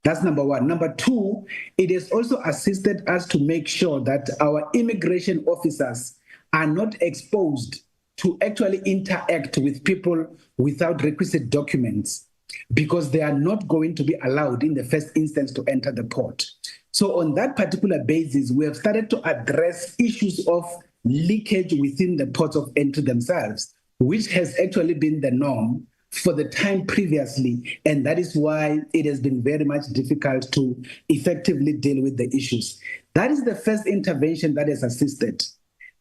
That's number one. Number two, it has also assisted us to make sure that our immigration officers are not exposed to actually interact with people without requisite documents, because they are not going to be allowed in the first instance to enter the port. So on that particular basis, we have started to address issues of leakage within the ports of entry themselves, which has actually been the norm for the time previously, and that is why it has been very much difficult to effectively deal with the issues. That is the first intervention that has assisted.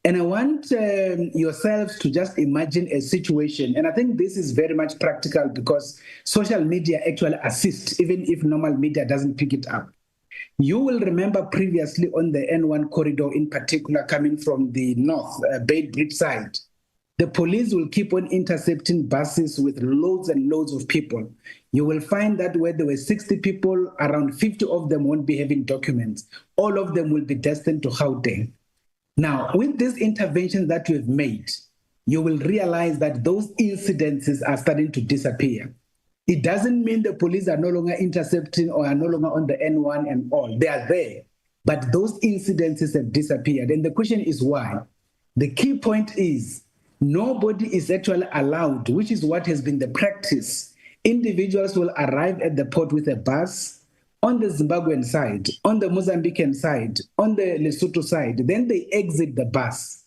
And I want yourselves to just imagine a situation, and I think this is very much practical because social media actually assists, even if normal media doesn't pick it up. You will remember previously on the N1 corridor in particular, coming from the north, Beit Bridge side, the police will keep on intercepting buses with loads and loads of people. You will find that where there were 60 people, around 50 of them won't be having documents. All of them will be destined to Gauteng. Now, with this intervention that we've made, you will realize that those incidences are starting to disappear. It doesn't mean the police are no longer intercepting or are no longer on the N1 and all. They are there. but those incidences have disappeared. And the question is why? The key point is nobody is actually allowed, which is what has been the practice. Individuals will arrive at the port with a bus on the Zimbabwean side, on the Mozambican side, on the Lesotho side. Then they exit the bus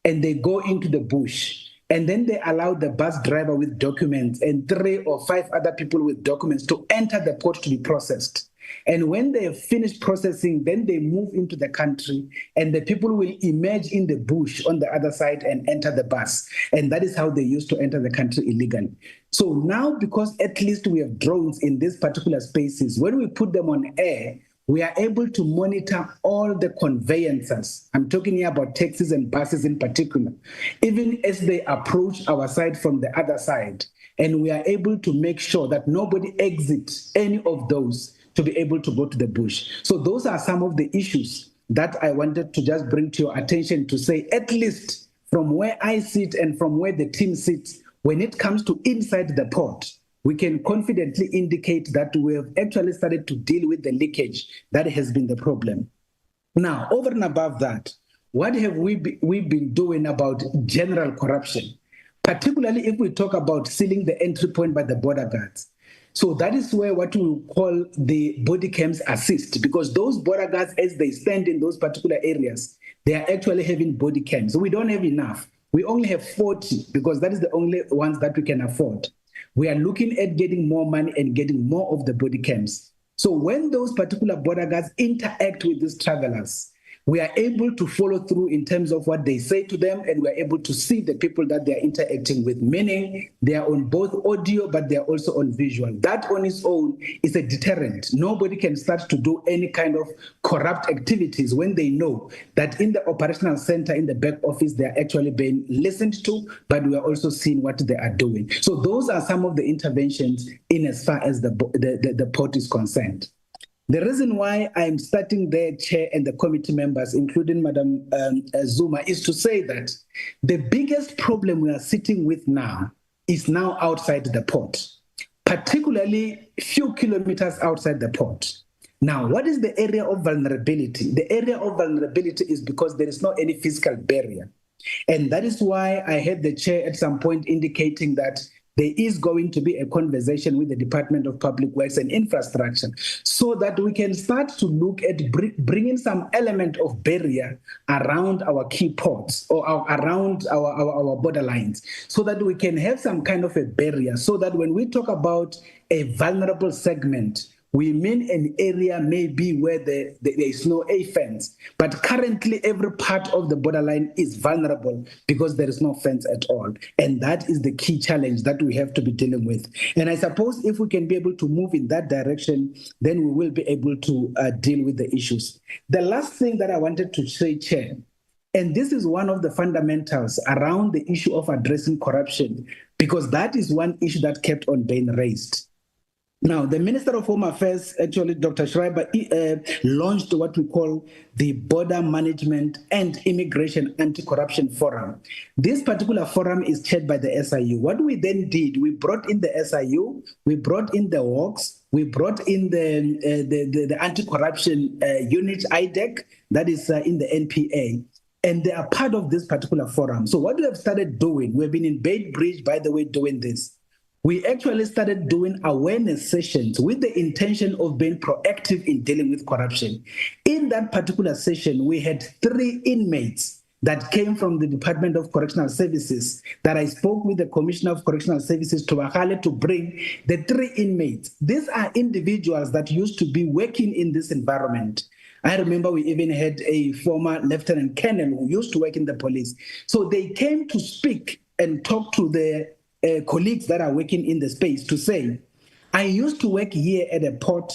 and they go into the bush. And then they allow the bus driver with documents and 3 or 5 other people with documents to enter the port to be processed. And when they have finished processing, then they move into the country and the people will emerge in the bush on the other side and enter the bus. And that is how they used to enter the country illegally. So now, because at least we have drones in these particular spaces, when we put them on air, we are able to monitor all the conveyances. I'm talking here about taxis and buses in particular, even as they approach our side from the other side. And we are able to make sure that nobody exits any of those to be able to go to the bush. So those are some of the issues that I wanted to just bring to your attention to say, at least from where I sit and from where the team sits, when it comes to inside the port, we can confidently indicate that we have actually started to deal with the leakage that has been the problem. Now, over and above that, what have we been doing about general corruption, particularly if we talk about sealing the entry point by the border guards? So that is where what we call the body cams assist, because those border guards, as they stand in those particular areas, they are actually having body cams. So we don't have enough. We only have 40 because that is the only ones that we can afford. We are looking at getting more money and getting more of the body cams. So when those particular border guards interact with these travelers, we are able to follow through in terms of what they say to them, and we're able to see the people that they're interacting with, meaning they are on both audio, but they're also on visual. That on its own is a deterrent. Nobody can start to do any kind of corrupt activities when they know that in the operational center, in the back office, they're actually being listened to, but we are also seeing what they are doing. So those are some of the interventions in as far as the port is concerned. The reason why I'm starting there, Chair, and the committee members, including Madam Zuma, is to say that the biggest problem we are sitting with now is now outside the port, particularly a few kilometers outside the port. Now, what is the area of vulnerability? The area of vulnerability is because there is not any physical barrier. And that is why I heard the Chair at some point indicating that there is going to be a conversation with the Department of Public Works and Infrastructure so that we can start to look at bringing some element of barrier around our key ports or around our borderlines so that we can have some kind of a barrier so that when we talk about a vulnerable segment, we mean an area maybe where there is no a fence, but currently every part of the borderline is vulnerable because there is no fence at all. And that is the key challenge that we have to be dealing with. And I suppose if we can be able to move in that direction, then we will be able to deal with the issues. The last thing that I wanted to say, Chair, and this is one of the fundamentals around the issue of addressing corruption, because that is one issue that kept on being raised. Now, the Minister of Home Affairs, actually, Dr. Schreiber, launched what we call the Border Management and Immigration Anti-Corruption Forum. This particular forum is chaired by the SIU. What we then did, we brought in the SIU, we brought in the WOCs, we brought in the Anti-Corruption Unit, IDEC, that is in the NPA. And they are part of this particular forum. So what we have started doing, we've been in Beitbridge, by the way, doing this. We actually started doing awareness sessions with the intention of being proactive in dealing with corruption. In that particular session, we had 3 inmates that came from the Department of Correctional Services that I spoke with the Commissioner of Correctional Services to bring the 3 inmates. These are individuals that used to be working in this environment. I remember we even had a former lieutenant colonel who used to work in the police. So they came to speak and talk to the colleagues that are working in the space to say, I used to work here at a port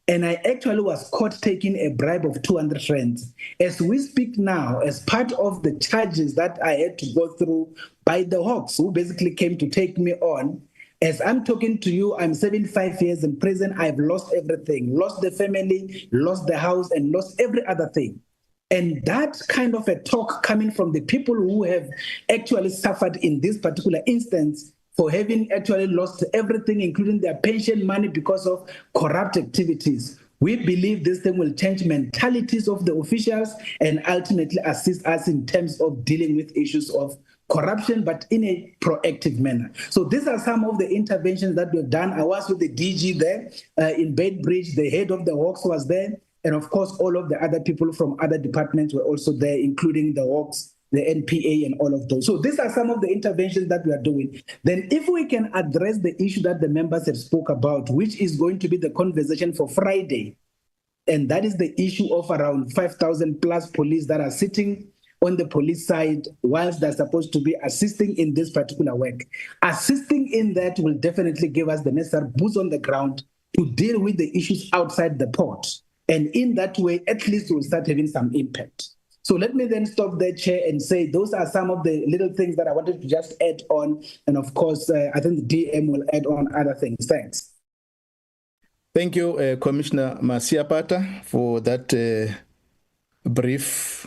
and I actually was caught taking a bribe of 200 rands. As we speak now, as part of the charges that I had to go through by the Hawks, who basically came to take me on, as I'm talking to you, I'm serving 5 years in prison. I've lost everything, lost the family, lost the house, and lost every other thing. And that kind of a talk coming from the people who have actually suffered in this particular instance for having actually lost everything, including their pension money because of corrupt activities, We believe this thing will change mentalities of the officials and ultimately assist us in terms of dealing with issues of corruption, but in a proactive manner. So these are some of the interventions that we've done. I was with the DG there in Bedbridge, the head of the Hawks was there, and of course, all of the other people from other departments were also there, including the Hawks, the NPA, and all of those. So these are some of the interventions that we are doing. Then if we can address the issue that the members have spoke about, which is going to be the conversation for Friday, and that is the issue of around 5,000 plus police that are sitting on the police side whilst they're supposed to be assisting in this particular work. Assisting in that will definitely give us the necessary boots on the ground to deal with the issues outside the port. And in that way, at least we'll start having some impact. So let me then stop there, Chair, and say those are some of the little things that I wanted to just add on. And of course, I think the DM will add on other things. Thanks. Thank you, Commissioner Masiapata, for that brief.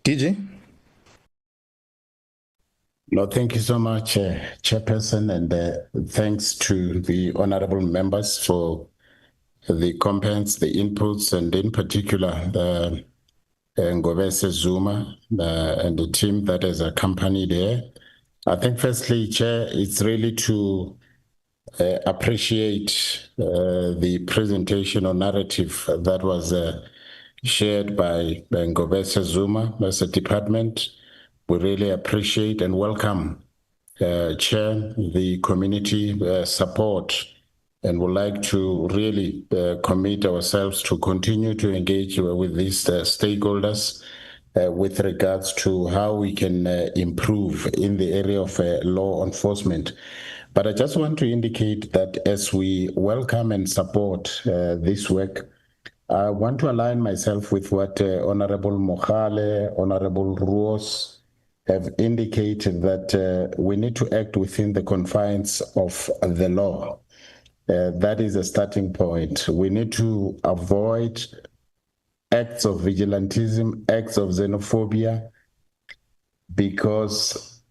DG? No, thank you so much, Chairperson, and thanks to the honorable members for the comments, the inputs, and in particular, Ngobese Zuma and the team that has accompanied her. I think firstly, Chair, it's really to appreciate the presentation or narrative that was shared by Ngobese Zuma as a department. We really appreciate and welcome, Chair, the community support, and would like to really commit ourselves to continue to engage with these stakeholders with regards to how we can improve in the area of law enforcement. But I just want to indicate that as we welcome and support this work, I want to align myself with what Honorable Mohale, Honorable Ruos have indicated, that we need to act within the confines of the law. That is a starting point. We need to avoid acts of vigilantism, acts of xenophobia, because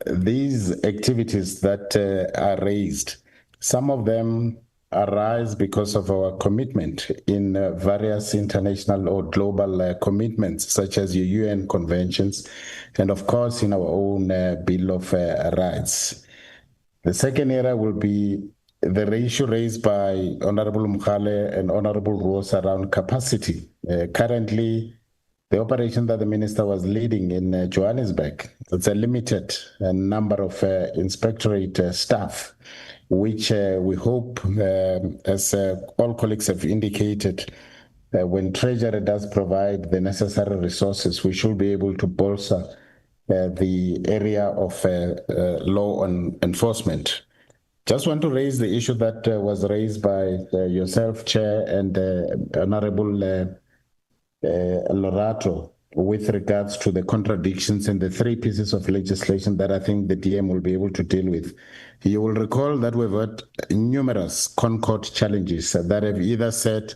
these activities that are raised, some of them arise because of our commitment in various international or global commitments, such as your UN conventions, and of course in our own Bill of Rights. The second area will be the issue raised by Honorable Mohale and Honorable Rose around capacity. Currently, the operation that the minister was leading in Johannesburg, it's a limited number of inspectorate staff, which we hope, as all colleagues have indicated, when Treasury does provide the necessary resources, we should be able to bolster the area of law enforcement. Just want to raise the issue that was raised by yourself, Chair, and Honorable Lorato, with regards to the contradictions in the three pieces of legislation that I think the DM will be able to deal with. You will recall that we've had numerous Concord challenges that have either said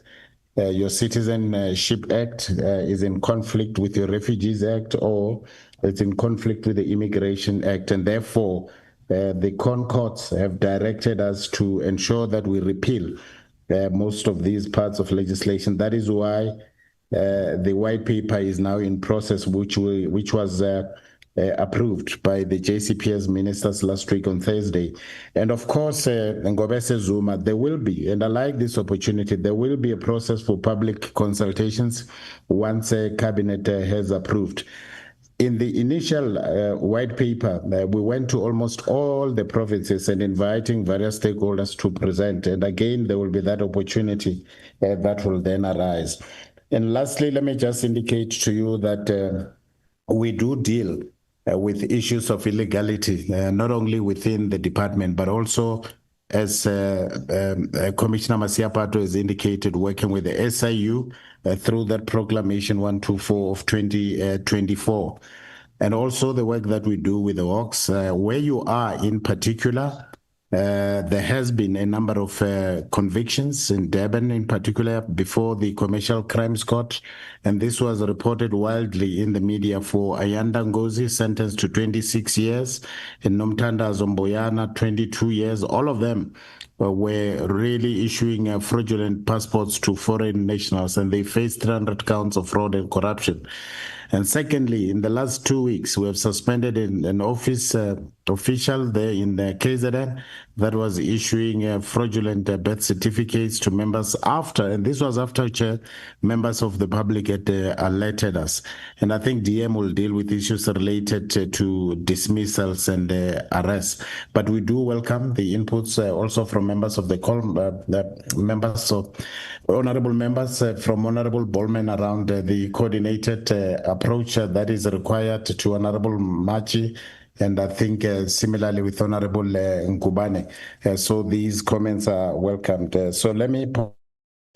your Citizenship Act is in conflict with your Refugees Act, or it's in conflict with the Immigration Act, and therefore the Concords have directed us to ensure that we repeal most of these parts of legislation. That is why the white paper is now in process, which was approved by the JCPS ministers last week on Thursday. And of course, Ngobese Zuma, there will be, and I like this opportunity, there will be a process for public consultations once a cabinet has approved. In the initial white paper, we went to almost all the provinces and inviting various stakeholders to present. And again, there will be that opportunity that will then arise. And lastly, let me just indicate to you that we do deal with issues of illegality, not only within the department, but also, as Commissioner Masiapato has indicated, working with the SIU through that Proclamation 124 of 2024. And also the work that we do with the Hawks, where you are in particular, There has been a number of convictions in Durban, in particular, before the Commercial Crimes Court, and this was reported wildly in the media for Ayanda Ngozi, sentenced to 26 years, and Nomtanda Zomboyana, 22 years. All of them were really issuing fraudulent passports to foreign nationals, and they faced 300 counts of fraud and corruption. And secondly, in the last 2 weeks, we have suspended an office official there in the KZN that was issuing fraudulent birth certificates to members after, and this was after members of the public had alerted us. And I think DM will deal with issues related to dismissals and arrests. But we do welcome the inputs also from members of the honorable members from Honorable Bolman around the coordinated approach that is required to Honorable Machi, and I think similarly with Honorable Nkubane. So these comments are welcomed. So let me pause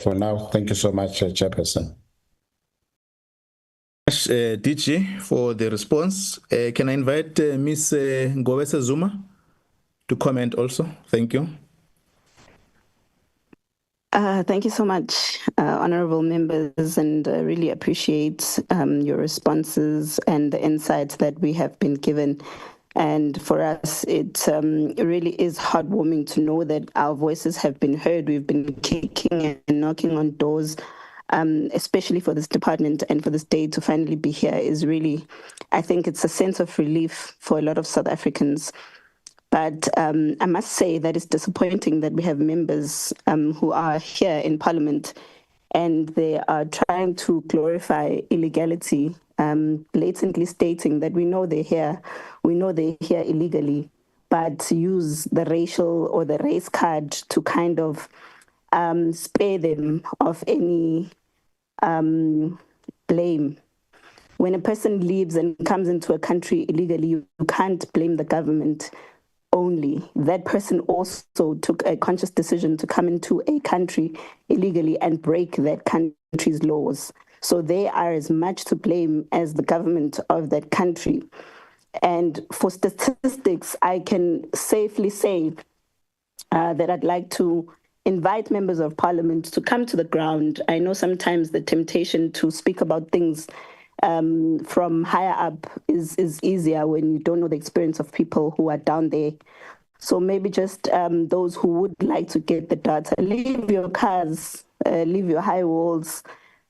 for now. Thank you so much, Chairperson. DG, for the response. Can I invite Ms. Ngobese Zuma to comment also? Thank you. Thank you so much, honorable members, and really appreciate your responses and the insights that we have been given. And for us, it really is heartwarming to know that our voices have been heard. We've been kicking and knocking on doors, especially for this department and for this day to finally be here is really, I think it's a sense of relief for a lot of South Africans. But I must say that it's disappointing that we have members who are here in Parliament and they are trying to glorify illegality, blatantly stating that we know they're here illegally, but use the racial or the race card to kind of spare them of any blame. When a person leaves and comes into a country illegally, you can't blame the government only. That person also took a conscious decision to come into a country illegally and break that country's laws. So they are as much to blame as the government of that country. And for statistics, I can safely say that I'd like to invite members of Parliament to come to the ground. I know sometimes the temptation to speak about things from higher up is easier when you don't know the experience of people who are down there. So maybe just those who would like to get the data, leave your cars, leave your high walls,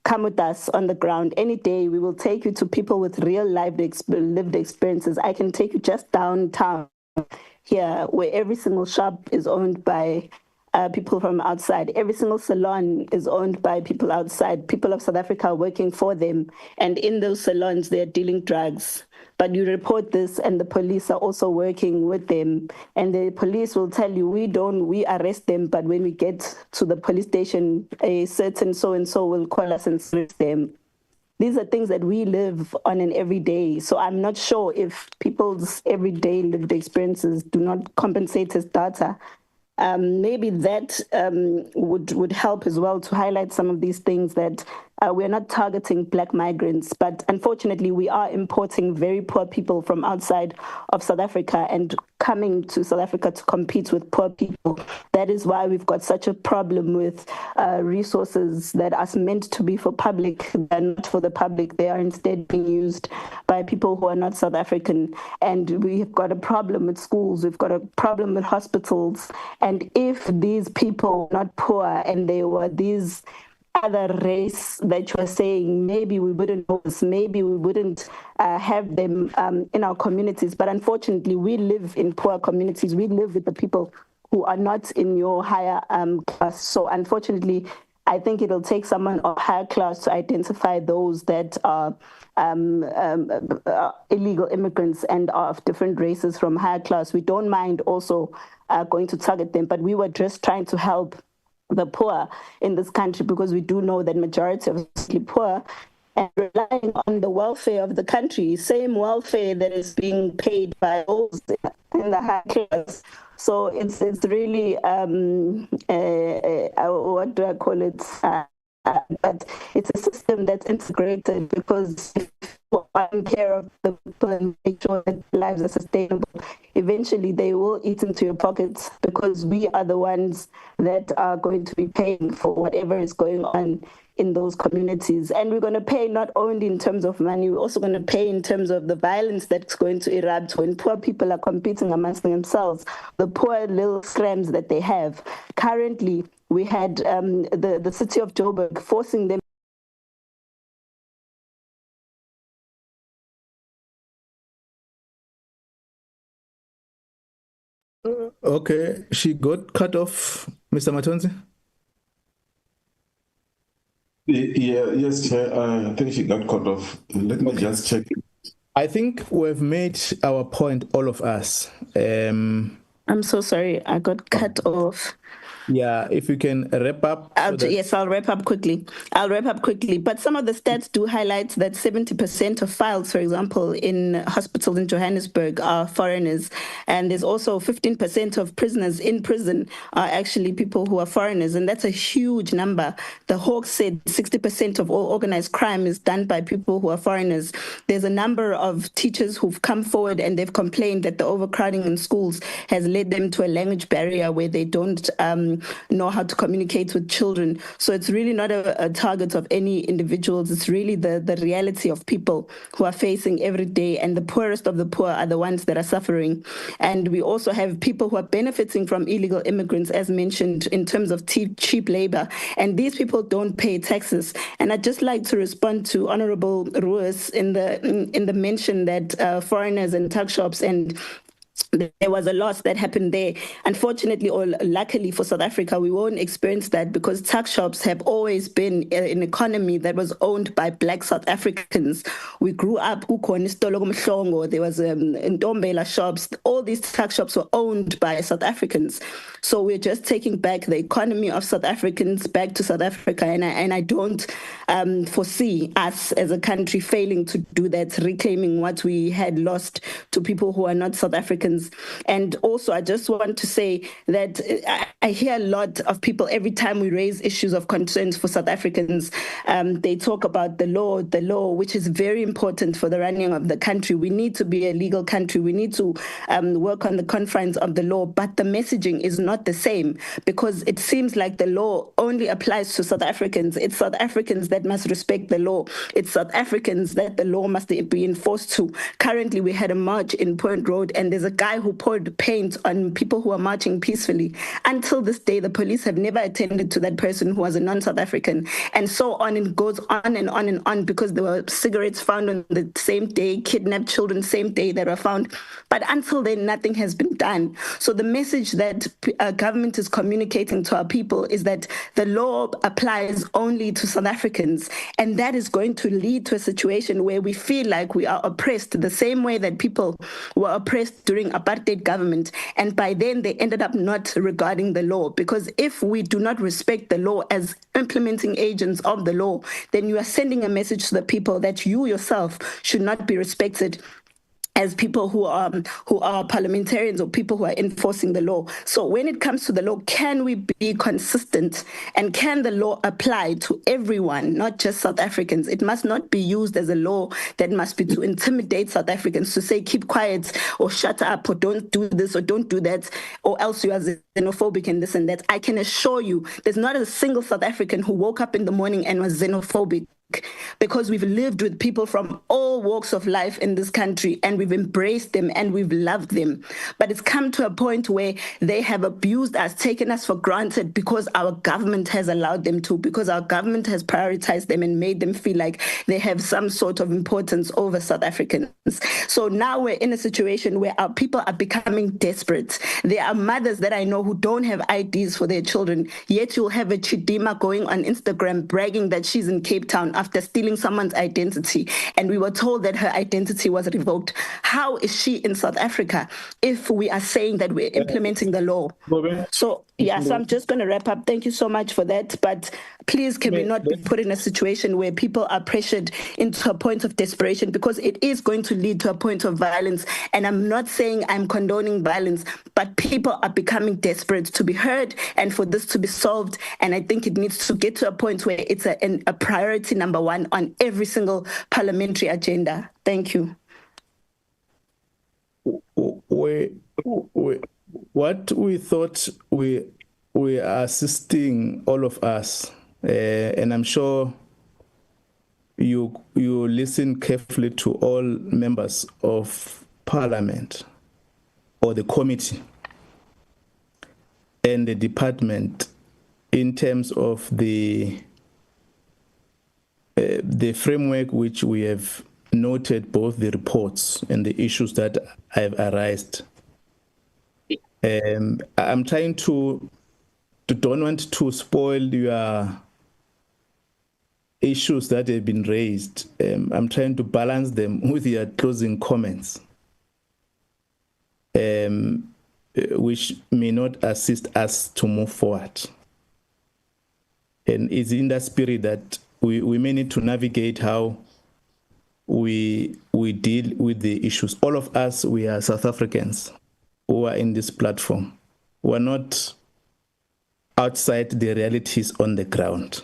come with us on the ground. Any day we will take you to people with real lived experiences. I can take you just downtown here where every single shop is owned by people from outside. Every single salon is owned by people outside. People of South Africa are working for them. And in those salons, they're dealing drugs. But you report this and the police are also working with them. And the police will tell you, we arrest them. But when we get to the police station, a certain so-and-so will call us and search them. These are things that we live on an everyday. So I'm not sure if people's everyday lived experiences do not compensate as data. Maybe that would help as well to highlight some of these things that we're not targeting Black migrants, but unfortunately we are importing very poor people from outside of South Africa and coming to South Africa to compete with poor people. That is why we've got such a problem with resources that are meant to be for public and not for the public. They are instead being used by people who are not South African. And we've got a problem with schools, we've got a problem with hospitals. And if these people are not poor and they were these other race that you are saying, maybe we wouldn't know this, maybe we wouldn't have them in our communities. But unfortunately, we live in poor communities. We live with the people who are not in your higher class. So unfortunately, I think it'll take someone of higher class to identify those that are illegal immigrants and are of different races from higher class. We don't mind also going to target them, but we were just trying to help the poor in this country because we do know that majority of the poor and relying on the welfare of the country, same welfare that is being paid by those in the high class. So it's really, what do I call it? but it's a system that's integrated, because if we take care of the people and make sure that their lives are sustainable, eventually they will eat into your pockets, because we are the ones that are going to be paying for whatever is going on in those communities. And we're going to pay not only in terms of money, we're also going to pay in terms of the violence that's going to erupt when poor people are competing amongst themselves, the poor little scrams that they have. Currently, we had the city of Joburg forcing them. Okay, she got cut off, Mr. Matonzi? Yes, Chair. I think she got cut off. Let me just check. I think we've made our point, all of us. I'm so sorry, I got cut off. Yeah, if you can wrap up. Yes, I'll wrap up quickly. But some of the stats do highlight that 70% of files, for example, in hospitals in Johannesburg are foreigners. And there's also 15% of prisoners in prison are actually people who are foreigners. And that's a huge number. The Hawks said 60% of all organized crime is done by people who are foreigners. There's a number of teachers who've come forward and they've complained that the overcrowding in schools has led them to a language barrier where they don't know how to communicate with children. So it's really not a target of any individuals. It's really the reality of people who are facing every day, and the poorest of the poor are the ones that are suffering. And we also have people who are benefiting from illegal immigrants, as mentioned, in terms of cheap labor. And these people don't pay taxes. And I'd just like to respond to Honorable Ruiz in the mention that foreigners and tuck shops and there was a loss that happened there. Unfortunately, or luckily for South Africa, we won't experience that because tuck shops have always been an economy that was owned by Black South Africans. We grew up, there was Ntombela shops. All these tuck shops were owned by South Africans. So we're just taking back the economy of South Africans back to South Africa. And I don't foresee us as a country failing to do that, reclaiming what we had lost to people who are not South Africans. And also, I just want to say that I hear a lot of people every time we raise issues of concerns for South Africans, they talk about the law, which is very important for the running of the country. We need to be a legal country. We need to work on the confines of the law, but the messaging is not the same because it seems like the law only applies to South Africans. It's South Africans that must respect the law. It's South Africans that the law must be enforced to. Currently, we had a march in Point Road, and there's a guy who poured paint on people who are marching peacefully. Until this day, the police have never attended to that person who was a non-South African. And so on, and it goes on and on and on because there were cigarettes found on the same day, kidnapped children same day that were found. But until then, nothing has been done. So the message that government is communicating to our people is that the law applies only to South Africans. And that is going to lead to a situation where we feel like we are oppressed the same way that people were oppressed during apartheid government. And by then they ended up not regarding the law, because if we do not respect the law as implementing agents of the law, then you are sending a message to the people that you yourself should not be respected as people who are parliamentarians or people who are enforcing the law. So when it comes to the law, can we be consistent, and can the law apply to everyone, not just South Africans? It must not be used as a law that must be to intimidate South Africans, to say keep quiet or shut up or don't do this or don't do that, or else you are xenophobic and this and that. I can assure you there's not a single South African who woke up in the morning and was xenophobic, because we've lived with people from all walks of life in this country and we've embraced them and we've loved them. But it's come to a point where they have abused us, taken us for granted because our government has allowed them to, because our government has prioritized them and made them feel like they have some sort of importance over South Africans. So now we're in a situation where our people are becoming desperate. There are mothers that I know who don't have IDs for their children, yet you'll have a Chidima going on Instagram bragging that she's in Cape Town. after stealing someone's identity, and we were told that her identity was revoked. How is she in South Africa if we are saying that we're implementing the law? So I'm just going to wrap up. Thank you so much for that. But please, can we not be put in a situation where people are pressured into a point of desperation, because it is going to lead to a point of violence. And I'm not saying I'm condoning violence, but people are becoming desperate to be heard and for this to be solved. And I think it needs to get to a point where it's a priority number one on every single parliamentary agenda. Thank you. What we thought we are assisting all of us, and I'm sure you listen carefully to all members of Parliament or the committee and the department in terms of the framework which we have noted, both the reports and the issues that have arisen. I'm trying to don't want to spoil your issues that have been raised. I'm trying to balance them with your closing comments, which may not assist us to move forward. And it's in that spirit that we may need to navigate how we deal with the issues. All of us, we are South Africans who are in this platform. We're not outside the realities on the ground.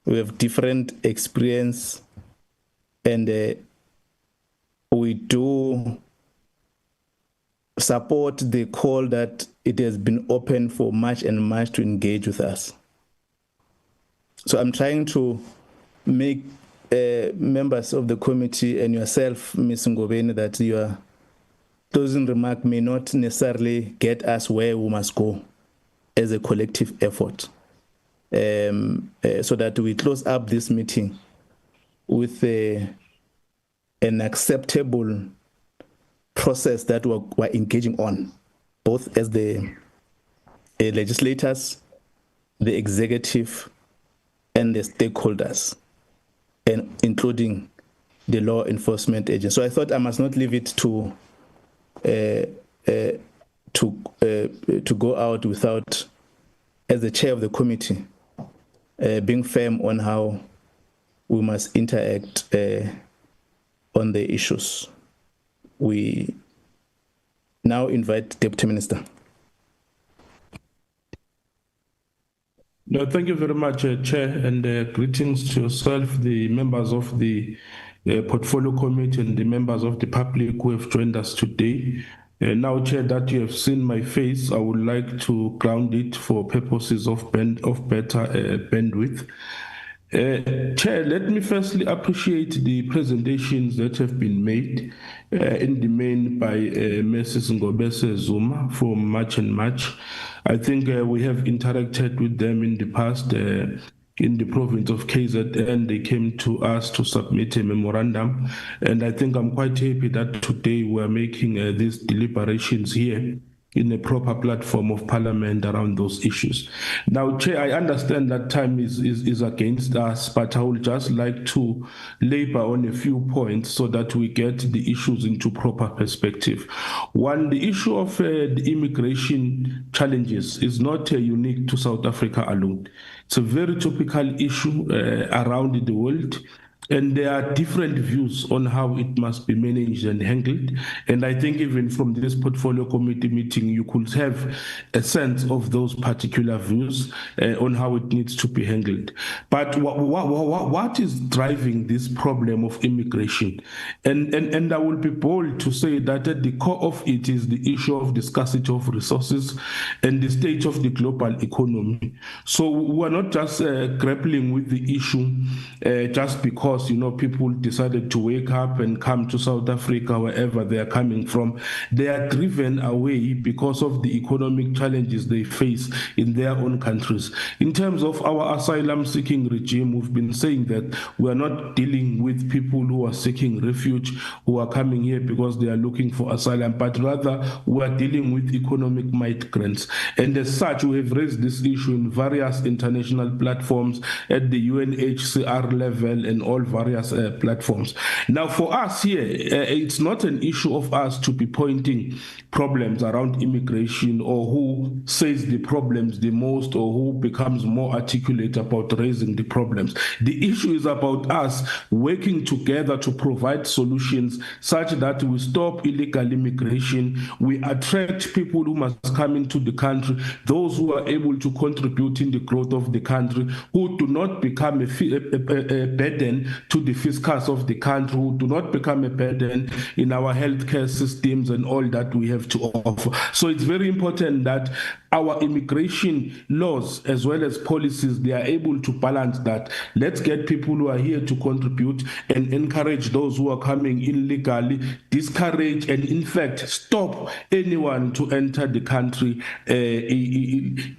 We have different experience, and we do support the call that it has been open for March and March to engage with us. So I'm trying to make members of the committee and yourself, Ms. Ngobeni, that your closing remark may not necessarily get us where we must go as a collective effort, so that we close up this meeting with an acceptable process that we're engaging on, both as the legislators, the executive, and the stakeholders, and including the law enforcement agents. So I thought I must not leave it to go out without, as the chair of the committee, being firm on how we must interact on the issues. We now invite Deputy Minister. No, thank you very much, Chair, and greetings to yourself, the members of the Portfolio Committee, and the members of the public who have joined us today. Now, Chair, that you have seen my face, I would like to ground it for purposes of better bandwidth. Chair, let me firstly appreciate the presentations that have been made in the main by Mrs. Ngobese Zuma from March and March. I think we have interacted with them in the past in the province of KZN. They came to us to submit a memorandum, and I think I'm quite happy that today we're making these deliberations here in a proper platform of Parliament around those issues. Now, Chair, I understand that time is against us, but I would just like to labor on a few points so that we get the issues into proper perspective. One, the issue of the immigration challenges is not unique to South Africa alone. It's a very topical issue around the world. And there are different views on how it must be managed and handled. And I think even from this portfolio committee meeting, you could have a sense of those particular views on how it needs to be handled. But what is driving this problem of immigration? And I will be bold to say that at the core of it is the issue of the scarcity of resources and the state of the global economy. So we're not just grappling with the issue just because because, people decided to wake up and come to South Africa, wherever they are coming from. They are driven away because of the economic challenges they face in their own countries. In terms of our asylum-seeking regime, we've been saying that we are not dealing with people who are seeking refuge, who are coming here because they are looking for asylum, but rather we are dealing with economic migrants. And as such, we have raised this issue in various international platforms at the UNHCR level and all various platforms. Now, for us here, it's not an issue of us to be pointing problems around immigration or who says the problems the most or who becomes more articulate about raising the problems. The issue is about us working together to provide solutions such that we stop illegal immigration, we attract people who must come into the country, those who are able to contribute in the growth of the country, who do not become a burden to the fiscus of the country, who do not become a burden in our healthcare systems and all that we have to offer. So it's very important that our immigration laws as well as policies, they are able to balance that. Let's get people who are here to contribute and encourage those who are coming illegally, discourage and in fact stop anyone to enter the country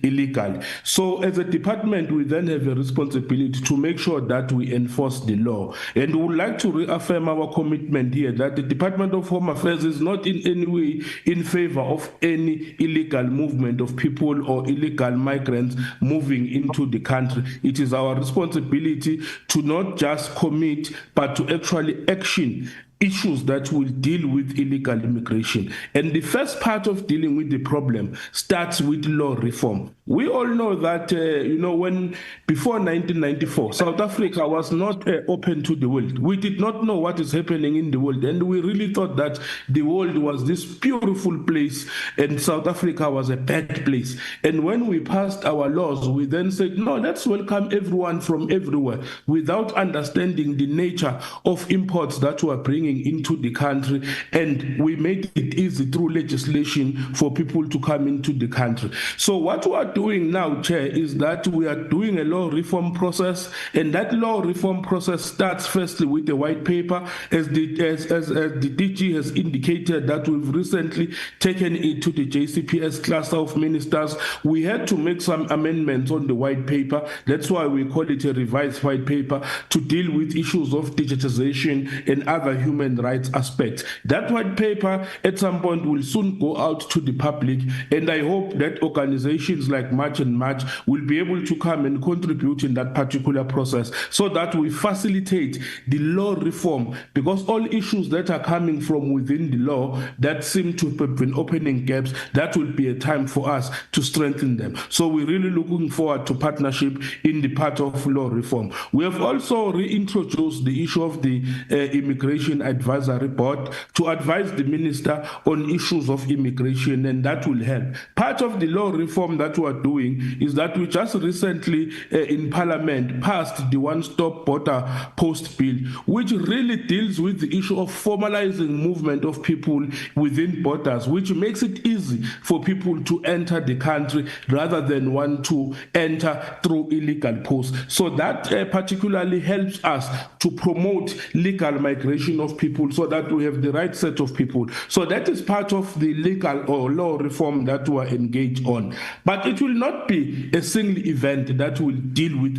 illegally. So as a department, we then have a responsibility to make sure that we enforce the law. And we would like to reaffirm our commitment here that the Department of Home Affairs is not in any way in favor of any illegal movement of people or illegal migrants moving into the country. It is our responsibility to not just commit, but to actually action issues that will deal with illegal immigration. And the first part of dealing with the problem starts with law reform. We all know that, when before 1994, South Africa was not open to the world. We did not know what is happening in the world. And we really thought that the world was this beautiful place and South Africa was a bad place. And when we passed our laws, we then said, no, let's welcome everyone from everywhere without understanding the nature of imports that were bringing into the country, and we made it easy through legislation for people to come into the country. So what we are doing now, Chair, is that we are doing a law reform process, and that law reform process starts firstly with the white paper, as the DG has indicated that we've recently taken it to the JCPS cluster of ministers. We had to make some amendments on the white paper. That's why we call it a revised white paper, to deal with issues of digitization and other human rights aspects. That white paper at some point will soon go out to the public, and I hope that organizations like March and March will be able to come and contribute in that particular process so that we facilitate the law reform, because all issues that are coming from within the law that seem to have been opening gaps, that will be a time for us to strengthen them. So we're really looking forward to partnership in the part of law reform. We have also reintroduced the issue of the Immigration Advisory Board to advise the minister on issues of immigration, and that will help. Part of the law reform that we are doing is that we just recently in Parliament passed the One-Stop Border Post Bill, which really deals with the issue of formalizing movement of people within borders, which makes it easy for people to enter the country rather than want to enter through illegal posts. So that particularly helps us to promote legal migration of people so that we have the right set of people. So that is part of the legal or law reform that we are engaged on. But it will not be a single event that will deal with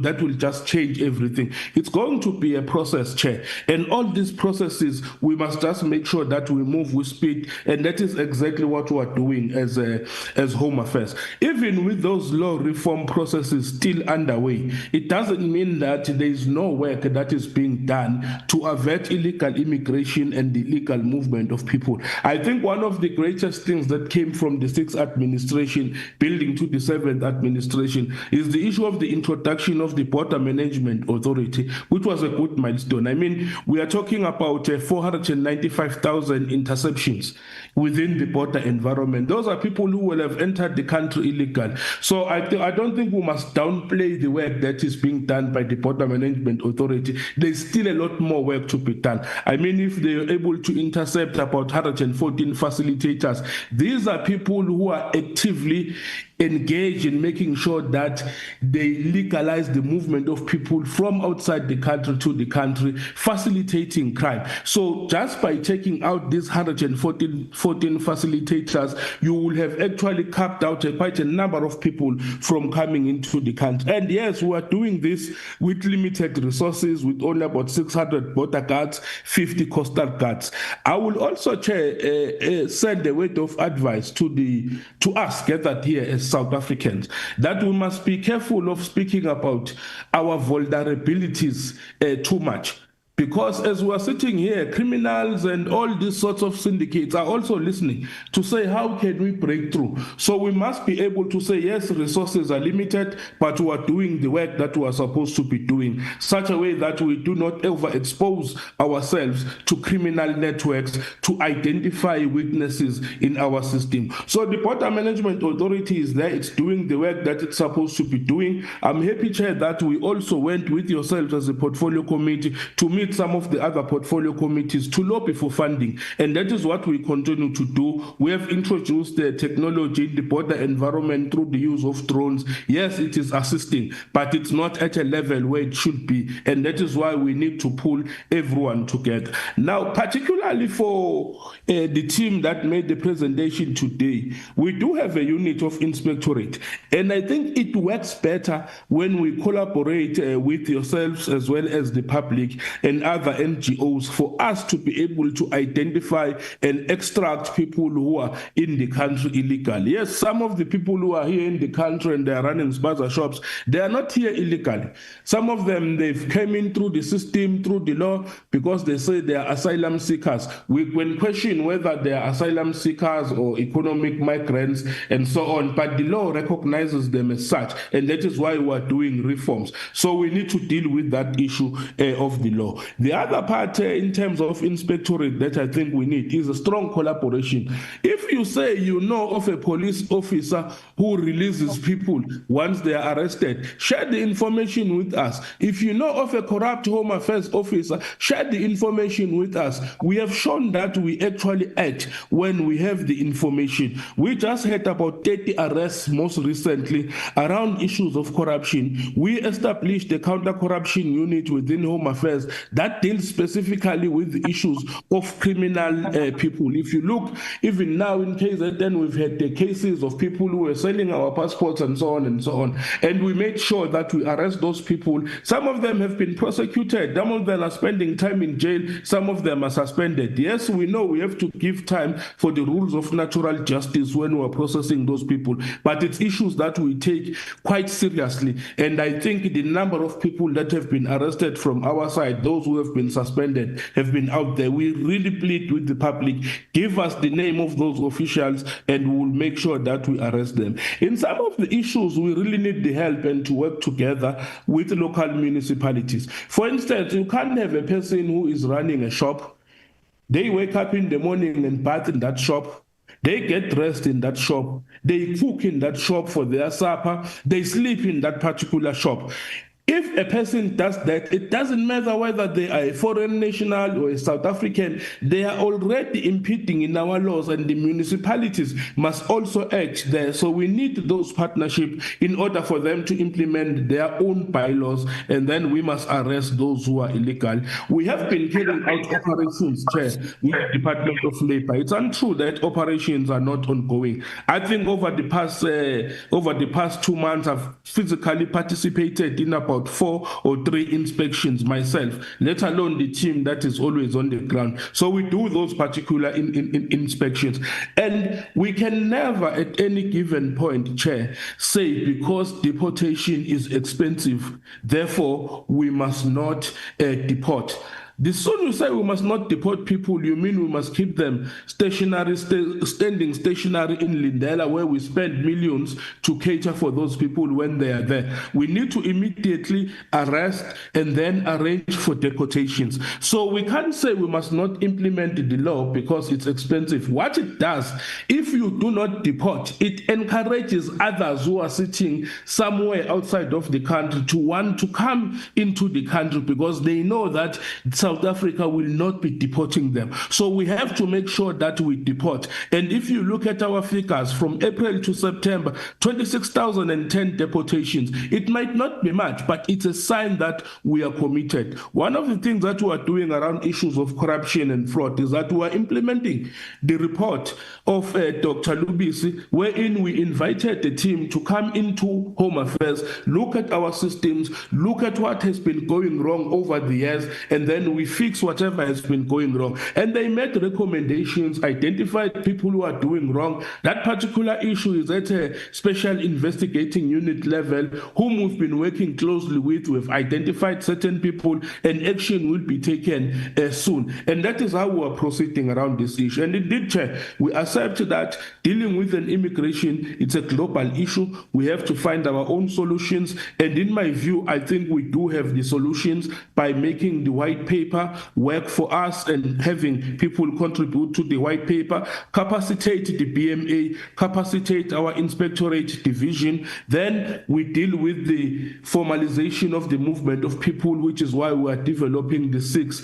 that will just change everything. It's going to be a process, Chair. And all these processes, we must just make sure that we move with speed. And that is exactly what we are doing as Home Affairs. Even with those law reform processes still underway, it doesn't mean that there is no work that is being done to avert illegal immigration and the illegal movement of people. I think one of the greatest things that came from the 6th administration building to the 7th administration is the issue of the introduction of the Border Management Authority, which was a good milestone. I mean, we are talking about 495,000 interceptions within the border environment. Those are people who will have entered the country illegal. So I don't think we must downplay the work that is being done by the Border Management Authority. There's still a lot more work to be done. I mean, if they're able to intercept about 114 facilitators, these are people who are actively engage in making sure that they legalize the movement of people from outside the country to the country, facilitating crime. So just by taking out these 114 facilitators, you will have actually capped out quite a number of people from coming into the country. And yes, we are doing this with limited resources, with only about 600 border guards, 50 coastal guards. I will also, Chair, send a word of advice to us gathered here as South Africans, that we must be careful of speaking about our vulnerabilities too much. Because as we are sitting here, criminals and all these sorts of syndicates are also listening to say, how can we break through? So we must be able to say, yes, resources are limited, but we are doing the work that we are supposed to be doing, such a way that we do not overexpose ourselves to criminal networks to identify weaknesses in our system. So the Border Management Authority is there, it's doing the work that it's supposed to be doing. I'm happy, Chair, that we also went with yourselves as a portfolio committee to meet some of the other portfolio committees to lobby for funding, and that is what we continue to do. We have introduced the technology in the border environment through the use of drones. Yes, it is assisting, but it's not at a level where it should be, and that is why we need to pull everyone together. Now, particularly for the team that made the presentation today, we do have a unit of inspectorate, and I think it works better when we collaborate with yourselves as well as the public and other NGOs for us to be able to identify and extract people who are in the country illegally. Yes, some of the people who are here in the country and they are running spaza shops, they are not here illegally. Some of them, they've come in through the system, through the law, because they say they are asylum seekers. We can question whether they are asylum seekers or economic migrants and so on, but the law recognizes them as such, and that is why we are doing reforms. So we need to deal with that issue of the law. The other part in terms of inspectorate that I think we need is a strong collaboration. If you say you know of a police officer who releases people once they are arrested, share the information with us. If you know of a corrupt Home Affairs officer, share the information with us. We have shown that we actually act when we have the information. We just had about 30 arrests most recently around issues of corruption. We established a counter-corruption unit within Home Affairs that deals specifically with the issues of criminal people. If you look, even now in KZN, we've had the cases of people who were selling our passports and so on and so on. And we made sure that we arrest those people. Some of them have been prosecuted. Some of them are spending time in jail. Some of them are suspended. Yes, we know we have to give time for the rules of natural justice when we're processing those people. But it's issues that we take quite seriously. And I think the number of people that have been arrested from our side, those who have been suspended, have been out there. We really plead with the public, give us the name of those officials and we'll make sure that we arrest them. In some of the issues, we really need the help and to work together with local municipalities. For instance, you can't have a person who is running a shop. They wake up in the morning and bath in that shop. They get dressed in that shop. They cook in that shop for their supper. They sleep in that particular shop. If a person does that, it doesn't matter whether they are a foreign national or a South African, they are already impeding in our laws, and the municipalities must also act there. So we need those partnerships in order for them to implement their own bylaws, and then we must arrest those who are illegal. We have been carrying out operations, Chair, with the Department of Labor. It's untrue that operations are not ongoing. I think over the past 2 months, I've physically participated in about 4 or 3 inspections myself, let alone the team that is always on the ground. So we do those particular inspections. And we can never at any given point, Chair, say because deportation is expensive, therefore we must not deport. The sooner you say we must not deport people, you mean we must keep them stationary, standing stationary in Lindela, where we spend millions to cater for those people when they are there. We need to immediately arrest and then arrange for deportations. So we can't say we must not implement the law because it's expensive. What it does, if you do not deport, it encourages others who are sitting somewhere outside of the country to want to come into the country because they know that South South Africa will not be deporting them. So we have to make sure that we deport. And if you look at our figures from April to September, 26,010 deportations. It might not be much, but it's a sign that we are committed. One of the things that we are doing around issues of corruption and fraud is that we are implementing the report of Dr. Lubisi, wherein we invited the team to come into Home Affairs, look at our systems, look at what has been going wrong over the years, and then we fix whatever has been going wrong. And they made recommendations, identified people who are doing wrong. That particular issue is at a special investigating unit level, whom we've been working closely with. We've identified certain people, and action will be taken soon. And that is how we are proceeding around this issue. And indeed, Chair, we accept that dealing with an immigration, it's a global issue. We have to find our own solutions. And in my view, I think we do have the solutions by making the white paper work for us and having people contribute to the white paper, capacitate the BMA, capacitate our inspectorate division. Then we deal with the formalization of the movement of people, which is why we are developing the 6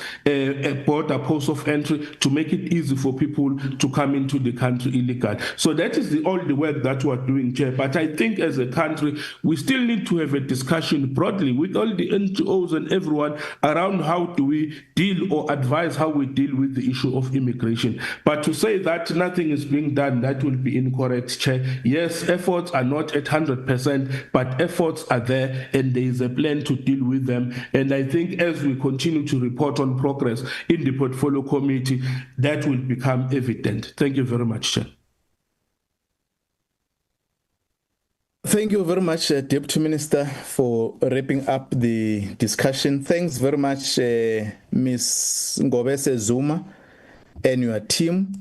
border posts of entry to make it easy for people to come into the country illegal. So that is all the work that we are doing, Chair. But I think as a country, we still need to have a discussion broadly with all the NGOs and everyone around how do we deal or advise how we deal with the issue of immigration. But to say that nothing is being done, that will be incorrect, Chair. Yes, efforts are not at 100%, but efforts are there, and there is a plan to deal with them. And I think as we continue to report on progress in the Portfolio Committee, that will become evident. Thank you very much, Chair. Thank you very much, Deputy Minister, for wrapping up the discussion. Thanks very much, Ms. Ngobese Zuma and your team.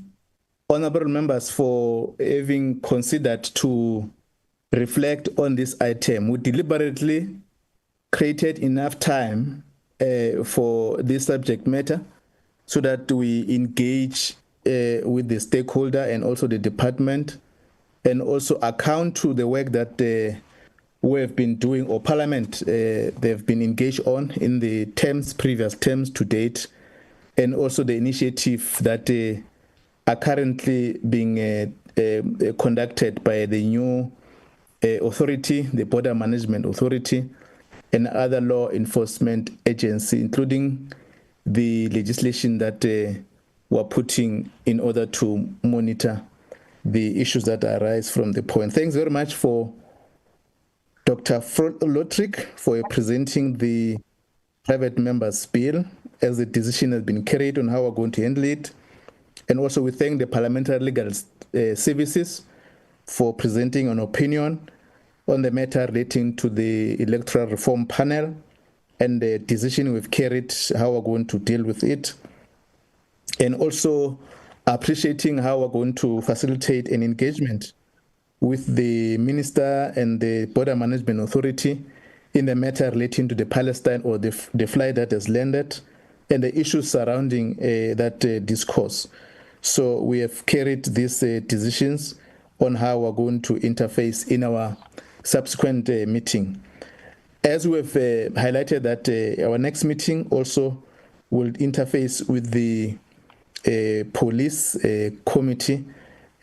Honorable members, for having considered to reflect on this item. We deliberately created enough time for this subject matter so that we engage with the stakeholder and also the department, and also account to the work that we have been doing, or Parliament they've been engaged on in the previous terms to date, and also the initiative that are currently being conducted by the new authority, the Border Management Authority, and other law enforcement agency, including the legislation that we're putting in order to monitor the issues that arise from the point. Thanks very much for Dr. Lotrick for presenting the private members' bill as the decision has been carried on how we're going to handle it. And also we thank the Parliamentary Legal Services for presenting an opinion on the matter relating to the Electoral Reform Panel and the decision we've carried, how we're going to deal with it. And also appreciating how we're going to facilitate an engagement with the Minister and the Border Management Authority in the matter relating to the Palestine or the flight that has landed and the issues surrounding that discourse. So we have carried these decisions on how we're going to interface in our subsequent meeting. As we have highlighted that our next meeting also will interface with the police committee,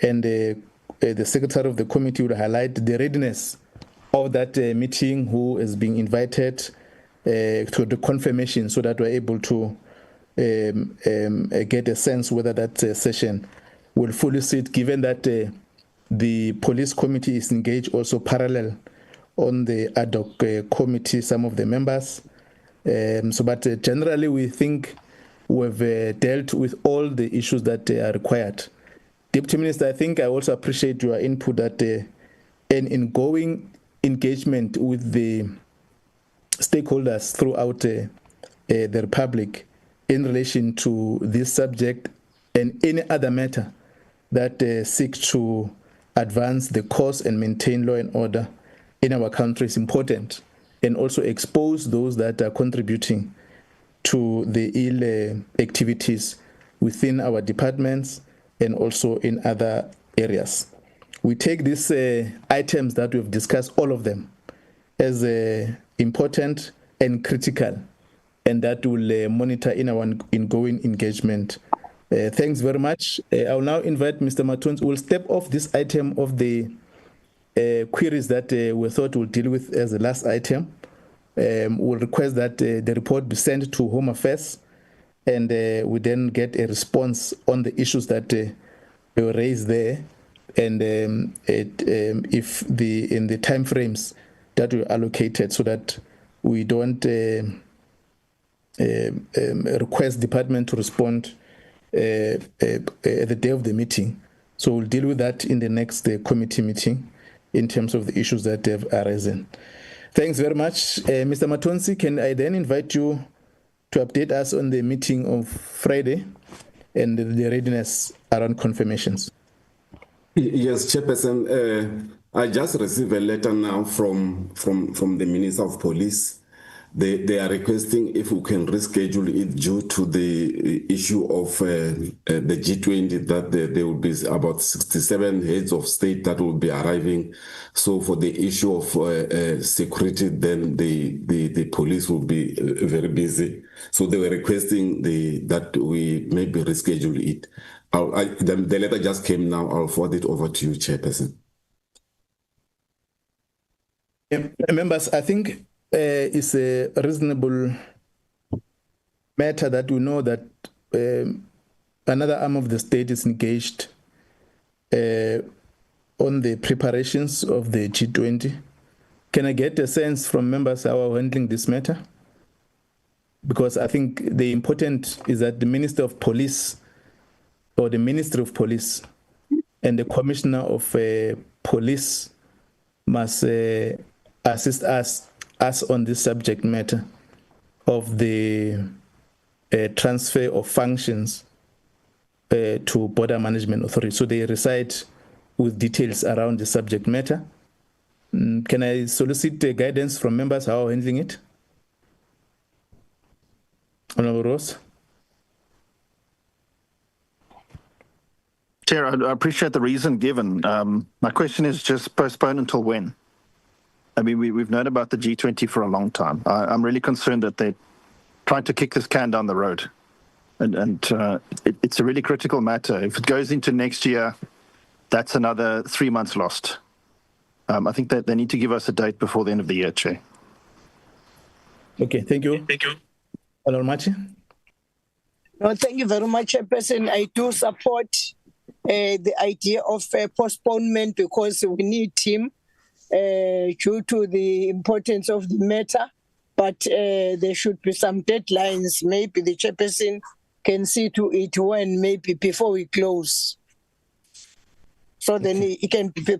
and the secretary of the committee will highlight the readiness of that meeting, who is being invited to the confirmation, so that we're able to get a sense whether that session will fully sit, given that the police committee is engaged also parallel on the ad hoc committee, some of the members. But generally we think we've dealt with all the issues that are required. Deputy Minister, I think I also appreciate your input that an ongoing engagement with the stakeholders throughout the Republic in relation to this subject and any other matter that seeks to advance the cause and maintain law and order in our country is important, and also expose those that are contributing to the ill activities within our departments and also in other areas. We take these items that we've discussed, all of them, as important and critical and that will monitor in our ongoing engagement. Thanks very much. I'll now invite Mr. Matonzi. We'll step off this item of the queries that we thought we'll deal with as the last item. We'll request that the report be sent to Home Affairs, and we then get a response on the issues that were raised there, and if in the time frames that were allocated, so that we don't request department to respond at the day of the meeting. So we'll deal with that in the next committee meeting in terms of the issues that have arisen. Thanks very much. Mr. Matonzi, can I then invite you to update us on the meeting of Friday and the readiness around confirmations? Yes, Chairperson. I just received a letter now from the Minister of Police. They are requesting if we can reschedule it due to the issue of the G20, that there will be about 67 heads of state that will be arriving. So for the issue of security, then the police will be very busy. So they were requesting that we maybe reschedule it. The letter just came now. I'll forward it over to you, Chairperson. Members, I think it's a reasonable matter that we know that another arm of the state is engaged on the preparations of the G20. Can I get a sense from members how are handling this matter? Because I think the important is that the Minister of Police or the Ministry of Police and the Commissioner of Police must assist us on this subject matter of the transfer of functions to Border Management Authority. So they reside with details around the subject matter. Can I solicit guidance from members how handling it? Honorable Ross. Chair, I appreciate the reason given. My question is just postpone until when? I mean, we've known about the G20 for a long time. I'm really concerned that they're trying to kick this can down the road. And it's a really critical matter. If it goes into next year, that's another 3 months lost. I think that they need to give us a date before the end of the year, Chair. Okay, thank you. Thank you. Honorable Machi. No, thank you very much, Chairperson. I do support the idea of postponement because we need him due to the importance of the matter. But there should be some deadlines. Maybe the Chairperson can see to it when, maybe before we close. So then he can be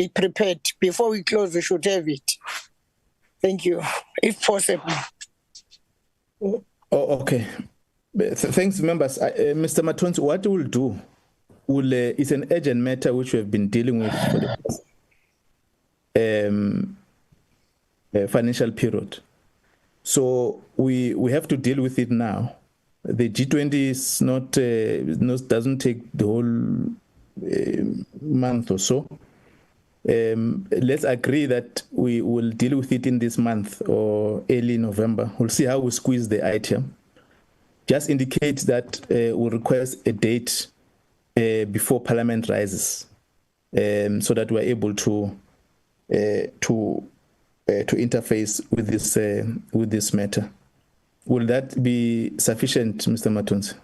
prepared. Before we close, we should have it. Thank you, if possible. Oh, okay. Thanks, members. Mr. Matonzi, what we'll do is an urgent matter which we have been dealing with for the financial period. So we have to deal with it now. The G20 is doesn't take the whole month or so. Let's agree that we will deal with it in this month or early November. We'll see how we squeeze the item. Just indicate that we'll request a date before Parliament rises, so that we're able to interface with this matter. Will that be sufficient, Mr. Matonzi?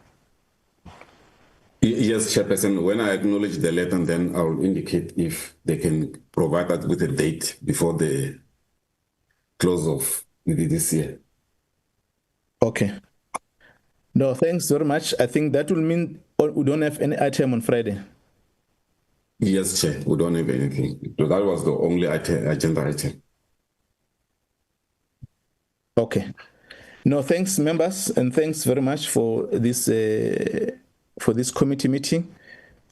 Yes, Chairperson. When I acknowledge the letter, then I'll indicate if they can provide us with a date before the close of this year. Okay. No, thanks very much. I think that will mean we don't have any item on Friday. Yes, Chair. We don't have anything. So that was the only agenda item. Okay. No, thanks, members, and thanks very much for this committee meeting.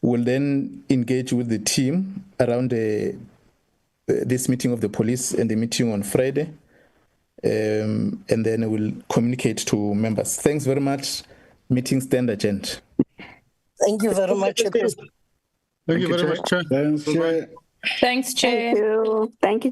We'll then engage with the team around this meeting of the police and the meeting on Friday, and then we'll communicate to members. Thanks very much. Meeting stand adjourned. Thank you very much. Thank you very much, Chair. Thanks, Chair. Thanks, Chair. Thank you. Thank you, Chair.